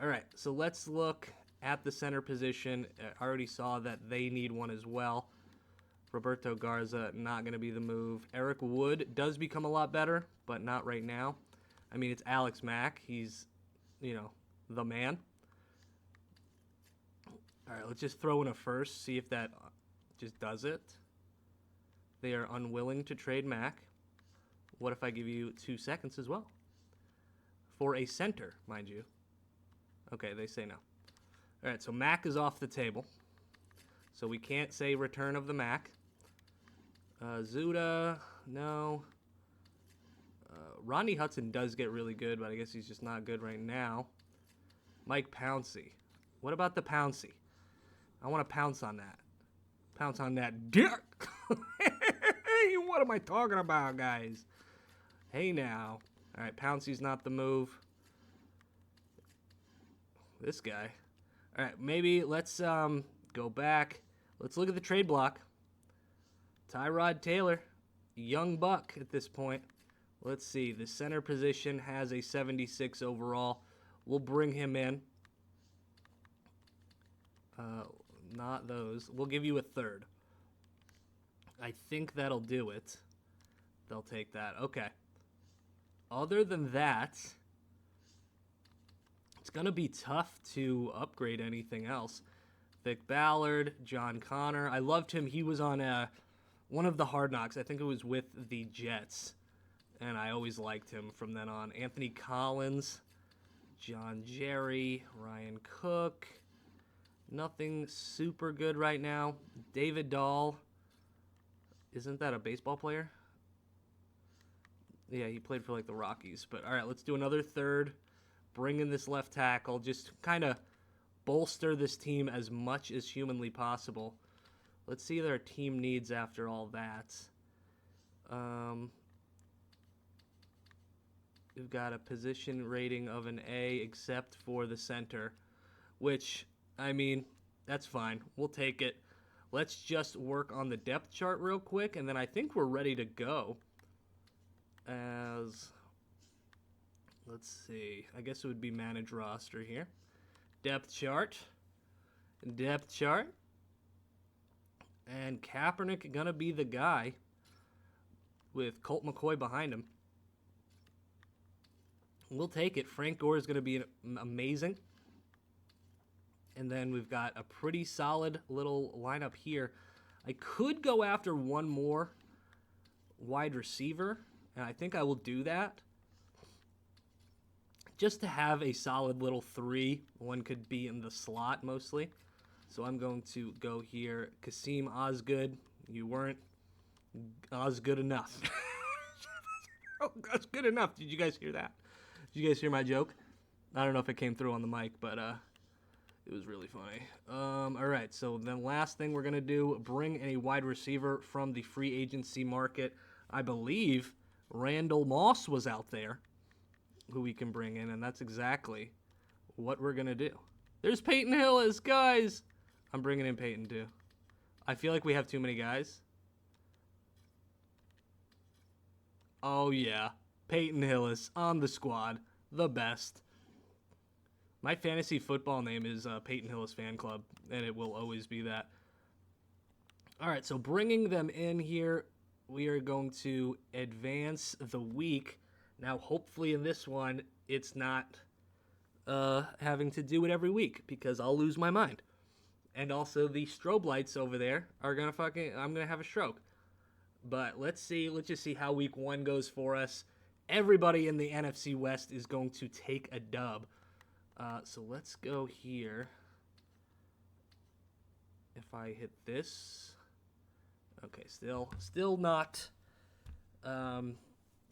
All right, so let's look at the center position. I already saw that they need one as well. Roberto Garza, not going to be the move. Eric Wood does become a lot better, but not right now. I mean, it's Alex Mack. He's, the man. All right, let's just throw in a first, see if that just does it. They are unwilling to trade Mack. What if I give you 2 seconds as well? For a center, mind you. Okay, they say no. All right, so Mack is off the table. So we can't say return of the Mack. Zuda, no. Rodney Hudson does get really good, but I guess he's just not good right now. Mike Pouncey. What about the Pouncey? I want to pounce on that. Pounce on that dick. Hey, what am I talking about, guys? Hey, now. All right, Pouncey's not the move. This guy. All right, maybe let's go back. Let's look at the trade block. Tyrod Taylor, young buck at this point. Let's see. The center position has a 76 overall. We'll bring him in. Not those. We'll give you a third. I think that'll do it. They'll take that. Okay. Other than that, it's going to be tough to upgrade anything else. Vic Ballard, John Connor. I loved him. He was on one of the Hard Knocks. I think it was with the Jets. And I always liked him from then on. Anthony Collins, John Jerry, Ryan Cook. Nothing super good right now. David Dahl. Isn't that a baseball player? Yeah, he played for like the Rockies. But all right, let's do another third. Bring in this left tackle. Just kind of bolster this team as much as humanly possible. Let's see what our team needs after all that. We've got a position rating of an A except for the center, which, I mean, that's fine. We'll take it. Let's just work on the depth chart real quick, and then I think we're ready to go. Let's see. I guess it would be manage roster here. Depth chart. Depth chart. And Kaepernick gonna be the guy with Colt McCoy behind him. We'll take it. Frank Gore is gonna be amazing. And then we've got a pretty solid little lineup here. I could go after one more wide receiver, and I think I will do that. Just to have a solid little three. One could be in the slot mostly. So I'm going to go here. Kasim Osgood. You weren't Osgood enough. Osgood enough. Did you guys hear that? Did you guys hear my joke? I don't know if it came through on the mic, but it was really funny. All right, so the last thing we're going to do, bring a wide receiver from the free agency market. I believe Randall Moss was out there, who we can bring in, and that's exactly what we're going to do. There's Peyton Hillis, guys. I'm bringing in Peyton, too. I feel like we have too many guys. Oh, yeah. Peyton Hillis on the squad. The best. My fantasy football name is Peyton Hillis Fan Club, and it will always be that. All right, so bringing them in here, we are going to advance the week. Now, hopefully in this one, it's not having to do it every week, because I'll lose my mind. And also, the strobe lights over there are going to I'm going to have a stroke. But let's see. Let's just see how week one goes for us. Everybody in the NFC West is going to take a dub. So let's go here. If I hit this. Okay, still not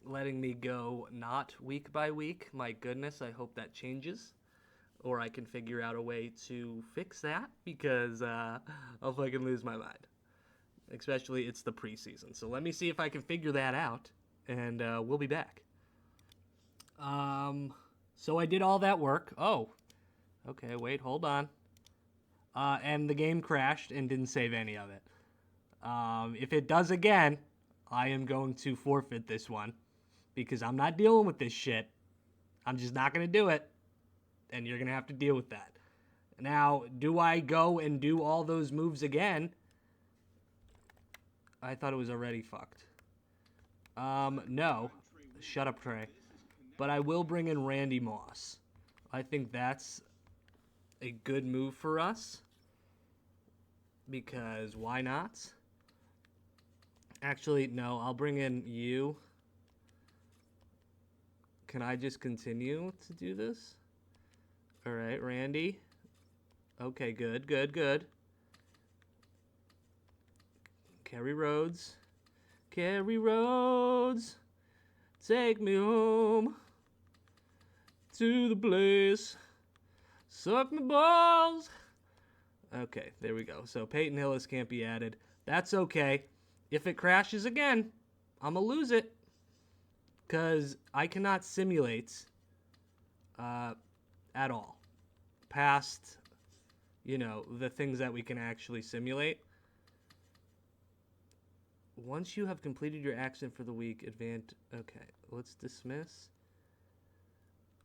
letting me go not week by week. My goodness, I hope that changes. Or I can figure out a way to fix that, because I'll fucking lose my mind. Especially it's the preseason. So let me see if I can figure that out, and we'll be back. So I did all that work. Oh, okay, wait, hold on. And the game crashed and didn't save any of it. If it does again, I am going to forfeit this one, because I'm not dealing with this shit. I'm just not going to do it, and you're going to have to deal with that. Now, do I go and do all those moves again? I thought it was already fucked. No. Shut up, Trey. But I will bring in Randy Moss. I think that's a good move for us, because why not? Actually, no, I'll bring in you. Can I just continue to do this? All right, Randy. Okay, good. Kerry Rhodes. Take me home to the place. Suck my balls. Okay, there we go. So Peyton Hillis can't be added. That's okay. If it crashes again, I'm going to lose it. Because I cannot simulate at all. Past, the things that we can actually simulate. Once you have completed your action for the week, okay, let's dismiss.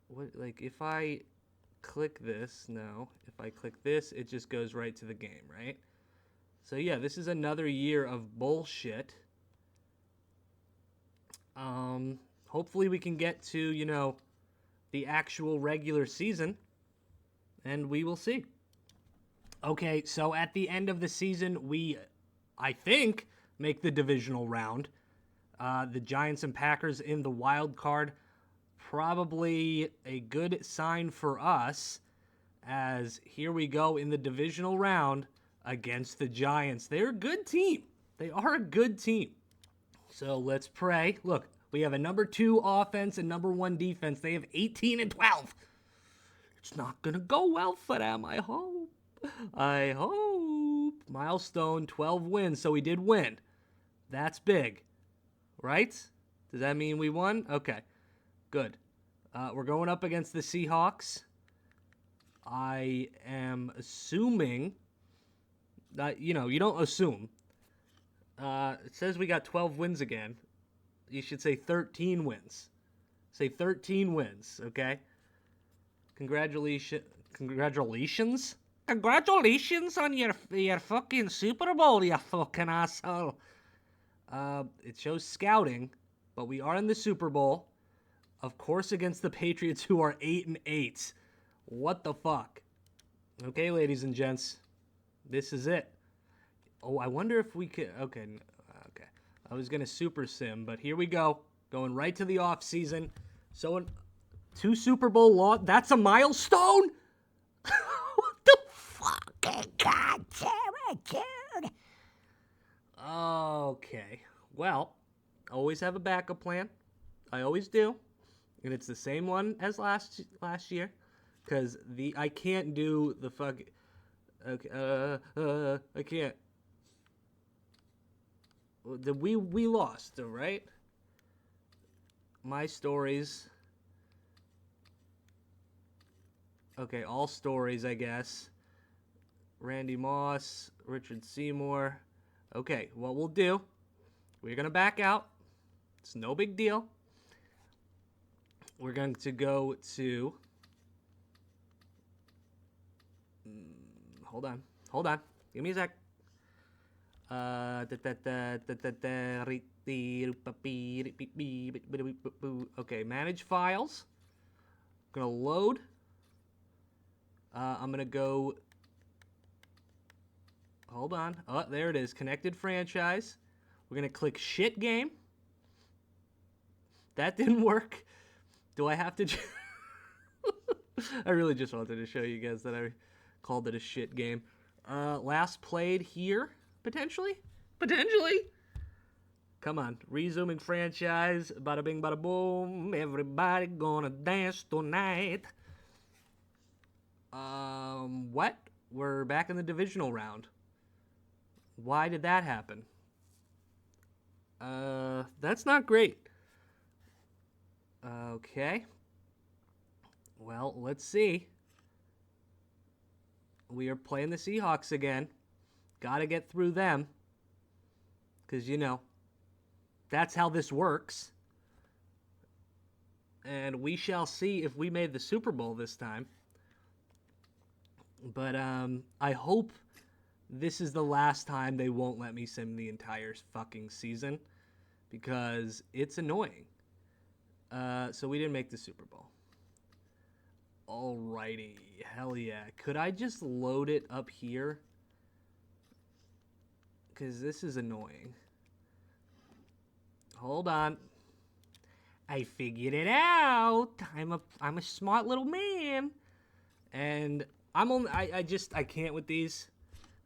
What, if I click this, no. If I click this, it just goes right to the game, right? So yeah, this is another year of bullshit. Hopefully we can get to, the actual regular season, and we will see. Okay, so at the end of the season, we, I think, make the divisional round. The Giants and Packers in the wild card. Probably a good sign for us, as here we go in the divisional round against the Giants. They're a good team. They are a good team. So let's pray. Look, we have a number 2 offense and number 1 defense. They have 18 and 12. It's not going to go well for them, I hope. Milestone, 12 wins, so we did win. That's big, right? Does that mean we won? Okay, good. We're going up against the Seahawks. I am assuming that, you don't assume. It says we got 12 wins again. You should say 13 wins. Say 13 wins, okay? Congratulations. Congratulations on your fucking Super Bowl, you fucking asshole. It shows scouting, but we are in the Super Bowl. Of course, against the Patriots, who are 8-8. What the fuck? Okay, ladies and gents, this is it. Oh, I wonder if we could. Okay. I was gonna super sim, but here we go, going right to the off season. So, 2 Super Bowl loss. That's a milestone. What the fucking god damn it, dude? Okay. Well, always have a backup plan. I always do. And it's the same one as last year, because I can't do the fuck. Okay, I can't. We lost, right? My stories. Okay, all stories, I guess. Randy Moss, Richard Seymour. Okay, what we'll do, we're gonna back out. It's no big deal. We're going to go to... Hold on. Give me a sec. Okay, manage files. I'm going to load. I'm going to go... Hold on. Oh, there it is. Connected franchise. We're going to click shit game. That didn't work. Do I have to... I really just wanted to show you guys that I called it a shit game. Last played here, potentially? Come on. Resuming franchise. Bada bing, bada boom. Everybody gonna dance tonight. What? We're back in the divisional round. Why did that happen? That's not great. Okay. Well, let's see. We are playing the Seahawks again. Gotta get through them. Because, that's how this works. And we shall see if we made the Super Bowl this time. But, I hope this is the last time they won't let me sim the entire fucking season. Because it's annoying. So we didn't make the Super Bowl. Alrighty. Hell yeah. Could I just load it up here? Because this is annoying. Hold on. I figured it out. I'm a smart little man. And I can't with these.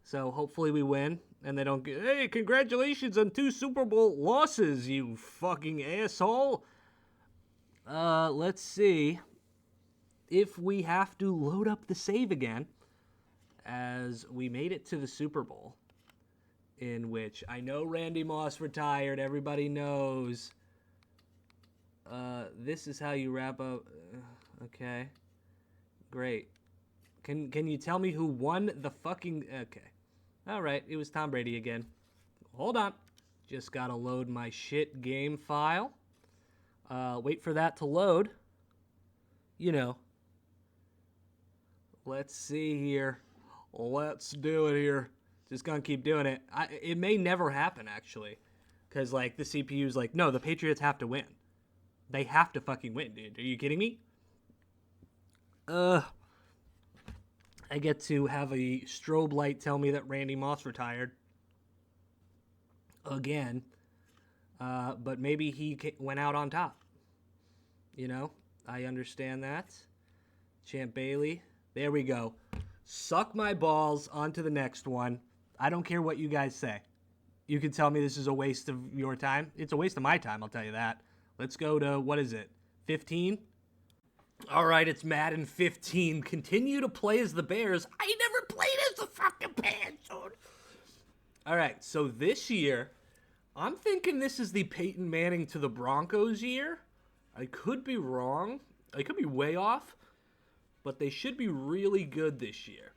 So hopefully we win. And they don't hey, congratulations on 2 Super Bowl losses, you fucking asshole. Let's see if we have to load up the save again, as we made it to the Super Bowl, in which I know Randy Moss retired. Everybody knows. This is how you wrap up. Okay. Great. Can you tell me who won the fucking... Okay. All right. It was Tom Brady again. Hold on. Just gotta load my shit game file. Wait for that to load. You know. Let's see here. Let's do it here. Just gonna keep doing it. It may never happen, actually. Because, like, the CPU's like, no, the Patriots have to win. They have to fucking win, dude. Are you kidding me? I get to have a strobe light tell me that Randy Moss retired. Again. But maybe he went out on top. You know? I understand that. Champ Bailey. There we go. Suck my balls. On to the next one. I don't care what you guys say. You can tell me this is a waste of your time. It's a waste of my time, I'll tell you that. Let's go to, what is it, 15? All right, it's Madden 15. Continue to play as the Bears. I never played as the fucking Bears, dude. All right, so this year, I'm thinking this is the Peyton Manning to the Broncos year. I could be wrong. I could be way off. But they should be really good this year.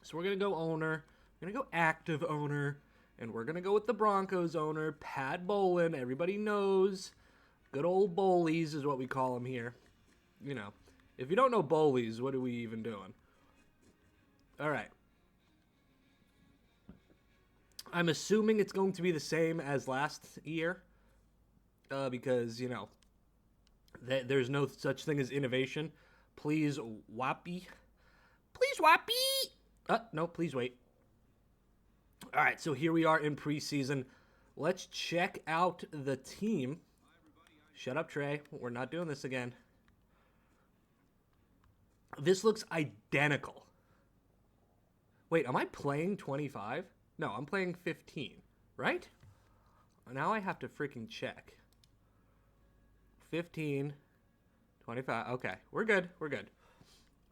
So we're going to go owner. We're going to go active owner. And we're going to go with the Broncos owner, Pat Bowlen. Everybody knows. Good old Bowlies is what we call him here. You know, if you don't know Bowlies, what are we even doing? All right. I'm assuming it's going to be the same as last year. Because, you know, there's no such thing as innovation. Please, Whoppy. Please, Whoppy. No, please wait. All right, so here we are in preseason. Let's check out the team. Shut up, Trey. We're not doing this again. This looks identical. Wait, am I playing 25? No, I'm playing 15, right? Now I have to freaking check. 15, 25. Okay, we're good. We're good.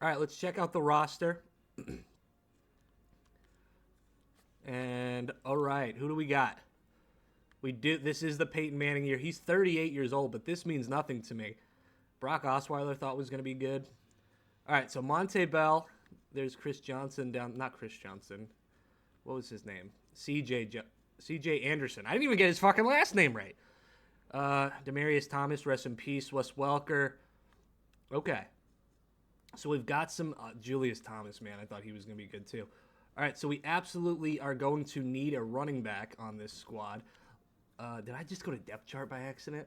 All right, let's check out the roster. And, all right, who do we got? This is the Peyton Manning year. He's 38 years old, but this means nothing to me. Brock Osweiler thought was going to be good. All right, so Monte Bell. There's Chris Johnson down. Not Chris Johnson. What was his name? C.J. Anderson. I didn't even get his fucking last name right. Demarius Thomas, rest in peace. Wes Welker. Okay. So we've got some Julius Thomas, man. I thought he was going to be good too. All right, so we absolutely are going to need a running back on this squad. Did I just go to depth chart by accident?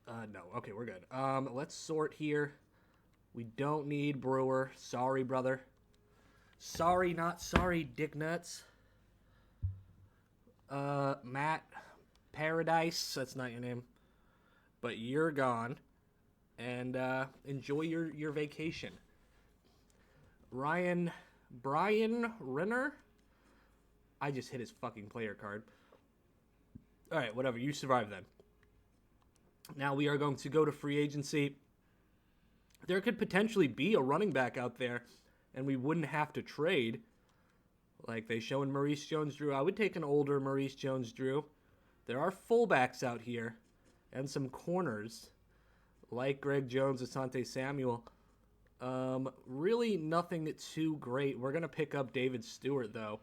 No. Okay, we're good. Let's sort here. We don't need Brewer. Sorry, brother. Sorry, not sorry, dick nuts. Matt Paradise. That's not your name. But you're gone. And enjoy your vacation. Brian Renner. I just hit his fucking player card. All right, whatever. You survived then. Now we are going to go to free agency. There could potentially be a running back out there, and we wouldn't have to trade. Like they show in Maurice Jones-Drew. I would take an older Maurice Jones-Drew. There are fullbacks out here and some corners like Greg Jones, Asante Samuel. Really nothing too great. We're going to pick up David Stewart, though.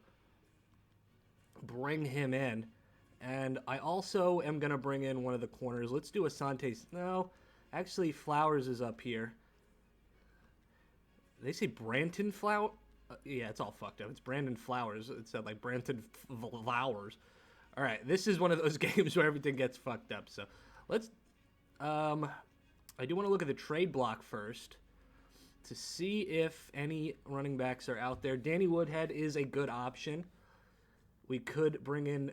Bring him in. And I also am going to bring in one of the corners. Let's do Asante. No, actually, Flowers is up here. They say Branton Flower? Yeah, it's all fucked up. It's Brandon Flowers. It said like Branton Flowers. All right, this is one of those games where everything gets fucked up. So let's... I do want to look at the trade block first to see if any running backs are out there. Danny Woodhead is a good option. We could bring in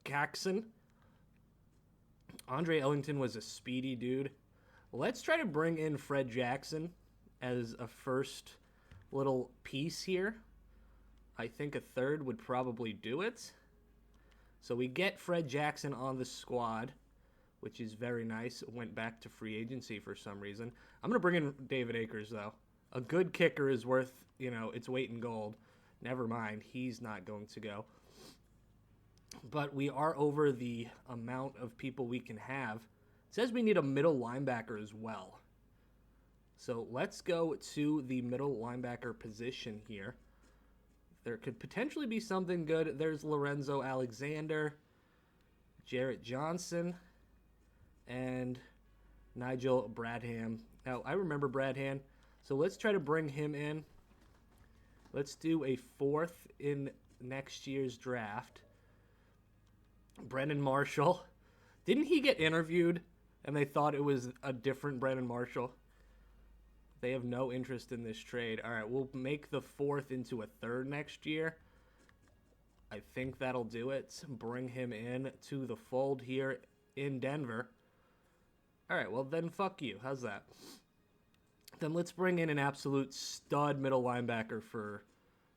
Caxon. Andre Ellington was a speedy dude. Let's try to bring in Fred Jackson as a first little piece here. I think a third would probably do it. So we get Fred Jackson on the squad. which is very nice. Went back to free agency for some reason. I'm going to bring in David Akers, though. A good kicker is worth, its weight in gold. Never mind, he's not going to go. But we are over the amount of people we can have. It says we need a middle linebacker as well. So let's go to the middle linebacker position here. There could potentially be something good. There's Lorenzo Alexander, Jarrett Johnson, and Nigel Bradham. Now, I remember Bradham, so let's try to bring him in. Let's do a 4th in next year's draft. Brandon Marshall. Didn't he get interviewed and they thought it was a different Brandon Marshall? They have no interest in this trade. All right, we'll make the 4th into a 3rd next year. I think that'll do it. Bring him in to the fold here in Denver. All right, well, then fuck you. How's that? Then let's bring in an absolute stud middle linebacker for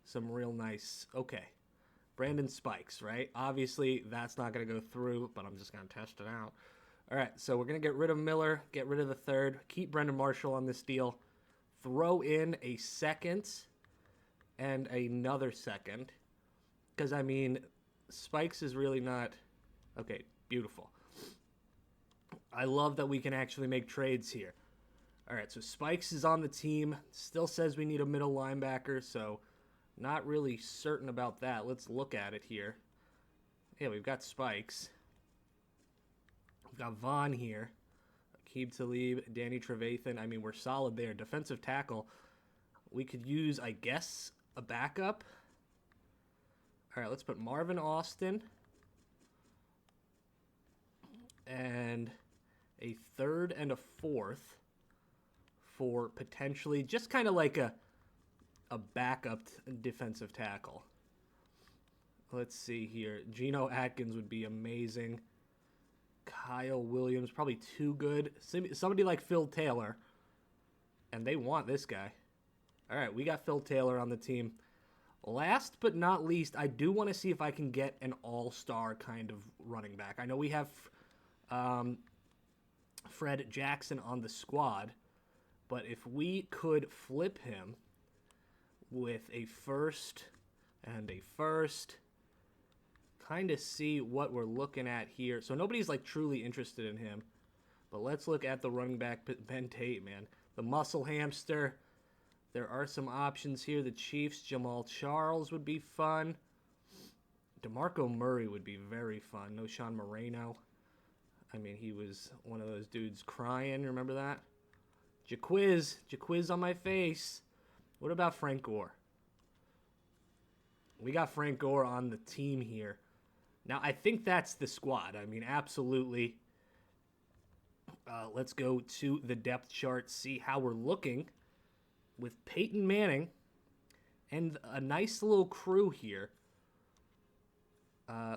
some real nice... Okay, Brandon Spikes, right? Obviously, that's not going to go through, but I'm just going to test it out. All right, so we're going to get rid of Miller, get rid of the 3rd, keep Brendan Marshall on this deal, throw in a 2nd and another 2nd. Because, I mean, Spikes is really not... Okay, beautiful. I love that we can actually make trades here. All right, so Spikes is on the team. Still says we need a middle linebacker, so not really certain about that. Let's look at it here. Yeah, we've got Spikes. We've got Vaughn here. Aqib Talib, Danny Trevathan. I mean, we're solid there. Defensive tackle. We could use, I guess, a backup. All right, let's put Marvin Austin. And a 3rd and a 4th for potentially just kind of like a backup defensive tackle. Let's see here. Geno Atkins would be amazing. Kyle Williams, probably too good. Somebody like Phil Taylor. And they want this guy. All right, we got Phil Taylor on the team. Last but not least, I do want to see if I can get an all-star kind of running back. I know we have Fred Jackson on the squad, but if we could flip him with a 1st and a 1st, kind of see what we're looking at here. So nobody's like truly interested in him, but let's look at the running back, Ben Tate, man. The muscle hamster. There are some options here. The Chiefs, Jamal Charles would be fun. DeMarco Murray would be very fun. No Sean Moreno. I mean, he was one of those dudes crying. Remember that? Jaquiz on my face. What about Frank Gore? We got Frank Gore on the team here. Now, I think that's the squad. I mean, absolutely. Let's go to the depth chart, see how we're looking with Peyton Manning and a nice little crew here.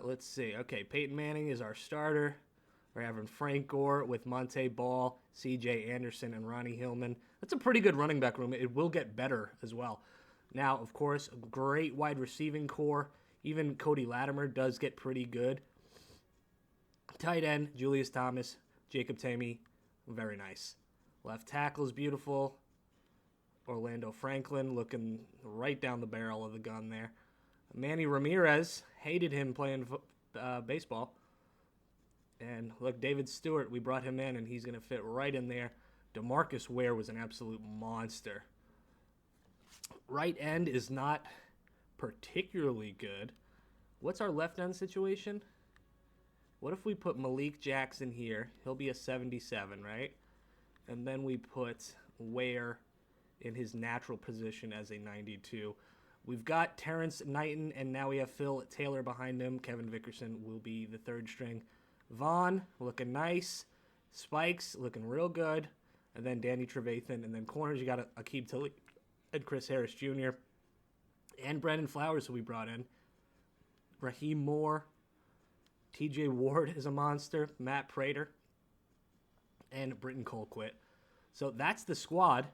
Let's see. Okay, Peyton Manning is our starter. We're having Frank Gore with Monte Ball, C.J. Anderson, and Ronnie Hillman. That's a pretty good running back room. It will get better as well. Now, of course, a great wide receiving core. Even Cody Latimer does get pretty good. Tight end, Julius Thomas, Jacob Tamey, very nice. Left tackle is beautiful. Orlando Franklin looking right down the barrel of the gun there. Manny Ramirez, hated him playing baseball. And look, David Stewart, we brought him in, and he's going to fit right in there. DeMarcus Ware was an absolute monster. Right end is not particularly good. What's our left end situation? What if we put Malik Jackson here? He'll be a 77, right? And then we put Ware in his natural position as a 92. We've got Terrence Knighton, and now we have Phil Taylor behind him. Kevin Vickerson will be the 3rd string. Vaughn looking nice. Spikes looking real good. And then Danny Trevathan. And then corners, you got Aqib Talib and Chris Harris Jr. And Brandon Flowers, who we brought in. Raheem Moore. TJ Ward is a monster. Matt Prater. And Britton Colquitt. So that's the squad.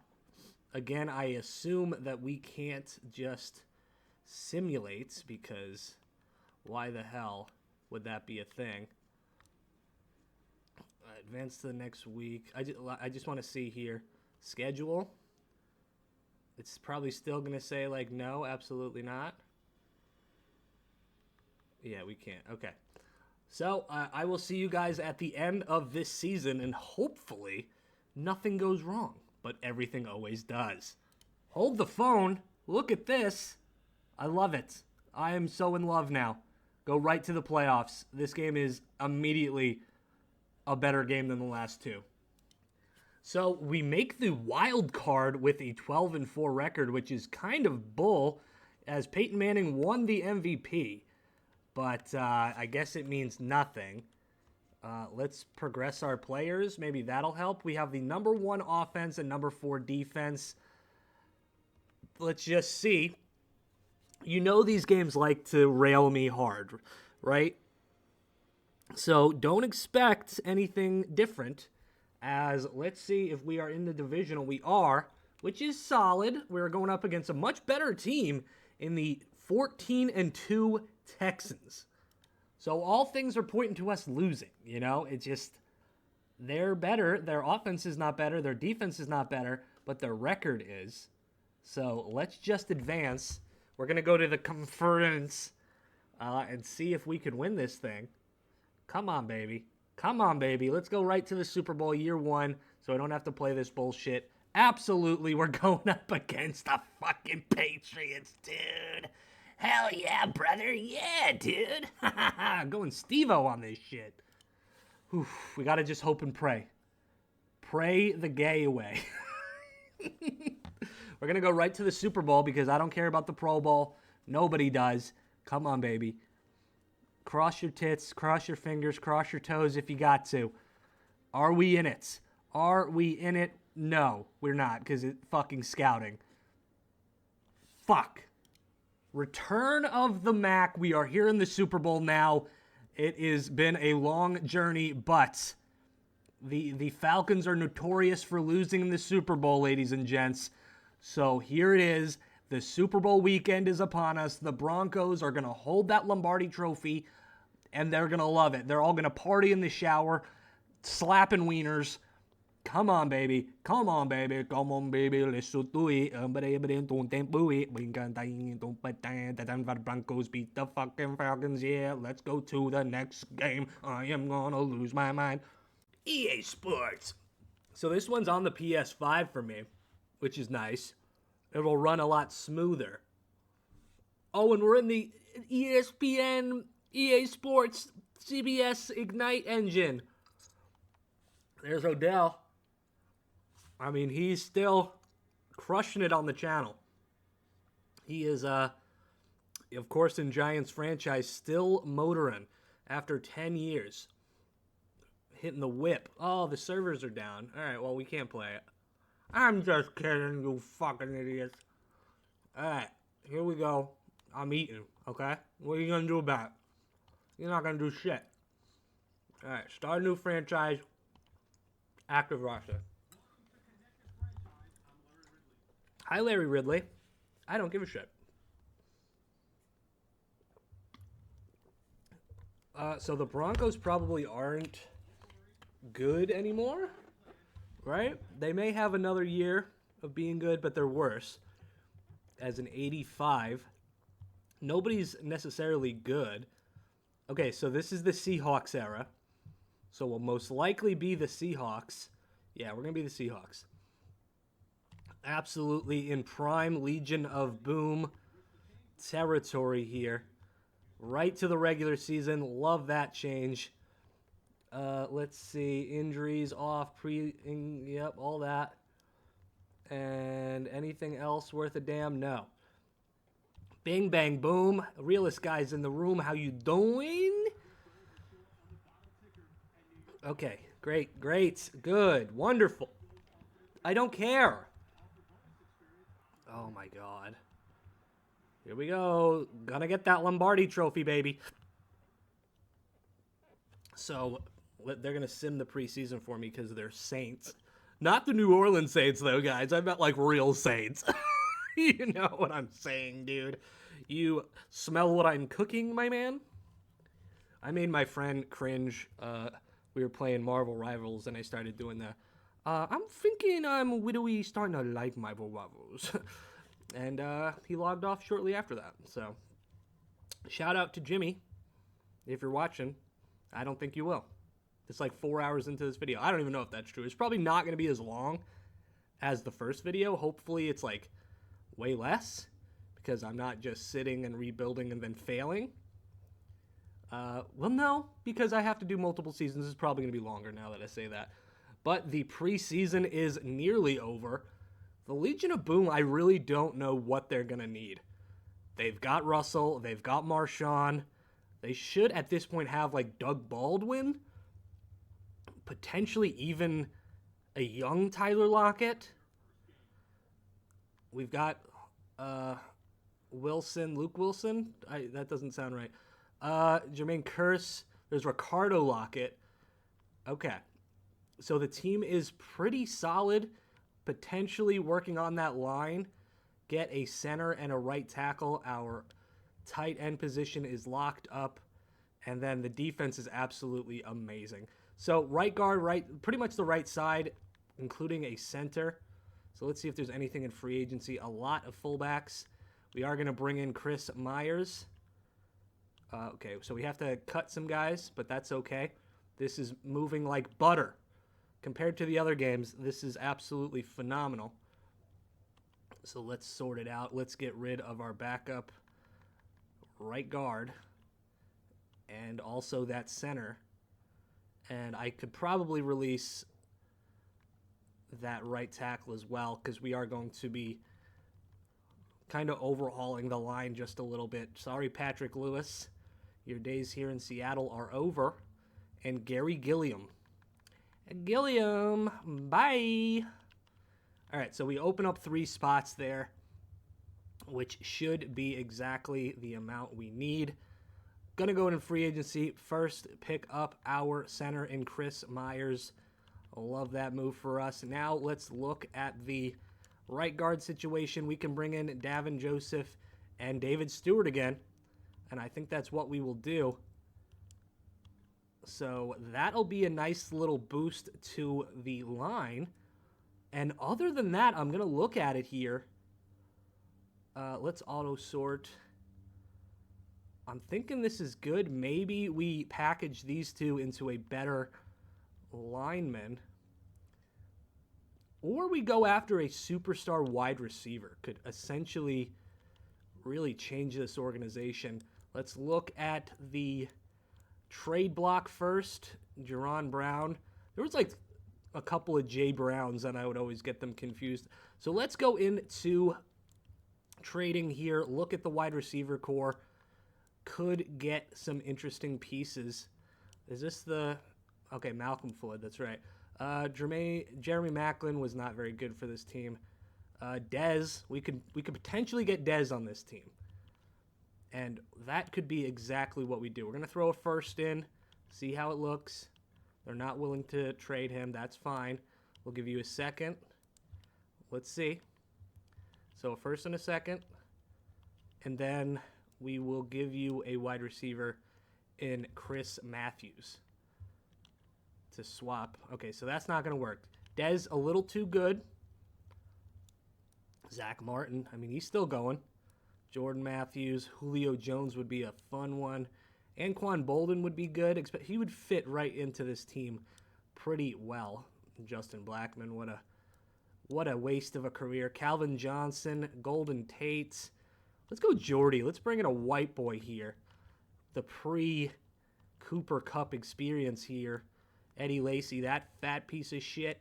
Again, I assume that we can't just simulate, because why the hell would that be a thing? Advance to the next week. I just want to see here. Schedule. It's probably still going to say, like, no, absolutely not. Yeah, we can't. Okay. So, I will see you guys at the end of this season, and hopefully nothing goes wrong. But everything always does. Hold the phone. Look at this. I love it. I am so in love now. Go right to the playoffs. This game is immediately a better game than the last two. So we make the wild card with a 12-4 record, which is kind of bull, as Peyton Manning won the MVP. But I guess it means nothing. Let's progress our players. Maybe that'll help. We have the number 1 offense and number 4 defense. Let's just see. You know these games like to rail me hard, right? So don't expect anything different, as let's see if we are in the divisional. We are, which is solid. We're going up against a much better team in the 14-2 Texans. So all things are pointing to us losing, you know? It's just, they're better. Their offense is not better. Their defense is not better, but their record is. So let's just advance. We're going to go to the conference and see if we can win this thing. Come on, baby. Come on, baby. Let's go right to the Super Bowl year 1 so I don't have to play this bullshit. Absolutely, we're going up against the fucking Patriots, dude. Hell yeah, brother. Yeah, dude. Going Steve-O on this shit. Oof, we got to just hope and pray. Pray the gay away. We're going to go right to the Super Bowl because I don't care about the Pro Bowl. Nobody does. Come on, baby. Cross your tits, cross your fingers, cross your toes if you got to. Are we in it? Are we in it? No, we're not because it's fucking scouting. Fuck. Return of the Mac. We are here in the Super Bowl now. It has been a long journey, but the Falcons are notorious for losing in the Super Bowl, ladies and gents. So here it is. The Super Bowl weekend is upon us. The Broncos are going to hold that Lombardi Trophy, and they're going to love it. They're all going to party in the shower, slapping wieners. Come on, baby. Come on, baby. Come on, baby. Let's do it. Broncos beat the fucking Falcons. Yeah, let's go to the next game. I am going to lose my mind. EA Sports. So this one's on the PS5 for me, which is nice. It will run a lot smoother. Oh, and we're in the ESPN, EA Sports, CBS Ignite engine. There's Odell. I mean, he's still crushing it on the channel. He is, of course, in Giants franchise, still motoring after 10 years. Hitting the whip. Oh, the servers are down. All right, well, we can't play it. I'm just kidding, you fucking idiots. Alright, here we go. I'm eating, okay? What are you gonna do about it? You're not gonna do shit. Alright, start a new franchise. Active roster. Hi, Larry Ridley. I don't give a shit. So the Broncos probably aren't good anymore, right? They may have another year of being good, but they're worse. As an 85, nobody's necessarily good. Okay, so this is the Seahawks era. So we'll most likely be the Seahawks. Yeah, we're going to be the Seahawks. Absolutely in prime Legion of Boom territory here. Right to the regular season. Love that change. Let's see. Injuries off. Yep, all that. And anything else worth a damn? No. Bing, bang, boom. Realest guys in the room. How you doing? Okay. Great, great, good, wonderful. I don't care. Oh, my God. Here we go. Gonna get that Lombardi Trophy, baby. So, they're gonna sim the preseason for me because they're Saints. Not the New Orleans Saints, though, guys. I meant, like, real Saints. You know what I'm saying, dude. You smell what I'm cooking, my man? I made my friend cringe we were playing Marvel Rivals, and I started doing the, I'm thinking I'm widowy starting to like Marvel Rivals. And he logged off shortly after that. So, shout out to Jimmy. If you're watching, I don't think you will. It's like 4 hours into this video. I don't even know if that's true. It's probably not going to be as long as the first video. Hopefully it's like way less, because I'm not just sitting and rebuilding and then failing. Well, no, because I have to do multiple seasons. It's probably going to be longer now that I say that. But the preseason is nearly over. The Legion of Boom, I really don't know what they're going to need. They've got Russell. They've got Marshawn. They should, at this point, have, like, Doug Baldwin. Potentially even a young Tyler Lockett. We've got Luke Wilson. That doesn't sound right. Jermaine Kearse. There's Ricardo Lockett. Okay. So the team is pretty solid. Potentially working on that line. Get a center and a right tackle. Our tight end position is locked up. And then the defense is absolutely amazing. So right guard, pretty much the right side, including a center. So let's see if there's anything in free agency. A lot of fullbacks. We are going to bring in Chris Myers. Okay, so we have to cut some guys, but that's okay. This is moving like butter. Compared to the other games, this is absolutely phenomenal. So let's sort it out. Let's get rid of our backup right guard and also that center. And I could probably release that right tackle as well, because we are going to be kind of overhauling the line just a little bit. Sorry, Patrick Lewis. Your days here in Seattle are over. And Gary Gilliam. Gilliam, bye. All right, so we open up 3 spots there, which should be exactly the amount we need. Gonna go in free agency. First, pick up our center in Chris Myers. I love that move for us. Now let's look at the right guard situation. We can bring in Davin Joseph and David Stewart again, and I think that's what we will do. So that'll be a nice little boost to the line. And other than that, I'm gonna look at it here. Let's auto sort. I'm thinking this is good. Maybe we package these two into a better lineman. Or we go after a superstar wide receiver. Could essentially really change this organization. Let's look at the trade block first. Jerron Brown. There was like a couple of Jay Browns, and I would always get them confused. So let's go into trading here. Look at the wide receiver core. Could get some interesting pieces. Is this the... Okay, Malcolm Floyd, that's right. Jeremy Maclin was not very good for this team. Dez, we could potentially get Dez on this team. And that could be exactly what we do. We're going to throw a first in, see how it looks. They're not willing to trade him. That's fine. We'll give you a second. Let's see. So a first and a second. And then we will give you a wide receiver in Chris Matthews to swap. Okay, so that's not going to work. Dez, a little too good. Zach Martin, I mean, he's still going. Jordan Matthews, Julio Jones would be a fun one. Anquan Bolden would be good. He would fit right into this team pretty well. Justin Blackman, what a waste of a career. Calvin Johnson, Golden Tate. Let's go Jordy. Let's bring in a white boy here. The pre-Cooper Cup experience here. Eddie Lacy, that fat piece of shit.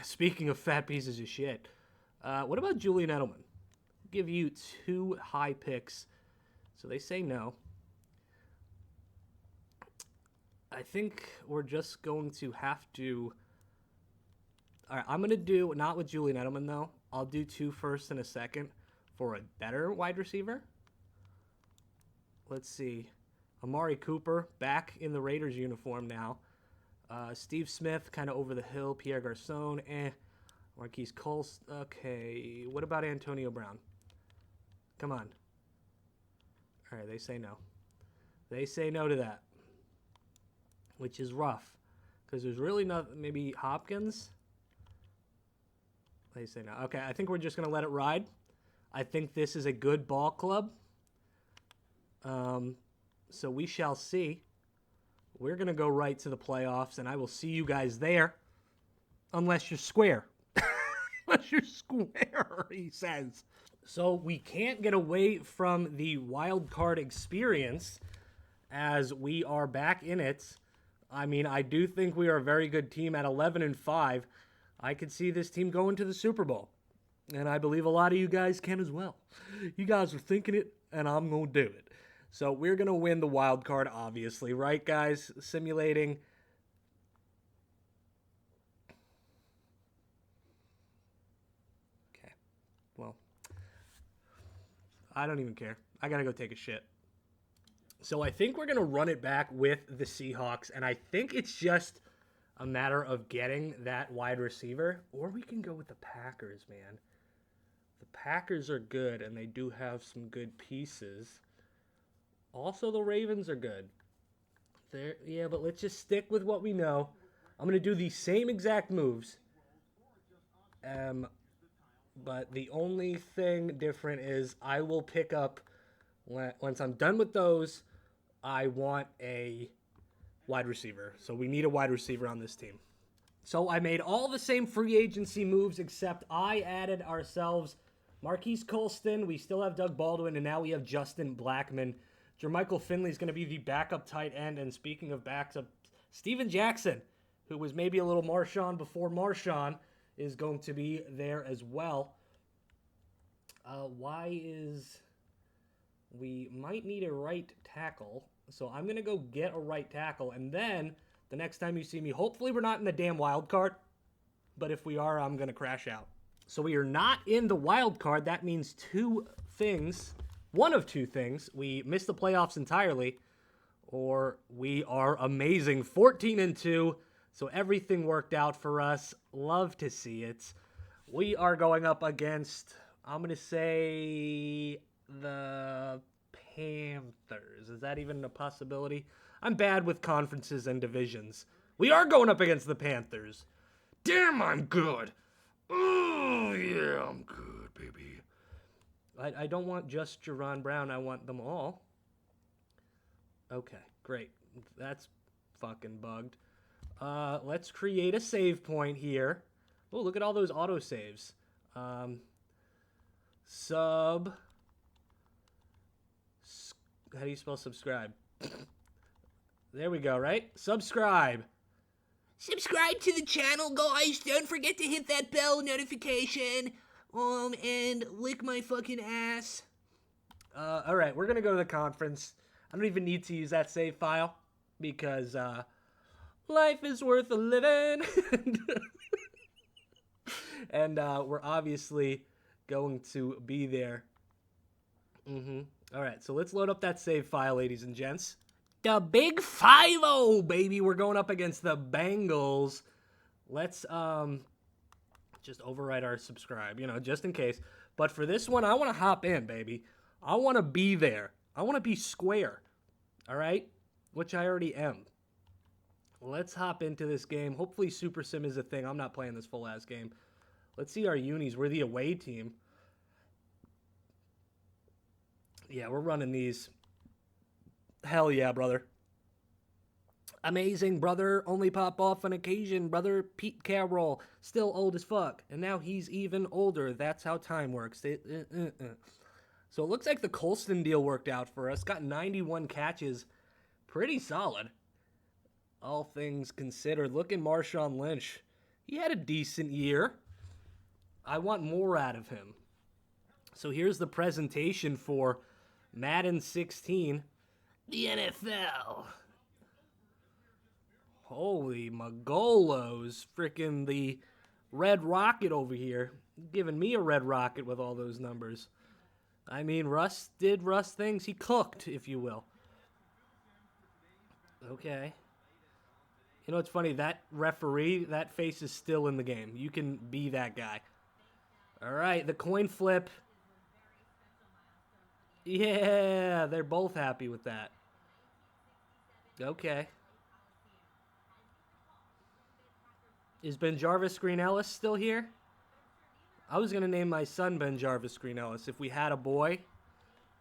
Speaking of fat pieces of shit, what about Julian Edelman? Give you 2 high picks. So they say no. I think we're just going to have to... All right, I'm going to do, not with Julian Edelman, though. I'll do 2 firsts and a second for a better wide receiver. Let's see. Amari Cooper, back in the Raiders uniform now. Steve Smith, kind of over the hill. Pierre Garçon, Marquise Colts. Okay, what about Antonio Brown? Come on. All right, they say no. They say no to that. which is rough because there's really not. Maybe Hopkins. They say no. Okay, I think we're just gonna let it ride. I think this is a good ball club. So we shall see. We're gonna go right to the playoffs, and I will see you guys there, unless you're square. Unless you're square, he says. So we can't get away from the wild card experience as we are back in it. I mean, I do think we are a very good team at 11-5. I could see this team going to the Super Bowl. And I believe a lot of you guys can as well. You guys are thinking it, and I'm going to do it. So we're going to win the wild card, obviously. Right, guys? Simulating. Okay. Well, I don't even care. I got to go take a shit. So I think we're going to run it back with the Seahawks. And I think it's just a matter of getting that wide receiver. Or we can go with the Packers, man. The Packers are good, and they do have some good pieces. Also, the Ravens are good. Yeah, but let's just stick with what we know. I'm going to do the same exact moves. But the only thing different is I will pick up, once I'm done with those, I want a wide receiver. So we need a wide receiver on this team. So I made all the same free agency moves, except I added ourselves Marquise Colston. We still have Doug Baldwin, and now we have Justin Blackmon. Jermichael Finley is going to be the backup tight end. And speaking of backup, Steven Jackson, who was maybe a little Marshawn before Marshawn, is going to be there as well. We might need a right tackle. So I'm going to go get a right tackle. And then the next time you see me, hopefully we're not in the damn wild card. But if we are, I'm going to crash out. So we are not in the wild card. That means two things. One of two things. We missed the playoffs entirely, or we are amazing 14-2. So everything worked out for us. Love to see it. We are going up against, I'm going to say, the Panthers. Is that even a possibility? I'm bad with conferences and divisions. We are going up against the Panthers. Damn, I'm good. Oh, yeah, I'm good, baby. I don't want just Jerron Brown. I want them all. Okay, great. That's fucking bugged. Let's create a save point here. Oh, look at all those autosaves. How do you spell subscribe? There we go, right? Subscribe. Subscribe to the channel, guys. Don't forget to hit that bell notification. And lick my fucking ass. Alright, we're gonna go to the conference. I don't even need to use that save file because, life is worth a living. And, we're obviously going to be there. Alright, so let's load up that save file, ladies and gents. The big 5-0, baby. We're going up against the Bengals. Let's, just override our subscribe, just in case. But for this one, I want to hop in, baby. I want to be there. I want to be square, all right? Which I already am. Let's hop into this game. Hopefully Super Sim is a thing. I'm not playing this full-ass game. Let's see our unis. We're the away team. Yeah, we're running these. Hell yeah, brother. Amazing, brother. Only pop off on occasion, brother. Pete Carroll, still old as fuck. And now he's even older. That's how time works. So it looks like the Colston deal worked out for us. Got 91 catches. Pretty solid. All things considered. Look at Marshawn Lynch. He had a decent year. I want more out of him. So here's the presentation for Madden 16. The NFL. Holy Magolos. Frickin' the Red Rocket over here. Giving me a red rocket with all those numbers. I mean, Russ did Russ things. He cooked, if you will. Okay. You know what's funny? That referee, that face is still in the game. You can be that guy. All right, the coin flip. Yeah, they're both happy with that. Okay. Is Ben Jarvis Green Ellis still here? I was going to name my son Ben Jarvis Green Ellis. If we had a boy,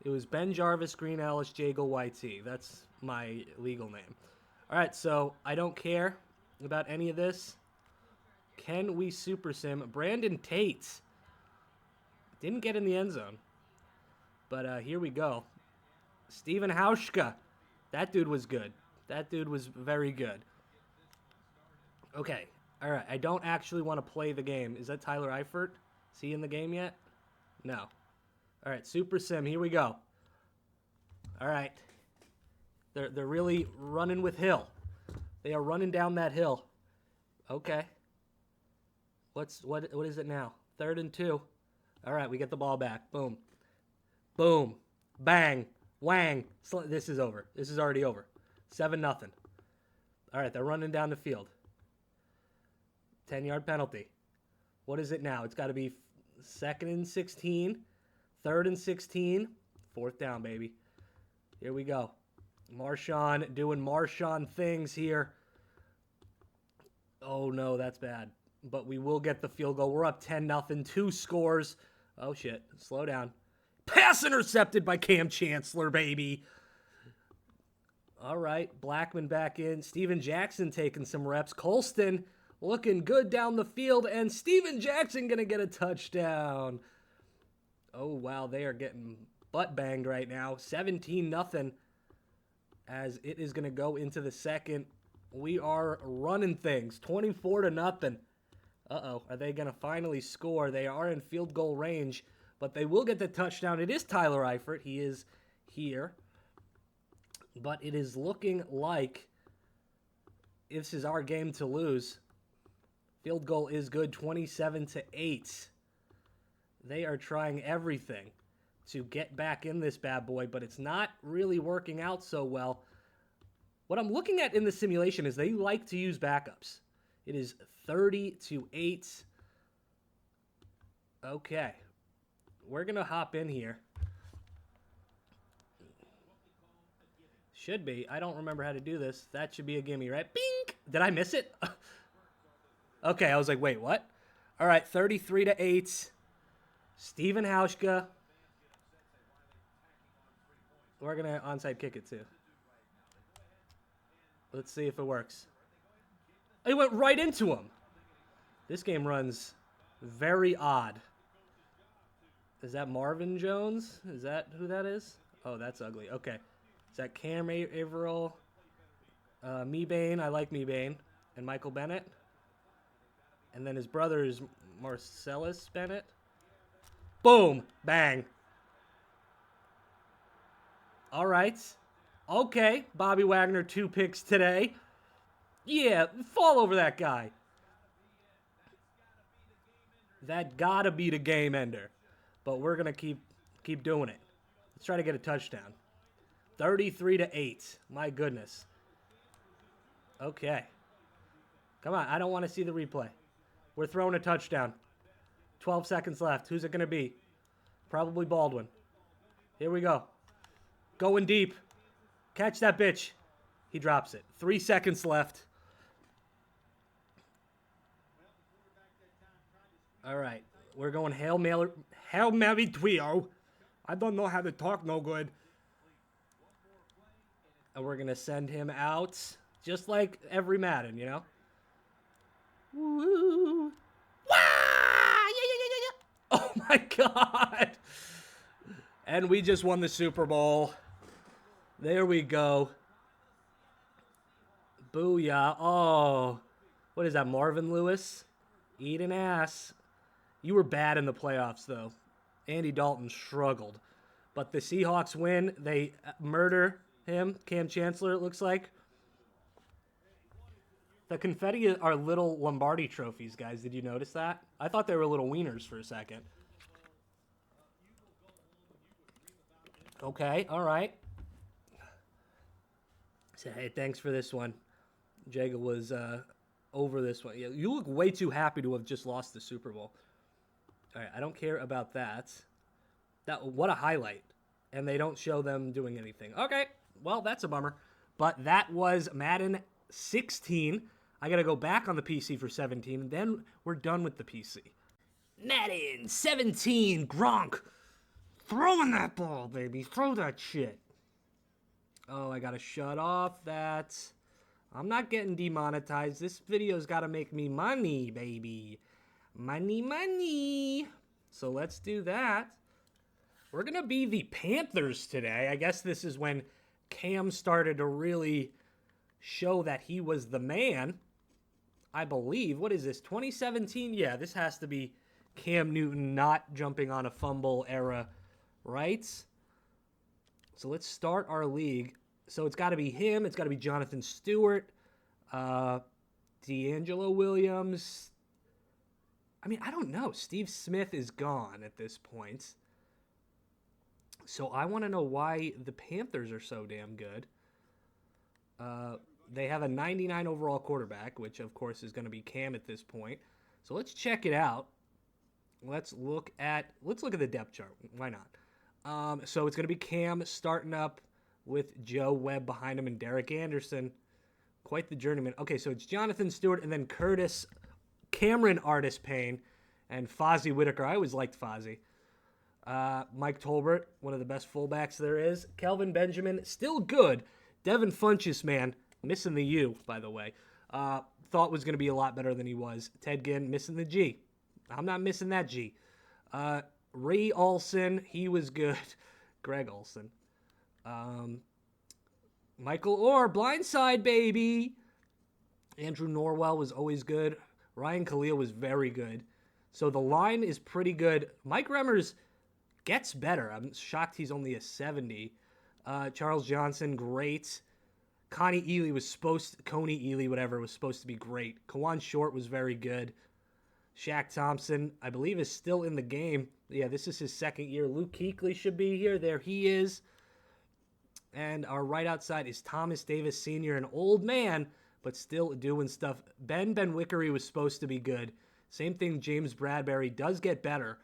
it was Ben Jarvis Green Ellis Jagle YT. That's my legal name. All right, so I don't care about any of this. Can we super sim? Brandon Tate didn't get in the end zone. But here we go. Steven Hauschka. That dude was good. That dude was very good. Okay. All right. I don't actually want to play the game. Is that Tyler Eifert? Is he in the game yet? No. All right. Super Sim. Here we go. All right. They're really running with Hill. They are running down that hill. Okay. What is it now? 3rd and 2. All right. We get the ball back. Boom. Boom. Bang. Wang. This is over. This is already over. 7-0. All right, they're running down the field. 10-yard penalty. What is it now? It's got to be 2nd and 16, 3rd and 16, 4th down, baby. Here we go. Marshawn doing Marshawn things here. Oh, no, that's bad. But we will get the field goal. We're up 10-0, 2 scores. Oh, shit. Slow down. Pass intercepted by Cam Chancellor, baby. All right, Blackman back in. Steven Jackson taking some reps. Colston looking good down the field, and Steven Jackson going to get a touchdown. Oh, wow, they are getting butt banged right now. 17-0 as it is going to go into the second. We are running things. 24-0. Uh-oh, are they going to finally score? They are in field goal range, but they will get the touchdown. It is Tyler Eifert. He is here. But it is looking like this is our game to lose. Field goal is good, 27-8. They are trying everything to get back in this bad boy, but it's not really working out so well. What I'm looking at in the simulation is they like to use backups. It is 30-8. Okay. We're going to hop in here. Should be. I don't remember how to do this. That should be a gimme, right? Bing! Did I miss it? Okay, I was like, wait, what? All right, 33-8. Steven Hauschka. We're going to onside kick it, too. Let's see if it works. It went right into him. This game runs very odd. Is that Marvin Jones? Is that who that is? Oh, that's ugly. Okay. Is that Cam Averill? Mebane. I like Mebane. And Michael Bennett. And then his brother is Marcellus Bennett. Boom. Bang. All right. Okay. Bobby Wagner, 2 picks today. Yeah, fall over that guy. That gotta be the game ender. But we're going to keep doing it. Let's try to get a touchdown. 33-8. My goodness. Okay. Come on. I don't want to see the replay. We're throwing a touchdown. 12 seconds left. Who's it going to be? Probably Baldwin. Here we go. Going deep. Catch that bitch. He drops it. 3 seconds left. All right. We're going Hail Mary trio. I don't know how to talk no good. And we're going to send him out just like every Madden, you know? Woo! Wah! Yeah. Oh, my God. And we just won the Super Bowl. There we go. Booyah. Oh. What is that, Marvin Lewis? Eat an ass. You were bad in the playoffs, though. Andy Dalton struggled. But the Seahawks win. They murder him. Cam Chancellor, it looks like. The confetti are little Lombardi trophies, guys. Did you notice that? I thought they were little wieners for a second. Okay, all right. So, hey, thanks for this one. Jaga was over this one. Yeah, you look way too happy to have just lost the Super Bowl. All right, I don't care about that. What a highlight. And they don't show them doing anything. Okay, well, that's a bummer. But that was Madden 16. I got to go back on the PC for 17, and then we're done with the PC. Madden 17, Gronk. Throwing that ball, baby. Throw that shit. Oh, I got to shut off that. I'm not getting demonetized. This video's got to make me money, baby. Money, money. So let's do that. We're going to be the Panthers today. I guess this is when Cam started to really show that he was the man. I believe. What is this? 2017? Yeah, this has to be Cam Newton not jumping on a fumble era, right? So let's start our league. So it's got to be him. It's got to be Jonathan Stewart, D'Angelo Williams. I mean, I don't know. Steve Smith is gone at this point. So I want to know why the Panthers are so damn good. They have a 99 overall quarterback, which of course is going to be Cam at this point. So let's check it out. Let's look at the depth chart. Why not? So it's going to be Cam starting up with Joe Webb behind him and Derek Anderson. Quite the journeyman. Okay, so it's Jonathan Stewart and then Cameron Artis Payne and Fozzie Whitaker. I always liked Fozzie. Mike Tolbert, one of the best fullbacks there is. Kelvin Benjamin, still good. Devin Funchess, man, missing the U, by the way. Thought was going to be a lot better than he was. Ted Ginn, missing the G. I'm not missing that G. Ray Olsen, he was good. Greg Olsen. Michael Orr, blindside, baby. Andrew Norwell was always good. Ryan Khalil was very good. So the line is pretty good. Mike Remmers gets better. I'm shocked he's only a 70. Charles Johnson, great. Coney Ely was supposed to be great. Kawan Short was very good. Shaq Thompson, I believe, is still in the game. Yeah, this is his second year. Luke Kuechly should be here. There he is. And our right outside is Thomas Davis Sr., an old man, but still doing stuff. Ben Wickery was supposed to be good. Same thing, James Bradbury does get better.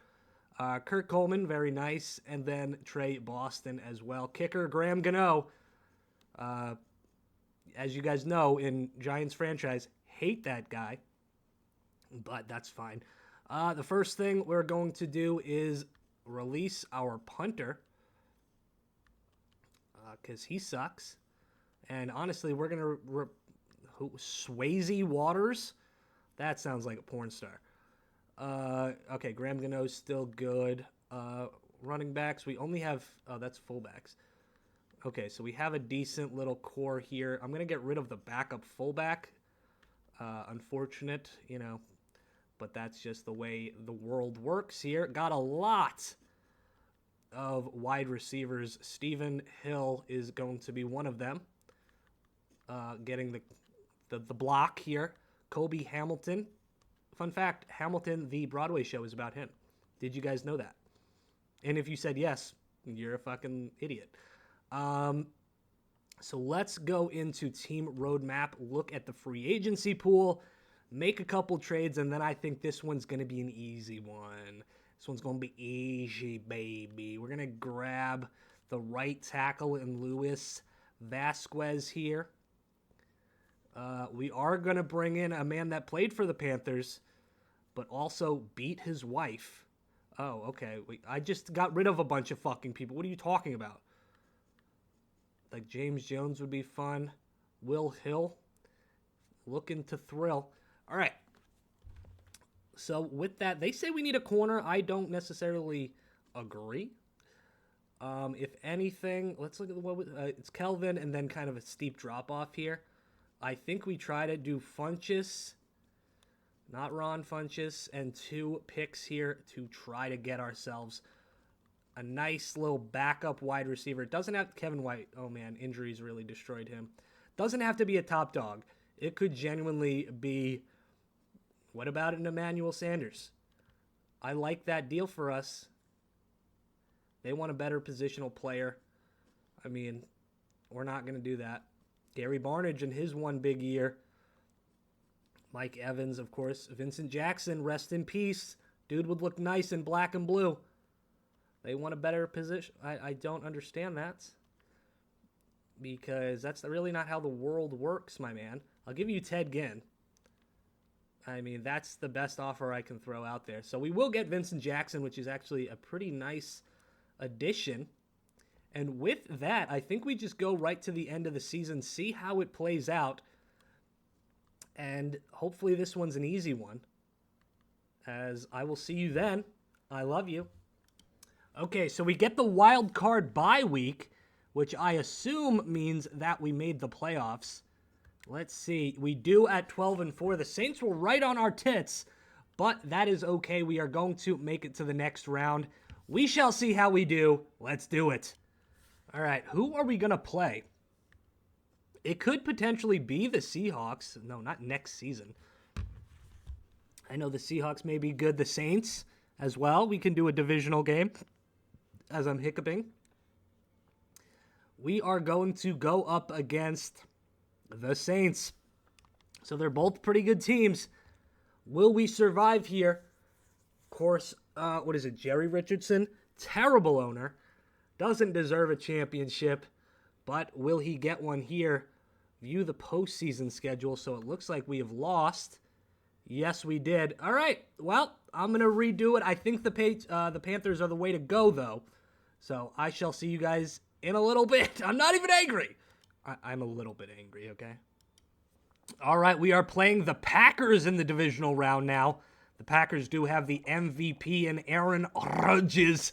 Kurt Coleman, very nice. And then Trey Boston as well. Kicker, Graham Gano. As you guys know, in Giants franchise, hate that guy. But that's fine. The first thing we're going to do is release our punter. Because he sucks. And honestly, we're going to... Swayze Waters? That sounds like a porn star. Okay, Graham Gano's still good. Running backs, we only have... Oh, that's fullbacks. Okay, so we have a decent little core here. I'm going to get rid of the backup fullback. Unfortunate, but that's just the way the world works here. Got a lot of wide receivers. Stephen Hill is going to be one of them. Getting the block here. Kobe Hamilton. Fun fact, Hamilton, the Broadway show, is about him. Did you guys know that? And if you said yes, you're a fucking idiot. So let's go into team roadmap, look at the free agency pool, make a couple trades, and then I think this one's going to be an easy one. This one's going to be easy, baby. We're going to grab the right tackle in Luis Vasquez here. We are going to bring in a man that played for the Panthers, but also beat his wife. Oh, okay. I just got rid of a bunch of fucking people. What are you talking about? Like James Jones would be fun. Will Hill, looking to thrill. All right. So with that, they say we need a corner. I don't necessarily agree. If anything, let's look at it's Kelvin and then kind of a steep drop off here. I think we try to do Funchess, not Ron Funchess, and 2 picks here to try to get ourselves a nice little backup wide receiver. It doesn't have Kevin White. Oh, man, injuries really destroyed him. Doesn't have to be a top dog. It could genuinely be, what about an Emmanuel Sanders? I like that deal for us. They want a better positional player. I mean, we're not going to do that. Gary Barnage in his one big year. Mike Evans, of course. Vincent Jackson, rest in peace. Dude would look nice in black and blue. They want a better position. I don't understand that. Because that's really not how the world works, my man. I'll give you Ted Ginn. I mean, that's the best offer I can throw out there. So we will get Vincent Jackson, which is actually a pretty nice addition. And with that, I think we just go right to the end of the season, see how it plays out. And hopefully this one's an easy one, as I will see you then. I love you. Okay, so we get the wild card bye week, which I assume means that we made the playoffs. Let's see. We do at 12-4. The Saints were right on our tits, but that is okay. We are going to make it to the next round. We shall see how we do. Let's do it. All right, who are we going to play? It could potentially be the Seahawks. No, not next season. I know the Seahawks may be good. The Saints as well. We can do a divisional game as I'm hiccuping. We are going to go up against the Saints. So they're both pretty good teams. Will we survive here? Of course, what is it? Jerry Richardson, terrible owner. Doesn't deserve a championship, but will he get one here? View the postseason schedule. So it looks like we have lost. Yes, we did. All right. Well, I'm going to redo it. I think the Panthers are the way to go, though. So I shall see you guys in a little bit. I'm not even angry. I'm a little bit angry, okay? All right, we are playing the Packers in the divisional round now. The Packers do have the MVP in Aaron Rodgers.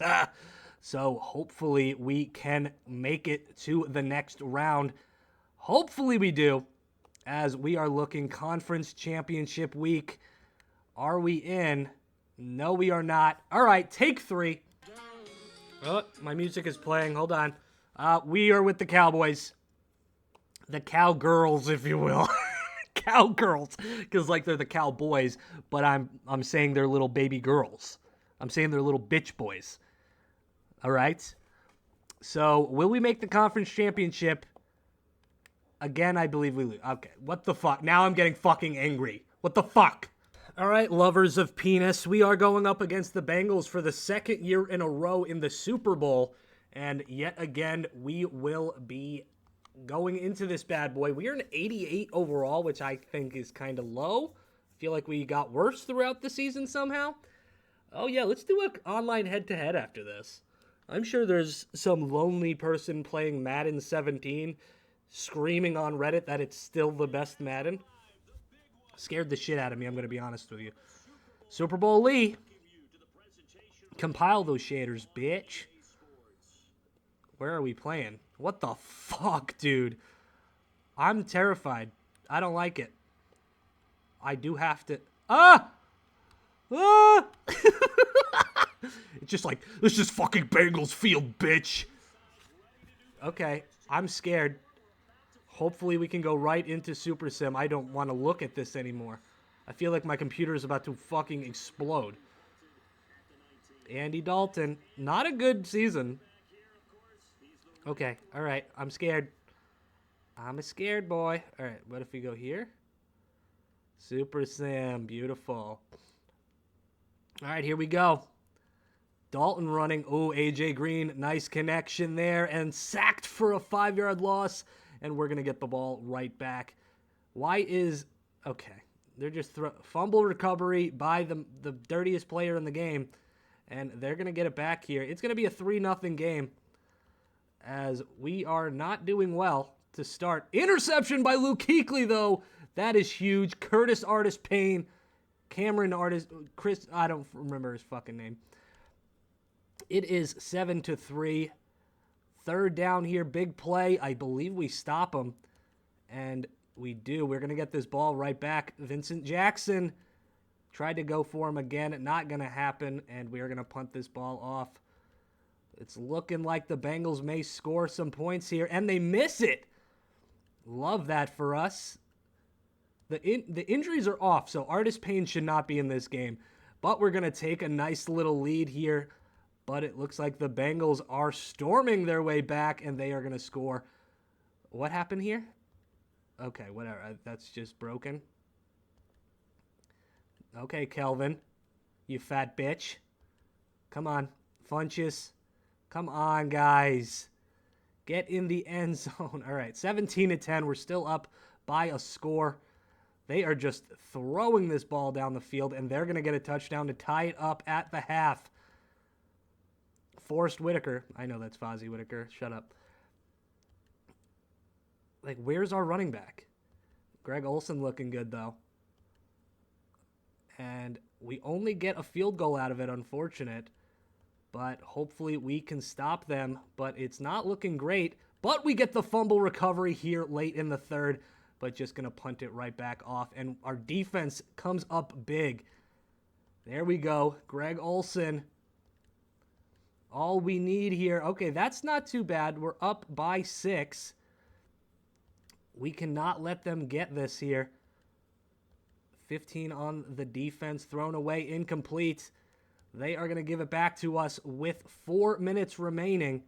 So hopefully we can make it to the next round. Hopefully we do, as we are looking conference championship week. Are we in? No, we are not. All right, take 3. Oh, my music is playing. Hold on. We are with the Cowboys. The Cowgirls, if you will. Cowgirls. Because, like, they're the Cowboys, but I'm saying they're little baby girls. I'm saying they're little bitch boys. All right? So, will we make the conference championship? Again, I believe we lose. Okay, what the fuck? Now I'm getting fucking angry. What the fuck? All right, lovers of penis, we are going up against the Bengals for the second year in a row in the Super Bowl. And yet again, we will be going into this bad boy. We are an 88 overall, which I think is kind of low. I feel like we got worse throughout the season somehow. Oh yeah, let's do an online head-to-head after this. I'm sure there's some lonely person playing Madden 17 screaming on Reddit that it's still the best Madden. Scared the shit out of me, I'm going to be honest with you. Super Bowl Lee. Compile those shaders, bitch. Where are we playing? What the fuck, dude? I'm terrified. I don't like it. I do have to... Ah! Ah! It's just like, this is fucking Bengals field, bitch. Okay, I'm scared. Hopefully we can go right into Super Sim. I don't want to look at this anymore. I feel like my computer is about to fucking explode. Andy Dalton. Not a good season. Okay, alright. I'm scared. I'm a scared boy. Alright, what if we go here? Super Sim. Beautiful. Alright, here we go. Dalton running. Oh, AJ Green. Nice connection there. And sacked for a 5-yard loss. And we're going to get the ball right back. Why is... Okay. They're just... Fumble recovery by the dirtiest player in the game. And they're going to get it back here. It's going to be a 3-0 game. As we are not doing well to start. Interception by Luke Kuechly, though. That is huge. Curtis Artis Payne. Cameron Artis... Chris... I don't remember his fucking name. It is 7-3. Third down here, big play. I believe we stop him. And we do. We're going to get this ball right back. Vincent Jackson tried to go for him again. Not going to happen. And we are going to punt this ball off. It's looking like the Bengals may score some points here. And they miss it. Love that for us. The injuries are off, so Artis Payne should not be in this game. But we're going to take a nice little lead here. But it looks like the Bengals are storming their way back, and they are going to score. What happened here? Okay, whatever. That's just broken. Okay, Kelvin. You fat bitch. Come on. Funches. Come on, guys. Get in the end zone. All right, 17-10. We're still up by a score. They are just throwing this ball down the field, and they're going to get a touchdown to tie it up at the half. Forrest Whitaker. I know that's Fozzie Whitaker. Shut up. Like, where's our running back? Greg Olsen looking good, though. And we only get a field goal out of it, unfortunate. But hopefully we can stop them. But it's not looking great. But we get the fumble recovery here late in the third. But just going to punt it right back off. And our defense comes up big. There we go. Greg Olsen. All we need here. Okay, that's not too bad. We're up by 6. We cannot let them get this here. 15 on the defense. Thrown away. Incomplete. They are going to give it back to us with 4 minutes remaining.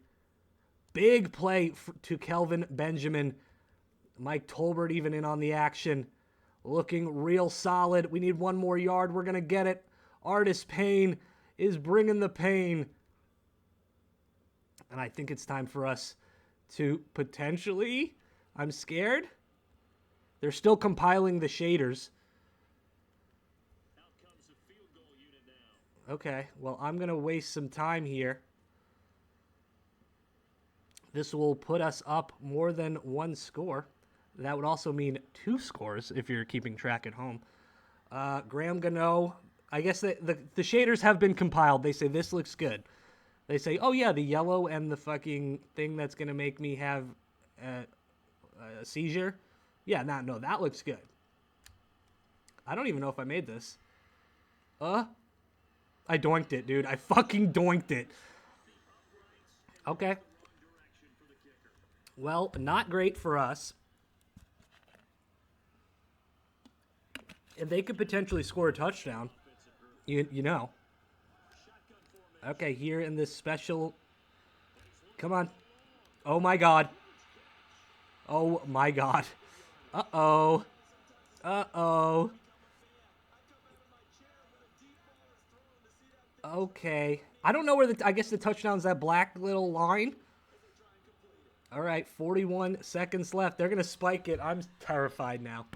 Big play to Kelvin Benjamin. Mike Tolbert even in on the action. Looking real solid. We need 1 more yard. We're going to get it. Artis Payne is bringing the pain. And I think it's time for us to potentially... I'm scared. They're still compiling the shaders. Okay, well, I'm going to waste some time here. This will put us up more than 1 score. That would also mean 2 scores if you're keeping track at home. Graham Gano, I guess the shaders have been compiled. They say this looks good. They say, oh yeah, the yellow and the fucking thing that's going to make me have a seizure. Yeah, no, that looks good. I don't even know if I made this. I doinked it, dude. I fucking doinked it. Okay. Well, not great for us. And they could potentially score a touchdown. You know. Okay, here in this special... Come on. Oh, my God. Oh, my God. Uh-oh. Uh-oh. Okay. I don't know where I guess the touchdown's that black little line. All right, 41 seconds left. They're going to spike it. I'm terrified now.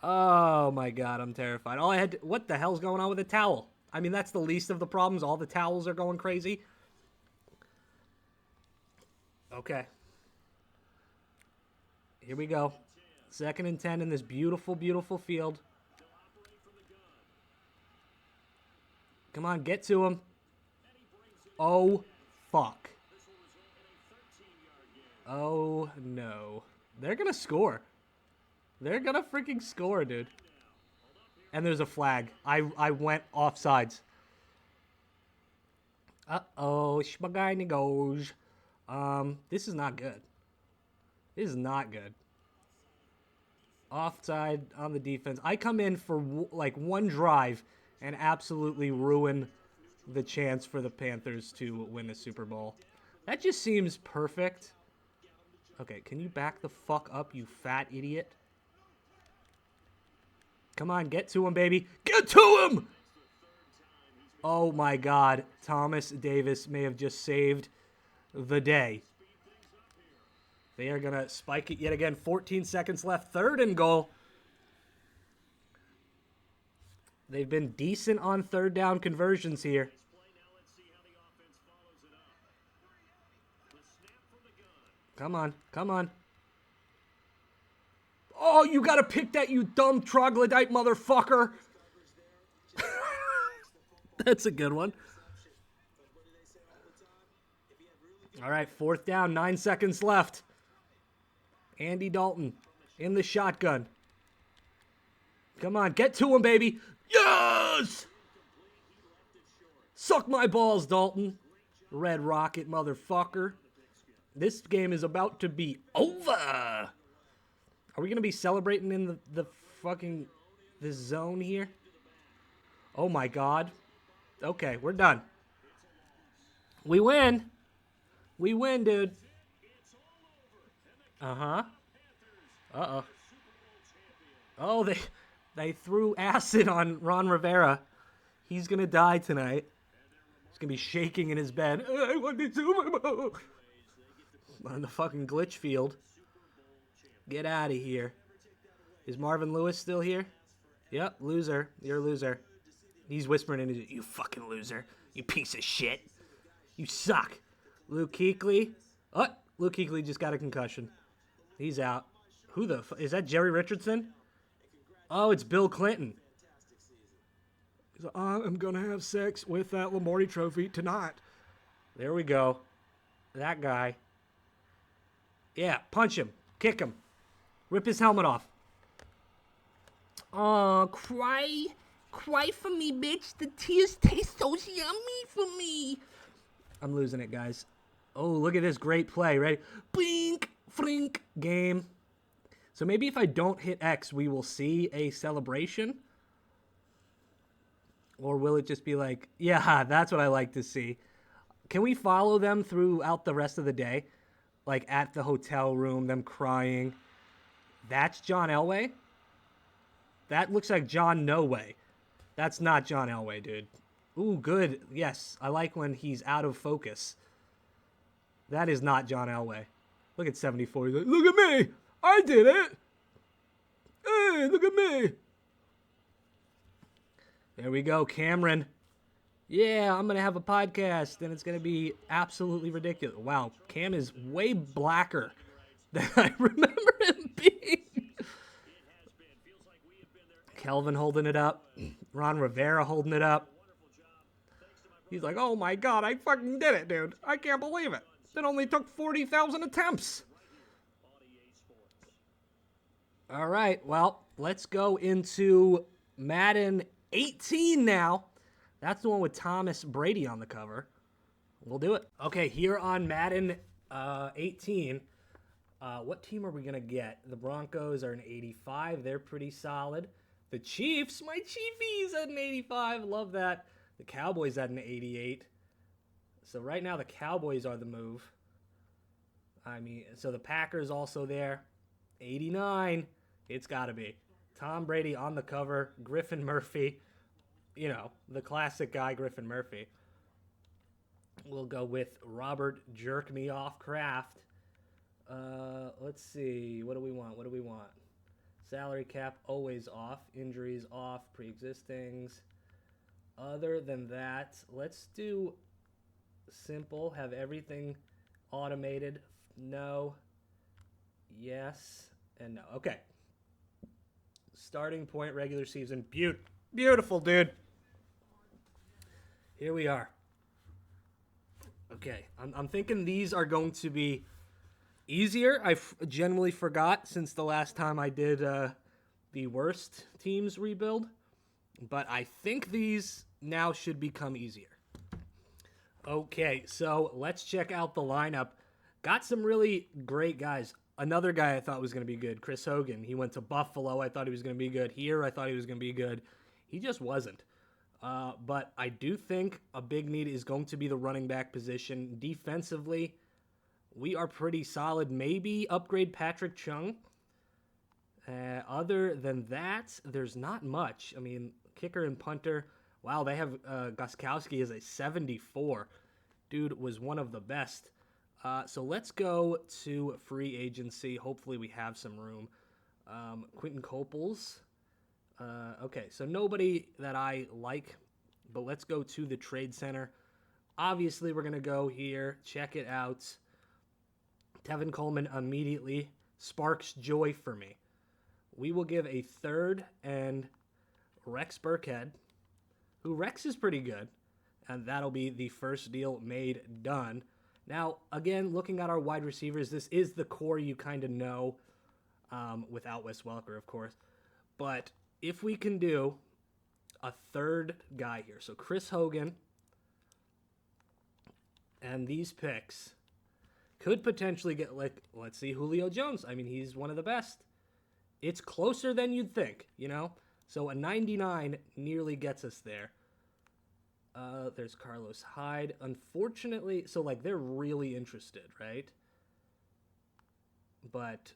Oh, my God, I'm terrified. What the hell's going on with the towel? I mean, that's the least of the problems. All the towels are going crazy. Okay. Here we go. 2nd and 10 in this beautiful, beautiful field. Come on, get to him. Oh, fuck. Oh, no. They're going to score. They're going to freaking score, dude. And there's a flag. I went offsides. Uh-oh. Shmagini goes. This is not good. This is not good. Offside on the defense. I come in for like 1 drive and absolutely ruin the chance for the Panthers to win the Super Bowl. That just seems perfect. Okay, can you back the fuck up, you fat idiot? Come on, get to him, baby. Get to him! Oh, my God. Thomas Davis may have just saved the day. They are going to spike it yet again. 14 seconds left. 3rd and goal. They've been decent on 3rd down conversions here. Come on. Come on. Oh, you got to pick that, you dumb troglodyte motherfucker. That's a good one. All right, 4th down, 9 seconds left. Andy Dalton in the shotgun. Come on, get to him, baby. Yes! Suck my balls, Dalton. Red Rocket motherfucker. This game is about to be over. Are we going to be celebrating in the fucking this zone here? Oh, my God. Okay, we're done. We win. We win, dude. Uh-huh. Uh-oh. Oh, they threw acid on Ron Rivera. He's going to die tonight. He's going to be shaking in his bed. I want the Super Bowl. On the fucking glitch field. Get out of here. Is Marvin Lewis still here? Yep, loser. You're a loser. He's whispering in his ear, you fucking loser. You piece of shit. You suck. Luke Kuechly. Oh, Luke Kuechly just got a concussion. He's out. Who the is that Jerry Richardson? Oh, it's Bill Clinton. He's like, I'm going to have sex with that Lombardi Trophy tonight. There we go. That guy. Yeah, punch him. Kick him. Rip his helmet off. Oh, cry. Cry for me, bitch. The tears taste so yummy for me. I'm losing it, guys. Oh, look at this great play. Ready? Blink, frink, game. So maybe if I don't hit X, we will see a celebration? Or will it just be like, yeah, that's what I like to see. Can we follow them throughout the rest of the day? Like at the hotel room, them crying. That's John Elway? That looks like John No Way. That's not John Elway, dude. Ooh, good. Yes, I like when he's out of focus. That is not John Elway. Look at 74. He's like, look at me. I did it. Hey, look at me. There we go, Cameron. Yeah, I'm going to have a podcast, and it's going to be absolutely ridiculous. Wow, Cam is way blacker than I remember him being. Kelvin holding it up. Ron Rivera holding it up. He's like, oh my God, I fucking did it, dude. I can't believe it. It only took 40,000 attempts. All right, well, let's go into Madden 18 now. That's the one with Thomas Brady on the cover. We'll do it. Okay, here on Madden 18, what team are we going to get? The Broncos are an 85. They're pretty solid. The Chiefs, my Chiefies at an 85. Love that. The Cowboys at an 88. So right now the Cowboys are the move. I mean, so the Packers also there. 89. It's got to be. Tom Brady on the cover. Griffin Murphy. You know, the classic guy, Griffin Murphy. We'll go with Robert Jerk Me Off Kraft. Let's see. What do we want? What do we want? Salary cap always off. Injuries off. Pre-existings. Other than that, let's do simple. Have everything automated. No. Yes. And no. Okay. Starting point, regular season. Beautiful, dude. Here we are. Okay. I'm thinking these are going to be easier. I genuinely forgot since the last time I did the worst teams rebuild. But I think these now should become easier. Okay, so let's check out the lineup. Got some really great guys. Another guy I thought was going to be good, Chris Hogan. He went to Buffalo. I thought he was going to be good. Here, I thought he was going to be good. He just wasn't. But I do think a big need is going to be the running back position. Defensively, we are pretty solid. Maybe upgrade Patrick Chung. Other than that, there's not much. I mean, kicker and punter. Wow, they have Gostkowski as a 74. Dude was one of the best. So let's go to free agency. Hopefully we have some room. Quentin Coples. Okay, so nobody that I like, but let's go to the trade center. Obviously, we're going to go here. Check it out. Tevin Coleman immediately sparks joy for me. We will give a third and Rex Burkhead, who Rex is pretty good, and that'll be the first deal made done. Now, again, looking at our wide receivers, this is the core you kind of know, without Wes Welker, of course. But if we can do a third guy here, so Chris Hogan and these picks could potentially get, like, let's see, Julio Jones. I mean, he's one of the best. It's closer than you'd think, you know? So a 99 nearly gets us there. There's Carlos Hyde. Unfortunately, so, like, they're really interested, right? But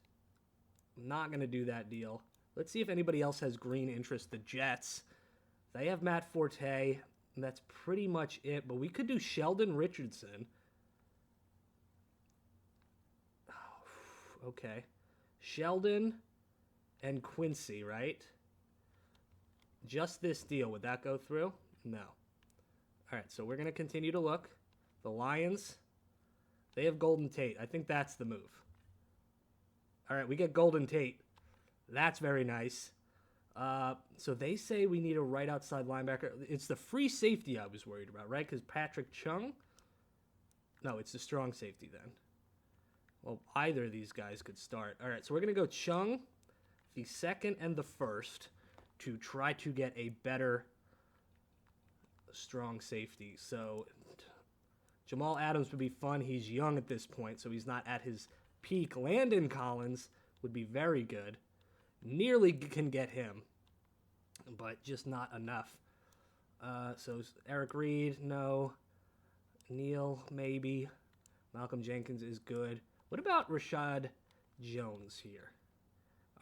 I'm not going to do that deal. Let's see if anybody else has green interest. The Jets. They have Matt Forte. And that's pretty much it. But we could do Sheldon Richardson. Oh, okay. Sheldon and Quincy, right? Just this deal. Would that go through? No. All right, so we're going to continue to look. The Lions, they have Golden Tate. I think that's the move. All right, we get Golden Tate. That's very nice. So they say we need a right outside linebacker. It's the free safety I was worried about, right? Because Patrick Chung? No, it's the strong safety then. Well, either of these guys could start. All right, so we're going to go Chung, the second and the first, to try to get a better strong safety. So Jamal Adams would be fun. He's young at this point, so he's not at his peak. Landon Collins would be very good. Nearly can get him, but just not enough. So Eric Reed, no. Neal, maybe. Malcolm Jenkins is good. What about Rashad Jones here?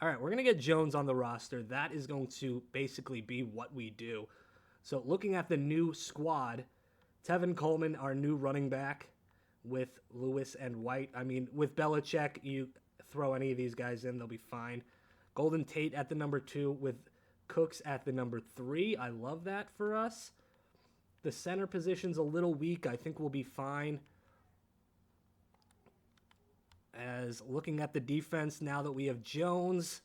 All right, we're going to get Jones on the roster. That is going to basically be what we do. So looking at the new squad, Tevin Coleman, our new running back, with Lewis and White. I mean, with Belichick, you throw any of these guys in, they'll be fine. Golden Tate at the number 2 with Cooks at the number 3. I love that for us. The center position's a little weak. I think we'll be fine. As looking at the defense, now that we have Jones,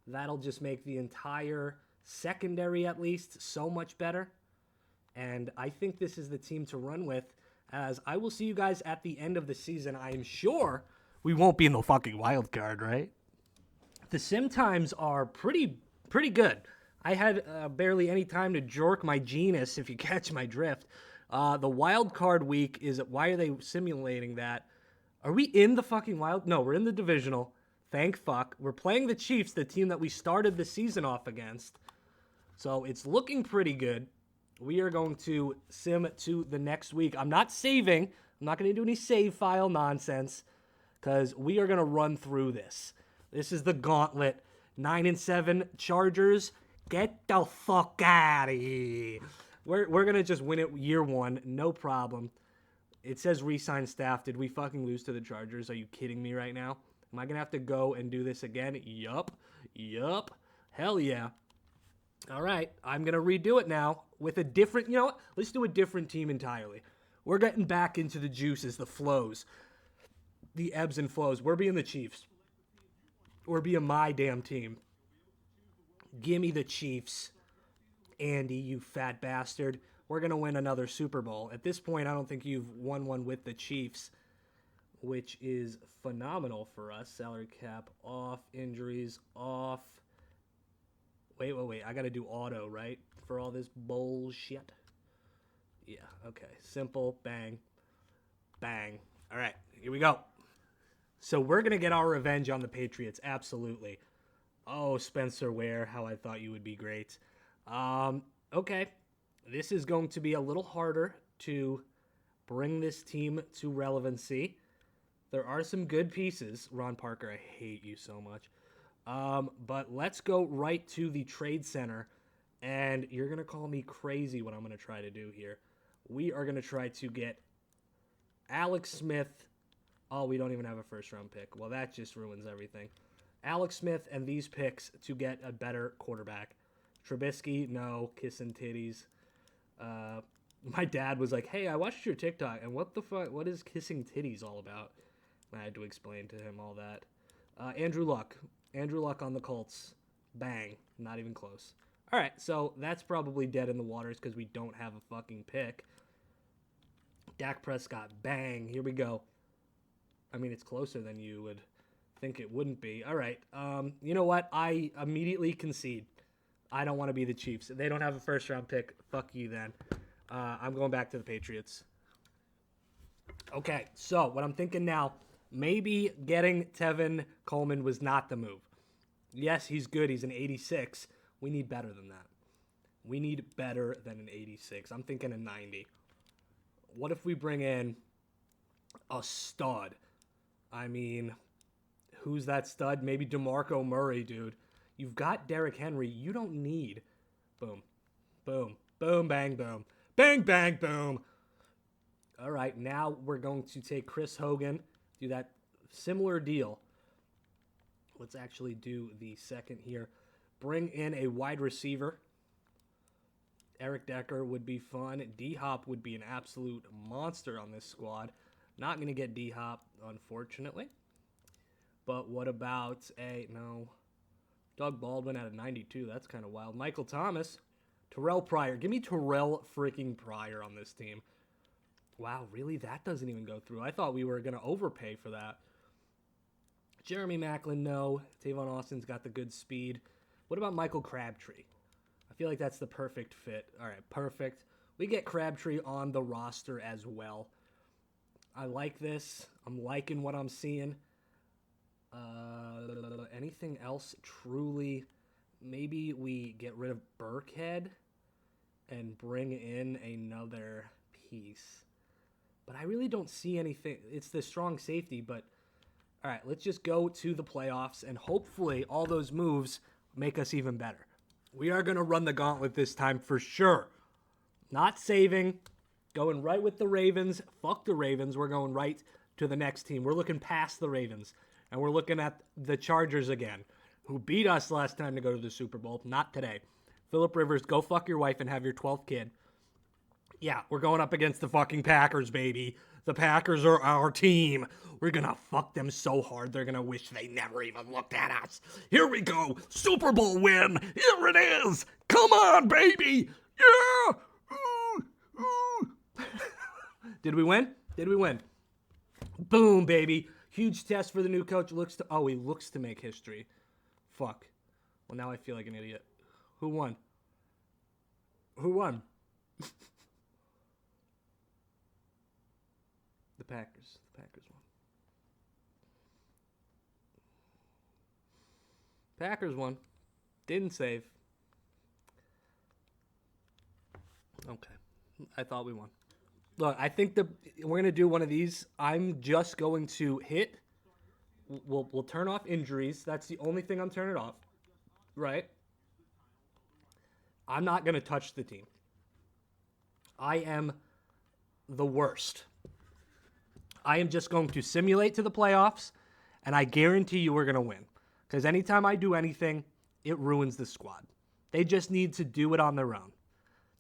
that'll just make the entire secondary at least so much better. And I think this is the team to run with, as I will see you guys at the end of the season. I am sure we won't be in the fucking wild card, right? The sim times are pretty good. I had barely any time to jork my genus, if you catch my drift. The wild card week is, why are they simulating that? Are we in the fucking wild? No, we're in the divisional. Thank fuck. We're playing the Chiefs, the team that we started the season off against. So it's looking pretty good. We are going to sim to the next week. I'm not saving. I'm not going to do any save file nonsense, because we are going to run through this. This is the gauntlet. 9-7 Chargers. Get the fuck out of here. We're going to just win it year one. No problem. It says re-sign staff. Did we fucking lose to the Chargers? Are you kidding me right now? Am I going to have to go and do this again? Yup. Hell yeah. All right. I'm going to redo it now with a different, you know what? Let's do a different team entirely. We're getting back into the juices, the flows, the ebbs and flows. We're being the Chiefs. We're being my damn team. Gimme the Chiefs, Andy, you fat bastard. We're going to win another Super Bowl. At this point, I don't think you've won one with the Chiefs, which is phenomenal for us. Salary cap off, injuries off. Wait. I got to do auto, right, for all this bullshit? Yeah, okay. Simple, bang, bang. All right, here we go. So we're going to get our revenge on the Patriots, absolutely. Oh, Spencer Ware, how I thought you would be great. Okay, this is going to be a little harder to bring this team to relevancy. There are some good pieces. Ron Parker, I hate you so much. But let's go right to the trade center, and you're going to call me crazy what I'm going to try to do here. We are going to try to get Alex Smith. Oh, we don't even have a first-round pick. Well, that just ruins everything. Alex Smith and these picks to get a better quarterback. Trubisky, no. Kissing titties. My dad was like, hey, I watched your TikTok, and what the fuck? What is kissing titties all about? I had to explain to him all that. Andrew Luck. Andrew Luck on the Colts. Bang. Not even close. All right, so that's probably dead in the waters because we don't have a fucking pick. Dak Prescott. Bang. Here we go. I mean, it's closer than you would think it wouldn't be. All right. You know what? I immediately concede. I don't want to be the Chiefs. They don't have a first-round pick. Fuck you then. I'm going back to the Patriots. Okay, so what I'm thinking now, maybe getting Tevin Coleman was not the move. Yes, he's good. He's an 86. We need better than that. We need better than an 86. I'm thinking a 90. What if we bring in a stud? I mean, who's that stud? Maybe DeMarco Murray, dude. You've got Derrick Henry. You don't need. Boom. Boom. Boom, bang, boom. Bang, bang, boom. All right, now we're going to take Chris Hogan, do that similar deal Let's actually do the second here. Bring in a wide receiver. Eric Decker would be fun. D-Hop would be an absolute monster on this squad. Not going to get D-Hop, unfortunately. But what about no. Doug Baldwin at a 92. That's kind of wild. Michael Thomas. Terrell Pryor. Give me Terrell freaking Pryor on this team. Wow, really? That doesn't even go through. I thought we were going to overpay for that. Jeremy Maclin, no. Tavon Austin's got the good speed. What about Michael Crabtree? I feel like that's the perfect fit. All right, perfect. We get Crabtree on the roster as well. I like this. I'm liking what I'm seeing. Anything else truly? Maybe we get rid of Burkhead and bring in another piece. But I really don't see anything. It's the strong safety, but all right, let's just go to the playoffs, and hopefully all those moves make us even better. We are going to run the gauntlet this time for sure. Not saving. Going right with the Ravens. Fuck the Ravens. We're going right to the next team. We're looking past the Ravens, and we're looking at the Chargers again, who beat us last time to go to the Super Bowl. Not today. Phillip Rivers, go fuck your wife and have your 12th kid. Yeah, we're going up against the fucking Packers, baby. The Packers are our team. We're going to fuck them so hard, they're going to wish they never even looked at us. Here we go. Super Bowl win. Here it is. Come on, baby. Yeah. Ooh, ooh. Did we win? Did we win? Boom, baby. Huge test for the new coach. He looks to make history. Fuck. Well, now I feel like an idiot. Who won? Who won? The Packers. The Packers won. Packers won. Didn't save. Okay. I thought we won. Look, I think we're going to do one of these. I'm just going to hit. We'll turn off injuries. That's the only thing I'm turning off. Right? I'm not going to touch the team. I am the worst. I am just going to simulate to the playoffs, and I guarantee you we're going to win. Because anytime I do anything, it ruins the squad. They just need to do it on their own.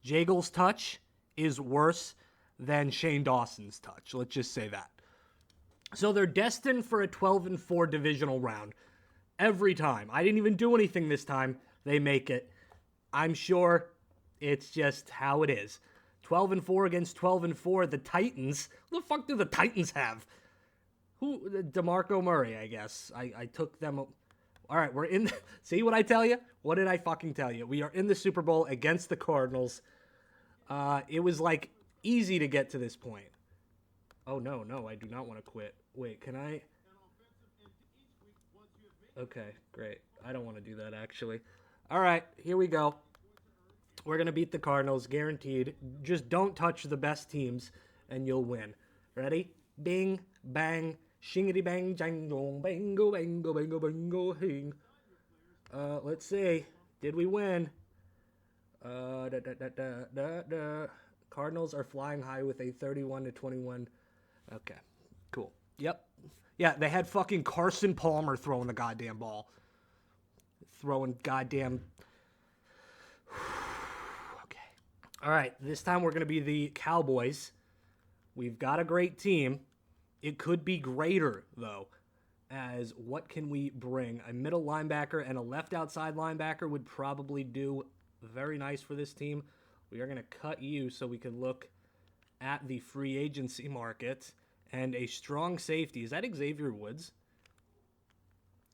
Jagel's touch is worse than Shane Dawson's touch. Let's just say that. So they're destined for a 12-4 divisional round. Every time. I didn't even do anything this time. They make it. I'm sure it's just how it is. 12-4 against 12-4. The Titans. What the fuck do the Titans have? DeMarco Murray, I guess. I took them. All right, we're in. See what I tell you? What did I fucking tell you? We are in the Super Bowl against the Cardinals. It was like easy to get to this point. Oh, no, I do not want to quit. Wait, can I? Okay, great. I don't want to do that, actually. All right, here we go. We're going to beat the Cardinals, guaranteed. Just don't touch the best teams, and you'll win. Ready? Bing, bang, shingity bang, jango, bango, bango, bango, bango, hing. Let's see. Did we win? Cardinals are flying high with a 31-21. Okay, cool. Yep. Yeah, they had fucking Carson Palmer throwing the goddamn ball. Throwing goddamn... Okay. All right, this time we're going to be the Cowboys. We've got a great team. It could be greater, though, as what can we bring? A middle linebacker and a left outside linebacker would probably do very nice for this team. We are going to cut you so we can look at the free agency market. And a strong safety. Is that Xavier Woods?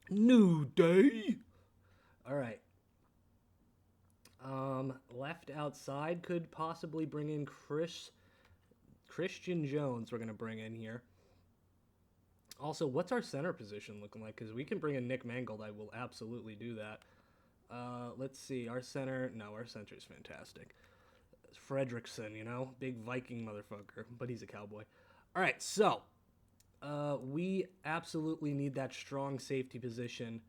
New day. All right. Left outside could possibly bring in Christian Jones. We're going to bring in here. Also, what's our center position looking like? Because we can bring in Nick Mangold. I will absolutely do that. Let's see. Our center. No, our center is fantastic. Fredrickson, big Viking motherfucker. But he's a Cowboy. All right, so we absolutely need that strong safety position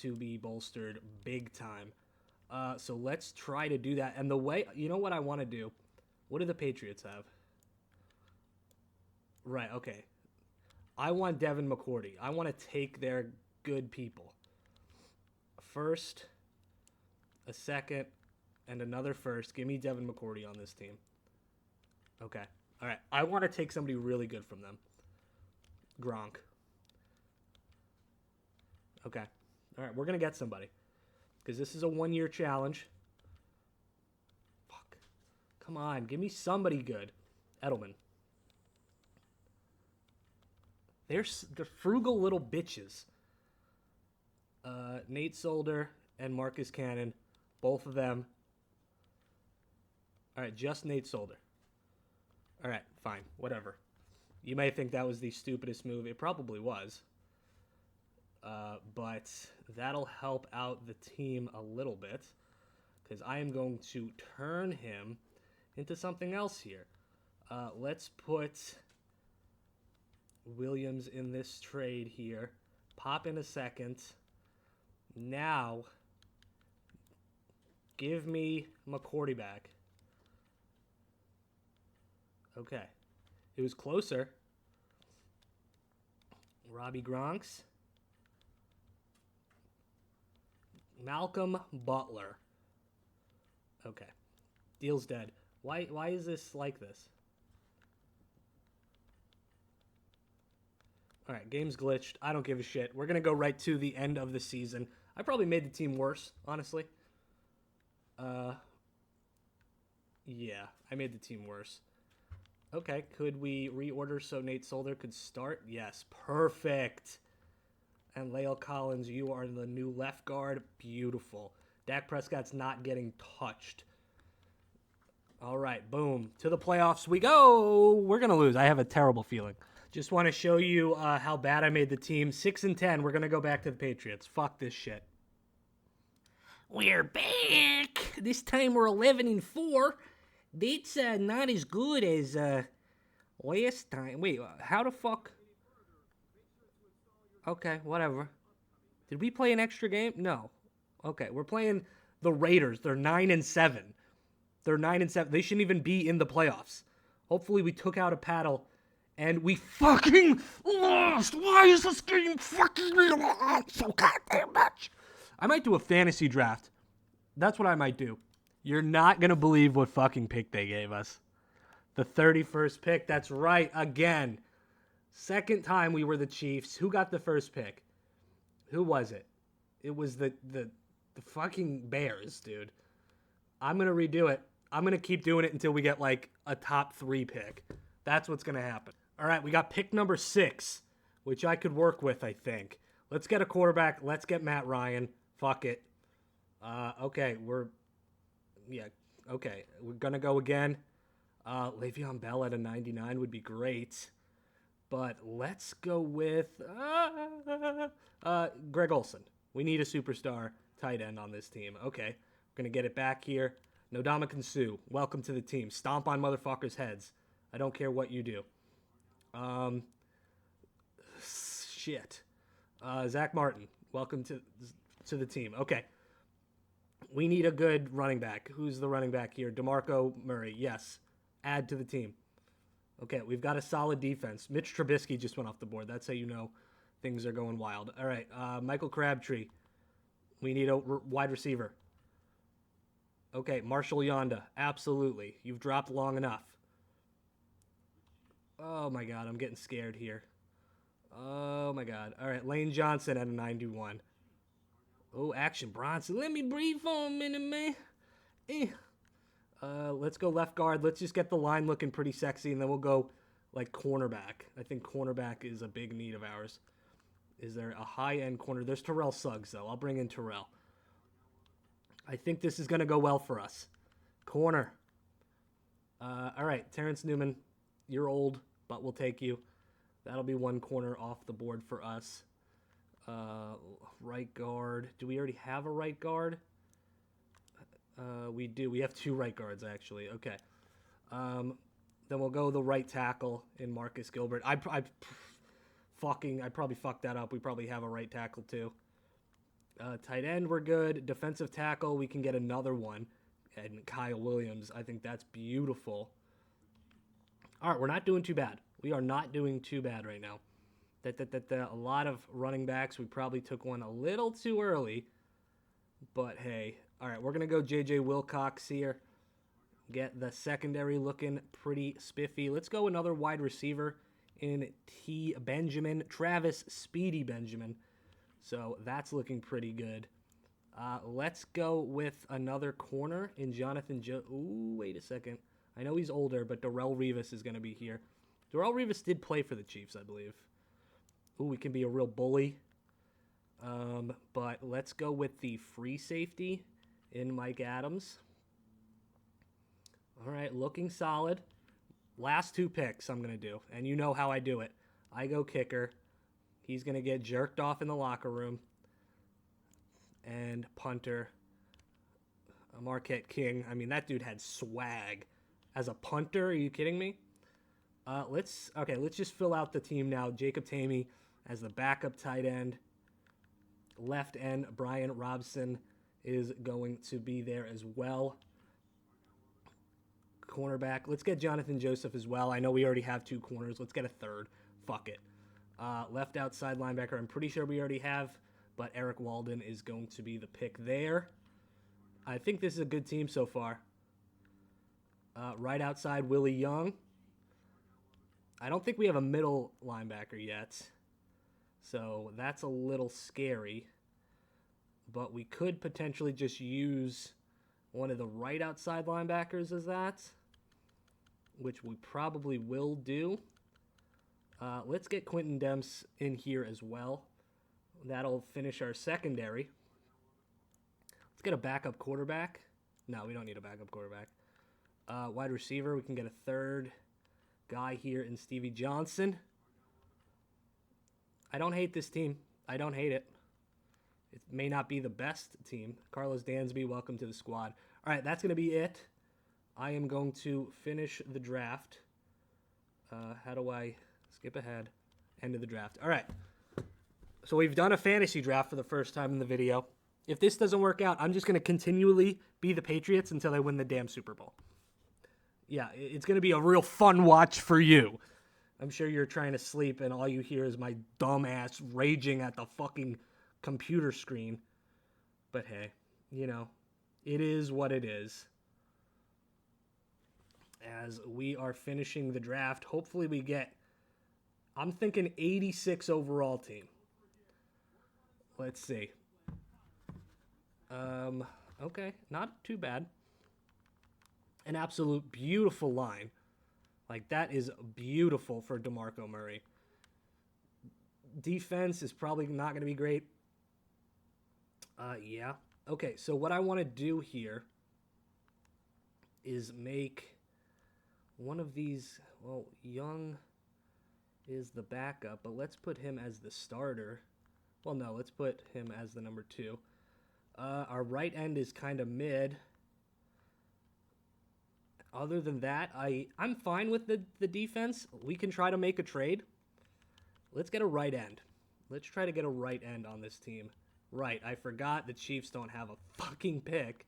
to be bolstered big time. So let's try to do that. And the way, what I want to do? What do the Patriots have? Right, okay. I want Devin McCourty. I want to take their good people. A first, a second, and another first. Give me Devin McCourty on this team. Okay. All right. I want to take somebody really good from them. Gronk. Okay. All right. We're going to get somebody. Because this is a one-year challenge. Fuck. Come on. Give me somebody good. Edelman. They're frugal little bitches. Nate Solder and Marcus Cannon. Both of them. All right. Just Nate Solder. All right. Fine. Whatever. You may think that was the stupidest move. It probably was. But that'll help out the team a little bit. Because I am going to turn him into something else here. Let's put Williams in this trade here. Pop in a second. Now, give me McCourty back. Okay. It was closer. Robbie Gronks. Malcolm Butler. Okay. Deal's dead. Why is this like this? All right, game's glitched. I don't give a shit. We're going to go right to the end of the season. I probably made the team worse, honestly. Yeah, I made the team worse. Okay, could we reorder so Nate Solder could start? Yes, perfect. And Lael Collins, you are the new left guard. Beautiful. Dak Prescott's not getting touched. All right, boom. To the playoffs we go. We're going to lose. I have a terrible feeling. Just want to show you how bad I made the team. 6-10. We're going to go back to the Patriots. Fuck this shit. We're back. This time we're 11-4. That's not as good as last time. Wait, how the fuck? Okay, whatever. Did we play an extra game? No. Okay, we're playing the Raiders. They're 9-7. They're 9-7. They shouldn't even be in the playoffs. Hopefully we took out a paddle and we fucking lost. Why is this game fucking me so goddamn much? I might do a fantasy draft. That's what I might do. You're not going to believe what fucking pick they gave us. The 31st pick. That's right. Again. Second time we were the Chiefs. Who got the first pick? Who was it? It was the fucking Bears, dude. I'm going to redo it. I'm going to keep doing it until we get like a top 3 pick. That's what's going to happen. All right, we got pick number 6, which I could work with, I think. Let's get a quarterback. Let's get Matt Ryan. Fuck it. Okay, we're going to go again. Le'Veon Bell at a 99 would be great. But let's go with Greg Olsen. We need a superstar tight end on this team. Okay, we're going to get it back here. Ndamukong Suh, welcome to the team. Stomp on motherfuckers' heads. I don't care what you do. Shit. Zach Martin, welcome to the team. Okay. We need a good running back. Who's the running back here? DeMarco Murray. Yes. Add to the team. Okay, we've got a solid defense. Mitch Trubisky just went off the board. That's how you know things are going wild. All right, Michael Crabtree. We need a wide receiver. Okay, Marshall Yonda. Absolutely. You've dropped long enough. Oh, my God. I'm getting scared here. Oh, my God. All right, Lane Johnson at a 91. Oh, Action Bronson. Let me breathe for a minute, man. Let's go left guard. Let's just get the line looking pretty sexy, and then we'll go, like, cornerback. I think cornerback is a big need of ours. Is there a high-end corner? There's Terrell Suggs, though. I'll bring in Terrell. I think this is going to go well for us. Corner. All right, Terrence Newman, you're old, but we'll take you. That'll be one corner off the board for us. Right guard. Do we already have a right guard? We do. We have 2 right guards, actually. Okay. Then we'll go the right tackle in Marcus Gilbert. I probably fucked that up. We probably have a right tackle, too. Tight end, we're good. Defensive tackle, we can get another one. And Kyle Williams, I think that's beautiful. All right, we're not doing too bad. We are not doing too bad right now. A lot of running backs. We probably took one a little too early. But hey. All right, we're going to go J.J. Wilcox here. Get the secondary looking pretty spiffy. Let's go another wide receiver in T. Benjamin. Travis Speedy Benjamin. So that's looking pretty good. Let's go with another corner in Jonathan Ooh, wait a second. I know he's older, but Darrelle Revis is going to be here. Darrelle Revis did play for the Chiefs, I believe. Ooh, we can be a real bully. But let's go with the free safety in Mike Adams. All right, looking solid. Last 2 picks I'm going to do, and you know how I do it. I go kicker. He's going to get jerked off in the locker room. And punter, Marquette King. I mean, that dude had swag. As a punter, are you kidding me? Let's just fill out the team now. Jacob Tamey as the backup tight end. Left end, Brian Robson is going to be there as well. Cornerback. Let's get Jonathan Joseph as well. I know we already have 2 corners. Let's get a third. Fuck it. Left outside linebacker, I'm pretty sure we already have, but Eric Walden is going to be the pick there. I think this is a good team so far. Right outside, Willie Young. I don't think we have a middle linebacker yet, so that's a little scary. But we could potentially just use one of the right outside linebackers as that, which we probably will do. Let's get Quentin Demps in here as well. That'll finish our secondary. Let's get a backup quarterback. No, we don't need a backup quarterback. Wide receiver, we can get a third guy here in Stevie Johnson. I don't hate this team. I don't hate it. It may not be the best team. Carlos Dansby, welcome to the squad. All right, that's going to be it. I am going to finish the draft. How do I skip ahead? End of the draft. All right. So we've done a fantasy draft for the first time in the video. If this doesn't work out, I'm just going to continually be the Patriots until they win the damn Super Bowl. Yeah, it's going to be a real fun watch for you. I'm sure you're trying to sleep and all you hear is my dumb ass raging at the fucking computer screen. But hey, you know, it is what it is. As we are finishing the draft, hopefully we get, I'm thinking 86 overall team. Let's see. Okay, not too bad. An absolute beautiful line. Like, that is beautiful for DeMarco Murray. Defense is probably not going to be great. Yeah. Okay, so what I want to do here is make one of these, well, Young is the backup, but let's put him as the starter. Well, no, let's put him as the number 2. Our right end is kind of mid. Other than that, I'm fine with the defense. We can try to make a trade. Let's get a right end. Let's try to get a right end on this team. Right, I forgot the Chiefs don't have a fucking pick.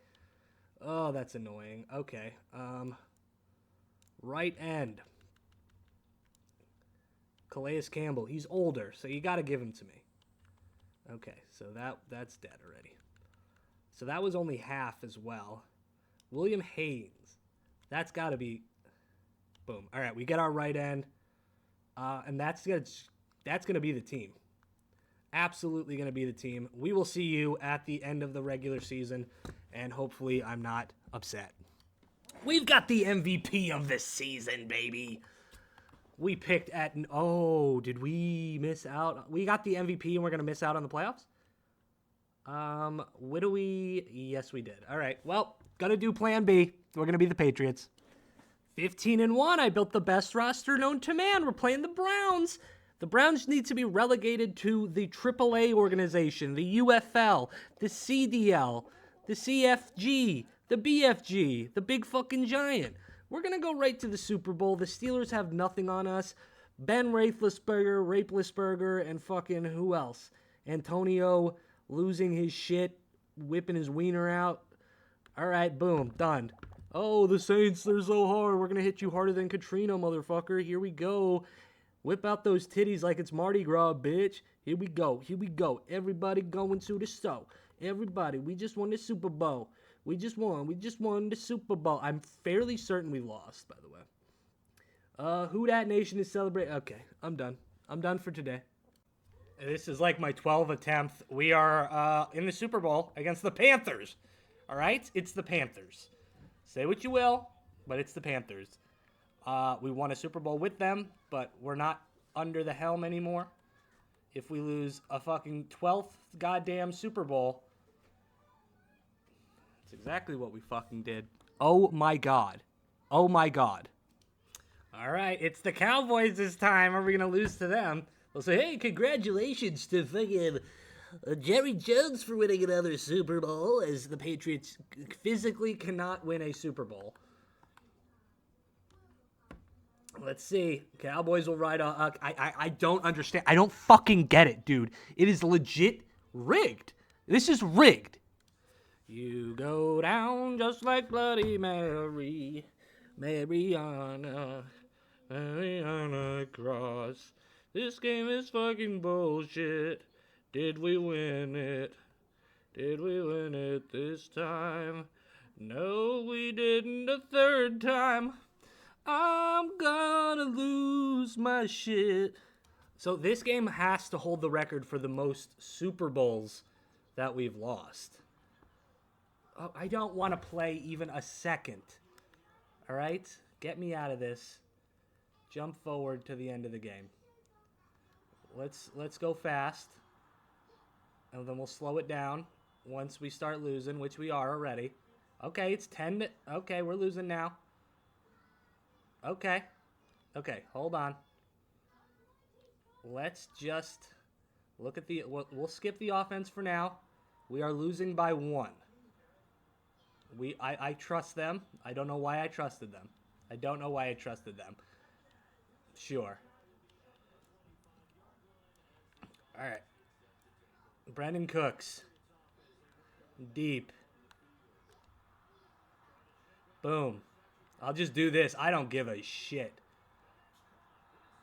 Oh, that's annoying. Okay, right end. Calais Campbell, he's older, so you got to give him to me. Okay, so that's dead already. So that was only half as well. William Haynes. That's got to be... Boom. All right, we get our right end. And that's going to be the team. Absolutely going to be the team. We will see you at the end of the regular season, and hopefully I'm not upset. We've got the MVP of this season, baby. We picked at... Oh, did we miss out? We got the MVP and we're going to miss out on the playoffs? What do we... Yes, we did. All right. Well, gonna do plan B. We're gonna be the Patriots. 15-1. I built the best roster known to man. We're playing the Browns. The Browns need to be relegated to the AAA organization, the UFL, the CDL, the CFG, the BFG, the big fucking giant. We're gonna go right to the Super Bowl. The Steelers have nothing on us. Ben Rapelessberger, and fucking who else? Antonio losing his shit, whipping his wiener out. All right, boom, done. Oh, the Saints, they're so hard. We're going to hit you harder than Katrina, motherfucker. Here we go. Whip out those titties like it's Mardi Gras, bitch. Here we go. Here we go. Everybody going to the show. Everybody, we just won the Super Bowl. We just won. We just won the Super Bowl. I'm fairly certain we lost, by the way. Who Dat Nation is celebrating? Okay, I'm done. I'm done for today. This is like my 12th attempt. We are in the Super Bowl against the Panthers. All right? It's the Panthers. Say what you will, but it's the Panthers. We won a Super Bowl with them, but we're not under the helm anymore. If we lose a fucking 12th goddamn Super Bowl, that's exactly what we fucking did. Oh my God. Oh my God. All right, it's the Cowboys this time. Are we going to lose to them? They'll say, hey, congratulations to fucking Jerry Jones for winning another Super Bowl, as the Patriots physically cannot win a Super Bowl. Let's see. Cowboys will ride on. I don't understand. I don't fucking get it, dude. It is legit rigged. This is rigged. You go down just like Bloody Mary. Mariana Cross. This game is fucking bullshit. Did we win it? Did we win it this time? No, we didn't a third time. I'm gonna lose my shit. So this game has to hold the record for the most Super Bowls that we've lost. Oh, I don't want to play even a second. All right? Get me out of this. Jump forward to the end of the game. Let's go fast. And then we'll slow it down once we start losing, which we are already. Okay, it's 10. Okay, we're losing now. Okay, hold on. Let's just look at the... We'll skip the offense for now. We are losing by 1. I trust them. I don't know why I trusted them. I don't know why I trusted them. Sure. All right. Brandon Cooks. Deep. Boom. I'll just do this. I don't give a shit.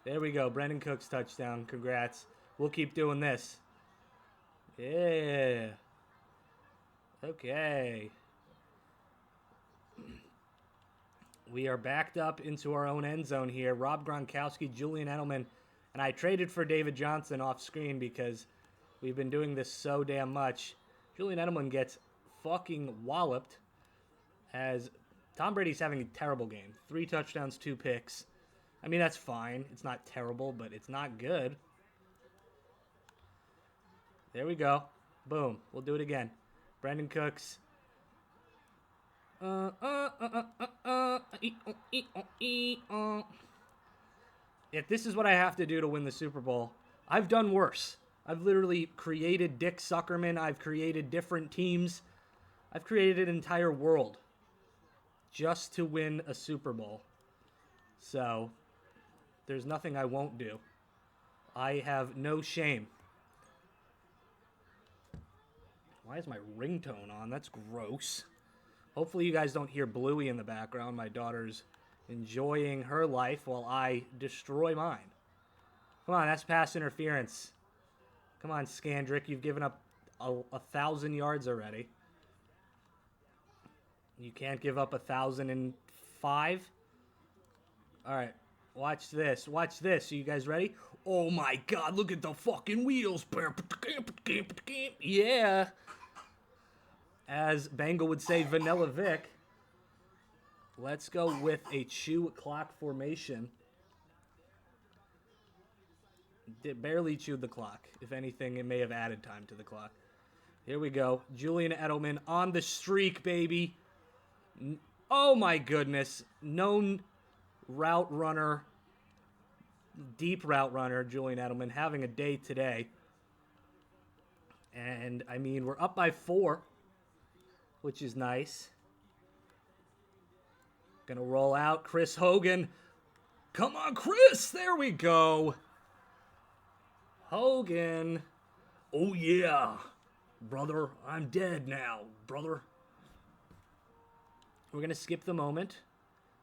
There we go. Brandon Cooks touchdown. Congrats. We'll keep doing this. Yeah. Okay. We are backed up into our own end zone here. Rob Gronkowski, Julian Edelman, and I traded for David Johnson off screen because we've been doing this so damn much. Julian Edelman gets fucking walloped as Tom Brady's having a terrible game. 3 touchdowns, 2 picks. I mean, that's fine. It's not terrible, but it's not good. There we go. Boom. We'll do it again. Brandon Cooks. If this is what I have to do to win the Super Bowl, I've done worse. I've literally created Dick Suckerman. I've created different teams. I've created an entire world just to win a Super Bowl. So, there's nothing I won't do. I have no shame. Why is my ringtone on? That's gross. Hopefully you guys don't hear Bluey in the background. My daughter's enjoying her life while I destroy mine. Come on, that's pass interference. Come on, Scandrick. You've given up 1,000 yards already. You can't give up 1,005. All right, watch this. Watch this. Are you guys ready? Oh my God! Look at the fucking wheels. Yeah. As Bengal would say, Vanilla Vic. Let's go with a chew clock formation. Barely chewed the clock. If anything, it may have added time to the clock. Here we go. Julian Edelman on the streak, baby. Oh my goodness. Known route runner, deep route runner, Julian Edelman, having a day today. And, I mean, we're up by 4, which is nice. Gonna roll out Chris Hogan. Come on, Chris! There we go. Hogan. Oh, yeah. Brother, I'm dead now, brother. We're gonna skip the moment.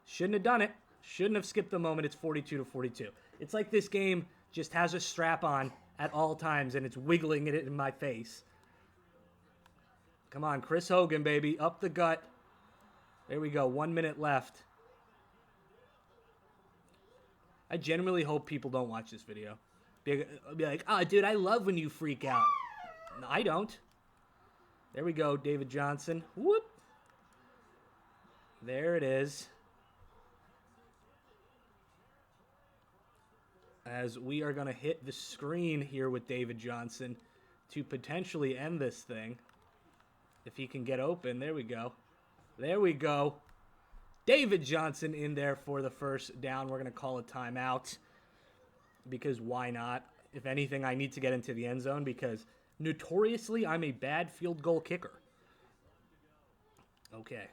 Shouldn't have done it. Shouldn't have skipped the moment. It's 42-42. It's like this game just has a strap on at all times, and it's wiggling it in my face. Come on, Chris Hogan, baby. Up the gut. There we go. 1 minute left. I genuinely hope people don't watch this video. Be like, oh, dude, I love when you freak out. No, I don't. There we go, David Johnson. Whoop. There it is. As we are going to hit the screen here with David Johnson to potentially end this thing. If he can get open. There we go. There we go. David Johnson in there for the first down. We're going to call a timeout. Because why not? If anything, I need to get into the end zone because notoriously I'm a bad field goal kicker. Okay.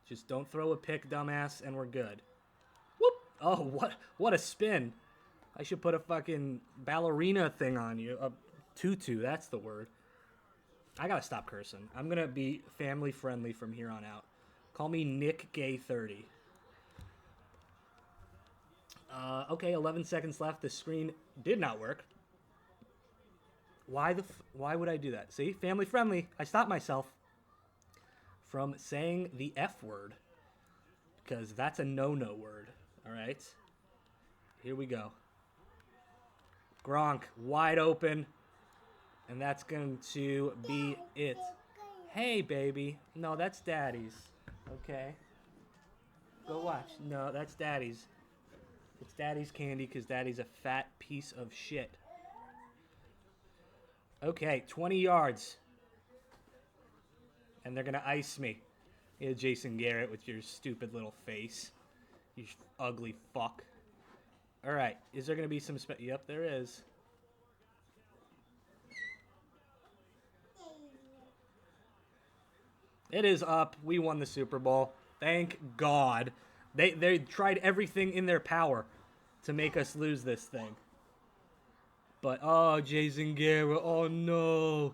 Just don't throw a pick, dumbass, and we're good. Whoop! Oh, what a spin. I should put a fucking ballerina thing on you. A tutu, that's the word. I gotta stop cursing. I'm gonna be family friendly from here on out. Call me Nick Gay 30. Okay, 11 seconds left. The screen did not work. Why would I do that? See, family friendly. I stopped myself from saying the F word because that's a no-no word. All right, here we go. Gronk wide open, and that's going to be it. Hey, baby. No, that's Daddy's. Okay. Go watch. No, that's Daddy's. It's Daddy's candy because Daddy's a fat piece of shit. Okay, 20 yards. And they're going to ice me. Yeah, Jason Garrett with your stupid little face. You ugly fuck. All right, is there going to be some... Yep, there is. It is up. We won the Super Bowl. Thank God. They tried everything in their power to make us lose this thing. But, oh, Jason Garrett, oh no.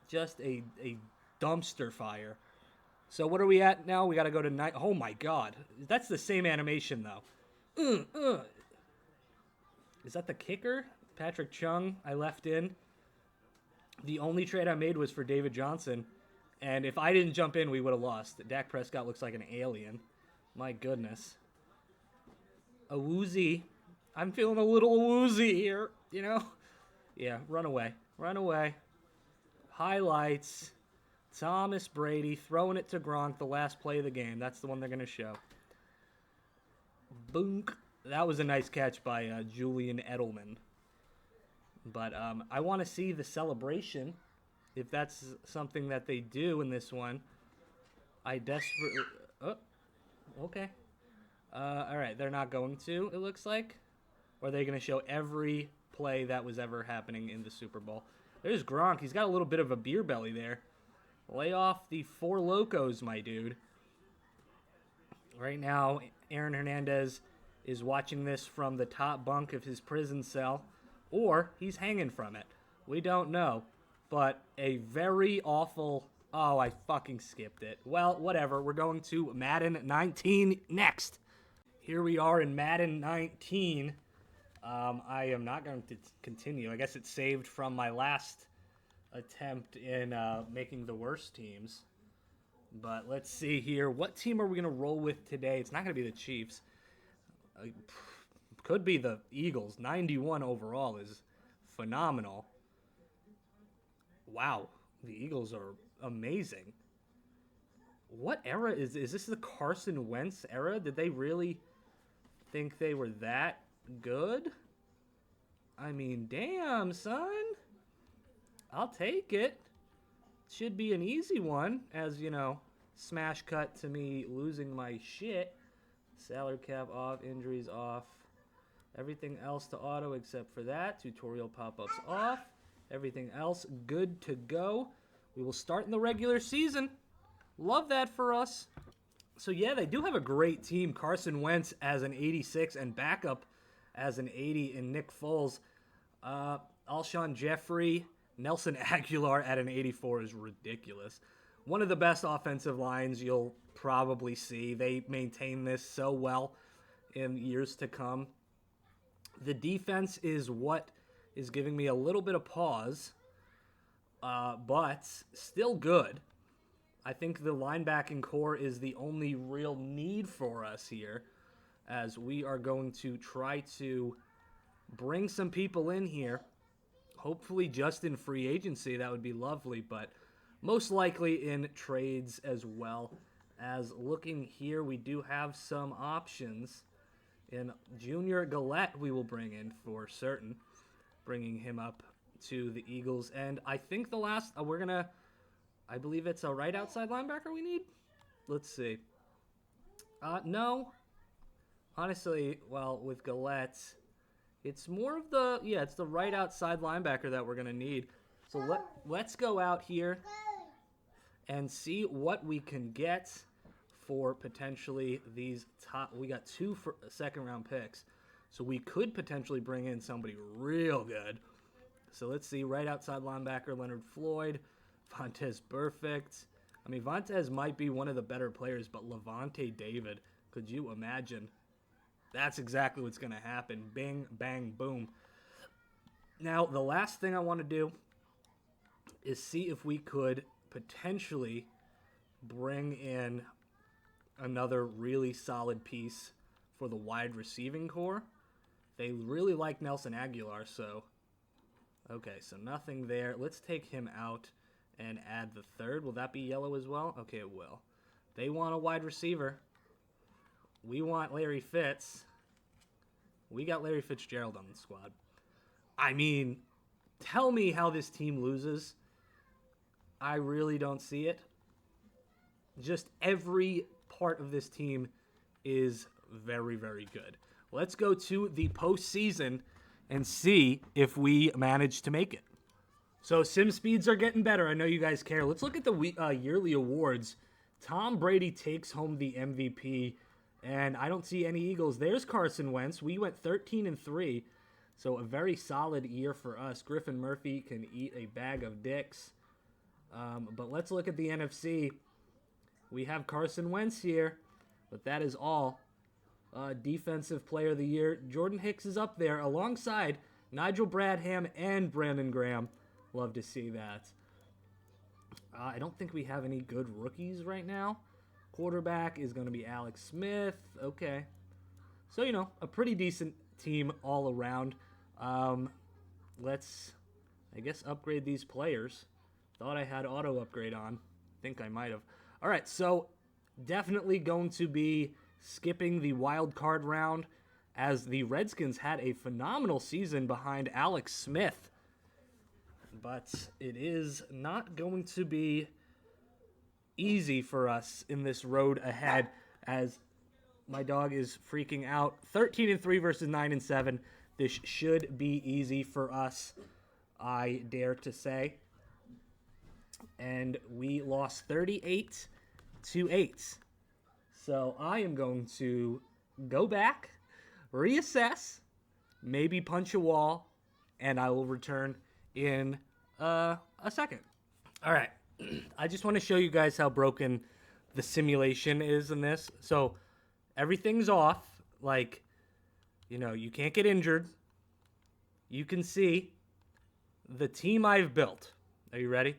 Just a dumpster fire. So what are we at now? We got to go to 9. Oh my God. That's the same animation though. Is that the kicker? Patrick Chung, I left in. The only trade I made was for David Johnson. And if I didn't jump in, we would have lost. Dak Prescott looks like an alien. My goodness. A woozy. I'm feeling a little woozy here, you know? Yeah, run away. Run away. Highlights. Thomas Brady throwing it to Gronk, the last play of the game. That's the one they're going to show. Boonk. That was a nice catch by Julian Edelman. But I want to see the celebration. If that's something that they do in this one. I desperately... Oh, okay. All right, they're not going to, it looks like. Or are they going to show every play that was ever happening in the Super Bowl? There's Gronk. He's got a little bit of a beer belly there. Lay off the Four Locos, my dude. Right now, Aaron Hernandez is watching this from the top bunk of his prison cell. Or he's hanging from it. We don't know. But a very awful... Oh, I fucking skipped it. Well, whatever. We're going to Madden 19 next. Here we are in Madden 19. I am not going to continue. I guess it's saved from my last attempt in making the worst teams. But let's see here. What team are we going to roll with today? It's not going to be the Chiefs. Could be the Eagles. 91 overall is phenomenal. Wow. The Eagles are amazing. What era is this the Carson Wentz era? Did they really think they were that good? I mean, damn, son. I'll take it. Should be an easy one, as, you know, smash cut to me losing my shit. Salary cap off, injuries off. Everything else to auto except for that. Tutorial pop-ups off. Everything else good to go. We will start in the regular season. Love that for us. So, yeah, they do have a great team. Carson Wentz as an 86 and backup as an 80 in Nick Foles. Alshon Jeffrey, Nelson Aguilar at an 84 is ridiculous. one of the best offensive lines you'll probably see. They maintain this so well in years to come. The defense is what is giving me a little bit of pause, but still good. I think the linebacking core is the only real need for us here, as we are going to try to bring some people in here. Hopefully just in free agency, that would be lovely, but most likely in trades as well. As looking here, we do have some options. In Junior Gillette, we will bring in for certain, bringing him up to the Eagles. And I think the last, I believe it's a right outside linebacker we need. Let's see. No. Honestly, well, with Gillette, it's more of the, it's the right outside linebacker that we're going to need. So let's go out here and see what we can get for potentially these top. We got 2 second-round picks, so we could potentially bring in somebody real good. So let's see, right outside linebacker, Leonard Floyd, Vontez Perfect. I mean, Vontez might be one of the better players, but Levante David, could you imagine? That's exactly what's going to happen. Bing, bang, boom. Now, the last thing I want to do is see if we could potentially bring in another really solid piece for the wide receiving core. They really like Nelson Aguilar, so... Okay, so nothing there. Let's take him out and add the third. Will that be yellow as well? Okay, it will. They want a wide receiver. We want Larry Fitz. We got Larry Fitzgerald on the squad. I mean, tell me how this team loses. I really don't see it. Just every part of this team is very, very good. Let's go to the postseason and see if we manage to make it. So sim speeds are getting better. I know you guys care. Let's look at the yearly awards. Tom Brady takes home the MVP, and I don't see any Eagles. There's Carson Wentz. We went 13-3, so a very solid year for us. Griffin Murphy can eat a bag of dicks. But let's look at the NFC. We have Carson Wentz here, but that is all. Defensive Player of the Year, Jordan Hicks is up there alongside Nigel Bradham and Brandon Graham. Love to see that. I don't think we have any good rookies right now. Quarterback is going to be Alex Smith. Okay. So, a pretty decent team all around. Let's, I guess, upgrade these players. Thought I had auto upgrade on. Think I might have. All right, so definitely going to be skipping the wild card round, as the Redskins had a phenomenal season behind Alex Smith. But it is not going to be easy for us in this road ahead, as my dog is freaking out. 13-3 versus 9-7. This should be easy for us, I dare to say. And we lost 38-8. So I am going to go back, reassess, maybe punch a wall, and I will return in a second. All right. I just want to show you guys how broken the simulation is in this. So everything's off. Like, you can't get injured. You can see the team I've built. Are you ready?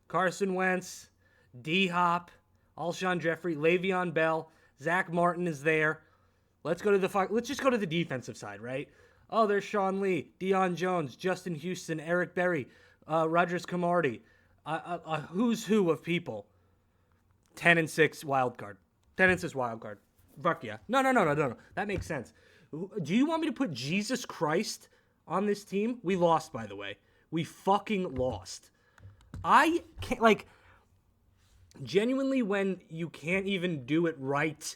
Carson Wentz, D-Hop, Alshon Jeffrey, Le'Veon Bell, Zach Martin is there. Let's just go to the defensive side, right? Oh, there's Sean Lee, Deion Jones, Justin Houston, Eric Berry, Rogers Camardi. A who's who of people. 10-6 wild card. 10-6 wild card. Fuck yeah. No. That makes sense. Do you want me to put Jesus Christ on this team? We lost, by the way. We fucking lost. I can't, genuinely, when you can't even do it right,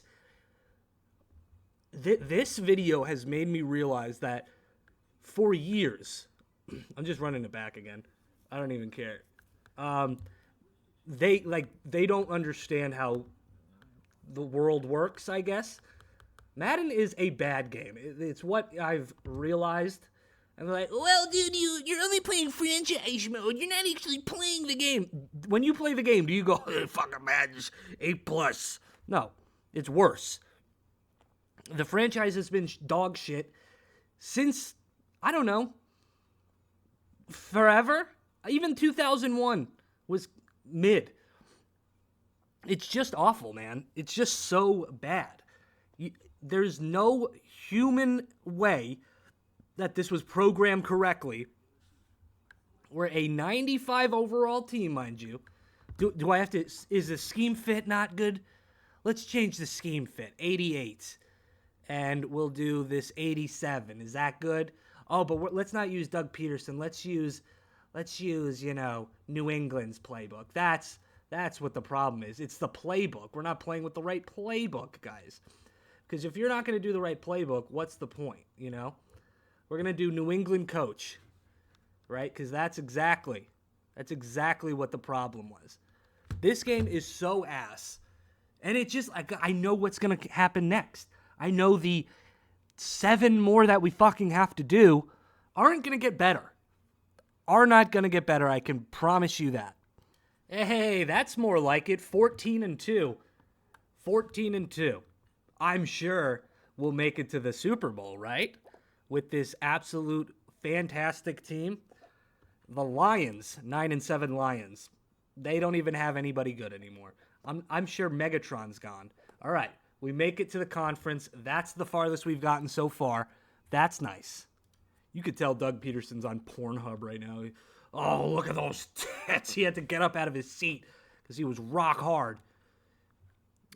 this video has made me realize that for years, I'm just running it back again. I don't even care. They don't understand how the world works, I guess. Madden is a bad game. It's what I've realized. And they're like, well, dude, you're only playing franchise mode. You're not actually playing the game. when you play the game, do you go, fucking Madden's A+? No, it's worse. The franchise has been dog shit since, I don't know, forever. Even 2001 was mid. It's just awful, man. It's just so bad. There's no human way that this was programmed correctly. We're a 95 overall team, mind you. Do I have to... Is the scheme fit not good? Let's change the scheme fit. 88. And we'll do this 87. Is that good? Oh, but let's not use Doug Peterson. Let's use, New England's playbook. That's what the problem is. It's the playbook. We're not playing with the right playbook, guys. Because if you're not going to do the right playbook, what's the point, We're going to do New England coach, right? Because that's exactly what the problem was. This game is so ass. And it just, I know what's going to happen next. I know the 7 more that we fucking have to do aren't going to get better. Are not going to get better, I can promise you that. Hey, that's more like it. 14-2. 14-2. I'm sure we'll make it to the Super Bowl, right? With this absolute fantastic team. The Lions, 9-7 Lions. They don't even have anybody good anymore. I'm sure Megatron's gone. All right, we make it to the conference. That's the farthest we've gotten so far. That's nice. You could tell Doug Peterson's on Pornhub right now. Oh, look at those tits. He had to get up out of his seat because he was rock hard.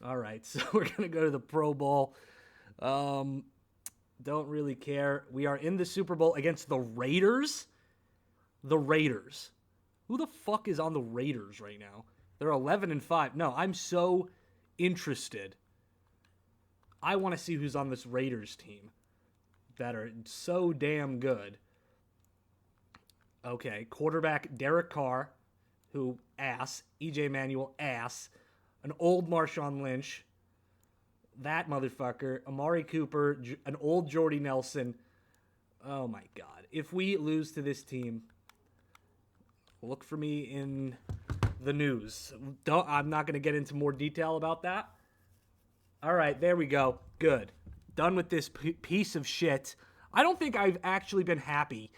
All right, so we're going to go to the Pro Bowl. Don't really care. We are in the Super Bowl against the Raiders. The Raiders. Who the fuck is on the Raiders right now? They're 11-5. No, I'm so interested. I want to see who's on this Raiders team that are so damn good. Okay, quarterback Derek Carr, who ass. EJ Manuel, ass. An old Marshawn Lynch, that motherfucker. Amari Cooper, an old Jordy Nelson. Oh my God. If we lose to this team, look for me in the news. I'm not going to get into more detail about that. All right, there we go. Good. Done with this piece of shit. I don't think I've actually been happy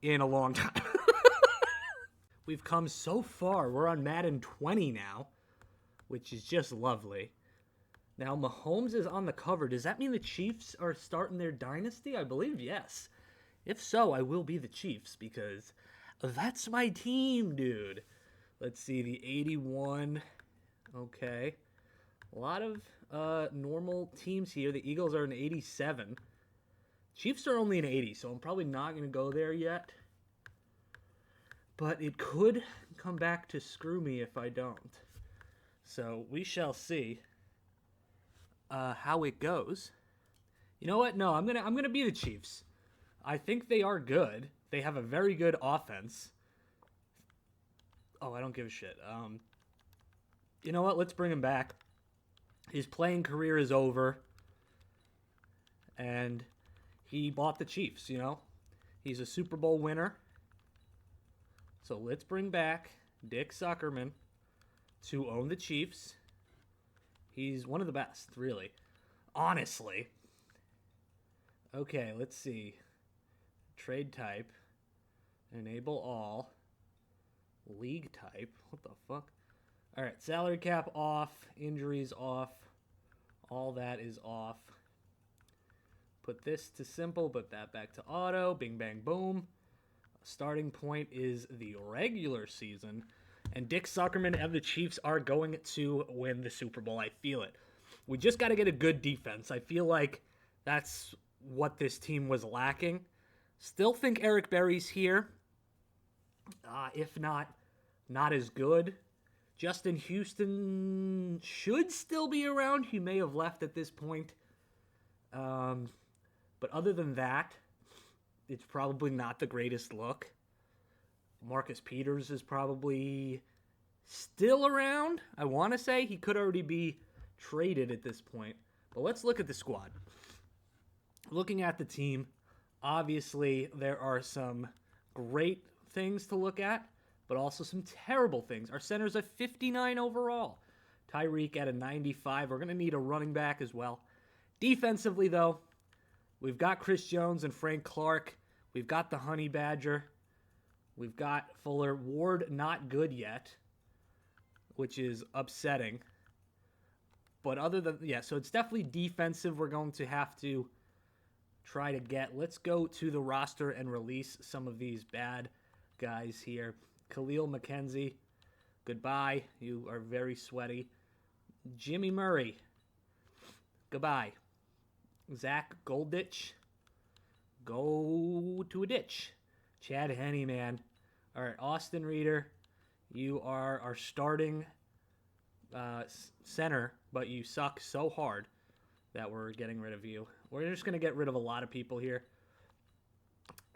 in a long time. We've come so far. We're on Madden 20 now, which is just lovely. Now, Mahomes is on the cover. Does that mean the Chiefs are starting their dynasty? I believe yes. If so, I will be the Chiefs because that's my team, dude. Let's see, the 81. Okay. A lot of normal teams here. The Eagles are an 87. Chiefs are only an 80, so I'm probably not going to go there yet. But it could come back to screw me if I don't. So we shall see how it goes. You know what? No, I'm gonna be the Chiefs. I think they are good. They have a very good offense. Oh, I don't give a shit. You know what? Let's bring him back. His playing career is over. And he bought the Chiefs, He's a Super Bowl winner. So let's bring back Dick Zuckerman to own the Chiefs. He's one of the best, really. Honestly. Okay, let's see. Trade type. Enable all. League type. What the fuck? All right, salary cap off. Injuries off. All that is off. Put this to simple. Put that back to auto. Bing, bang, boom. Starting point is the regular season. And Dick Zuckerman and the Chiefs are going to win the Super Bowl. I feel it. We just got to get a good defense. I feel like that's what this team was lacking. Still think Eric Berry's here. If not as good. Justin Houston should still be around. He may have left at this point. But other than that, it's probably not the greatest look. Marcus Peters is probably still around. I want to say he could already be traded at this point. But let's look at the squad. Looking at the team, obviously there are some great things to look at. but also some terrible things. Our center's a 59 overall. Tyreek at a 95. We're going to need a running back as well. Defensively, though, we've got Chris Jones and Frank Clark. We've got the Honey Badger. We've got Fuller. Ward not good yet, which is upsetting. But other than, yeah, so it's definitely defensive. We're going to have to try to get. Let's go to the roster and release some of these bad guys here. Khalil McKenzie, goodbye. You are very sweaty. Jimmy Murray, goodbye. Zach Golditch, go to a ditch. Chad Henne, man. All right, Austin Reeder, you are our starting center, but you suck so hard that we're getting rid of you. We're just going to get rid of a lot of people here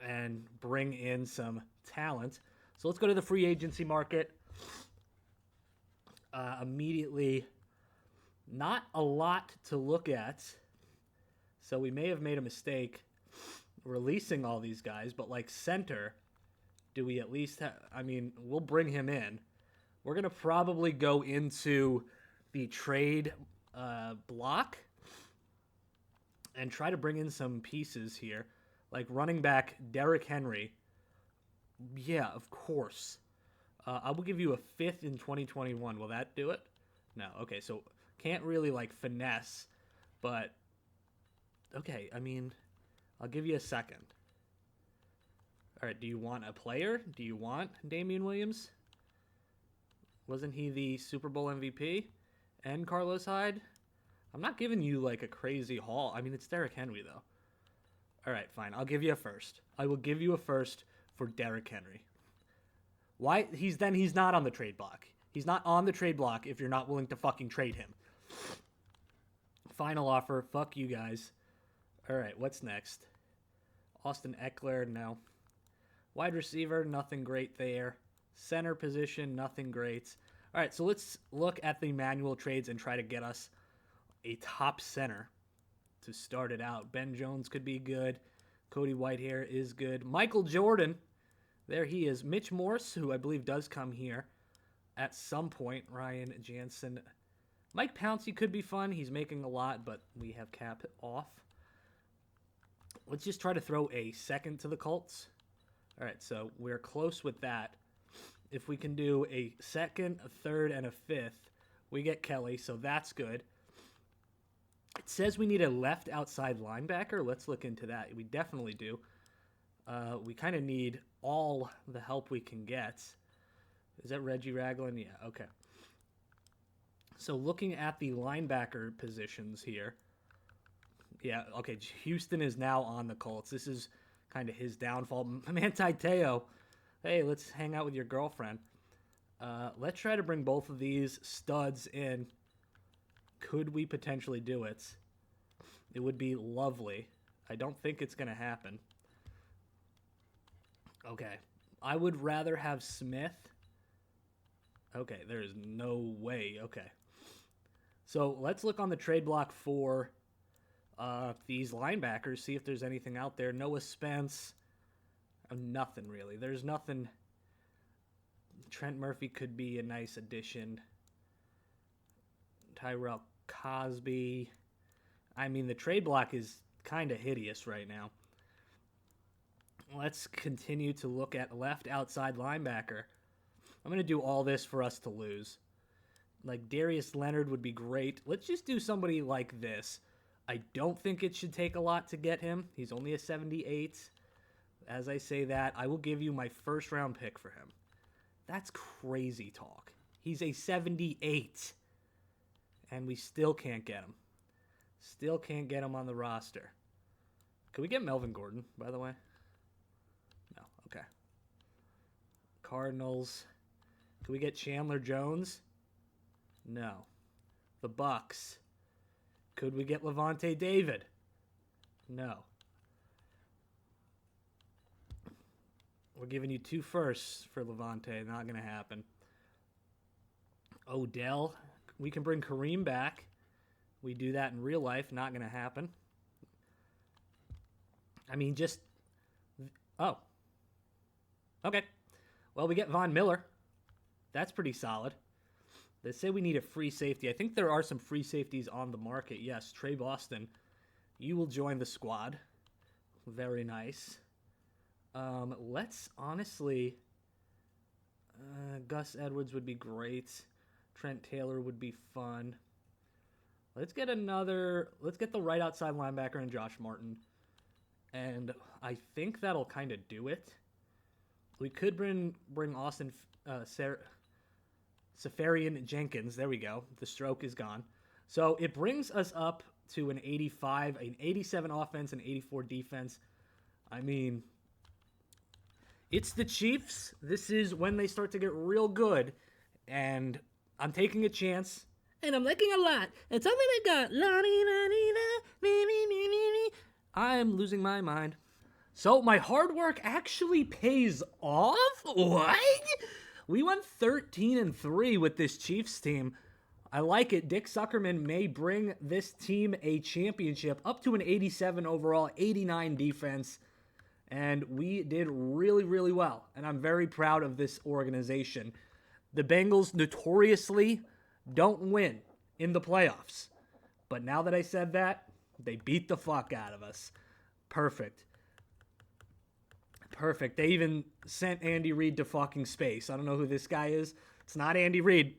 and bring in some talent. So let's go to the free agency market. Immediately, not a lot to look at. So we may have made a mistake releasing all these guys, but like center, do we at least have, I mean, we'll bring him in. We're going to probably go into the trade block and try to bring in some pieces here. Like running back Derrick Henry. Yeah, of course. I will give you a 5th in 2021. Will that do it? No. Okay, so can't really like finesse, but okay, I mean, I'll give you a second. All right, do you want a player? Do you want Damian Williams? Wasn't he the Super Bowl MVP? And Carlos Hyde? I'm not giving you like a crazy haul. I mean, it's Derrick Henry though. All right, fine. I'll give you a first. I will give you a first for Derrick Henry. Why? He's not on the trade block. He's not on the trade block if you're not willing to fucking trade him. Final offer. Fuck you guys. All right, what's next? Austin Eckler, no. Wide receiver, nothing great there. Center position, nothing great. All right, so let's look at the manual trades and try to get us a top center to start it out. Ben Jones could be good. Cody Whitehair is good. Michael Jordan, there he is. Mitch Morse, who I believe does come here at some point. Ryan Jansen. Mike Pouncey could be fun. He's making a lot, but we have cap off. Let's just try to throw a second to the Colts. All right, so we're close with that. If we can do a second, a third, and a fifth, we get Kelly, so that's good. It says we need a left outside linebacker. Let's look into that. We definitely do. We kind of need all the help we can get. Is that Reggie Ragland? Yeah, okay. So looking at the linebacker positions here. Yeah, okay, Houston is now on the Colts. This is kind of his downfall. Manti Te'o, hey, let's hang out with your girlfriend. Let's try to bring both of these studs in. Could we potentially do it? It would be lovely. I don't think it's going to happen. Okay. I would rather have Smith. Okay, there is no way. Okay. So let's look on the trade block for these linebackers, see if there's anything out there. Noah Spence. Nothing really. There's nothing. Trent Murphy could be a nice addition. Tyrell Cosby. I mean, the trade block is kind of hideous right now. Let's continue to look at left outside linebacker. I'm going to do all this for us to lose. Like, Darius Leonard would be great. Let's just do somebody like this. I don't think it should take a lot to get him. He's only a 78. As I say that, I will give you my first round pick for him. That's crazy talk. He's a 78. And we still can't get him. Still can't get him on the roster. Can we get Melvin Gordon, by the way? No, okay. Cardinals. Can we get Chandler Jones? No. The Bucks. Could we get Levante David? No. We're giving you 2 firsts for Levante. Not going to happen. Odell. We can bring Kareem back. We do that in real life. Not going to happen. I mean, just... Oh. Okay. Well, we get Von Miller. That's pretty solid. They say we need a free safety. I think there are some free safeties on the market. Yes, Trey Boston. You will join the squad. Very nice. Let's honestly... Gus Edwards would be great. Trent Taylor would be fun. Let's get the right outside linebacker and Josh Martin. And I think that'll kind of do it. We could bring Austin Safarian Jenkins. There we go. The stroke is gone. So it brings us up to an 85, an 87 offense, and 84 defense. I mean, it's the Chiefs. This is when they start to get real good. And I'm taking a chance. And I'm liking a lot. It's something I got. I'm losing my mind. So my hard work actually pays off? What? We went 13-3 with this Chiefs team. I like it. Dick Zuckerman may bring this team a championship, up to an 87 overall, 89 defense. And we did really, really well. And I'm very proud of this organization. The Bengals notoriously don't win in the playoffs. But now that I said that, they beat the fuck out of us. Perfect. Perfect. They even sent Andy Reid to fucking space. I don't know who this guy is. It's not Andy Reid.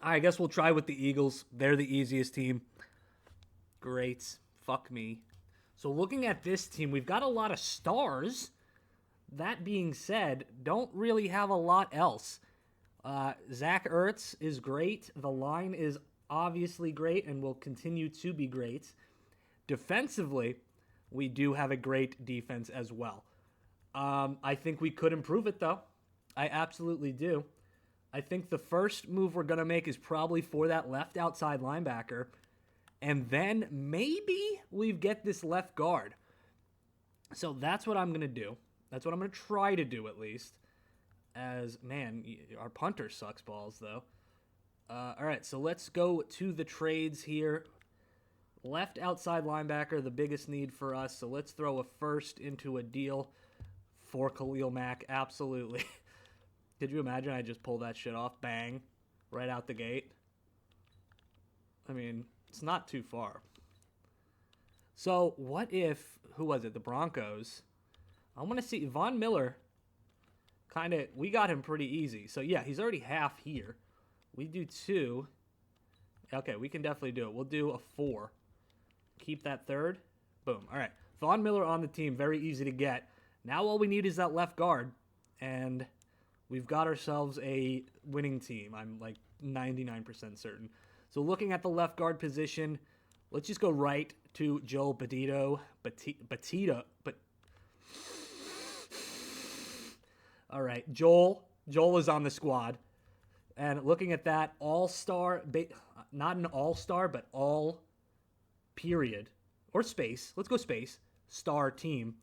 I guess we'll try with the Eagles. They're the easiest team. Great. Fuck me. So looking at this team, we've got a lot of stars. That being said, don't really have a lot else. Zach Ertz is great. The line is obviously great and will continue to be great. Defensively, we do have a great defense as well. I think we could improve it, though. I absolutely do. I think the first move we're going to make is probably for that left outside linebacker. And then maybe we get this left guard. So that's what I'm going to do. That's what I'm going to try to do, at least. As, man, our punter sucks balls, though. All right, so let's go to the trades here. Left outside linebacker, the biggest need for us. So let's throw a first into a deal for Khalil Mack. Absolutely. Could you imagine I just pulled that shit off? Bang. Right out the gate. I mean, it's not too far. So what if, who was it? The Broncos. I want to see Von Miller. We got him pretty easy. So yeah, he's already half here. We do 2. Okay, we can definitely do it. We'll do a 4. Keep that third. Boom. All right. Von Miller on the team. Very easy to get. Now all we need is that left guard. And we've got ourselves a winning team. I'm like 99% certain. So looking at the left guard position, let's just go right to Joel Batito. All right. Joel is on the squad. And looking at that, all-star, not an all-star, but all period, or space. Let's go space. Star team.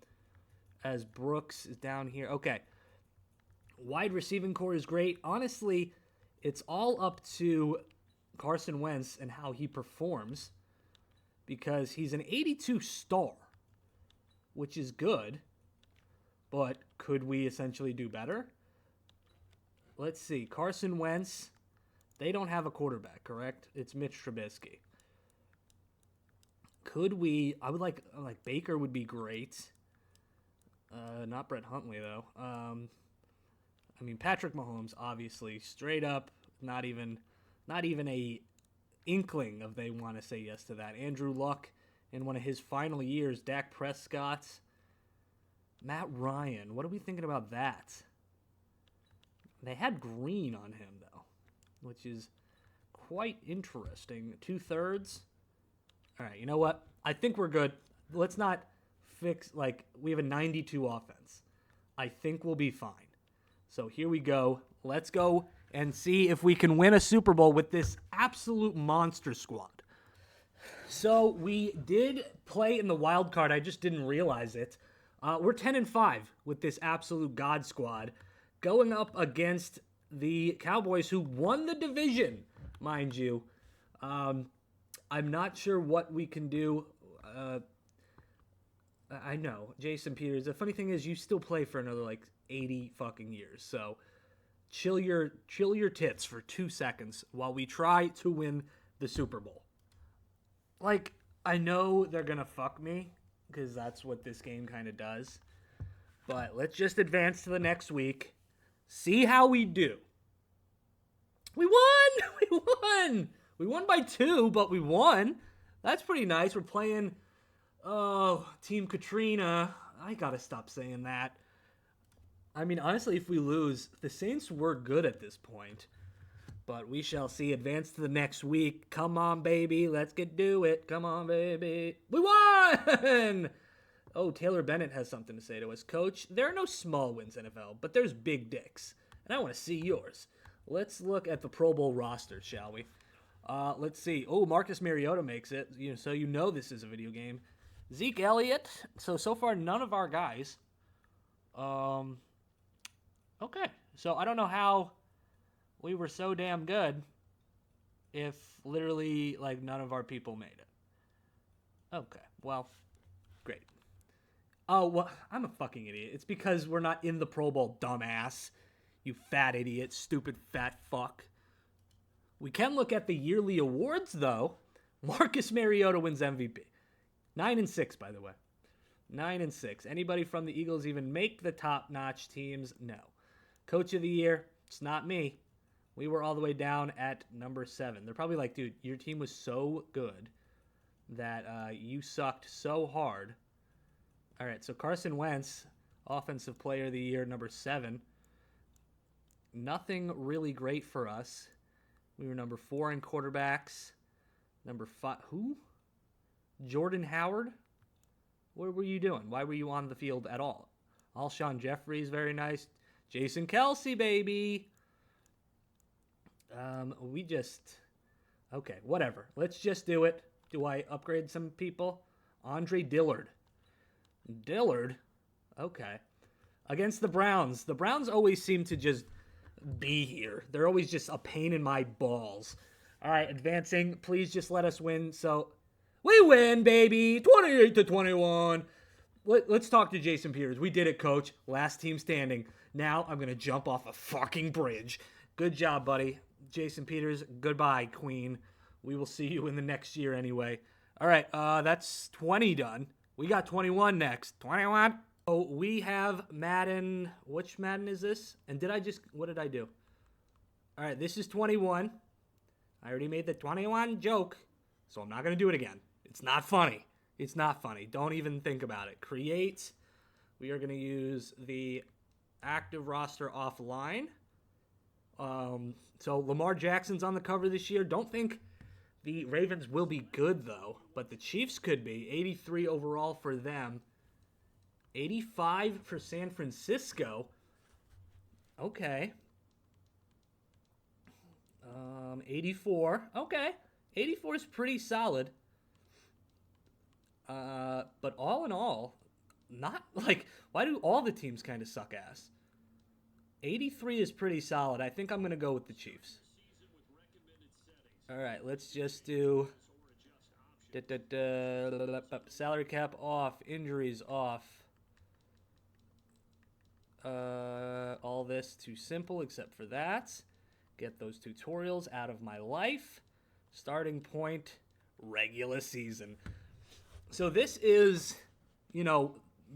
As Brooks is down here. Okay. Wide receiving core is great. Honestly, it's all up to Carson Wentz and how he performs. Because he's an 82 star, which is good. But could we essentially do better? Let's see. Carson Wentz. They don't have a quarterback, correct? It's Mitch Trubisky. Could we... I would like Baker would be great. Not Brett Huntley, though. I mean, Patrick Mahomes, obviously. Straight up, not even a inkling of they want to say yes to that. Andrew Luck in one of his final years. Dak Prescott. Matt Ryan. What are we thinking about that? They had Green on him, though, which is quite interesting. 2/3. All right, you know what? I think we're good. Let's not fix, we have a 92 offense. I think we'll be fine. So here we go. Let's go and see if we can win a Super Bowl with this absolute monster squad. So we did play in the wild card. I just didn't realize it. We're 10-5 with this absolute God squad, going up against the Cowboys, who won the division, mind you. I'm not sure what we can do. I know, Jason Peters. The funny thing is, you still play for another, 80 fucking years. So chill your tits for 2 seconds while we try to win the Super Bowl. Like, I know they're going to fuck me because that's what this game kind of does. But let's just advance to the next week. See how we do. We won! We won! We won by 2, but we won. That's pretty nice. We're playing, Team Katrina. I gotta stop saying that. I mean, honestly, if we lose, the Saints were good at this point. But we shall see. Advance to the next week. Come on, baby. Let's do it. Come on, baby. We won! Oh, Taylor Bennett has something to say to us. Coach, there are no small wins, NFL, but there's big dicks. And I want to see yours. Let's look at the Pro Bowl roster, shall we? Let's see. Oh, Marcus Mariota makes it. So you know this is a video game. Zeke Elliott. So far, none of our guys. Okay. So I don't know how we were so damn good if literally, like, none of our people made it. Okay. Well, great. Oh, well, I'm a fucking idiot. It's because we're not in the Pro Bowl, dumbass. You fat idiot, stupid fat fuck. We can look at the yearly awards, though. Marcus Mariota wins MVP. 9-6, by the way. 9-6. Anybody from the Eagles even make the top-notch teams? No. Coach of the year? It's not me. We were all the way down at number 7. They're probably like, dude, your team was so good that you sucked so hard. All right, so Carson Wentz, Offensive Player of the Year, number 7. Nothing really great for us. We were number 4 in quarterbacks. Number 5, who? Jordan Howard? What were you doing? Why were you on the field at all? Alshon Jeffries, very nice. Jason Kelsey, baby. Okay, whatever. Let's just do it. Do I upgrade some people? Andre Dillard. Dillard? Okay. Against the Browns. The Browns always seem to just be here. They're always just a pain in my balls. All right, advancing. Please just let us win. So we win, baby. 28-21. Let's talk to Jason Peters. We did it, coach. Last team standing. Now I'm going to jump off a fucking bridge. Good job, buddy. Jason Peters, goodbye, queen. We will see you in the next year anyway. All right, that's 20 done. We got 21 next. 21. Oh, we have Madden. Which Madden is this? And what did I do? All right, this is 21. I already made the 21 joke, so I'm not going to do it again. It's not funny. It's not funny. Don't even think about it. Create. We are going to use the active roster offline. So Lamar Jackson's on the cover this year. Don't think the Ravens will be good, though, but the Chiefs could be. 83 overall for them. 85 for San Francisco. Okay. 84. Okay. 84 is pretty solid. But all in all, not like, why do all the teams kind of suck ass? 83 is pretty solid. I think I'm going to go with the Chiefs. All right, let's just do salary cap off, injuries off. All this too simple except for that. Get those tutorials out of my life. Starting point, regular season. So this is,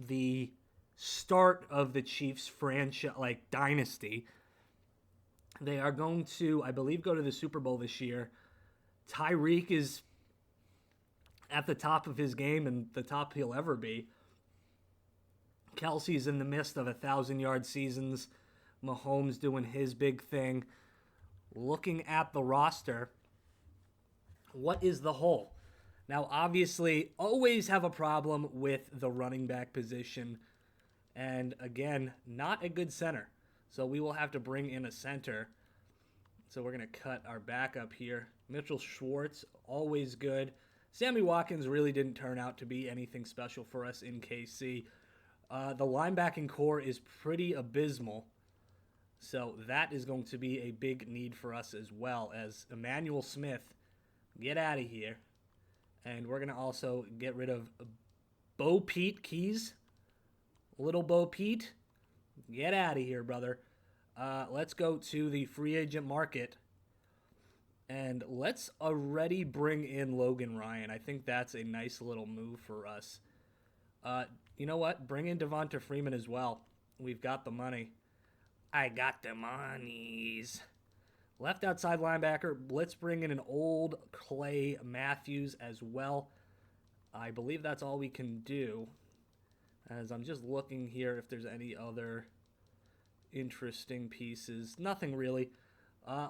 the start of the Chiefs franchise, like, dynasty. They are going to, I believe, go to the Super Bowl this year. Tyreek is at the top of his game and the top he'll ever be. Kelsey's in the midst of 1,000-yard seasons. Mahomes doing his big thing. Looking at the roster, what is the hole? Now, obviously, always have a problem with the running back position. And, again, not a good center. So we will have to bring in a center. So we're going to cut our backup here. Mitchell Schwartz, always good. Sammy Watkins really didn't turn out to be anything special for us in KC. The linebacking core is pretty abysmal. So that is going to be a big need for us as well, as Emmanuel Smith, get out of here. And we're going to also get rid of Bo Pete Keys. Little Bo Pete, Get out of here, brother. Let's go to the free agent market. And let's already bring in Logan Ryan. I think that's a nice little move for us. You know what? Bring in Devonta Freeman as well. We've got the money. I got the monies. Left outside linebacker. Let's bring in an old Clay Matthews as well. I believe that's all we can do. As I'm just looking here if there's any other interesting pieces. Nothing really.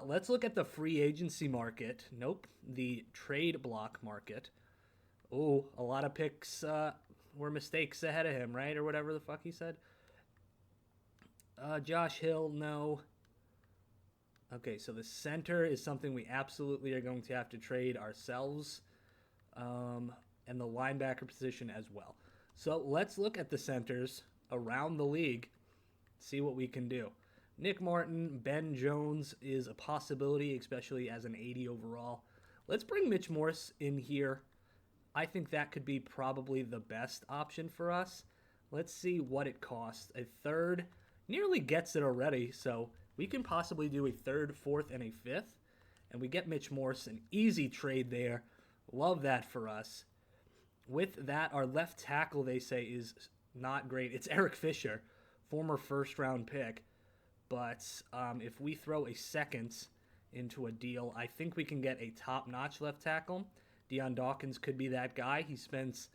Let's look at the free agency market. Nope. The trade block market. Oh, a lot of picks were mistakes ahead of him, right? Or whatever the fuck he said. Josh Hill, no. Okay, so the center is something we absolutely are going to have to trade ourselves. And the linebacker position as well. So let's look at the centers around the league. See what we can do. Nick Martin, Ben Jones is a possibility, especially as an 80 overall. Let's bring Mitch Morse in here. I think that could be probably the best option for us. Let's see what it costs. A third nearly gets it already, so we can possibly do a third, fourth, and a fifth. And we get Mitch Morse, an easy trade there. Love that for us. With that, our left tackle, they say, is not great. It's Eric Fisher, former first-round pick. But if we throw a second into a deal, I think we can get a top-notch left tackle. Deion Dawkins could be that guy. He spends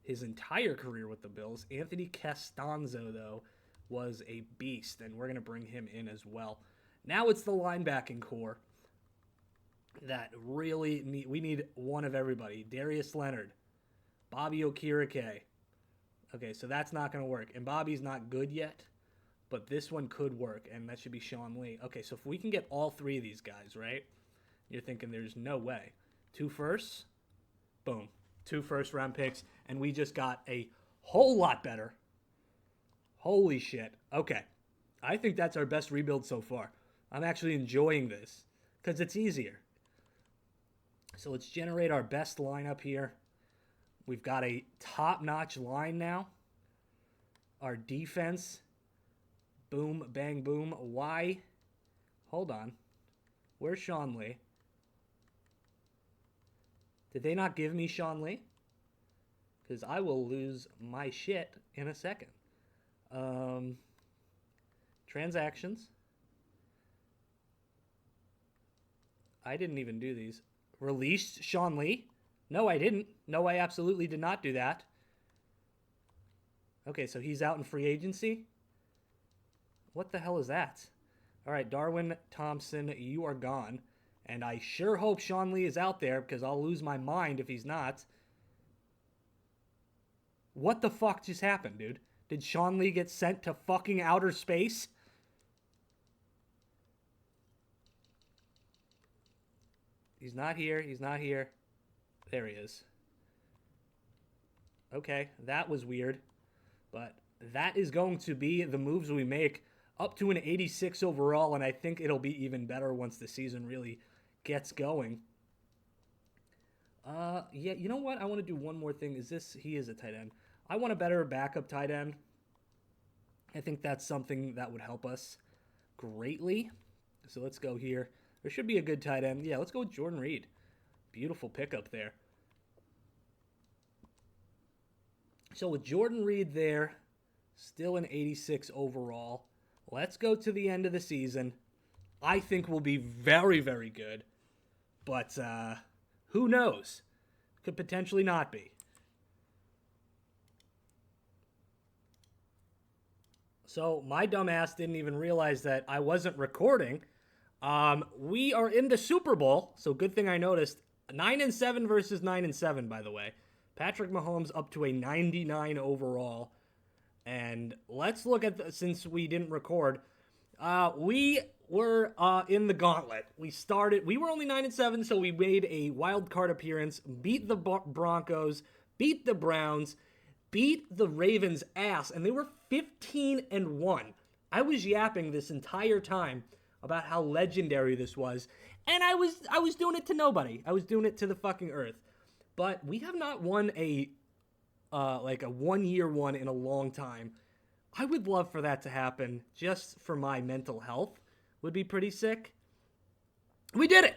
his entire career with the Bills. Anthony Castonzo, though, was a beast, and we're going to bring him in as well. Now it's the linebacking core that really we need one of everybody. Darius Leonard, Bobby Okereke. Okay, so that's not going to work. And Bobby's not good yet, but this one could work, and that should be Sean Lee. Okay, so if we can get all three of these guys, right, you're thinking there's no way. 2 firsts, boom. 2 first-round picks, and we just got a whole lot better. Holy shit. Okay, I think that's our best rebuild so far. I'm actually enjoying this because it's easier. So let's generate our best lineup here. We've got a top-notch line now. Our defense, boom, bang, boom. Why? Hold on. Where's Sean Lee? Did they not give me Sean Lee? Because I will lose my shit in a second. Transactions. I didn't even do these. Released Sean Lee? No, I didn't. No, I absolutely did not do that. Okay, so he's out in free agency? What the hell is that? All right, Darwin Thompson, you are gone. And I sure hope Sean Lee is out there because I'll lose my mind if he's not. What the fuck just happened, dude? Did Sean Lee get sent to fucking outer space? He's not here. He's not here. There he is. Okay, that was weird. But that is going to be the moves we make up to an 86 overall, and I think it'll be even better once the season really gets going. Yeah, you know what? I want to do one more thing. He is a tight end. I want a better backup tight end. I think that's something that would help us greatly. So let's go here. There should be a good tight end. Yeah, let's go with Jordan Reed. Beautiful pickup there. So with Jordan Reed there, still an 86 overall. Let's go to the end of the season. I think we'll be very, very good. But who knows? Could potentially not be. So my dumbass didn't even realize that I wasn't recording. We are in the Super Bowl, so good thing I noticed. 9-7 versus 9-7, by the way. Patrick Mahomes up to a 99 overall. And let's look at since we didn't record. We were in the gauntlet. We were only 9-7, so we made a wild card appearance, beat the Broncos, beat the Browns, beat the Ravens' ass, and they were 15-1. I was yapping this entire time about how legendary this was, and I was doing it to nobody. I was doing it to the fucking earth. But we have not won a 1-year one in a long time. I would love for that to happen just for my mental health. Would be pretty sick. We did it!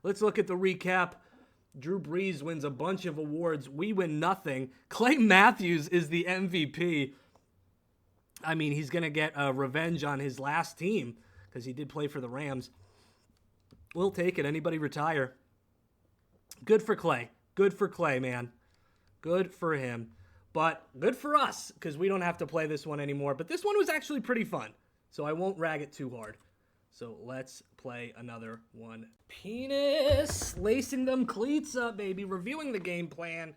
Let's look at the recap. Drew Brees wins a bunch of awards. We win nothing. Clay Matthews is the MVP. I mean, he's going to get revenge on his last team because he did play for the Rams. We'll take it. Anybody retire. Good for Clay. Good for Clay, man. Good for him. But good for us because we don't have to play this one anymore. But this one was actually pretty fun, so I won't rag it too hard. So let's play another one. Penis. Lacing them cleats up, baby. Reviewing the game plan.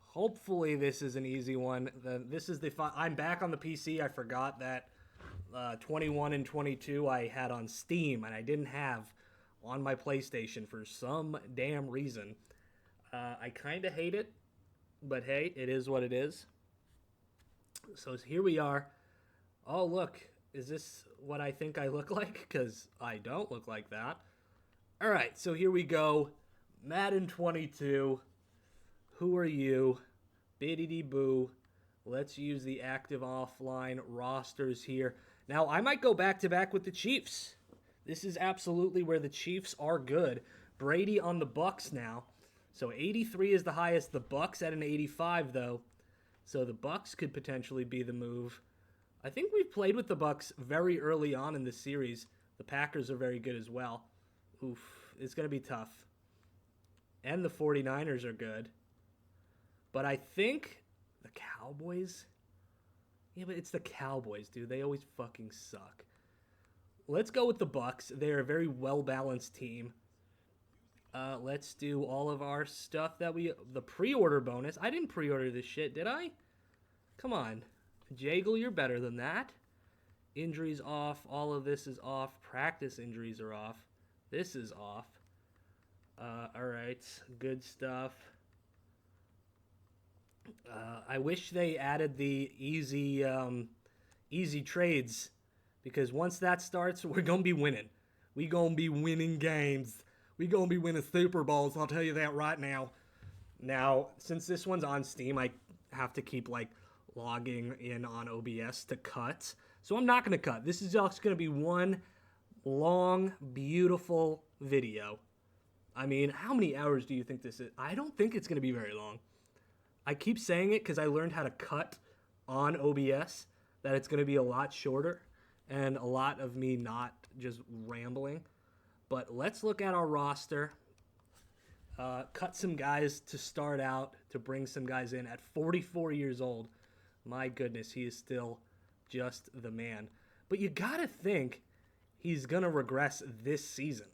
Hopefully this is an easy one. I'm back on the PC. I forgot that 21 and 22 I had on Steam, and I didn't have on my PlayStation for some damn reason. I kind of hate it, but hey, it is what it is. So here we are. Oh, look. Is this what I think I look like? Because I don't look like that. All right, so here we go. Madden 22. Who are you? Biddity boo. Let's use the active offline rosters here. Now, I might go back-to-back with the Chiefs. This is absolutely where the Chiefs are good. Brady on the Bucks now. So 83 is the highest. The Bucks at an 85, though. So the Bucks could potentially be the move. I think we've played with the Bucks very early on in this series. The Packers are very good as well. Oof, it's going to be tough. And the 49ers are good. But I think the Cowboys... Yeah, but it's the Cowboys, dude. They always fucking suck. Let's go with the Bucks. They're a very well-balanced team. Let's do all of our stuff that the pre-order bonus. I didn't pre-order this shit, did I? Come on. Jagle, you're better than that. Injuries off. All of this is off. Practice injuries are off. This is off. All right. Good stuff. I wish they added the easy trades, because once that starts, we're going to be winning. We're going to be winning games. We're going to be winning Super Bowls. I'll tell you that right now. Now, since this one's on Steam, I have to keep, logging in on OBS to cut. So I'm not going to cut. This is just going to be one long, beautiful video. I mean, how many hours do you think this is? I don't think it's going to be very long. I keep saying it because I learned how to cut on OBS, that it's going to be a lot shorter and a lot of me not just rambling. But let's look at our roster. Cut some guys to start out, to bring some guys in at 44 years old. My goodness, he is still just the man. But you got to think he's going to regress this season,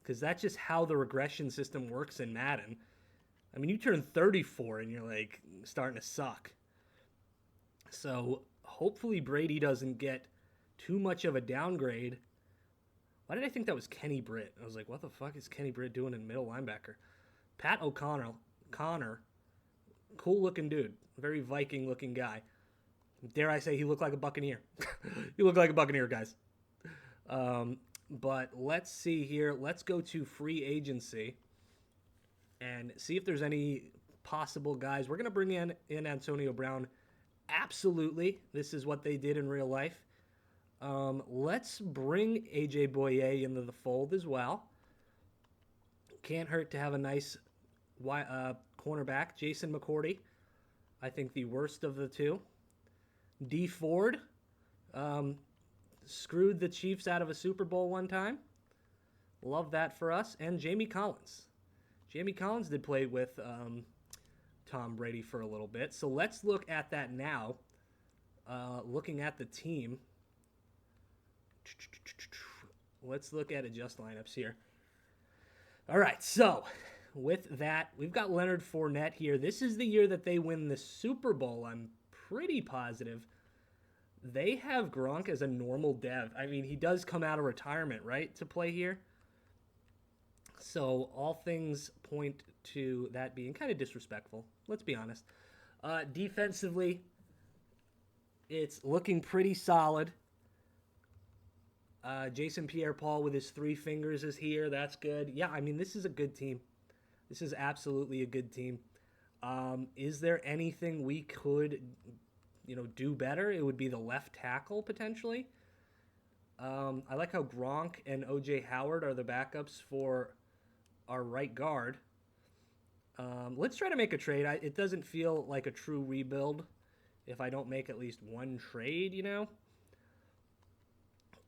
because that's just how the regression system works in Madden. I mean, you turn 34 and you're, starting to suck. So hopefully Brady doesn't get too much of a downgrade. Why did I think that was Kenny Britt? I was like, what the fuck is Kenny Britt doing in middle linebacker? Pat O'Connor, cool-looking dude. Very Viking-looking guy. Dare I say he looked like a Buccaneer. He looked like a Buccaneer, guys. But let's see here. Let's go to free agency and see if there's any possible guys. We're going to bring in Antonio Brown. Absolutely. This is what they did in real life. Let's bring A.J. Boye into the fold as well. Can't hurt to have a nice cornerback. Jason McCourty, I think the worst of the two. D. Ford screwed the Chiefs out of a Super Bowl one time. Love that for us. And Jamie Collins. Jamie Collins did play with Tom Brady for a little bit. So let's look at that now. Looking at the team. Let's look at adjust lineups here. All right, so with that, we've got Leonard Fournette here. This is the year that they win the Super Bowl, I'm pretty positive. They have Gronk as a normal dev. I mean, he does come out of retirement, right, to play here? So all things point to that being kind of disrespectful. Let's be honest. Defensively, it's looking pretty solid. Jason Pierre-Paul with his 3 fingers is here. That's good. Yeah, I mean, this is a good team. This is absolutely a good team. Is there anything we could, do better? It would be the left tackle, potentially. I like how Gronk and O.J. Howard are the backups for our right guard. Let's try to make a trade. It doesn't feel like a true rebuild if I don't make at least one trade,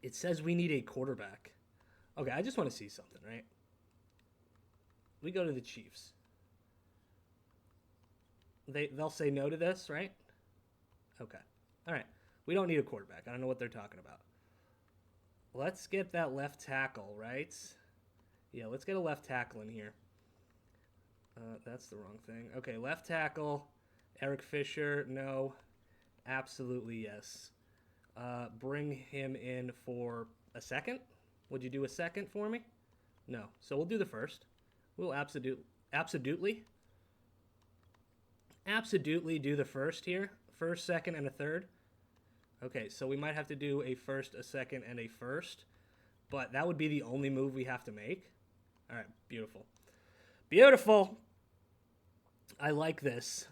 It says we need a quarterback. Okay, I just want to see something, right? We go to the Chiefs. They'll say no to this, right? Okay. All right. We don't need a quarterback. I don't know what they're talking about. Let's get that left tackle, right? Yeah, let's get a left tackle in here. That's the wrong thing. Okay, left tackle. Eric Fisher, no. Absolutely yes. Bring him in for a second. Would you do a second for me? No. So we'll do the first. We'll absolutely do the first here. First, second, and a third. Okay, so we might have to do a first, a second, and a first. But that would be the only move we have to make. All right, beautiful. Beautiful. I like this.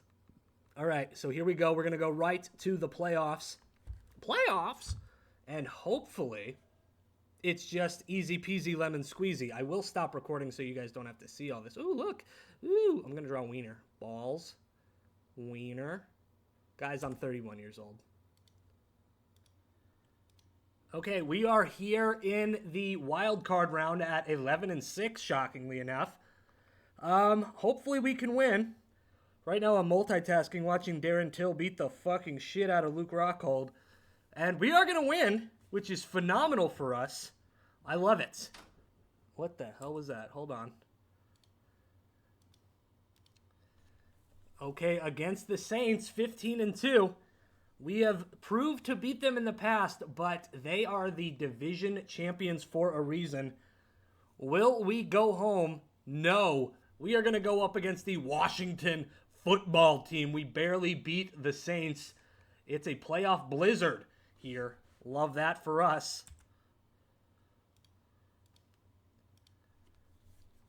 All right, so here we go. We're going to go right to the playoffs. Playoffs? And hopefully it's just easy peasy lemon squeezy. I will stop recording so you guys don't have to see all this. Ooh, look. Ooh, I'm going to draw Wiener. Balls. Wiener. Guys, I'm 31 years old. Okay, we are here in the wild card round at 11-6, shockingly enough. Hopefully we can win. Right now I'm multitasking, watching Darren Till beat the fucking shit out of Luke Rockhold. And we are going to win, which is phenomenal for us. I love it. What the hell was that? Hold on. Okay, against the Saints, 15-2. We have proved to beat them in the past, but they are the division champions for a reason. Will we go home? No. We are going to go up against the Washington football team. We barely beat the Saints. It's a playoff blizzard here. Love that for us.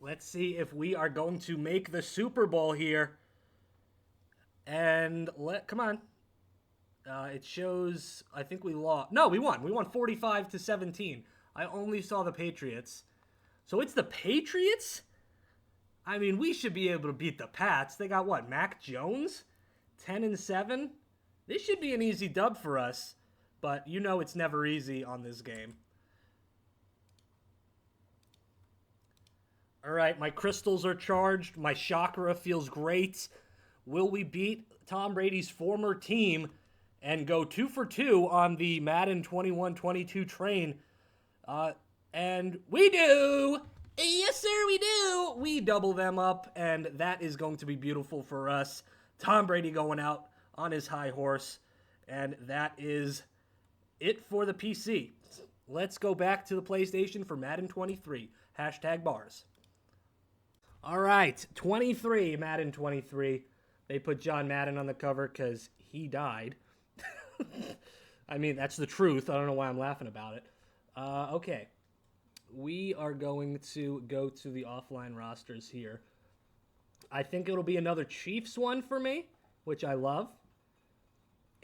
Let's see if we are going to make the Super Bowl here. And come on. It shows, I think we lost. No, we won. We won 45-17. I only saw the Patriots. So it's the Patriots? I mean, we should be able to beat the Pats. They got what? Mac Jones? 10-7? This should be an easy dub for us. But you know it's never easy on this game. All right, my crystals are charged. My chakra feels great. Will we beat Tom Brady's former team and go 2 for 2 on the Madden 21-22 train? And we do! Yes, sir, we do! We double them up, and that is going to be beautiful for us. Tom Brady going out on his high horse, and that is it for the PC. Let's go back to the PlayStation for Madden 23. #bars. All right, 23, Madden 23. They put John Madden on the cover because he died. I mean, that's the truth. I don't know why I'm laughing about it. Okay. We are going to go to the offline rosters here. I think it'll be another Chiefs one for me, which I love.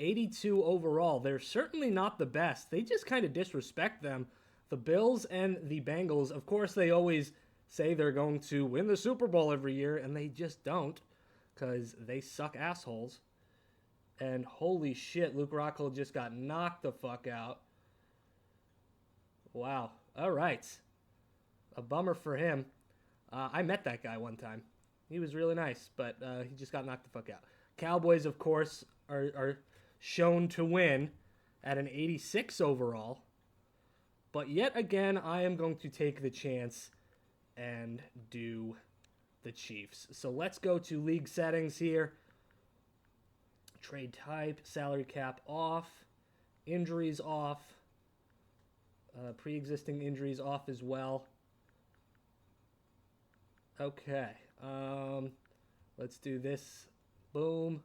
82 overall. They're certainly not the best. They just kind of disrespect them. The Bills and the Bengals, of course, they always say they're going to win the Super Bowl every year, and they just don't because they suck assholes. And holy shit, Luke Rockhold just got knocked the fuck out. Wow. All right. A bummer for him. I met that guy one time. He was really nice, but he just got knocked the fuck out. Cowboys, of course, are shown to win at an 86 overall. But yet again, I am going to take the chance and do the Chiefs. So let's go to league settings here. Trade type, salary cap off, injuries off, pre-existing injuries off as well. Okay, let's do this. Boom.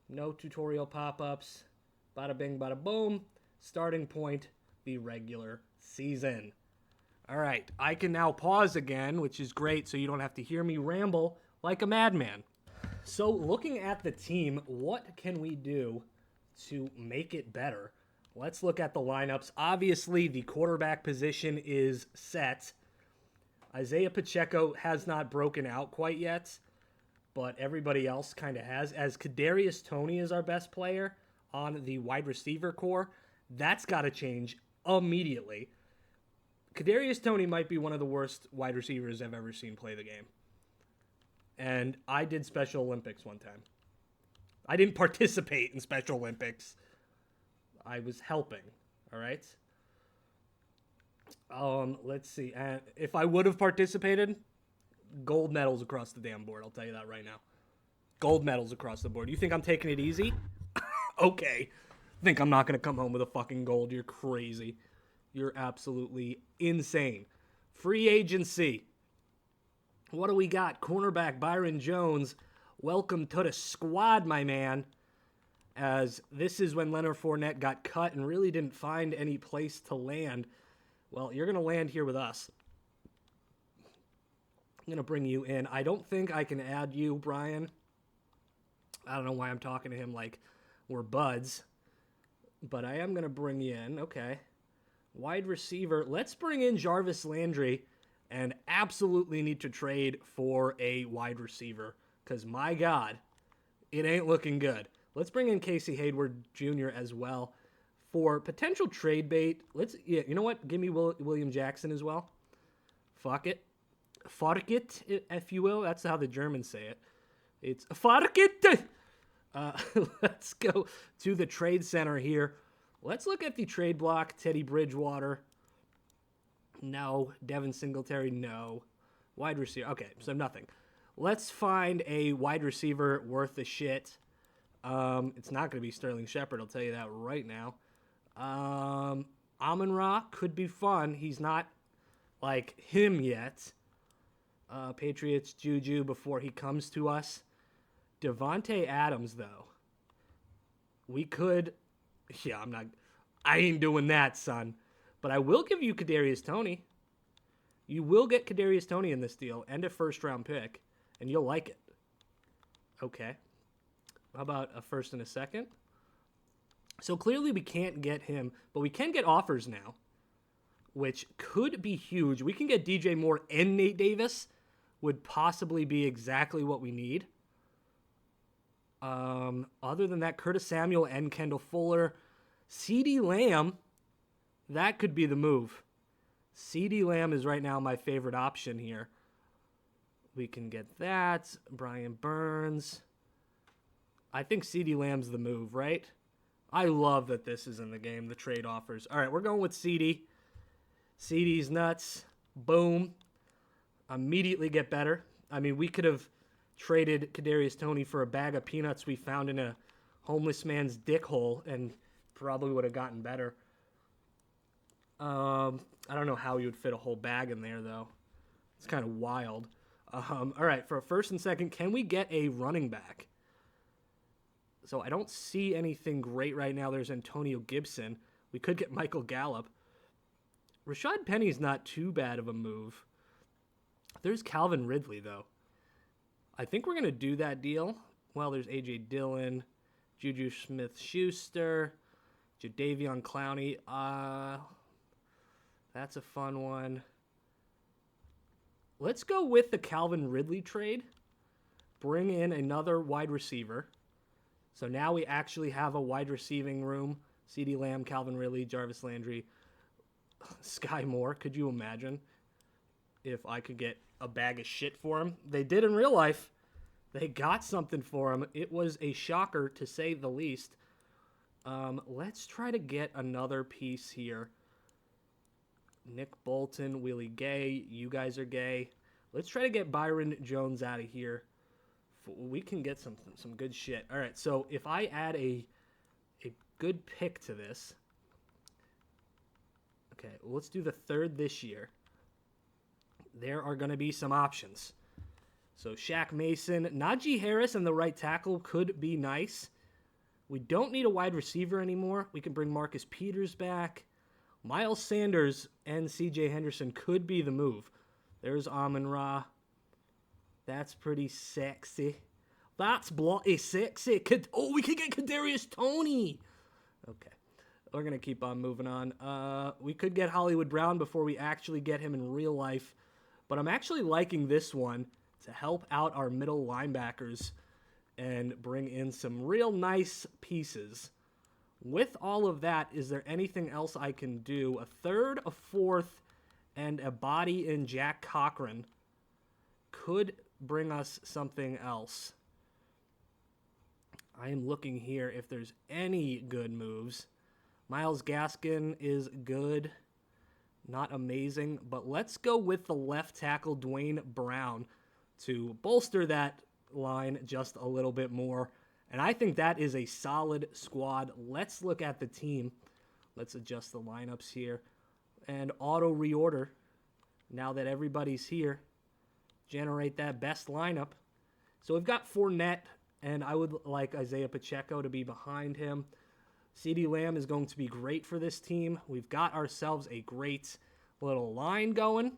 No tutorial pop-ups. Bada bing, bada boom. Starting point, the regular season. All right, I can now pause again, which is great, so you don't have to hear me ramble like a madman. So looking at the team, what can we do to make it better? Let's look at the lineups. Obviously, the quarterback position is set. Isaiah Pacheco has not broken out quite yet, but everybody else kind of has. As Kadarius Toney is our best player on the wide receiver core, that's got to change immediately. Kadarius Toney might be one of the worst wide receivers I've ever seen play the game. And I did Special Olympics one time. I didn't participate in Special Olympics. I was helping, all right? Let's see. And if I would have participated, gold medals across the damn board. I'll tell you that right now. Gold medals across the board. You think I'm taking it easy? Okay. Think I'm not going to come home with a fucking gold. You're crazy. You're absolutely insane. Free agency. What do we got? Cornerback Byron Jones. Welcome to the squad, my man. As this is when Leonard Fournette got cut and really didn't find any place to land. Well, you're going to land here with us. I'm going to bring you in. I don't think I can add you, Brian. I don't know why I'm talking to him like we're buds. But I am going to bring you in. Okay. Wide receiver. Let's bring in Jarvis Landry and absolutely need to trade for a wide receiver. Because, my God, it ain't looking good. Let's bring in Casey Hayward Jr. as well. For potential trade bait, you know what? Give me William Jackson as well. Fuck it. Fuck it, if you will. That's how the Germans say it. It's fuck it. Let's go to the trade center here. Let's look at the trade block. Teddy Bridgewater. No. Devin Singletary. No. Wide receiver. Okay, so nothing. Let's find a wide receiver worth the shit. It's not going to be Sterling Shepard. I'll tell you that right now. Amon-Ra could be fun. He's not like him yet. Patriots Juju before he comes to us. Devontae Adams, though. We could... Yeah, I ain't doing that, son. But I will give you Kadarius Toney. You will get Kadarius Toney in this deal and a first-round pick, and you'll like it. Okay. How about a first and a second? So clearly we can't get him, but we can get offers now, which could be huge. We can get DJ Moore and Nate Davis, would possibly be exactly what we need. Other than that, Curtis Samuel and Kendall Fuller. CeeDee Lamb, that could be the move. CeeDee Lamb is right now my favorite option here. We can get that. Brian Burns. I think CeeDee Lamb's the move, right? I love that this is in the game, the trade offers. All right, we're going with CeeDee. CeeDee's nuts. Boom. Immediately get better. I mean, we could have traded Kadarius Toney for a bag of peanuts we found in a homeless man's dick hole and probably would have gotten better. I don't know how you would fit a whole bag in there, though. It's kind of wild. All right, for a first and second, can we get a running back? So I don't see anything great right now. There's Antonio Gibson. We could get Michael Gallup. Rashad Penny's not too bad of a move. There's Calvin Ridley, though. I think we're going to do that deal. Well, there's A.J. Dillon, Juju Smith-Schuster, Jadeveon Clowney. That's a fun one. Let's go with the Calvin Ridley trade. Bring in another wide receiver. So now we actually have a wide receiving room. CeeDee Lamb, Calvin Ridley, Jarvis Landry, Sky Moore. Could you imagine if I could get a bag of shit for him? They did in real life. They got something for him. It was a shocker, to say the least. Let's try to get another piece here. Nick Bolton, Willie Gay. You guys are gay. Let's try to get Byron Jones out of here. We can get some good shit. All right, so if I add a good pick to this. Okay, well, let's do the third this year. There are going to be some options. So Shaq Mason, Najee Harris and the right tackle could be nice. We don't need a wide receiver anymore. We can bring Marcus Peters back. Miles Sanders and C.J. Henderson could be the move. There's Amon-Ra. That's pretty sexy. That's bloody sexy. We could get Kadarius Toney. Okay. We're going to keep on moving on. We could get Hollywood Brown before we actually get him in real life. But I'm actually liking this one to help out our middle linebackers and bring in some real nice pieces. With all of that, is there anything else I can do? A third, a fourth, and a body in Jack Cochran could bring us something else. I am looking here if there's any good moves. Myles Gaskin is good. Not amazing, but let's go with the left tackle, Dwayne Brown, to bolster that line just a little bit more. And I think that is a solid squad. Let's look at the team. Let's adjust the lineups here. And auto reorder. Now that everybody's here, generate that best lineup. So we've got Fournette, and I would like Isaiah Pacheco to be behind him. CeeDee Lamb is going to be great for this team. We've got ourselves a great little line going.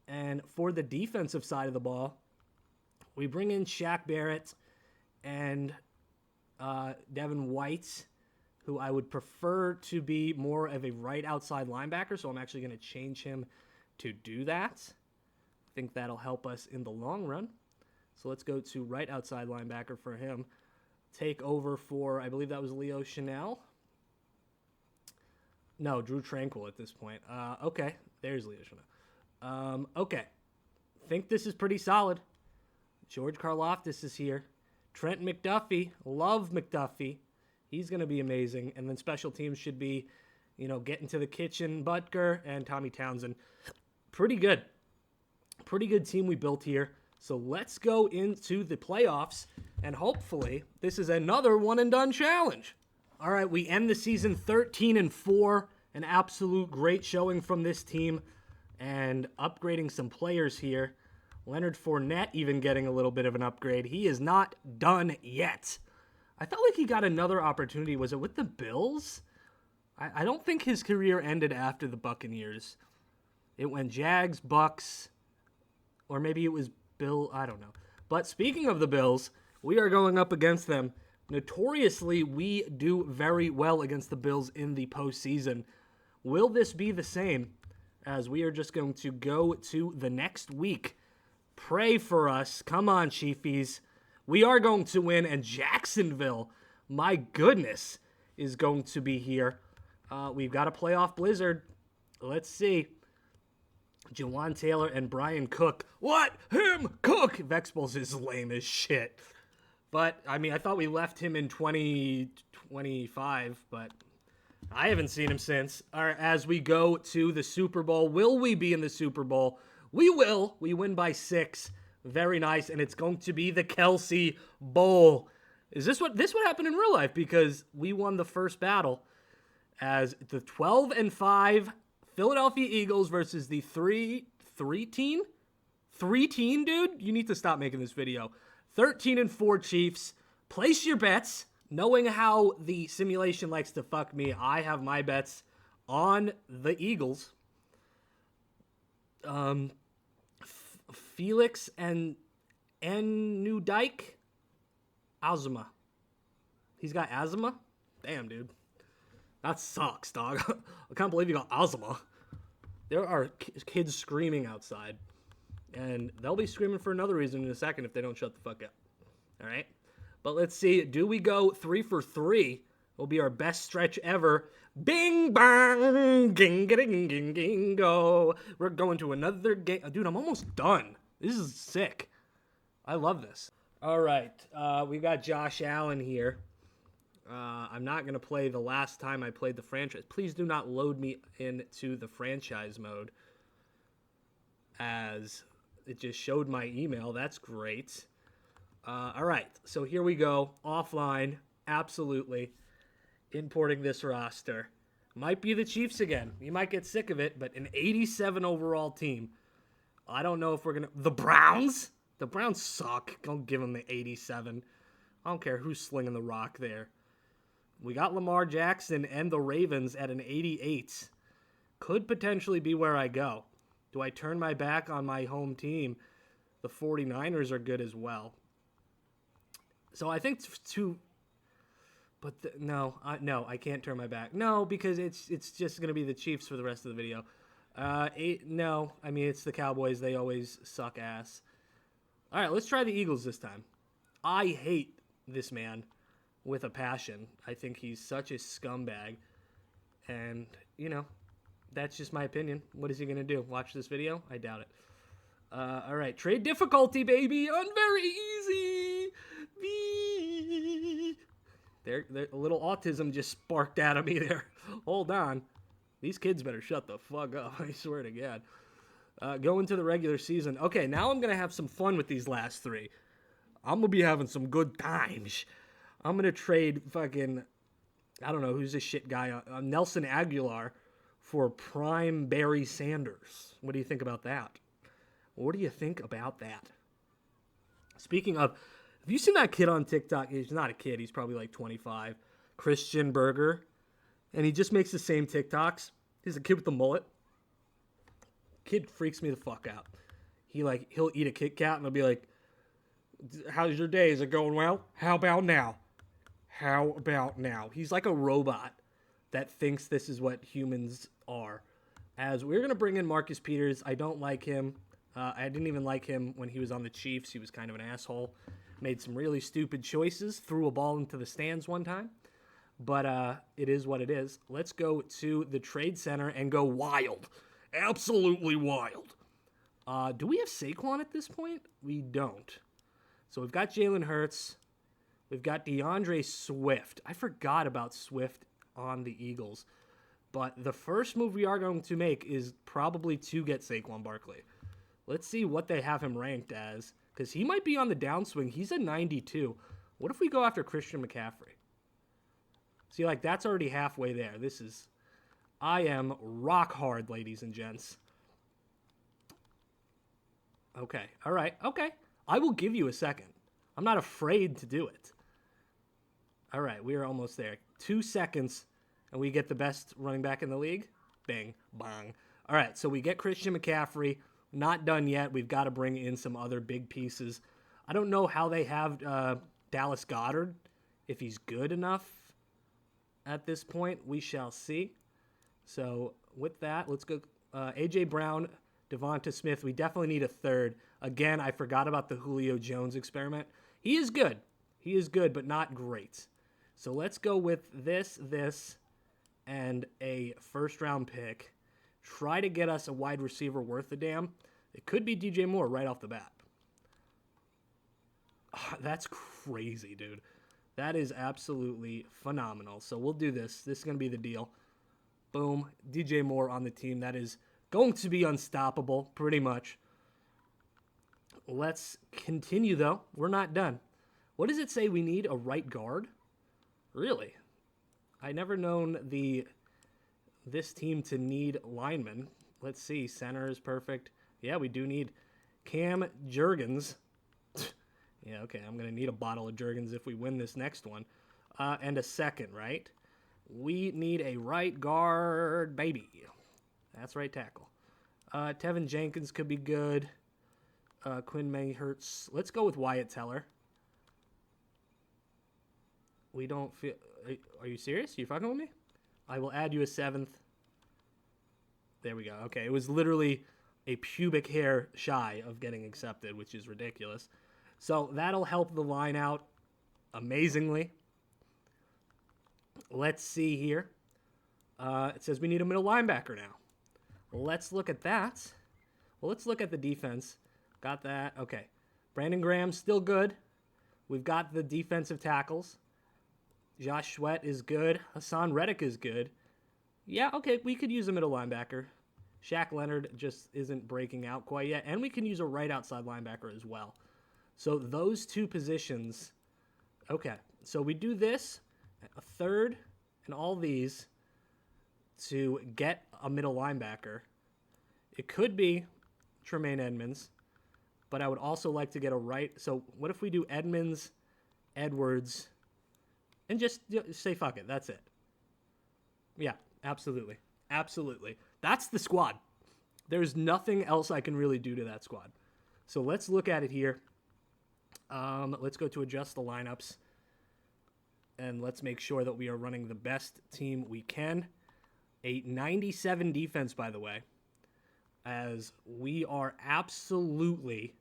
And for the defensive side of the ball, we bring in Shaq Barrett and Devin White, who I would prefer to be more of a right outside linebacker, so I'm actually going to change him to do that. I think that'll help us in the long run. So let's go to right outside linebacker for him. Take over for, I believe that was Leo Chanel. No, Drew Tranquil at this point. Okay, there's Leo Chanel. Okay, think this is pretty solid. George Karlaftis is here. Trent McDuffie, love McDuffie. He's going to be amazing. And then special teams should be, getting to the kitchen. Butker and Tommy Townsend. Pretty good. Pretty good team we built here. So let's go into the playoffs. And hopefully this is another one-and-done challenge. All right, we end the season 13-4. An absolute great showing from this team. And upgrading some players here. Leonard Fournette even getting a little bit of an upgrade. He is not done yet. I felt like he got another opportunity. Was it with the Bills? I don't think his career ended after the Buccaneers. It went Jags, Bucks, or maybe it was Bill. I don't know. But speaking of the Bills, we are going up against them. Notoriously, we do very well against the Bills in the postseason. Will this be the same? As we are just going to go to the next week. Pray for us. Come on, Chiefies. We are going to win, and Jacksonville, my goodness, is going to be here. We've got a playoff blizzard. Let's see. Jawan Taylor and Brian Cook. What? Him? Cook? Vexpos is lame as shit. But, I thought we left him in 2025, but I haven't seen him since. All right, as we go to the Super Bowl, will we be in the Super Bowl? We will. We win by 6. Very nice. And it's going to be the Kelsey Bowl. Is this what happened in real life? Because we won the first battle as the 12-5 Philadelphia Eagles versus the 3-teen, dude. You need to stop making this video. 13-4 Chiefs. Place your bets. Knowing how the simulation likes to fuck me, I have my bets on the Eagles. Felix and New Dyke, asthma. He's got asthma? Damn, dude. That sucks, dog. I can't believe you got asthma. There are kids screaming outside. And they'll be screaming for another reason in a second if they don't shut the fuck up. All right? But let's see. Do we go 3 for 3? Will be our best stretch ever. Bing, bang, ging, ging, ging, ging, go. We're going to another game. Dude, I'm almost done. This is sick. I love this. All right. We got Josh Allen here. I'm not going to play the last time I played the franchise. Please do not load me into the franchise mode, as it just showed my email. That's great. All right. So here we go. Offline. Absolutely. Importing this roster. Might be the Chiefs again. You might get sick of it, but an 87 overall team. I don't know if we're going to... The Browns? The Browns suck. Don't give them the 87. I don't care who's slinging the rock there. We got Lamar Jackson and the Ravens at an 88. Could potentially be where I go. Do I turn my back on my home team? The 49ers are good as well. So I think two. But no, I can't turn my back. No, because it's just gonna be the Chiefs for the rest of the video. No, I mean it's the Cowboys. They always suck ass. All right, let's try the Eagles this time. I hate this man with a passion. I think he's such a scumbag, and that's just my opinion. What is he gonna do? Watch this video? I doubt it. All right, trade difficulty, baby, on very easy. There, a little autism just sparked out of me there. Hold on. These kids better shut the fuck up. I swear to God. Go into the regular season. Okay, now I'm going to have some fun with these last three. I'm going to be having some good times. I'm going to trade fucking, I don't know, who's this shit guy? Nelson Aguilar for Prime Barry Sanders. What do you think about that? What do you think about that? Speaking of, have you seen that kid on TikTok? He's not a kid. He's probably like 25. Christian Berger. And he just makes the same TikToks. He's a kid with the mullet. Kid freaks me the fuck out. He'll eat a Kit Kat and he'll be like, how's your day? Is it going well? How about now? How about now? He's like a robot that thinks this is what humans are. As we're going to bring in Marcus Peters. I don't like him. I didn't even like him when he was on the Chiefs. He was kind of an asshole. Made some really stupid choices. Threw a ball into the stands one time. But it is what it is. Let's go to the trade center and go wild. Absolutely wild. Do we have Saquon at this point? We don't. So we've got Jalen Hurts. We've got DeAndre Swift. I forgot about Swift on the Eagles. But the first move we are going to make is probably to get Saquon Barkley. Let's see what they have him ranked as. Because he might be on the downswing. He's a 92. What if we go after Christian McCaffrey? See, that's already halfway there. I am rock hard, ladies and gents. Okay, all right, okay. I will give you a second. I'm not afraid to do it. All right, we are almost there. 2 seconds, and we get the best running back in the league. Bang, bang. All right, so we get Christian McCaffrey. Not done yet. We've got to bring in some other big pieces. I don't know how they have Dallas Goedert, if he's good enough at this point. We shall see. So with that, let's go A.J. Brown, Devonta Smith. We definitely need a third. Again, I forgot about the Julio Jones experiment. He is good. He is good, but not great. So let's go with this, and a first-round pick. Try to get us a wide receiver worth a damn. It could be DJ Moore right off the bat. Oh, that's crazy, dude. That is absolutely phenomenal. So we'll do this. This is going to be the deal. Boom. DJ Moore on the team. That is going to be unstoppable, pretty much. Let's continue, though. We're not done. What does it say we need? A right guard? Really? I never known this team to need linemen. Let's see. Center is perfect. Yeah, we do need Cam Jurgens. Yeah, okay. I'm going to need a bottle of Jurgens if we win this next one. And a second, right? We need a right guard, baby. That's right tackle. Tevin Jenkins could be good. Quinn Mayhertz. Let's go with Wyatt Teller. We don't feel... Are you serious? Are you fucking with me? I will add you a 7th. There we go. Okay, it was literally a pubic hair shy of getting accepted, which is ridiculous. So that'll help the line out amazingly. Let's see here. It says we need a middle linebacker now. Let's look at that. Well, let's look at the defense. Got that. Okay. Brandon Graham, still good. We've got the defensive tackles. Josh Sweat is good. Hassan Reddick is good. Yeah, okay, we could use a middle linebacker. Shaq Leonard just isn't breaking out quite yet. And we can use a right outside linebacker as well. So those two positions. Okay, so we do this, a third, and all these to get a middle linebacker. It could be Tremaine Edmonds, but I would also like to get a right. So what if we do Edmonds, Edwards, and just say fuck it. That's it. Yeah, absolutely. Absolutely. That's the squad. There's nothing else I can really do to that squad. So let's look at it here. Let's go to adjust the lineups. And let's make sure that we are running the best team we can. A 97 defense, by the way. As we are absolutely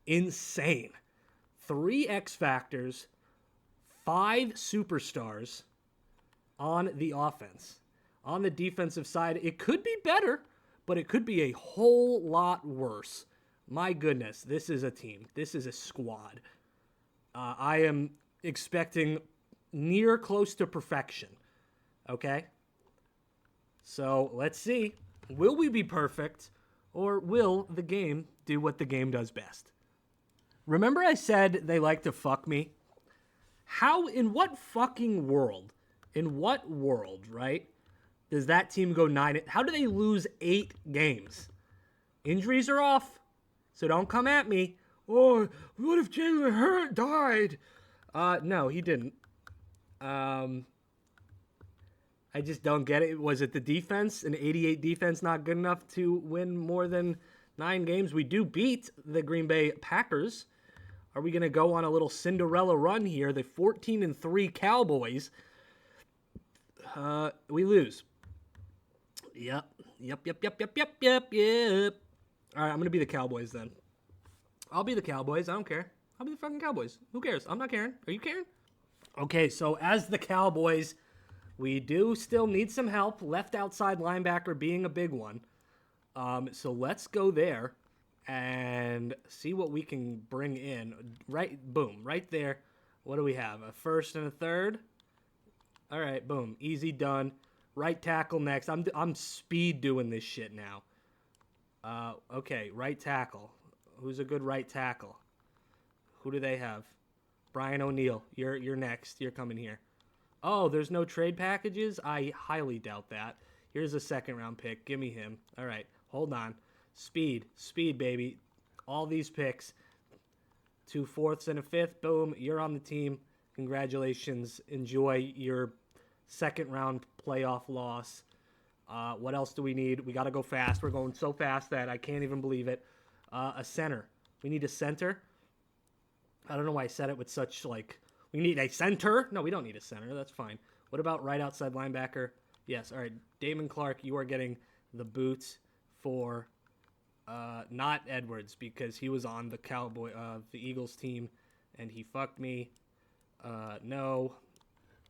insane. 3 X Factors, 5 superstars on the offense. On the defensive side, it could be better, but it could be a whole lot worse. My goodness, this is a team. This is a squad. I am expecting near close to perfection. Okay? So, let's see. Will we be perfect, or will the game do what the game does best? Remember I said they like to fuck me? How, in what fucking world, right, does that team go 9? How do they lose 8 games? Injuries are off, so don't come at me. Oh, what if Jalen Hurt died? No, he didn't. I just don't get it. Was it the defense? An 88 defense not good enough to win more than 9 games? We do beat the Green Bay Packers. Are we going to go on a little Cinderella run here? The 14-3 Cowboys. We lose. Yep. All right, I'm going to be the Cowboys then. I'll be the Cowboys. I don't care. I'll be the fucking Cowboys. Who cares? I'm not caring. Are you caring? Okay, so as the Cowboys, we do still need some help. Left outside linebacker being a big one. So let's go there and see what we can bring in. Right, boom, right there. What do we have? A first and a third? All right, boom, easy done. Right tackle next. I'm speed doing this shit now. Okay, right tackle. Who's a good right tackle? Who do they have? Brian O'Neill. You're next. You're coming here. Oh, there's no trade packages? I highly doubt that. Here's a 2nd round pick. Give me him. All right, hold on. Speed, baby. All these picks. 2 4ths and a 5th. Boom, you're on the team. Congratulations. Enjoy your 2nd round playoff loss. What else do we need? We got to go fast. We're going so fast that I can't even believe it. A center. We need a center. I don't know why I said it with such, like, we need a center. No, we don't need a center. That's fine. What about right outside linebacker? Yes, all right. Damon Clark, you are getting the boot for not Edwards, because he was on the the Eagles team, and he fucked me. No.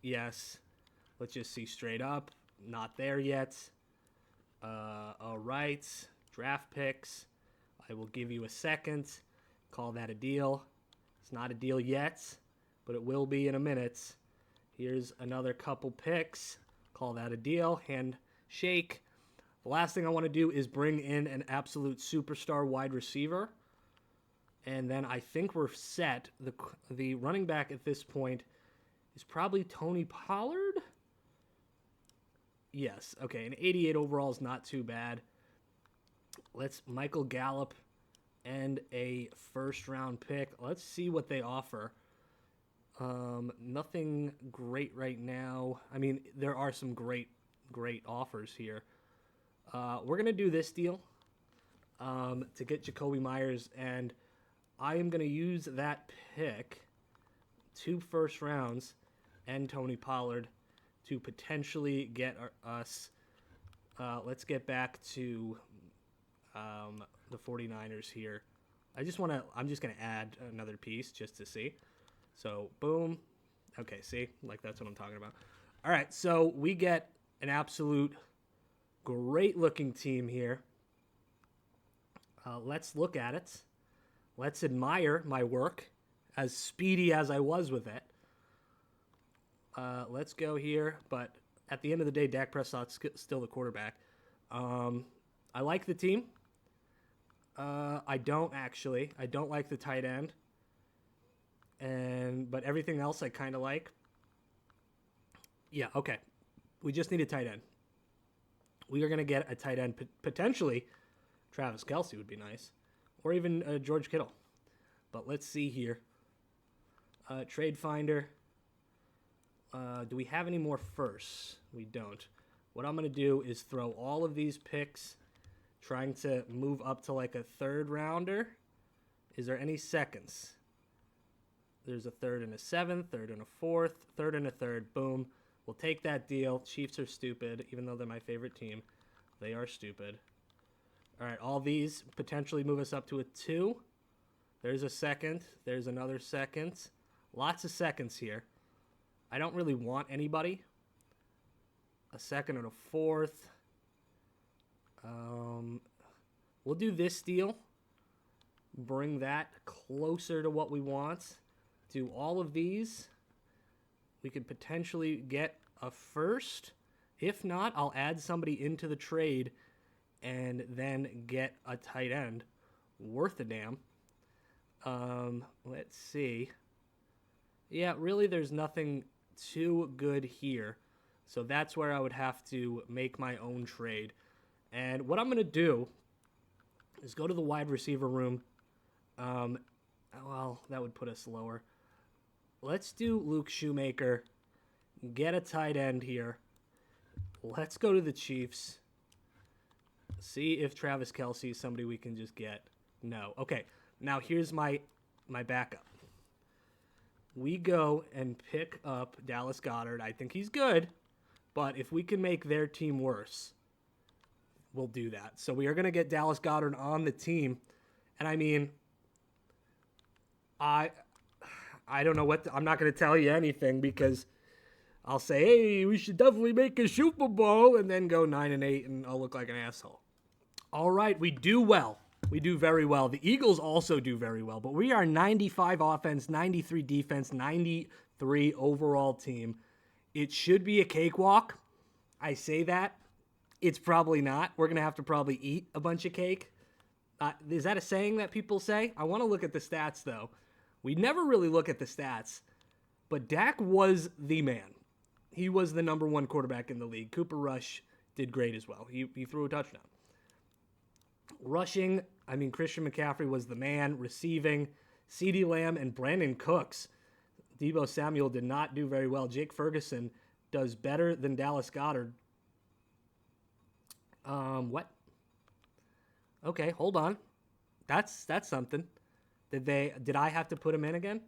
Yes. Let's just see straight up. Not there yet. All right. Draft picks. I will give you a second. Call that a deal. It's not a deal yet, but it will be in a minute. Here's another couple picks. Call that a deal. Handshake. The last thing I want to do is bring in an absolute superstar wide receiver. And then I think we're set. The running back at this point is probably Tony Pollard. Yes. Okay, an 88 overall is not too bad. Let's Michael Gallup and a 1st round pick. Let's see what they offer. Nothing great right now. I mean, there are some great offers here. We're going to do this deal to get Jacoby Myers, and I am going to use that pick, 2 1st rounds, and Tony Pollard to potentially get us. Let's get back to the 49ers here. I'm just going to add another piece just to see. So, boom. Okay, see? Like, that's what I'm talking about. All right, so we get an absolute great-looking team here. Let's look at it. Let's admire my work, as speedy as I was with it. Let's go here, but at the end of the day, Dak Prescott's still the quarterback. I like the team. I don't like the tight end. But everything else I kind of like. Yeah, okay. We just need a tight end. We are going to get a tight end. Potentially, Travis Kelce would be nice. Or even George Kittle. But let's see here. Trade Finder. Do we have any more firsts? We don't. What I'm going to do is throw all of these picks, trying to move up to like a 3rd rounder. Is there any seconds? There's a third and a seventh, third and a fourth, third and a third. Boom. We'll take that deal. Chiefs are stupid, even though they're my favorite team. They are stupid. All right, all these potentially move us up to a 2. There's a second. There's another second. Lots of seconds here. I don't really want anybody. A second and a fourth. We'll do this deal. Bring that closer to what we want. Do all of these. We could potentially get a first. If not, I'll add somebody into the trade and then get a tight end. Worth a damn. Let's see. Yeah, really there's nothing too good here. So that's where I would have to make my own trade. And what I'm going to do is go to the wide receiver room. Well, that would put us lower. Let's do Luke Shoemaker. Get a tight end here. Let's go to the Chiefs. See if Travis Kelce is somebody we can just get. No. Okay, now here's my backup. We go and pick up Dallas Goedert. I think he's good, but if we can make their team worse, we'll do that. So we are going to get Dallas Goedert on the team. And I mean, I don't know what I'm not going to tell you anything because I'll say, hey, we should definitely make a Super Bowl and then go 9-8 and I'll look like an asshole. All right, we do well. We do very well. The Eagles also do very well, but we are 95 offense, 93 defense, 93 overall team. It should be a cakewalk. I say that. It's probably not. We're going to have to probably eat a bunch of cake. Is that a saying that people say? I want to look at the stats, though. We never really look at the stats, but Dak was the man. He was the number one quarterback in the league. Cooper Rush did great as well. He threw a touchdown. Rushing, I mean, Christian McCaffrey was the man. Receiving, CeeDee Lamb and Brandon Cooks. Deebo Samuel did not do very well. Jake Ferguson does better than Dallas Goedert. What? Okay, hold on. That's something. Did I have to put him in again?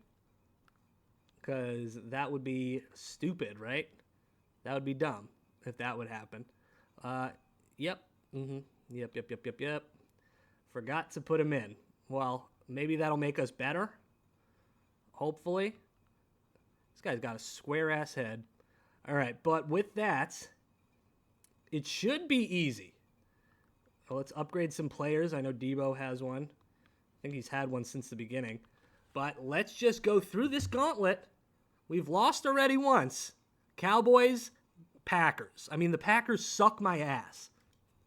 Because that would be stupid, right? That would be dumb if that would happen. Yep. Yep. Forgot to put him in. Well, maybe that'll make us better. Hopefully. This guy's got a square-ass head. All right, but with that, it should be easy. So let's upgrade some players. I know Deebo has one. I think he's had one since the beginning. But let's just go through this gauntlet. We've lost already once. Cowboys, Packers. I mean, the Packers suck my ass.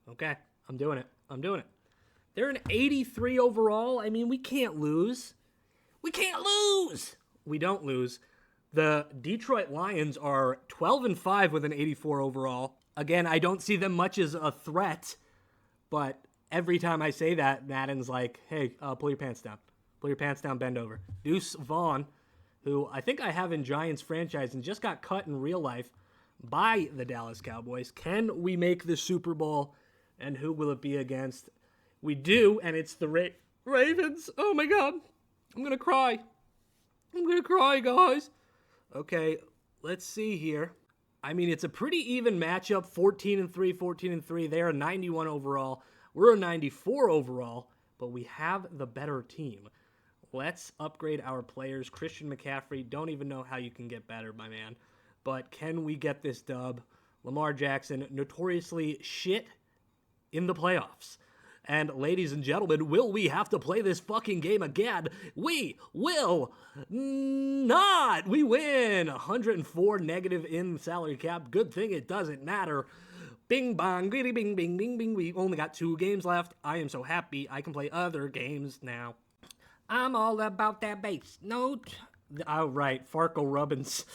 Okay, I'm doing it. They're an 83 overall. I mean, we can't lose. We don't lose. The Detroit Lions are 12-5 with an 84 overall. Again, I don't see them much as a threat, but every time I say that, Madden's like, hey, pull your pants down. Pull your pants down, bend over. Deuce Vaughn, who I think I have in Giants franchise and just got cut in real life by the Dallas Cowboys. Can we make the Super Bowl? And who will it be against? We do, and it's the Ravens. Oh, my God. I'm going to cry. Guys. Okay, let's see here. I mean, it's a pretty even matchup, 14-3, 14-3. They are 91 overall. We're a 94 overall, but we have the better team. Let's upgrade our players. Christian McCaffrey, don't even know how you can get better, my man. But can we get this dub? Lamar Jackson, notoriously shit in the playoffs. And ladies and gentlemen, will we have to play this fucking game again? We will not. We win. 104 negative in salary cap. Good thing it doesn't matter. Bing bong, bing bing bing bing bing. We only got 2 games left. I am so happy I can play other games now. I'm all about that bass note. Oh, right, Farco Rubbins.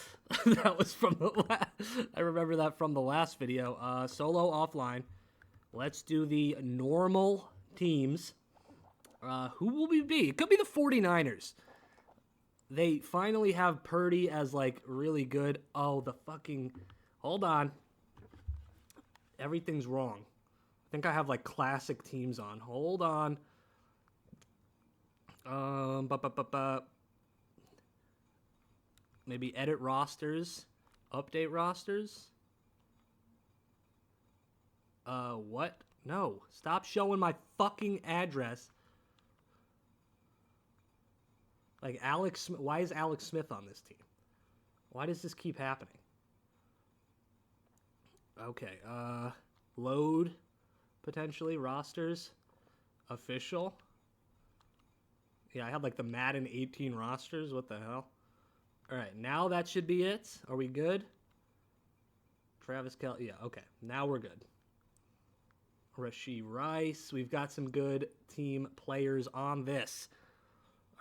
That was from the I remember that from the last video. Solo offline. Let's do the normal teams. Who will we be? It could be the 49ers. They finally have Purdy as, like, really good. Oh, the fucking... Hold on. Everything's wrong. I think I have, like, classic teams on. Hold on. Maybe edit rosters. Update rosters. What? No. Stop showing my fucking address. Like, why is Alex Smith on this team? Why does this keep happening? Okay, load, potentially, rosters, official. Yeah, I had, like, the Madden 18 rosters. What the hell? All right, now that should be it. Are we good? Travis Kelce. Yeah, okay. Now we're good. Rashee Rice. We've got some good team players on this.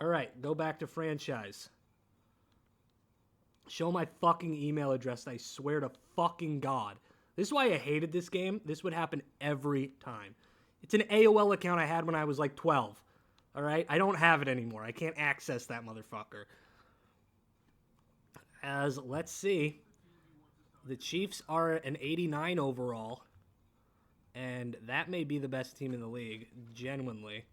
All right, go back to franchise. Show my fucking email address. I swear to fucking God. This is why I hated this game. This would happen every time. It's an AOL account I had when I was like 12. All right? I don't have it anymore. I can't access that motherfucker. Let's see. The Chiefs are an 89 overall. And that may be the best team in the league, genuinely.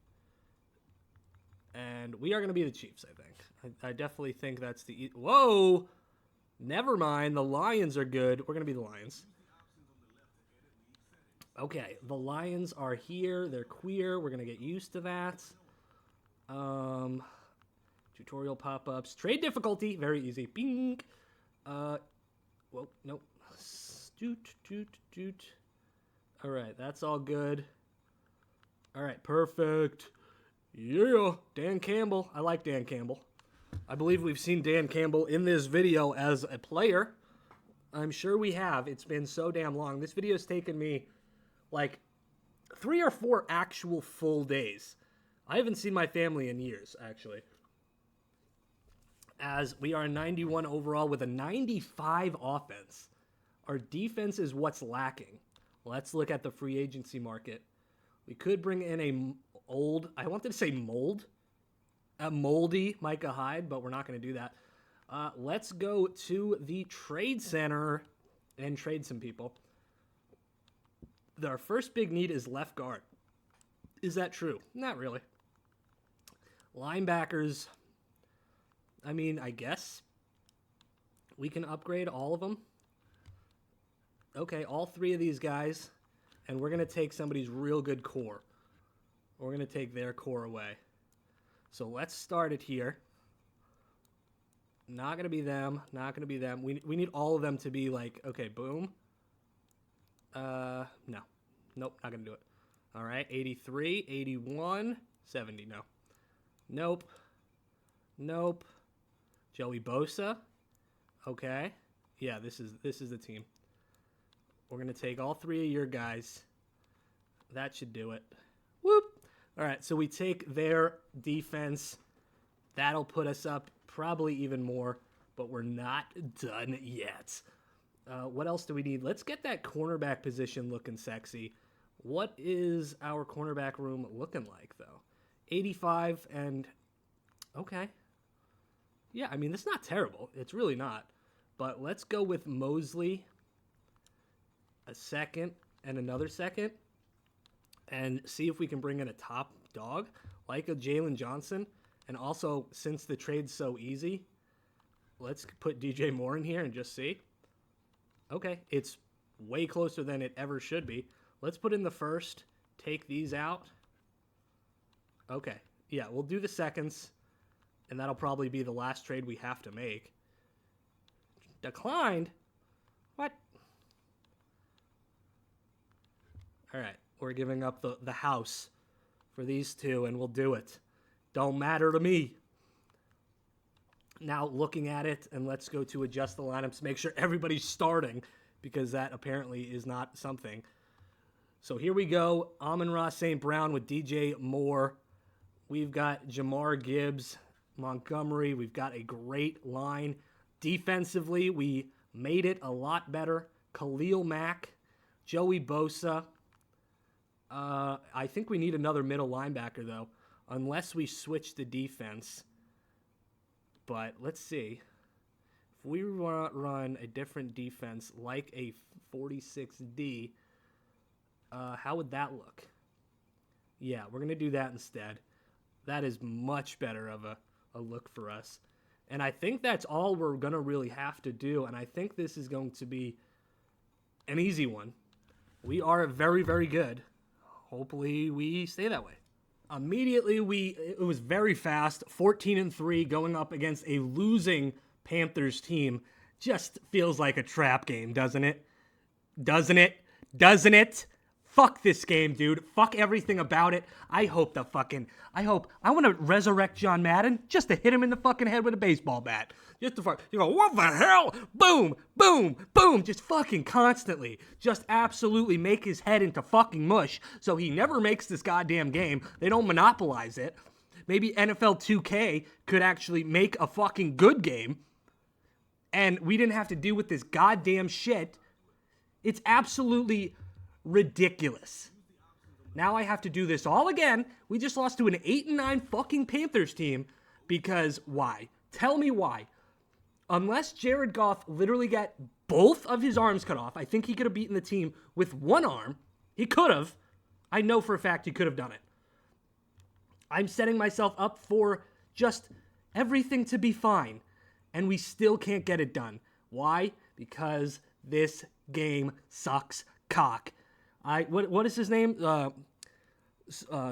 And we are going to be the Chiefs, I think. I definitely think that's the... Whoa! Never mind. The Lions are good. We're going to be the Lions. Okay, the Lions are here. They're queer. We're going to get used to that. Tutorial pop-ups. Trade difficulty. Very easy. Bing. Whoa, nope. Doot. All right, that's all good. All right, perfect. Yeah, Dan Campbell. I like Dan Campbell. I believe we've seen Dan Campbell in this video as a player. I'm sure we have. It's been so damn long. This video's taken me like 3 or 4 actual full days. I haven't seen my family in years, actually. As we are a 91 overall with a 95 offense. Our defense is what's lacking. Let's look at the free agency market. We could bring in I wanted to say a moldy Micah Hyde, but we're not going to do that. Let's go to the trade center and trade some people. Our first big need is left guard. Is that true? Not really. Linebackers, I mean, I guess we can upgrade all of them. Okay, all 3 of these guys, and we're going to take somebody's real good core. We're going to take their core away. So let's start it here. Not going to be them. Not going to be them. We need all of them to be like, okay, boom. No. Nope, not going to do it. All right, 83, 81, 70, no. Nope. Joey Bosa. Okay. Yeah, this is the team. We're going to take all 3 of your guys. That should do it. Whoop. All right, so we take their defense. That'll put us up probably even more, but we're not done yet. What else do we need? Let's get that cornerback position looking sexy. What is our cornerback room looking like, though? 85 and... Okay. Yeah, I mean, it's not terrible. It's really not. But let's go with Mosley, a second, and another second, and see if we can bring in a top dog like a Jalen Johnson. And also, since the trade's so easy, let's put DJ Moore in here and just see. Okay, it's way closer than it ever should be. Let's put in the first, take these out. Okay, yeah, we'll do the seconds, and that'll probably be the last trade we have to make. Declined? What? All right, we're giving up the house for these 2, and we'll do it. Don't matter to me. Now looking at it, and let's go to adjust the lineups, make sure everybody's starting, because that apparently is not something. So here we go. Amon-Ra St. Brown with DJ Moore. We've got Jamar Gibbs, Montgomery. We've got a great line. Defensively, we made it a lot better. Khalil Mack, Joey Bosa. I think we need another middle linebacker, though, unless we switch the defense. But let's see. If we run a different defense like a 46D, how would that look? Yeah, we're going to do that instead. That is much better of a look for us. And I think that's all we're going to really have to do. And I think this is going to be an easy one. We are very, very good. Hopefully we stay that way. Immediately, it was very fast. 14-3 going up against a losing Panthers team. Just feels like a trap game, doesn't it? Doesn't it? Doesn't it? Fuck this game, dude. Fuck everything about it. I want to resurrect John Madden just to hit him in the fucking head with a baseball bat. Just to what the hell? Boom, boom, boom. Just fucking constantly. Just absolutely make his head into fucking mush so he never makes this goddamn game. They don't monopolize it. Maybe NFL 2K could actually make a fucking good game and we didn't have to deal with this goddamn shit. It's absolutely ridiculous. Now I have to do this all again. We just lost to an 8-9 fucking Panthers team because why? Tell me why. Unless Jared Goff literally got both of his arms cut off, I think he could have beaten the team with one arm. He could have. I know for a fact he could have done it. I'm setting myself up for just everything to be fine, and we still can't get it done. Why? Because this game sucks cock. What is his name?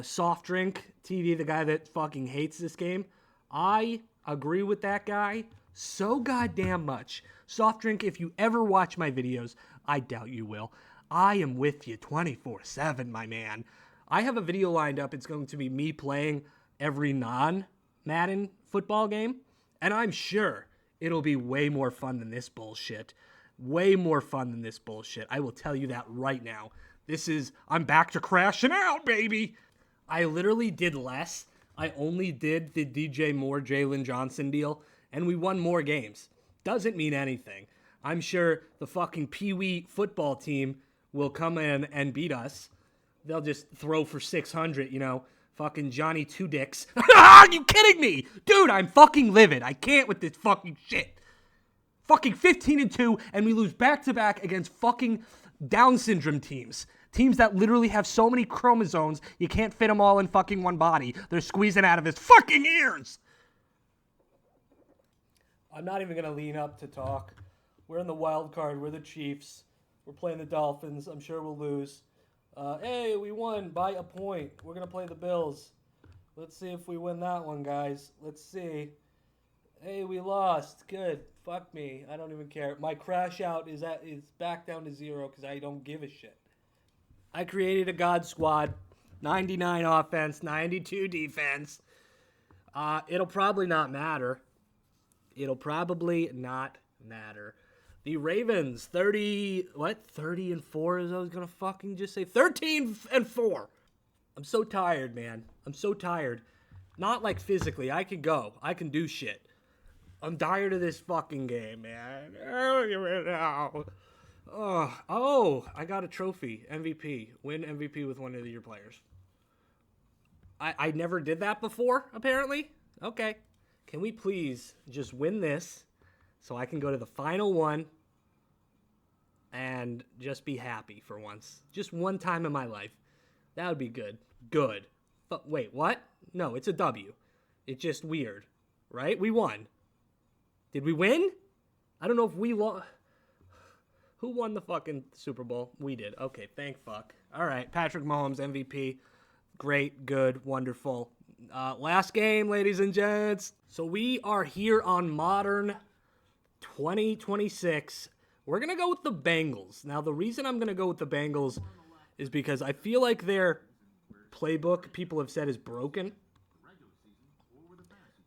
Soft Drink TV, the guy that fucking hates this game. I agree with that guy so goddamn much. Soft Drink, if you ever watch my videos, I doubt you will. I am with you 24/7, my man. I have a video lined up. It's going to be me playing every non-Madden football game, and I'm sure it'll be way more fun than this bullshit. Way more fun than this bullshit. I will tell you that right now. I'm back to crashing out, baby. I literally did less. I only did the DJ Moore, Jalen Johnson deal, and we won more games. Doesn't mean anything. I'm sure the fucking Pee-wee football team will come in and beat us. They'll just throw for 600, fucking Johnny Two Dicks. Are you kidding me? Dude, I'm fucking livid. I can't with this fucking shit. Fucking 15-2, and we lose back-to-back against fucking Down syndrome teams. Teams that literally have so many chromosomes, you can't fit them all in fucking one body. They're squeezing out of his fucking ears. I'm not even going to lean up to talk. We're in the wild card. We're the Chiefs. We're playing the Dolphins. I'm sure we'll lose. Hey, we won by a point. We're going to play the Bills. Let's see if we win that one, guys. Let's see. Hey, we lost. Good. Fuck me. I don't even care. My crash out is back down to 0 because I don't give a shit. I created a God squad. 99 offense, 92 defense. It'll probably not matter. The Ravens, 30-4 as I was going to fucking just say. 13-4. I'm so tired, man. I'm so tired. Not like physically. I can go. I can do shit. I'm tired of this fucking game, man. Oh, I got a trophy. MVP. Win MVP with one of your players. I never did that before, apparently. Okay. Can we please just win this so I can go to the final one and just be happy for once? Just one time in my life. That would be good. Good. But wait, what? No, it's a W. It's just weird, right? We won. Did we win? I don't know if we lost. Who won the fucking Super Bowl? We did. Okay, thank fuck. All right, Patrick Mahomes, MVP. Great, good, wonderful. Last game, ladies and gents. So we are here on Modern 2026. We're going to go with the Bengals. Now, the reason I'm going to go with the Bengals is because I feel like their playbook, people have said, is broken.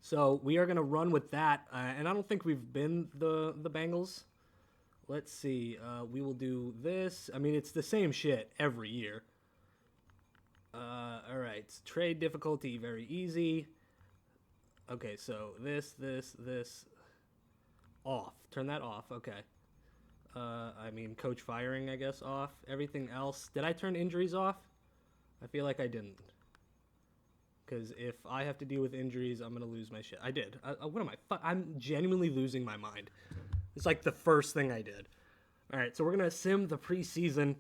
So we are going to run with that. And I don't think we've been the Bengals. Let's see. We will do this. I mean, it's the same shit every year. All right. Trade difficulty, very easy. Okay, so this. Off. Turn that off. Okay. I mean, coach firing, I guess, off. Everything else. Did I turn injuries off? I feel like I didn't. Because if I have to deal with injuries, I'm going to lose my shit. I did. What am I? I'm genuinely losing my mind. It's like the first thing I did. All right, so we're going to sim the preseason.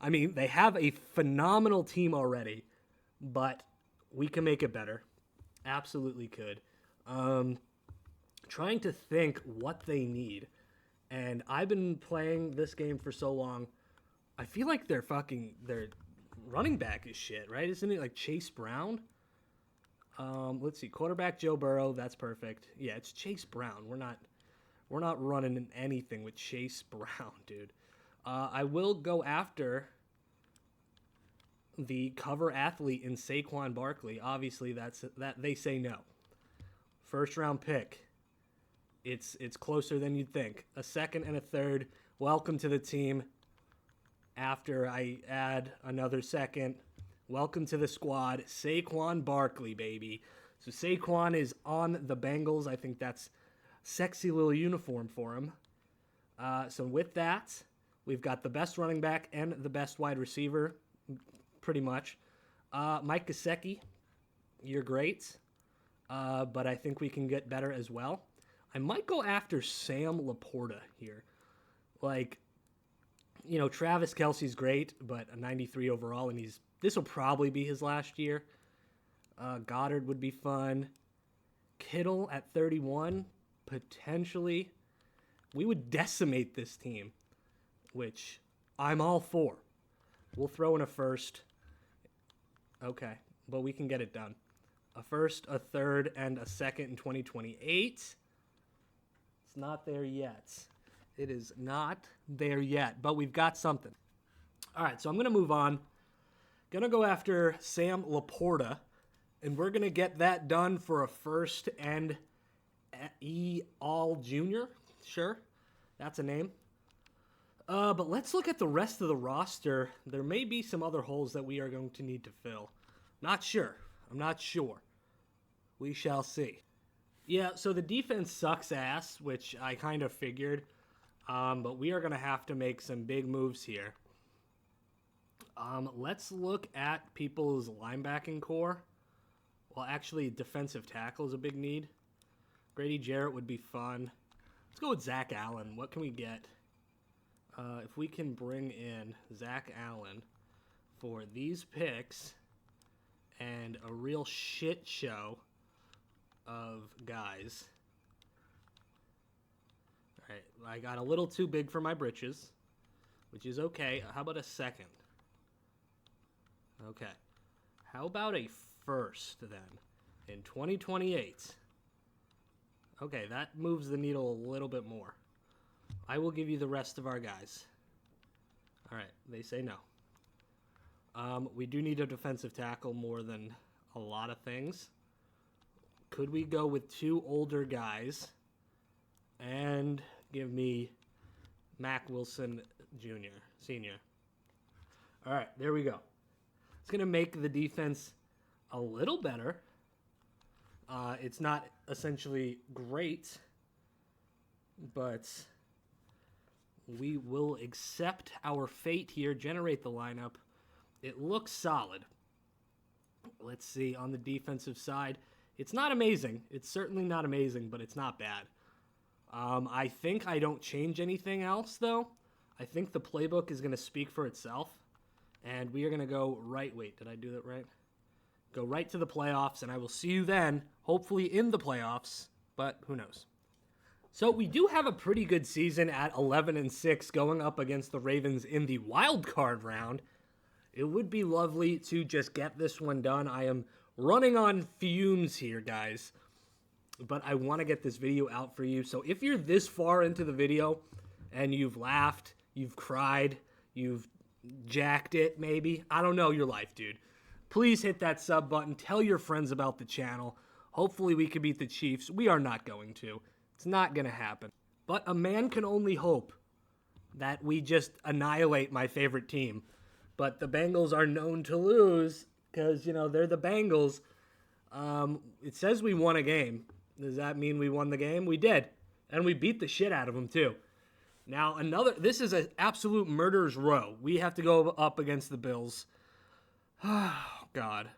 I mean, they have a phenomenal team already, but we can make it better. Absolutely could. trying to think what they need. And I've been playing this game for so long. I feel like their running back is shit, right? Isn't it like Chase Brown? Let's see. Quarterback Joe Burrow, that's perfect. Yeah, it's Chase Brown. We're not running anything with Chase Brown, dude. I will go after the cover athlete in Saquon Barkley. Obviously, that they say no. First round pick. It's closer than you'd think. A second and a third. Welcome to the team. After I add another second, welcome to the squad. Saquon Barkley, baby. So Saquon is on the Bengals. I think that's sexy little uniform for him. So with that, we've got the best running back and the best wide receiver, pretty much. Mike Gesicki, you're great, but I think we can get better as well. I might go after Sam Laporta here. Like, you know, Travis Kelce's great, but a 93 overall, and this will probably be his last year. Goddard would be fun. Kittle at 31, potentially. We would decimate this team, which I'm all for. We'll throw in a first. Okay, but we can get it done. A first, a third, and a second in 2028. It's not there yet. It is not there yet, but we've got something. All right, so I'm going to move on. Going to go after Sam Laporta, and we're going to get that done for a first and all junior. Sure, that's a name. But let's look at the rest of the roster. There may be some other holes that we are going to need to fill. Not sure. I'm not sure. We shall see. Yeah, so the defense sucks ass, which I kind of figured. But we are going to have to make some big moves here. Let's look at people's linebacking core. Well, actually, defensive tackle is a big need. Grady Jarrett would be fun. Let's go with Zach Allen. What can we get? If we can bring in Zach Allen for these picks and a real shit show of guys. All right, I got a little too big for my britches, which is okay. How about a second? Okay. How about a first then in 2028? Okay, that moves the needle a little bit more. I will give you the rest of our guys. All right, they say no. We do need a defensive tackle more than a lot of things. Could we go with two older guys and give me Mac Wilson Jr., Sr.? All right, there we go. It's going to make the defense a little better. It's not essentially great, but we will accept our fate here, generate the lineup. It looks solid. Let's see, on the defensive side, it's not amazing. It's certainly not amazing, but it's not bad. I think I don't change anything else, though. I think the playbook is going to speak for itself, and we are going to go right. Wait, did I do that right? Go right to the playoffs, and I will see you then, hopefully in the playoffs, but who knows. So we do have a pretty good season at 11-6 going up against the Ravens in the wild card round. It would be lovely to just get this one done. I am running on fumes here, guys, but I want to get this video out for you. So if you're this far into the video and you've laughed, you've cried, you've jacked it maybe, I don't know your life, dude. Please hit that sub button. Tell your friends about the channel. Hopefully we can beat the Chiefs. We are not going to. It's not going to happen. But a man can only hope that we just annihilate my favorite team. But the Bengals are known to lose because, you know, they're the Bengals. It says we won a game. Does that mean we won the game? We did. And we beat the shit out of them, too. Now, this is an absolute murderer's row. We have to go up against the Bills. Oh, God.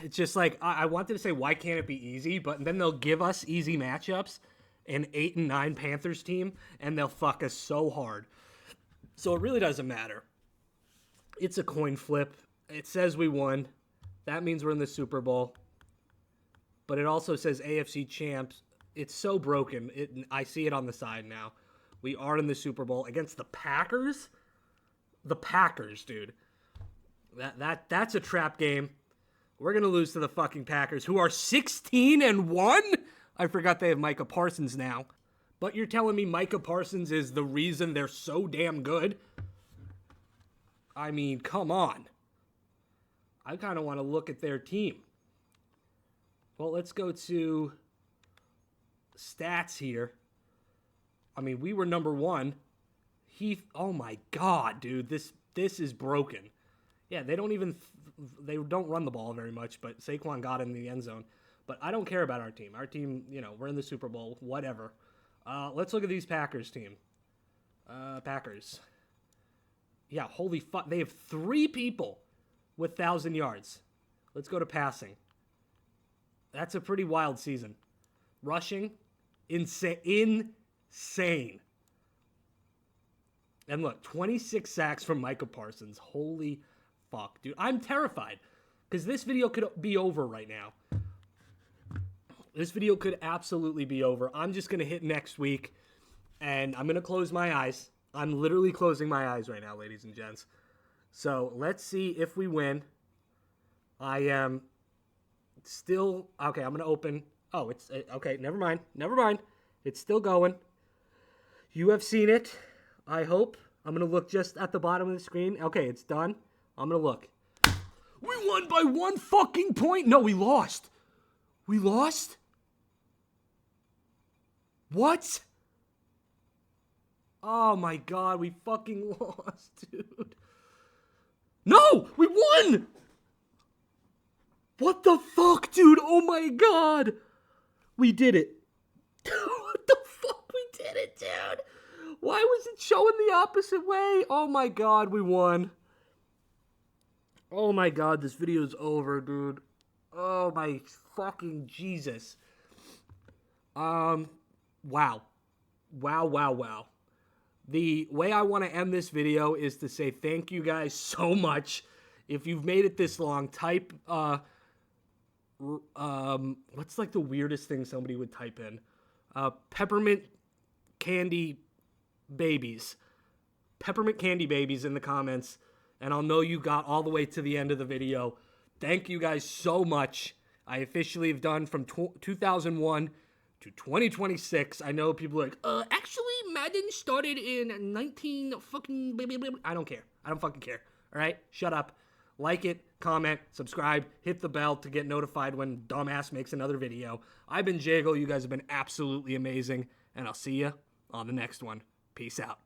It's just like, I wanted to say, why can't it be easy? But then they'll give us easy matchups, an 8-9 Panthers team, and they'll fuck us so hard. So it really doesn't matter. It's a coin flip. It says we won. That means we're in the Super Bowl. But it also says AFC champs It's so broken. I see it on the side now. We are in the Super Bowl against the Packers. The Packers, dude. That's a trap game. We're going to lose to the fucking Packers, who are 16-1. I forgot they have Micah Parsons now. But you're telling me Micah Parsons is the reason they're so damn good? I mean, come on. I kind of want to look at their team. Well, let's go to stats here. I mean, we were number one. Oh my God, dude, this is broken. Yeah, they don't run the ball very much, but Saquon got in the end zone. But I don't care about our team. Our team, we're in the Super Bowl, whatever. Let's look at these Packers team. Packers. Yeah, holy fuck. They have 3 people with 1,000 yards. Let's go to passing. That's a pretty wild season. Rushing, insane. And look, 26 sacks from Micah Parsons. Holy fuck, dude. I'm terrified because this video could be over right now. This video could absolutely be over. I'm just going to hit next week, and I'm going to close my eyes. I'm literally closing my eyes right now, ladies and gents. So let's see if we win. I am still... Okay, I'm going to open... Oh, it's... Okay, never mind. It's still going. You have seen it, I hope. I'm going to look just at the bottom of the screen. Okay, it's done. I'm going to look. We won by 1 fucking point. No, we lost. We lost? What? Oh my God, we fucking lost, dude. No, we won! What the fuck, dude? Oh my God. We did it. What the fuck? We did it, dude. Why was it showing the opposite way? Oh my God, we won. Oh my God, this video is over, dude. Oh my fucking Jesus. Wow. The way I want to end this video is to say thank you guys so much. If you've made it this long, type, what's like the weirdest thing somebody would type in? Peppermint candy babies. Peppermint candy babies in the comments, and I'll know you got all the way to the end of the video. Thank you guys so much. I officially have done from 2001 to 2026. I know people are like, actually, Madden started in 19 fucking... I don't care. I don't fucking care. All right? Shut up. Like it, comment, subscribe, hit the bell to get notified when Dumbass makes another video. I've been Jago. You guys have been absolutely amazing, and I'll see you on the next one. Peace out.